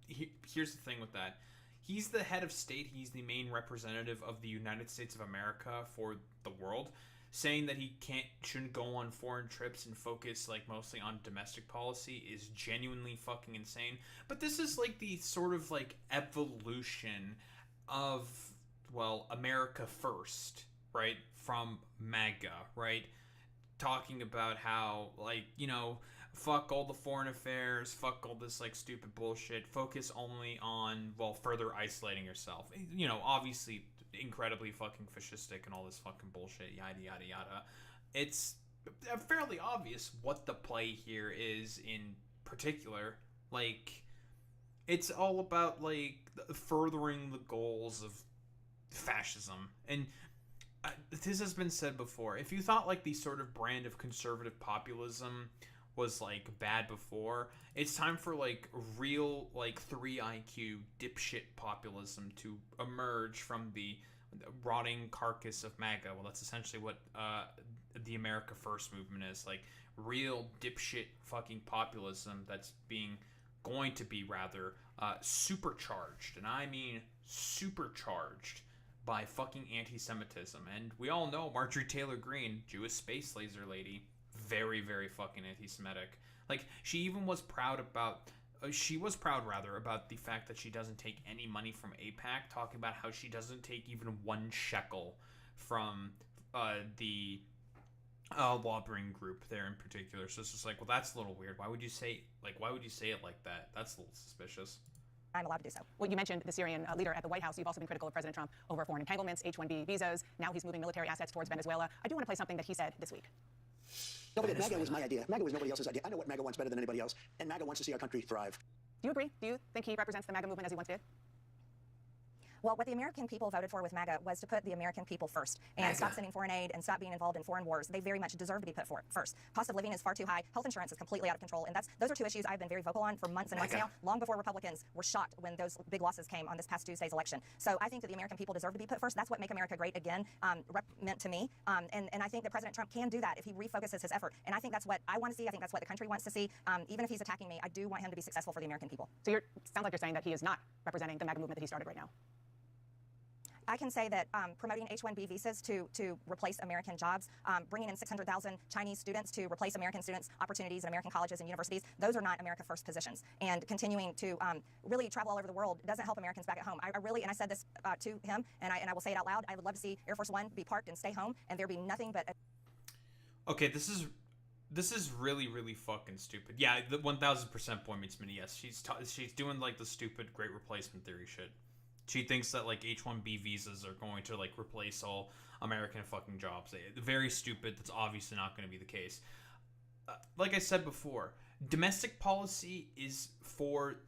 [SPEAKER 1] the thing with that. He's the head of state, he's the main representative of the United States of America for the world. Saying that he shouldn't go on foreign trips and focus like mostly on domestic policy is genuinely fucking insane. But this is like the sort of like evolution of, well, America First, right? From MAGA, right? Talking about how, like, fuck all the foreign affairs, fuck all this like stupid bullshit, focus only on, well, further isolating yourself. Obviously incredibly fucking fascistic and all this fucking bullshit, yada yada yada. It's fairly obvious what the play here is in particular. Like, it's all about like furthering the goals of fascism. And this has been said before. If you thought like the sort of brand of conservative populism was like bad before, it's time for like real like 3 IQ dipshit populism to emerge from the rotting carcass of MAGA. Well, that's essentially what the America First movement is, like real dipshit fucking populism that's going to be rather supercharged, and I mean supercharged, by fucking anti-Semitism. And we all know Marjorie Taylor Greene, Jewish space laser lady, very, very fucking anti-Semitic. Like, she even was proud about, about the fact that she doesn't take any money from AIPAC, talking about how she doesn't take even 1 shekel from the lobbying group there in particular. So it's just like, well, that's a little weird. Why would you say it like that? That's a little suspicious.
[SPEAKER 17] I'm allowed to do so. Well, you mentioned the Syrian leader at the White House. You've also been critical of President Trump over foreign entanglements, H-1B visas. Now he's moving military assets towards Venezuela. I do want to play something that he said this week.
[SPEAKER 19] Don't forget, MAGA was my idea. MAGA was nobody else's idea. I know what MAGA wants better than anybody else, and MAGA wants to see our country thrive.
[SPEAKER 17] Do you agree? Do you think he represents the MAGA movement as he once did?
[SPEAKER 18] Well, what the American people voted for with MAGA was to put the American people first and stop sending foreign aid and stop being involved in foreign wars. They very much deserve to be put first. Cost of living is far too high. Health insurance is completely out of control. And those are 2 issues I've been very vocal on for months and months now, long before Republicans were shocked when those big losses came on this past Tuesday's election. So I think that the American people deserve to be put first. That's what Make America Great Again meant to me. And I think that President Trump can do that if he refocuses his effort. And I think that's what I want to see. I think that's what the country wants to see. Even if he's attacking me, I do want him to be successful for the American people.
[SPEAKER 17] So sounds like you're saying that he is not representing the MAGA movement that he started right now.
[SPEAKER 18] I can say that promoting H-1B visas to replace American jobs, bringing in 600,000 Chinese students to replace American students' opportunities in American colleges and universities, those are not America First positions. And continuing to really travel all over the world doesn't help Americans back at home. I really, and I said this to him, and I will say it out loud, I would love to see Air Force One be parked and stay home, and there be nothing but...
[SPEAKER 1] Okay, this is really, really fucking stupid. Yeah, the 1000% point means many. Yes, she's doing like the stupid great replacement theory shit. She thinks that like H-1B visas are going to like replace all American fucking jobs. Very stupid. That's obviously not going to be the case. Like I said before, domestic policy is for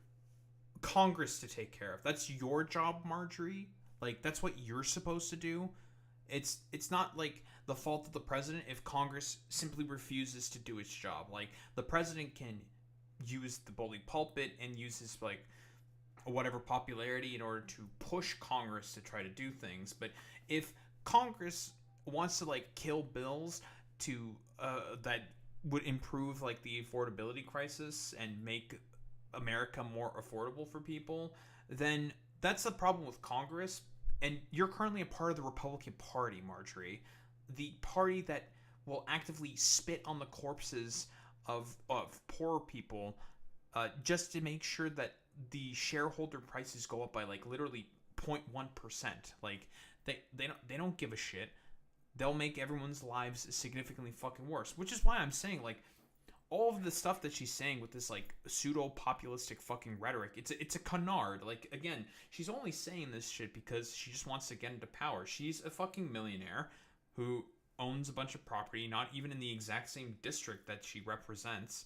[SPEAKER 1] Congress to take care of. That's your job, Marjorie. Like, that's what you're supposed to do. It's not like the fault of the president if Congress simply refuses to do its job. Like, the president can use the bully pulpit and use his like whatever popularity in order to push Congress to try to do things. But if Congress wants to like kill bills to that would improve like the affordability crisis and make America more affordable for people, then that's the problem with Congress. And you're currently a part of the Republican Party, Marjorie, the party that will actively spit on the corpses of poor people just to make sure that the shareholder prices go up by like literally 0.1%. Like they don't give a shit. They'll make everyone's lives significantly fucking worse, which is why I'm saying like all of the stuff that she's saying with this like pseudo populistic fucking rhetoric, it's a canard. Like, again, she's only saying this shit because she just wants to get into power. She's a fucking millionaire who owns a bunch of property, not even in the exact same district that she represents.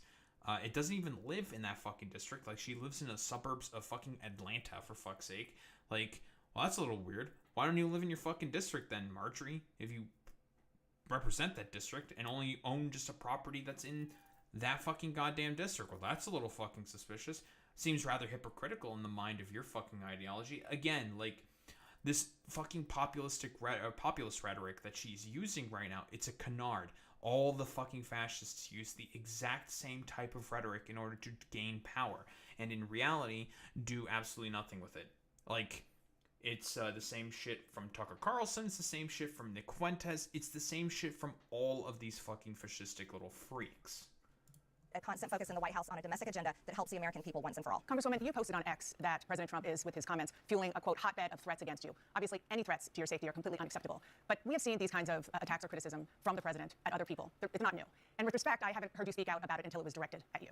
[SPEAKER 1] It doesn't even live in that fucking district. Like, she lives in the suburbs of fucking Atlanta, for fuck's sake. Like, well, that's a little weird. Why don't you live in your fucking district then, Marjorie? If you represent that district and only own just a property that's in that fucking goddamn district. Well, that's a little fucking suspicious. Seems rather hypocritical in the mind of your fucking ideology. Again, like, this fucking populist rhetoric that she's using right now, it's a canard. All the fucking fascists use the exact same type of rhetoric in order to gain power, and in reality, do absolutely nothing with it. Like, it's the same shit from Tucker Carlson, it's the same shit from Nick Fuentes, it's the same shit from all of these fucking fascistic little freaks.
[SPEAKER 18] A constant focus in the White House on a domestic agenda that helps the American people once and for all.
[SPEAKER 17] Congresswoman, you posted on X that President Trump is, with his comments, fueling a, quote, hotbed of threats against you. Obviously, any threats to your safety are completely unacceptable. But we have seen these kinds of attacks or criticism from the president at other people. It's not new. And with respect, I haven't heard you speak out about it until it was directed at you.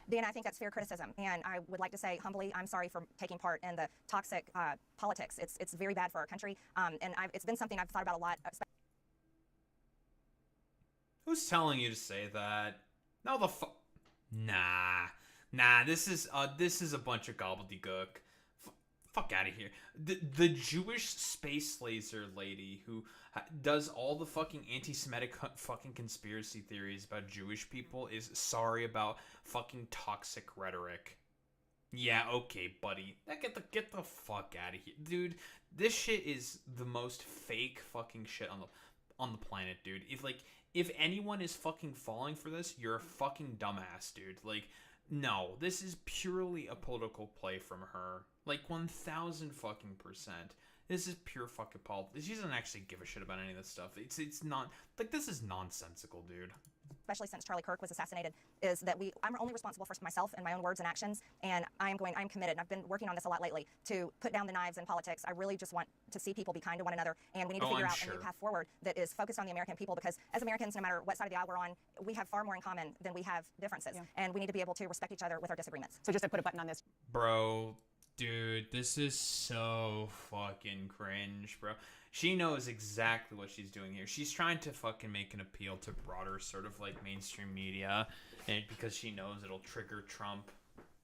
[SPEAKER 18] Dan, I think that's fair criticism. And I would like to say humbly, I'm sorry for taking part in the toxic politics. It's very bad for our country. And it's been something I've thought about a lot.
[SPEAKER 1] Who's telling you to say that? No, the Nah. This is a bunch of gobbledygook. Fuck out of here. The Jewish space laser lady who does all the fucking anti-Semitic fucking conspiracy theories about Jewish people is sorry about fucking toxic rhetoric. Yeah, okay, buddy. Get the fuck out of here, dude. This shit is the most fake fucking shit on the planet, dude. If anyone is fucking falling for this, you're a fucking dumbass, dude. Like, no, this is purely a political play from her. Like, 1,000 fucking percent. This is pure fucking politics. She doesn't actually give a shit about any of this stuff. It's not, like, this is nonsensical, dude.
[SPEAKER 18] Especially since Charlie Kirk was assassinated, is that I'm only responsible for myself and my own words and actions, and I'm committed, and I've been working on this a lot lately, to put down the knives in politics. I really just want to see people be kind to one another, and we need to figure out a new path forward that is focused on the American people, because as Americans, no matter what side of the aisle we're on, we have far more in common than we have differences, and we need to be able to respect each other with our disagreements.
[SPEAKER 17] So just to put a button on this.
[SPEAKER 1] Bro, dude, this is so fucking cringe, bro. She knows exactly what she's doing here. She's trying to fucking make an appeal to broader sort of like mainstream media, and because she knows it'll trigger Trump,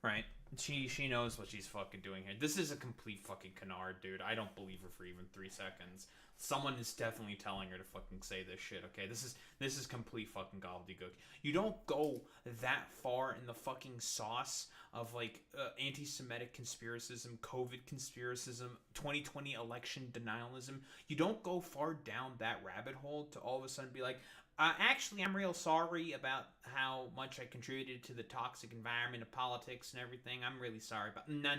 [SPEAKER 1] right? She knows what she's fucking doing here. This is a complete fucking canard, dude. I don't believe her for even 3 seconds. Someone is definitely telling her to fucking say this shit, okay? This is complete fucking gobbledygook. You don't go that far in the fucking sauce of like anti-Semitic conspiracism, COVID conspiracism, 2020 election denialism. You don't go far down that rabbit hole to all of a sudden be like, actually, I'm real sorry about how much I contributed to the toxic environment of politics and everything. I'm really sorry about... No.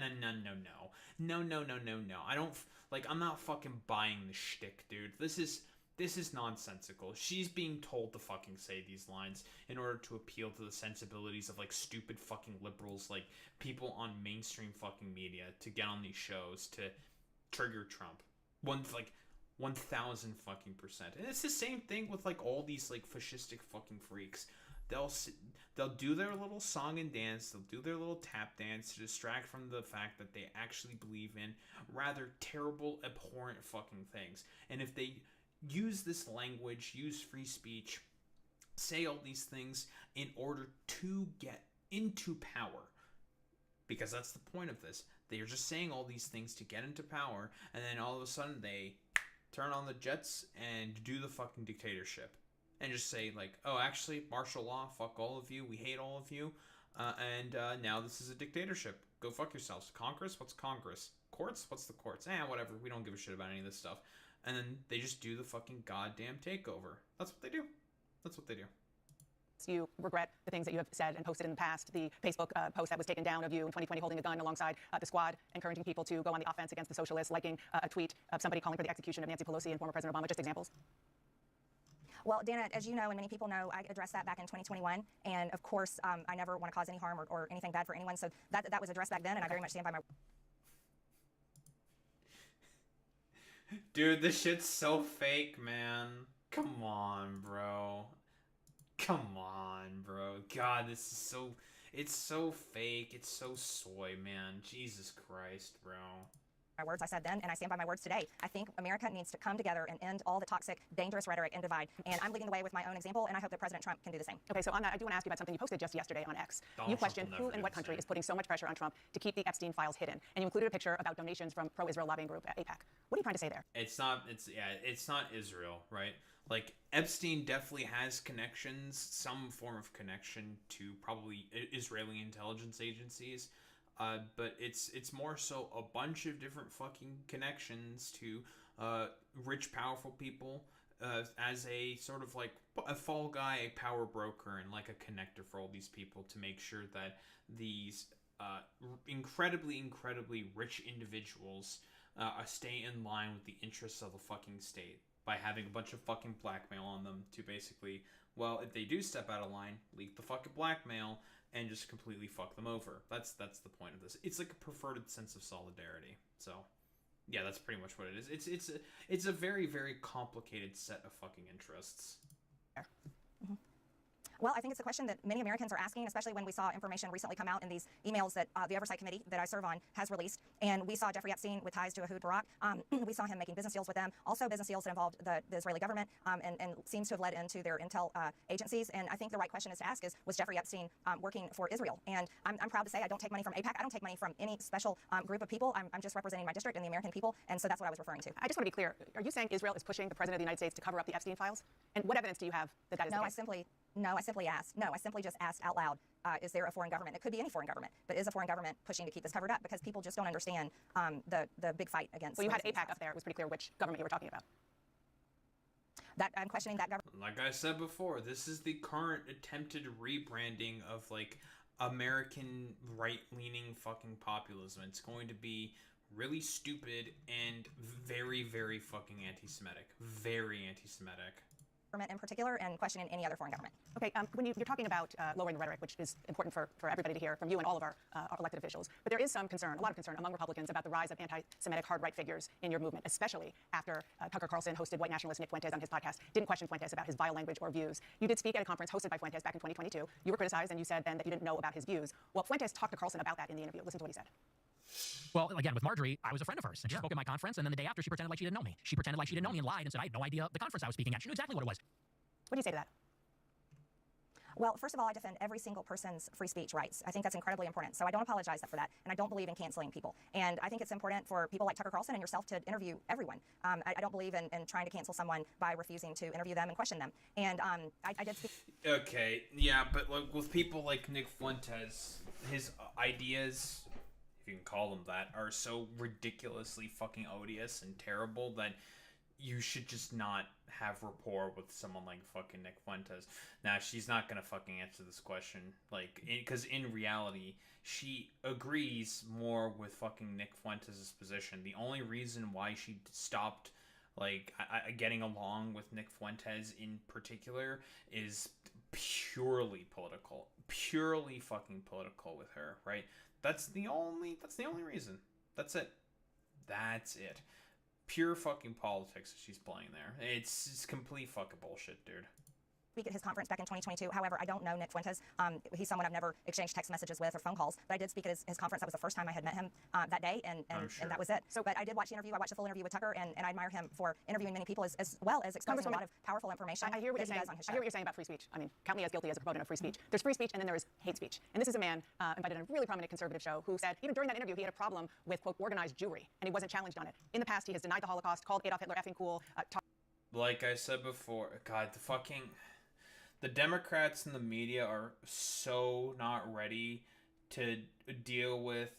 [SPEAKER 1] I don't... Like, I'm not fucking buying the shtick, dude. This is nonsensical. She's being told to fucking say these lines in order to appeal to the sensibilities of, like, stupid fucking liberals, like, people on mainstream fucking media to get on these shows to trigger Trump. 1,000 fucking percent. And it's the same thing with, like, all these, like, fascistic fucking freaks. they'll do their little song and dance, they'll do their little tap dance to distract from the fact that they actually believe in rather terrible, abhorrent fucking things. And if they use this language, use free speech, say all these things in order to get into power, because that's the point of this. They are just saying all these things to get into power, and then all of a sudden they turn on the jets and do the fucking dictatorship. And just say, like, oh, actually, martial law, fuck all of you, we hate all of you, and now this is a dictatorship. Go fuck yourselves. Congress? What's Congress? Courts? What's the courts? Whatever, we don't give a shit about any of this stuff. And then they just do the fucking goddamn takeover. That's what they do. That's what they do.
[SPEAKER 17] You regret the things that you have said and posted in the past. The Facebook post that was taken down of you in 2020 holding a gun alongside the squad, encouraging people to go on the offense against the socialists, liking a tweet of somebody calling for the execution of Nancy Pelosi and former President Obama. Just examples.
[SPEAKER 18] Well, Dana, as you know, and many people know, I addressed that back in 2021, and of course, I never want to cause any harm or anything bad for anyone, so that was addressed back then, and I very much stand by my...
[SPEAKER 1] Dude, this shit's so fake, man. Come on, bro. Come on, bro. God, this is so... It's so fake. It's so soy, man. Jesus Christ, bro.
[SPEAKER 18] My words I said then, and I stand by my words today. I think America needs to come together and end all the toxic, dangerous rhetoric and divide. And I'm leading the way with my own example, and I hope that President Trump can do the same.
[SPEAKER 17] Okay, so on that, I do want to ask you about something you posted just yesterday on X. You questioned who and what country is putting so much pressure on Trump to keep the Epstein files hidden, and you included a picture about donations from pro-Israel lobbying group AIPAC. What are you trying to say there?
[SPEAKER 1] It's not Israel, right? Like, Epstein definitely has connections, some form of connection to probably Israeli intelligence agencies. But it's more so a bunch of different fucking connections to rich, powerful people as a sort of like a fall guy, a power broker, and like a connector for all these people to make sure that these incredibly, incredibly rich individuals stay in line with the interests of the fucking state by having a bunch of fucking blackmail on them to basically, well, if they do step out of line, leak the fucking blackmail and just completely fuck them over. That's the point of this. It's like a perverted sense of solidarity. So, yeah, that's pretty much what it is. It's a very, very complicated set of fucking interests.
[SPEAKER 18] Mm-hmm. Well, I think it's a question that many Americans are asking, especially when we saw information recently come out in these emails that the Oversight Committee that I serve on has released. And we saw Jeffrey Epstein with ties to Ehud Barak. We saw him making business deals with them, also business deals that involved the Israeli government and seems to have led into their intel agencies. And I think the right question is to ask is, was Jeffrey Epstein working for Israel? And I'm proud to say I don't take money from AIPAC. I don't take money from any special group of people. I'm just representing my district and the American people. And so that's what I was referring to.
[SPEAKER 17] I just want to be clear. Are you saying Israel is pushing the President of the United States to cover up the Epstein files? And what evidence do you have that that is the case? I simply just asked out loud, is there a foreign government? It could be any foreign government, but is a foreign government pushing to keep this covered up? Because people just don't understand the big fight against... Well, you had AIPAC up there. It was pretty clear which government you were talking about.
[SPEAKER 18] I'm questioning that government.
[SPEAKER 1] Like I said before, this is the current attempted rebranding of, like, American right-leaning fucking populism. It's going to be really stupid and very, very fucking anti-Semitic. Very anti-Semitic.
[SPEAKER 18] In particular, and questioning any other foreign government.
[SPEAKER 17] Okay, when you're talking about lowering the rhetoric, which is important for everybody to hear from you and all of our elected officials, but there is some concern, a lot of concern among Republicans about the rise of anti-Semitic hard-right figures in your movement, especially after Tucker Carlson hosted white nationalist Nick Fuentes on his podcast, didn't question Fuentes about his vile language or views. You did speak at a conference hosted by Fuentes back in 2022. You were criticized, and you said then that you didn't know about his views. Well, Fuentes talked to Carlson about that in the interview. Listen to what he said.
[SPEAKER 20] Well, again, with Marjorie, I was a friend of hers, and she spoke at my conference, and then the day after, she pretended like she didn't know me. She pretended like she didn't know me and lied and said I had no idea the conference I was speaking at. She knew exactly what it was.
[SPEAKER 17] What do you say to that?
[SPEAKER 18] Well, first of all, I defend every single person's free speech rights. I think that's incredibly important. So I don't apologize for that, and I don't believe in canceling people. And I think it's important for people like Tucker Carlson and yourself to interview everyone. I don't believe in trying to cancel someone by refusing to interview them and question them. And I did speak...
[SPEAKER 1] Okay, yeah, but like with people like Nick Fuentes, his ideas, if you can call them that, are so ridiculously fucking odious and terrible that you should just not have rapport with someone like fucking Nick Fuentes. Now, she's not gonna fucking answer this question, like, because in reality, she agrees more with fucking Nick Fuentes' position. The only reason why she stopped, like, getting along with Nick Fuentes in particular is purely political. Purely fucking political with her, right? That's the only reason. That's it. That's it. Pure fucking politics she's playing there. It's complete fucking bullshit, dude.
[SPEAKER 18] speak at his conference back in 2022. However, I don't know Nick Fuentes. He's someone I've never exchanged text messages with or phone calls, but I did speak at his conference. That was the first time I had met him that day, and that was it. So, but I did watch the interview. I watched the full interview with Tucker, and I admire him for interviewing many people as well as expressing a lot of powerful information.
[SPEAKER 17] I hear what you're saying.
[SPEAKER 18] On his show.
[SPEAKER 17] I hear what you're saying about free speech. I mean, count me as guilty as a proponent of free speech. There's free speech, and then there is hate speech. And this is a man invited on a really prominent conservative show who said, even during that interview, he had a problem with, quote, organized Jewry, and he wasn't challenged on it. In the past, he has denied the Holocaust, called Adolf Hitler effing cool,
[SPEAKER 1] Like I said before, God, the Democrats and the media are so not ready to deal with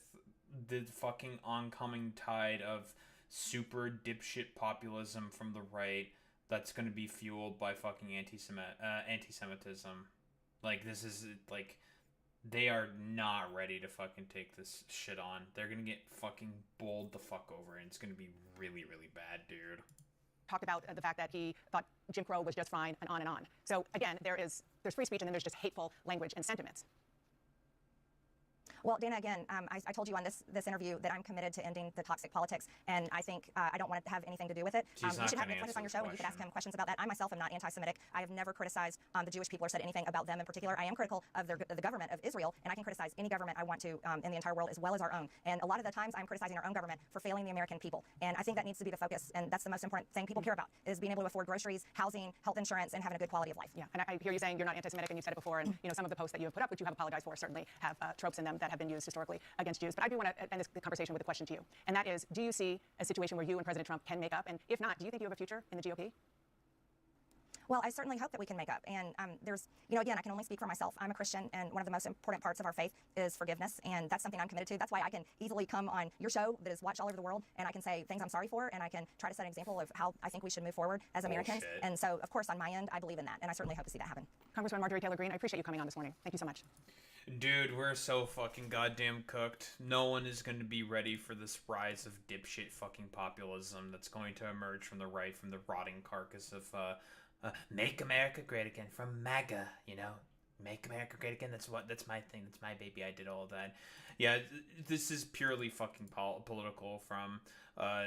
[SPEAKER 1] the fucking oncoming tide of super dipshit populism from the right that's going to be fueled by fucking anti-Semitism. Like, this is, like, they are not ready to fucking take this shit on. They're going to get fucking bowled the fuck over, and it's going to be really, really bad, dude.
[SPEAKER 17] Talked about the fact that he thought Jim Crow was just fine, and on and on. So again, there's free speech, and then there's just hateful language and sentiments.
[SPEAKER 18] Well, Dana, again, I told you on this interview that I'm committed to ending the toxic politics, and I think I don't want it to have anything to do with it. You should have Nick Fuentes on your show, and you could ask him questions about that. I myself am not anti-Semitic. I have never criticized the Jewish people or said anything about them in particular. I am critical of the government of Israel, and I can criticize any government I want to in the entire world as well as our own. And a lot of the times I'm criticizing our own government for failing the American people. And I think that needs to be the focus, and that's the most important thing people care about, is being able to afford groceries, housing, health insurance, and having a good quality of life.
[SPEAKER 17] Yeah, and I hear you saying you're not anti-Semitic, and you've said it before, and some of the posts that you have put up, which you have apologized for, certainly have tropes in them that have been used historically against Jews. But I do want to end this conversation with a question to you, and that is, do you see a situation where you and President Trump can make up? And if not, do you think you have a future in the GOP?
[SPEAKER 18] Well, I certainly hope that we can make up. And there's, again, I can only speak for myself. I'm a Christian, and one of the most important parts of our faith is forgiveness, and that's something I'm committed to. That's why I can easily come on your show that is watched all over the world, and I can say things I'm sorry for, and I can try to set an example of how I think we should move forward as Americans. And so, of course, on my end, I believe in that, and I certainly hope to see that happen.
[SPEAKER 17] Congresswoman Marjorie Taylor Greene, I appreciate you coming on this morning. Thank you so much.
[SPEAKER 1] Dude, we're so fucking goddamn cooked. No one is going to be ready for this rise of dipshit fucking populism that's going to emerge from the right, from the rotting carcass of, Make America Great Again, from MAGA, Make America Great Again, that's my thing, that's my baby, I did all of that. Yeah, this is purely fucking political from,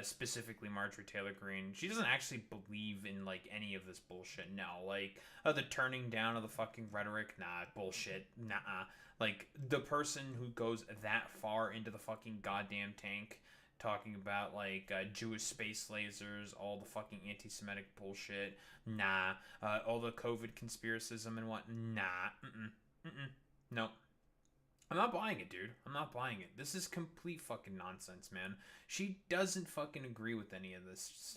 [SPEAKER 1] specifically Marjorie Taylor Greene. She doesn't actually believe in, like, any of this bullshit, no. Like, the turning down of the fucking rhetoric, nah, bullshit, nah. Like, the person who goes that far into the fucking goddamn tank, talking about, like, Jewish space lasers, all the fucking anti-Semitic bullshit, nah. All the COVID conspiracism and what, nah, no. I'm not buying it, dude. I'm not buying it. This is complete fucking nonsense, man. She doesn't fucking agree with any of this,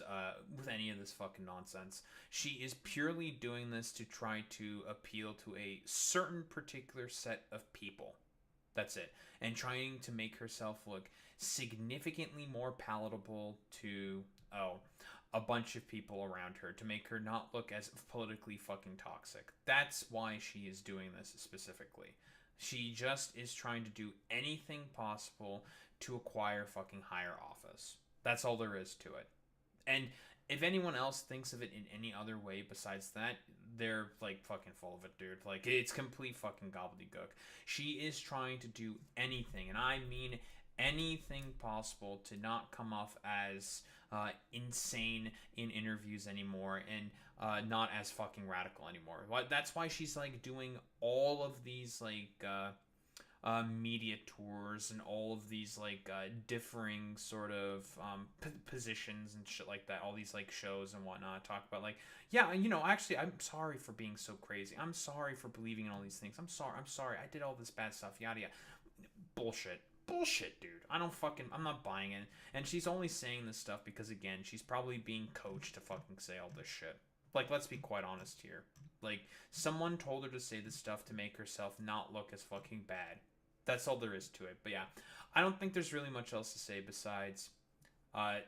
[SPEAKER 1] fucking nonsense. She is purely doing this to try to appeal to a certain particular set of people. That's it. And trying to make herself look significantly more palatable to, a bunch of people around her, to make her not look as politically fucking toxic. That's why she is doing this specifically. She just is trying to do anything possible to acquire fucking higher office. That's all there is to it. And if anyone else thinks of it in any other way besides that, they're, like, fucking full of it, dude. Like, it's complete fucking gobbledygook. She is trying to do anything, and I mean anything possible, to not come off as insane in interviews anymore, and not as fucking radical anymore. That's why she's, like, doing all of these, like, media tours and all of these, like, differing sort of positions and shit like that, all these, like, shows and whatnot, talk about, like, yeah, actually, I'm sorry for being so crazy, I'm sorry for believing in all these things, I'm sorry, I did all this bad stuff, yada yada. Bullshit, dude. I'm not buying it. And she's only saying this stuff because, again, she's probably being coached to fucking say all this shit. Like, let's be quite honest here. Like, someone told her to say this stuff to make herself not look as fucking bad. That's all there is to it. But yeah, I don't think there's really much else to say besides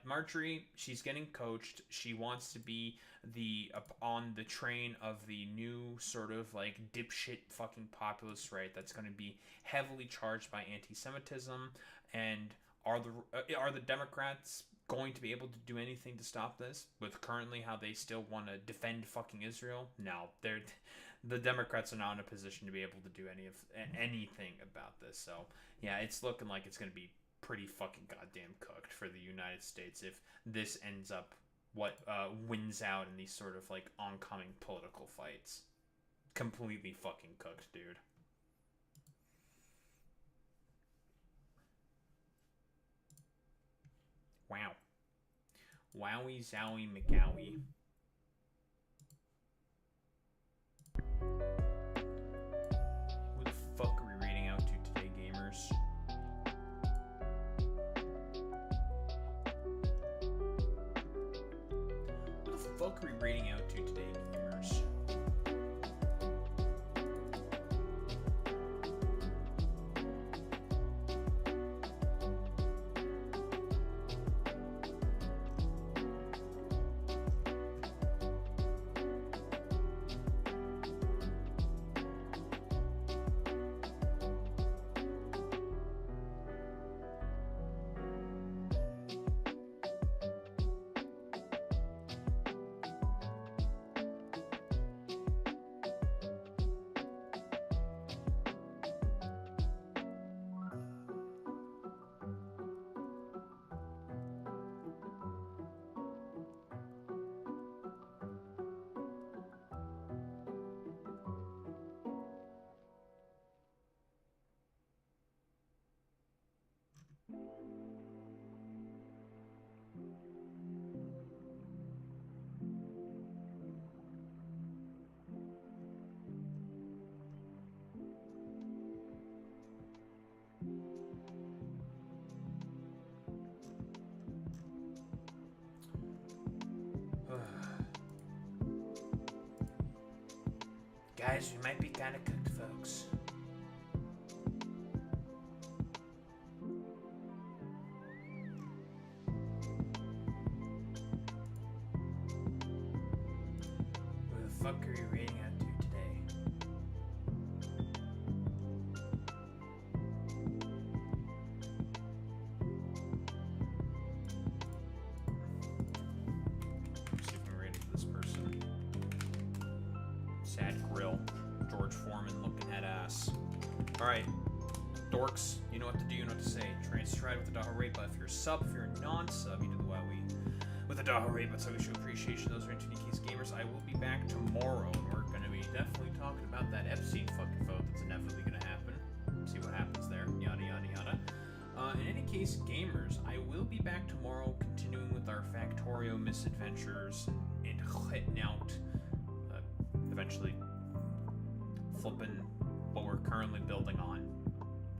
[SPEAKER 1] Marjorie, she's getting coached. She wants to be on the train of the new sort of, like, dipshit fucking populist right that's going to be heavily charged by anti-Semitism. And are the Democrats going to be able to do anything to stop this with currently how they still want to defend fucking Israel? No, the Democrats are not in a position to be able to do anything about this. So yeah, it's looking like it's going to be pretty fucking goddamn cooked for the United States if this ends up what wins out in these sort of, like, oncoming political fights. completely fucking cooked, dude. Wow. Wowie zowie McGowie. Who the fuck are we reading out to today, gamers? What the fuck are we reading out to today, gamers?
[SPEAKER 3] Guys, we might be kind of cooked, folks. Who the fuck are you reading out to today?
[SPEAKER 1] See if I'm ready for this person. Sad grill. George Foreman looking head ass. Alright. Dorks, you know what to do, you know what to say. Transcribe with the Daho rate, but if you're a sub, if you're a non-sub, you do the Wowie with the Daho rate, but so we show appreciation. Those are into Case Gamers. I will be back tomorrow, and we're gonna be definitely talking about that Epstein fucking vote that's inevitably gonna happen. See what happens there. Yada yada yada. In any case, gamers, I will be back tomorrow, continuing with our Factorio misadventures and hitting out, eventually flipping what we're currently building on.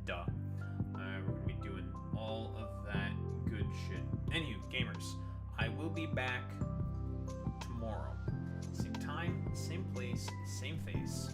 [SPEAKER 1] Duh. We're gonna be doing all of that good shit. Anywho, gamers, I will be back tomorrow. Same time, same place, same face.